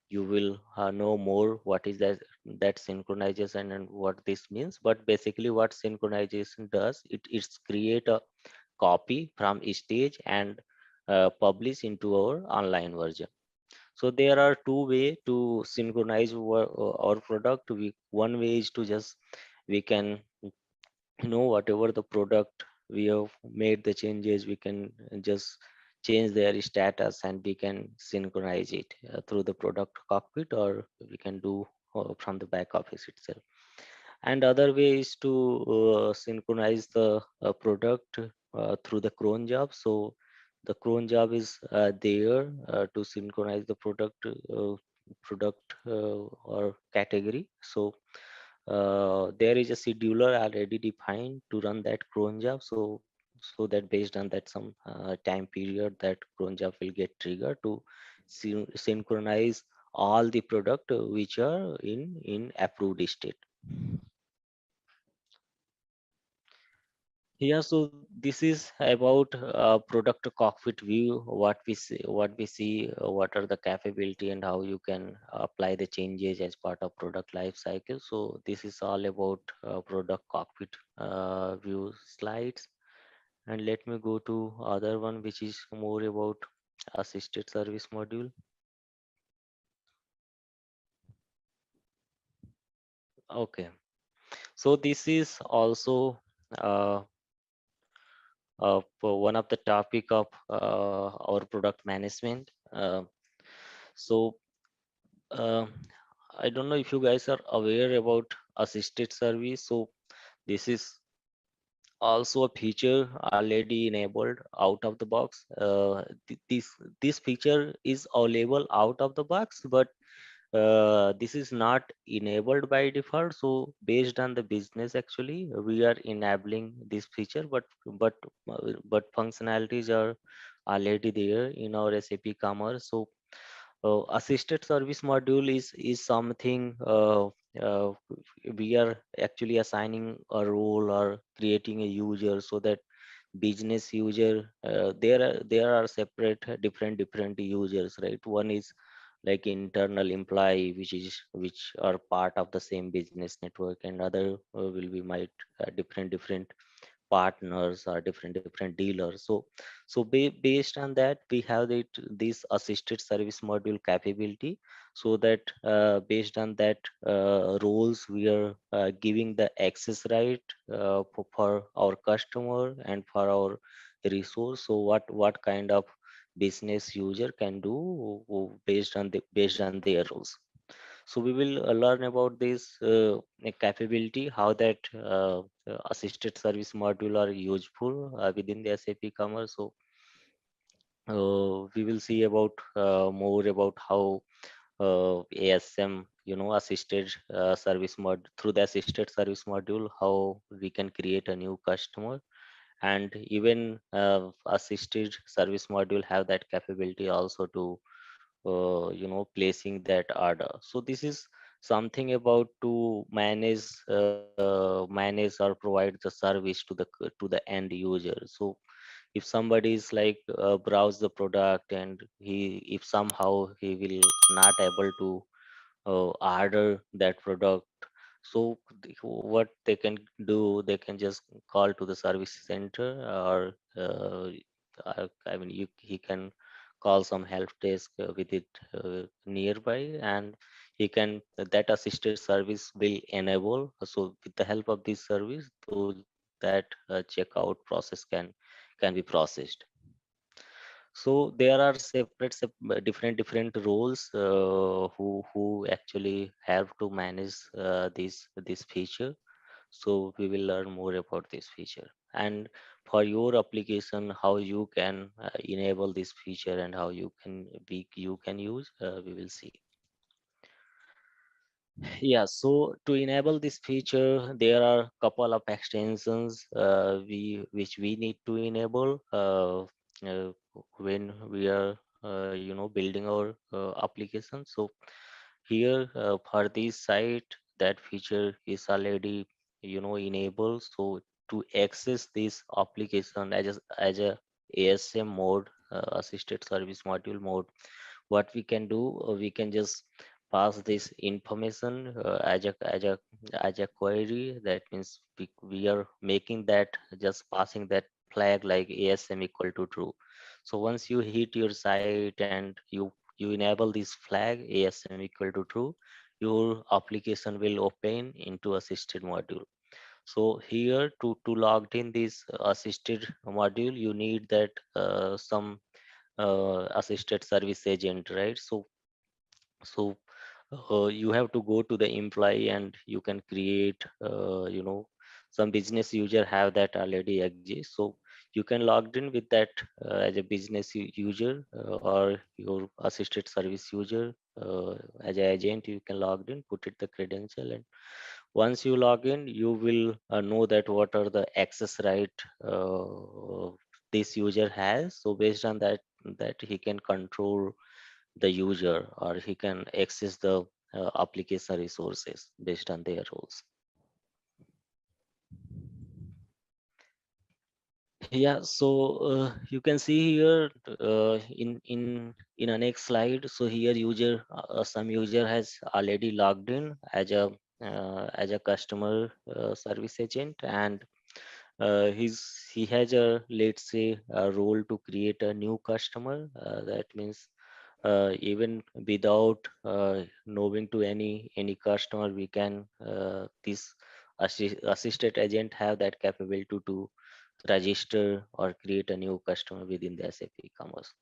Speaker 2: you will know more what is that synchronization and what this means. But basically what synchronization does, it's create a copy from stage and publish into our online version. So there are two way to synchronize our product. One way is to just we can whatever the product we have made the changes, we can just change their status and we can synchronize it through the product cockpit, or we can do from the back office itself. And other way is to synchronize the product through the cron job. So the cron job is there to synchronize the product or category. So there is a scheduler already defined to run that cron job. So that based on that some time period, that cron job will get triggered to synchronize all the product which are in approved state. Yeah, so this is about product cockpit view, what are the capability and how you can apply the changes as part of product life cycle. So this is all about product cockpit view slides. And let me go to other one, which is more about assisted service module. Okay, so this is also uh, for one of the topic of our product management. So uh, I don't know if you guys are aware about assisted service. So this is also a feature already enabled out of the box. This feature is available out of the box, but this is not enabled by default. So based on the business, actually we are enabling this feature, but functionalities are already there in our SAP Commerce. So assisted service module is something uh, we are actually assigning a role or creating a user, so that business user, there are separate different users, right? One is like internal employee, which are part of the same business network, and other will be might different partners or different dealers. So based on that, we have this assisted service module capability, so that based on that roles, we are giving the access right for our customer and for our resource. So what kind of business user can do based on their roles. So we will learn about this capability, how that assisted service module are useful within the SAP Commerce. So we will see about more about how ASM, assisted service mod through the assisted service module, how we can create a new customer, and even assisted service module have that capability also to placing that order. So this is something about to manage or provide the service to the end user. So if somebody is like browse the product, and if somehow he will not able to order that product, so what they can do, they can just call to the service center, or I mean, he can call some help desk with it nearby, and he can that assisted service will enable. So with the help of this service, so that checkout process can be processed. So there are different roles who actually have to manage this feature. So we will learn more about this feature, and for your application, how you can enable this feature and how you can use. We will see. Yeah, so to enable this feature, there are couple of extensions which we need to enable when we are building our application. So here for this site, that feature is already enabled. So to access this application as a ASM mode, assisted service module mode, what we can do, we can just pass this information as a query. That means we are making that, just passing that flag like ASM equal to true. So once you hit your site and you enable this flag ASM equal to true, your application will open into assisted module. So here to log in this assisted module, you need that some assisted service agent, right? So you have to go to the employee, and you can create some business user have that already exist. So you can log in with that as a business user, or your assisted service user as an agent. You can log in, put it the credential, and once you log in, you will know that what are the access right this user has. So based on that he can control the user, or he can access the application resources based on their roles. Yeah, so you can see here in a next slide. So here some user has already logged in as a customer service agent, and He has a, let's say, a role to create a new customer. That means even without knowing to any customer, we can this assistant agent have that capability to register or create a new customer within the SAP Commerce.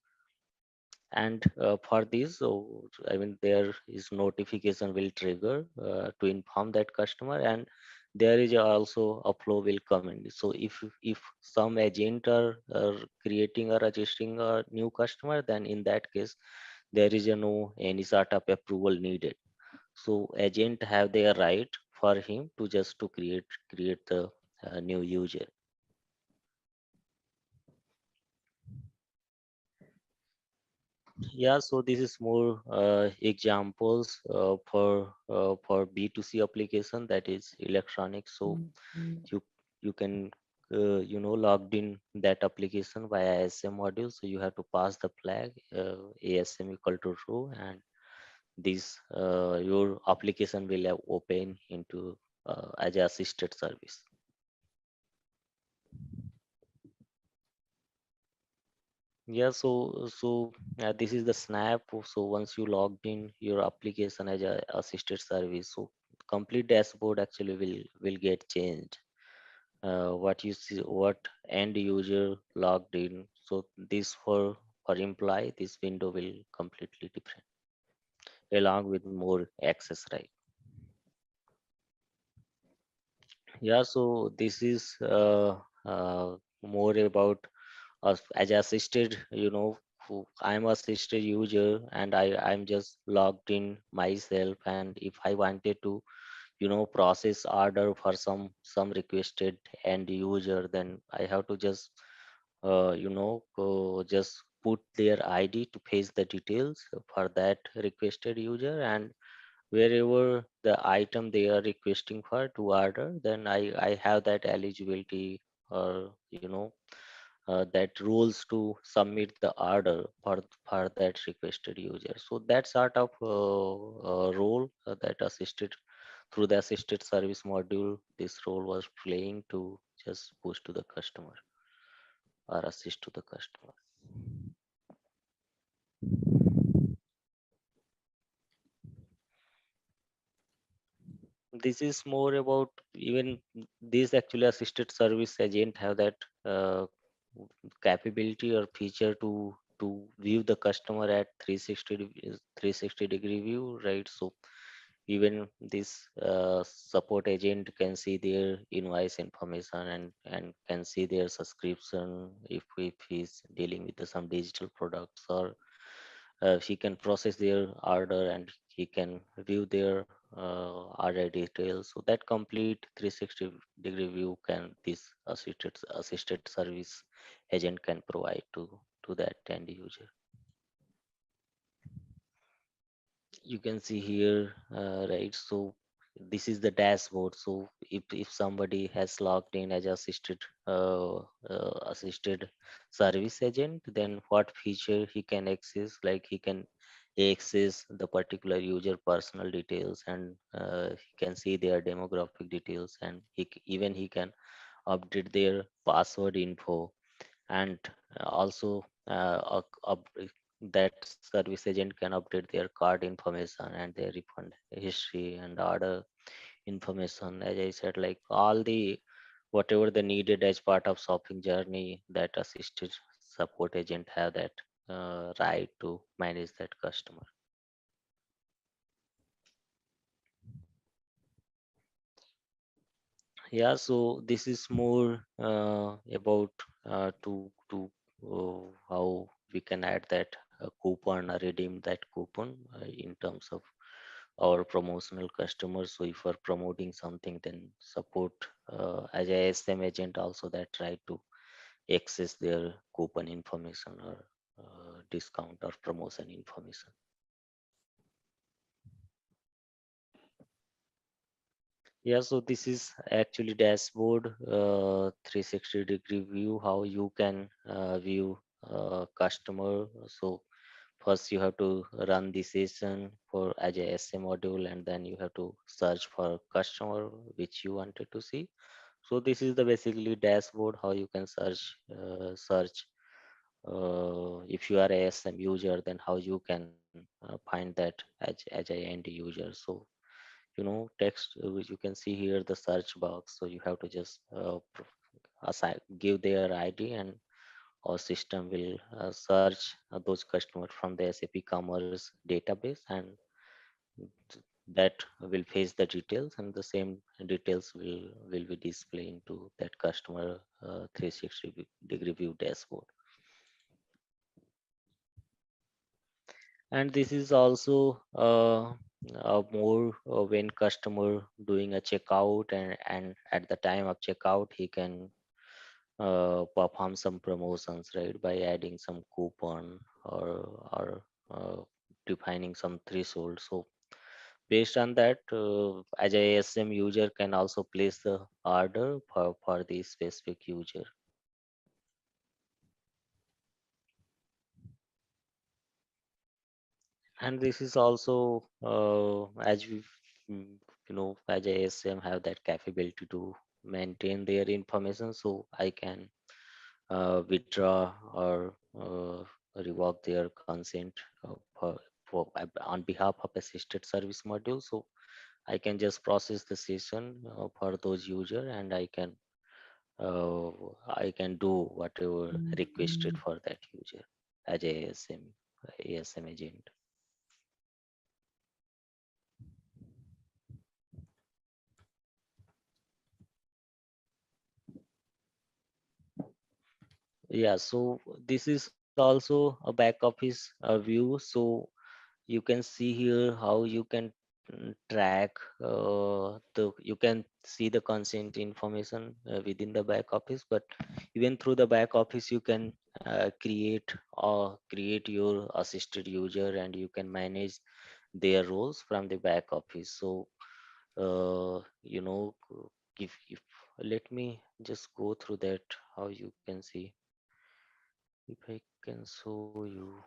Speaker 2: And for this, so I mean, there is notification will trigger to inform that customer, and there is also a flow will come in. So if some agent are creating or registering a new customer, then in that case there is a no any sort of approval needed. So agent have their right for him to just to create the new user. Yeah, so this is more examples for B2C application, that is electronic. So you you can logged in that application via ASM module. So you have to pass the flag ASM equal to true, and this your application will have open into as a assisted service. Yeah, this is the snap. So once you logged in your application as a assisted service, so complete dashboard actually will get changed. What you see, what end user logged in. So this for employee, this window will completely different, along with more access right. Yeah, so this is more about us as assisted, I'm assisted user, and I'm just logged in myself, and if I wanted to process order for some requested end user, then I have to just just put their ID to paste the details for that requested user, and wherever the item they are requesting for to order, then I have that eligibility, or that rules to submit the order for that requested user. So that sort of role that assisted through the assisted service module, this role was playing to just push to the customer or assist to the customer. This is more about, even this actually assisted service agent have that uh, capability or feature to view the customer at 360 degree view, right? So even this support agent can see their invoice information, and can see their subscription if he's dealing with some digital products, or he can process their order, and he can view their order details. So that complete 360-degree view can this assisted service agent can provide to that end user. You can see here, right? So this is the dashboard. So if somebody has logged in as assisted service agent, then what feature he can access, like he can access the particular user personal details, and he can see their demographic details, and even he can update their password info, and also that service agent can update their card information and their refund history and order information. As I said, like all the whatever the needed as part of shopping journey, that assisted support agent have that right to manage that customer. Yeah, so this is more about how we can add that coupon or redeem that coupon in terms of our promotional customers. So if we're promoting something, then support as a SM agent also that try to access their coupon information or discount or promotion information. Yeah, so this is actually dashboard 360-degree view, how you can view customer. So first you have to run the session for as a SA module, and then you have to search for customer which you wanted to see. So this is the basically dashboard how you can search if you are a ASM user, then how you can find that as a end user. So text which you can see here the search box. So you have to just give their ID, and our system will search those customers from the SAP Commerce database, and that will fetch the details, and the same details will be displayed into that customer 360-degree view dashboard. And this is also more when customer doing a checkout, and at the time of checkout he can perform some promotions, right, by adding some coupon, or defining some threshold. So based on that, as a ASM user can also place the order for the specific user. And this is also as we as a ASM have that capability to maintain their information, so I can withdraw or revoke their consent on behalf of assisted service module. So I can just process the session for those user, and uh, I can do whatever requested for that user as a ASM agent. Yeah, so this is also a back office view. So you can see here how you can track you can see the consent information within the back office, but even through the back office you can create your assisted user, and you can manage their roles from the back office. So if let me just go through that how you can see, if I can show you.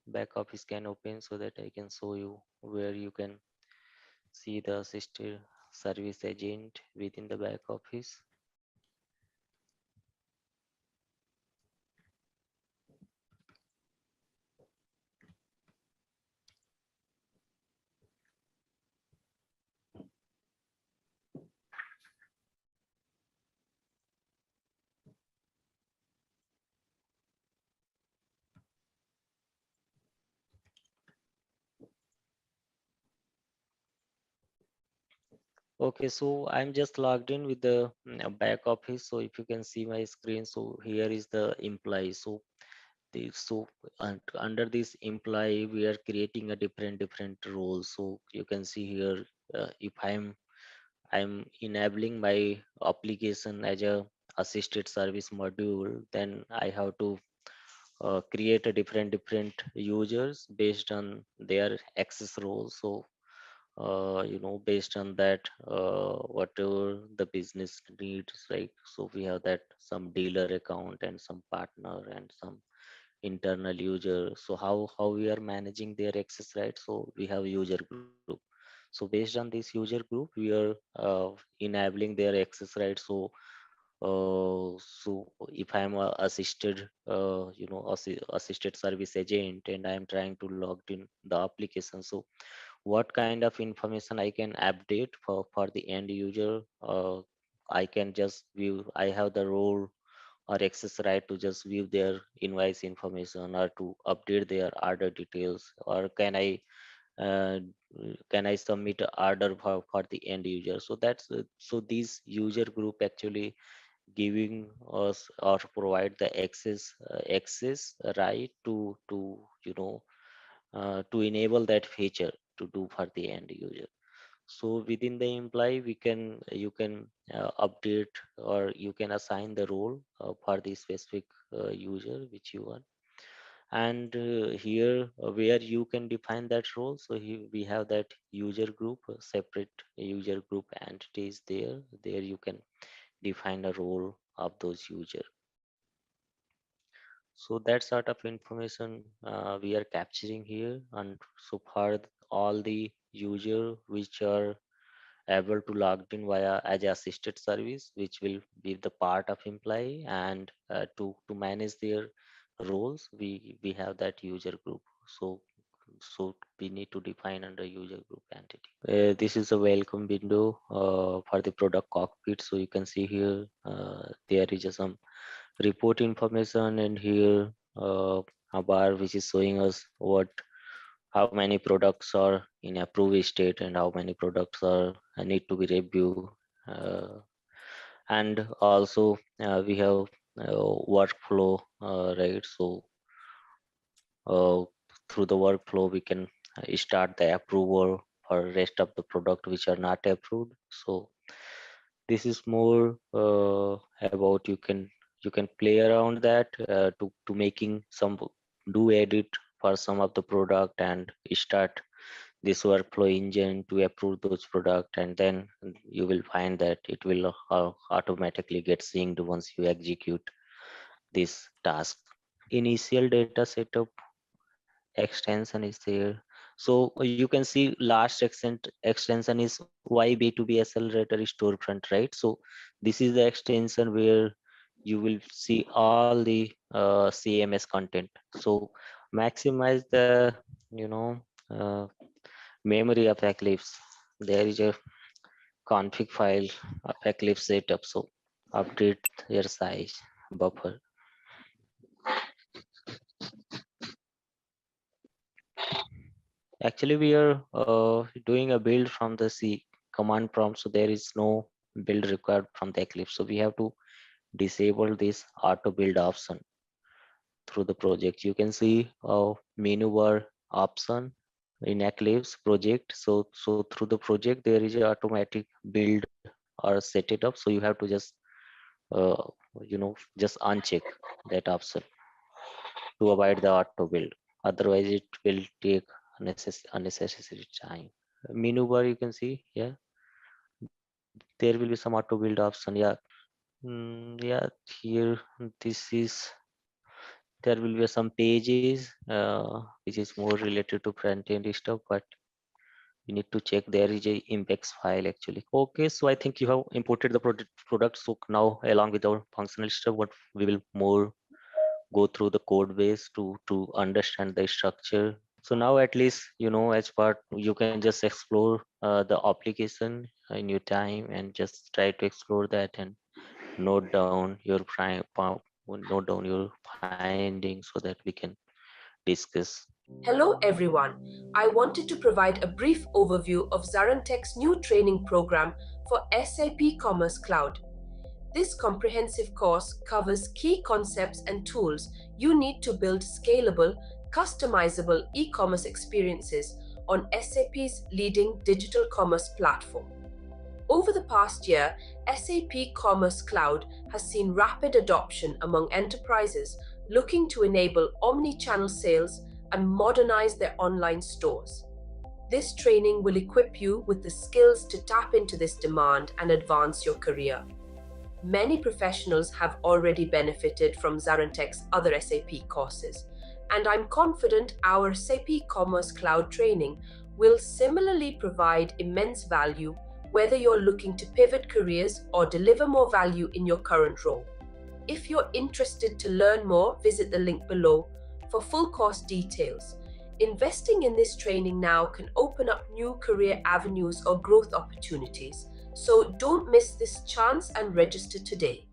Speaker 2: Back office can open so that I can show you where you can see the assisted service agent within the back office. Okay, so I'm just logged in with the back office. So if you can see my screen, so here is the employee. So under this employee, we are creating a different roles. So you can see here, if I'm enabling my application as a assisted service module, then I have to create a different users based on their access roles. So based on that, whatever the business needs, right? So we have that some dealer account and some partner and some internal user. So how we are managing their access, right? So we have user group. So based on this user group, we are enabling their access, right? So So if I'm a assisted, assisted service agent, and I'm trying to log in the application, so what kind of information I can update for the end user? I can just view. I have the role or access right to just view their invoice information or to update their order details, or uh, can I submit a order for the end user? So that's so these user group actually giving us or provide the access right to to enable that feature to do for the end user. So within the employee, we can you can update or you can assign the role for the specific user which you want. And here where you can define that role, so here we have that user group, separate user group entities there you can define a role of those user. So that sort of information we are capturing here. And so far all the user which are able to log in via as a assisted service, which will be the part of employee, and to manage their roles, we have that user group. So we need to define under user group entity. This is a welcome window for the product cockpit. So you can see here there is some report information, and here a bar which is showing us what how many products are in approved state and how many products are need to be reviewed. uh, and also we have workflow, right? So uh, through the workflow we can start the approval for rest of the product which are not approved. So this is more about you can play around that to making some do edit for some of the product and start this workflow engine to approve those product, and then you will find that it will automatically get synced once you execute this task. Initial data setup extension is there. So you can see last extension is YB2B accelerator storefront, right? So this is the extension where you will see all the CMS content. So maximize the you know uh, memory of Eclipse. There is a config file of Eclipse setup. So update your size buffer. Actually, we are doing a build from the C command prompt, so there is no build required from the Eclipse. So we have to disable this auto build option through the project. You can see a menu bar option in Eclipse project. So through the project there is a automatic build or set it up. So you have to just uh, just uncheck that option to avoid the auto build. Otherwise, it will take unnecessary time. Menu bar you can see, yeah, there will be some auto build option, yeah. Yeah, here this is there will be some pages which is more related to front end stuff, but you need to check there is a impacts file actually. Okay, so I think you have imported the product. So now along with our functional stuff, what we will more go through the code base to understand the structure. So now at least as part you can just explore the application in your time and just try to explore that and note down your note down your findings so that we can discuss.
Speaker 1: Hello everyone. I wanted to provide a brief overview of ZaranTech's new training program for SAP Commerce Cloud. This comprehensive course covers key concepts and tools you need to build scalable, customizable e-commerce experiences on SAP's leading digital commerce platform. Over the past year, SAP Commerce Cloud has seen rapid adoption among enterprises looking to enable omni-channel sales and modernize their online stores. This training will equip you with the skills to tap into this demand and advance your career. Many professionals have already benefited from ZaranTech's other SAP courses, and I'm confident our SAP Commerce Cloud training will similarly provide immense value whether you're looking to pivot careers or deliver more value in your current role. If you're interested to learn more, visit the link below for full course details. Investing in this training now can open up new career avenues or growth opportunities, so don't miss this chance and register today.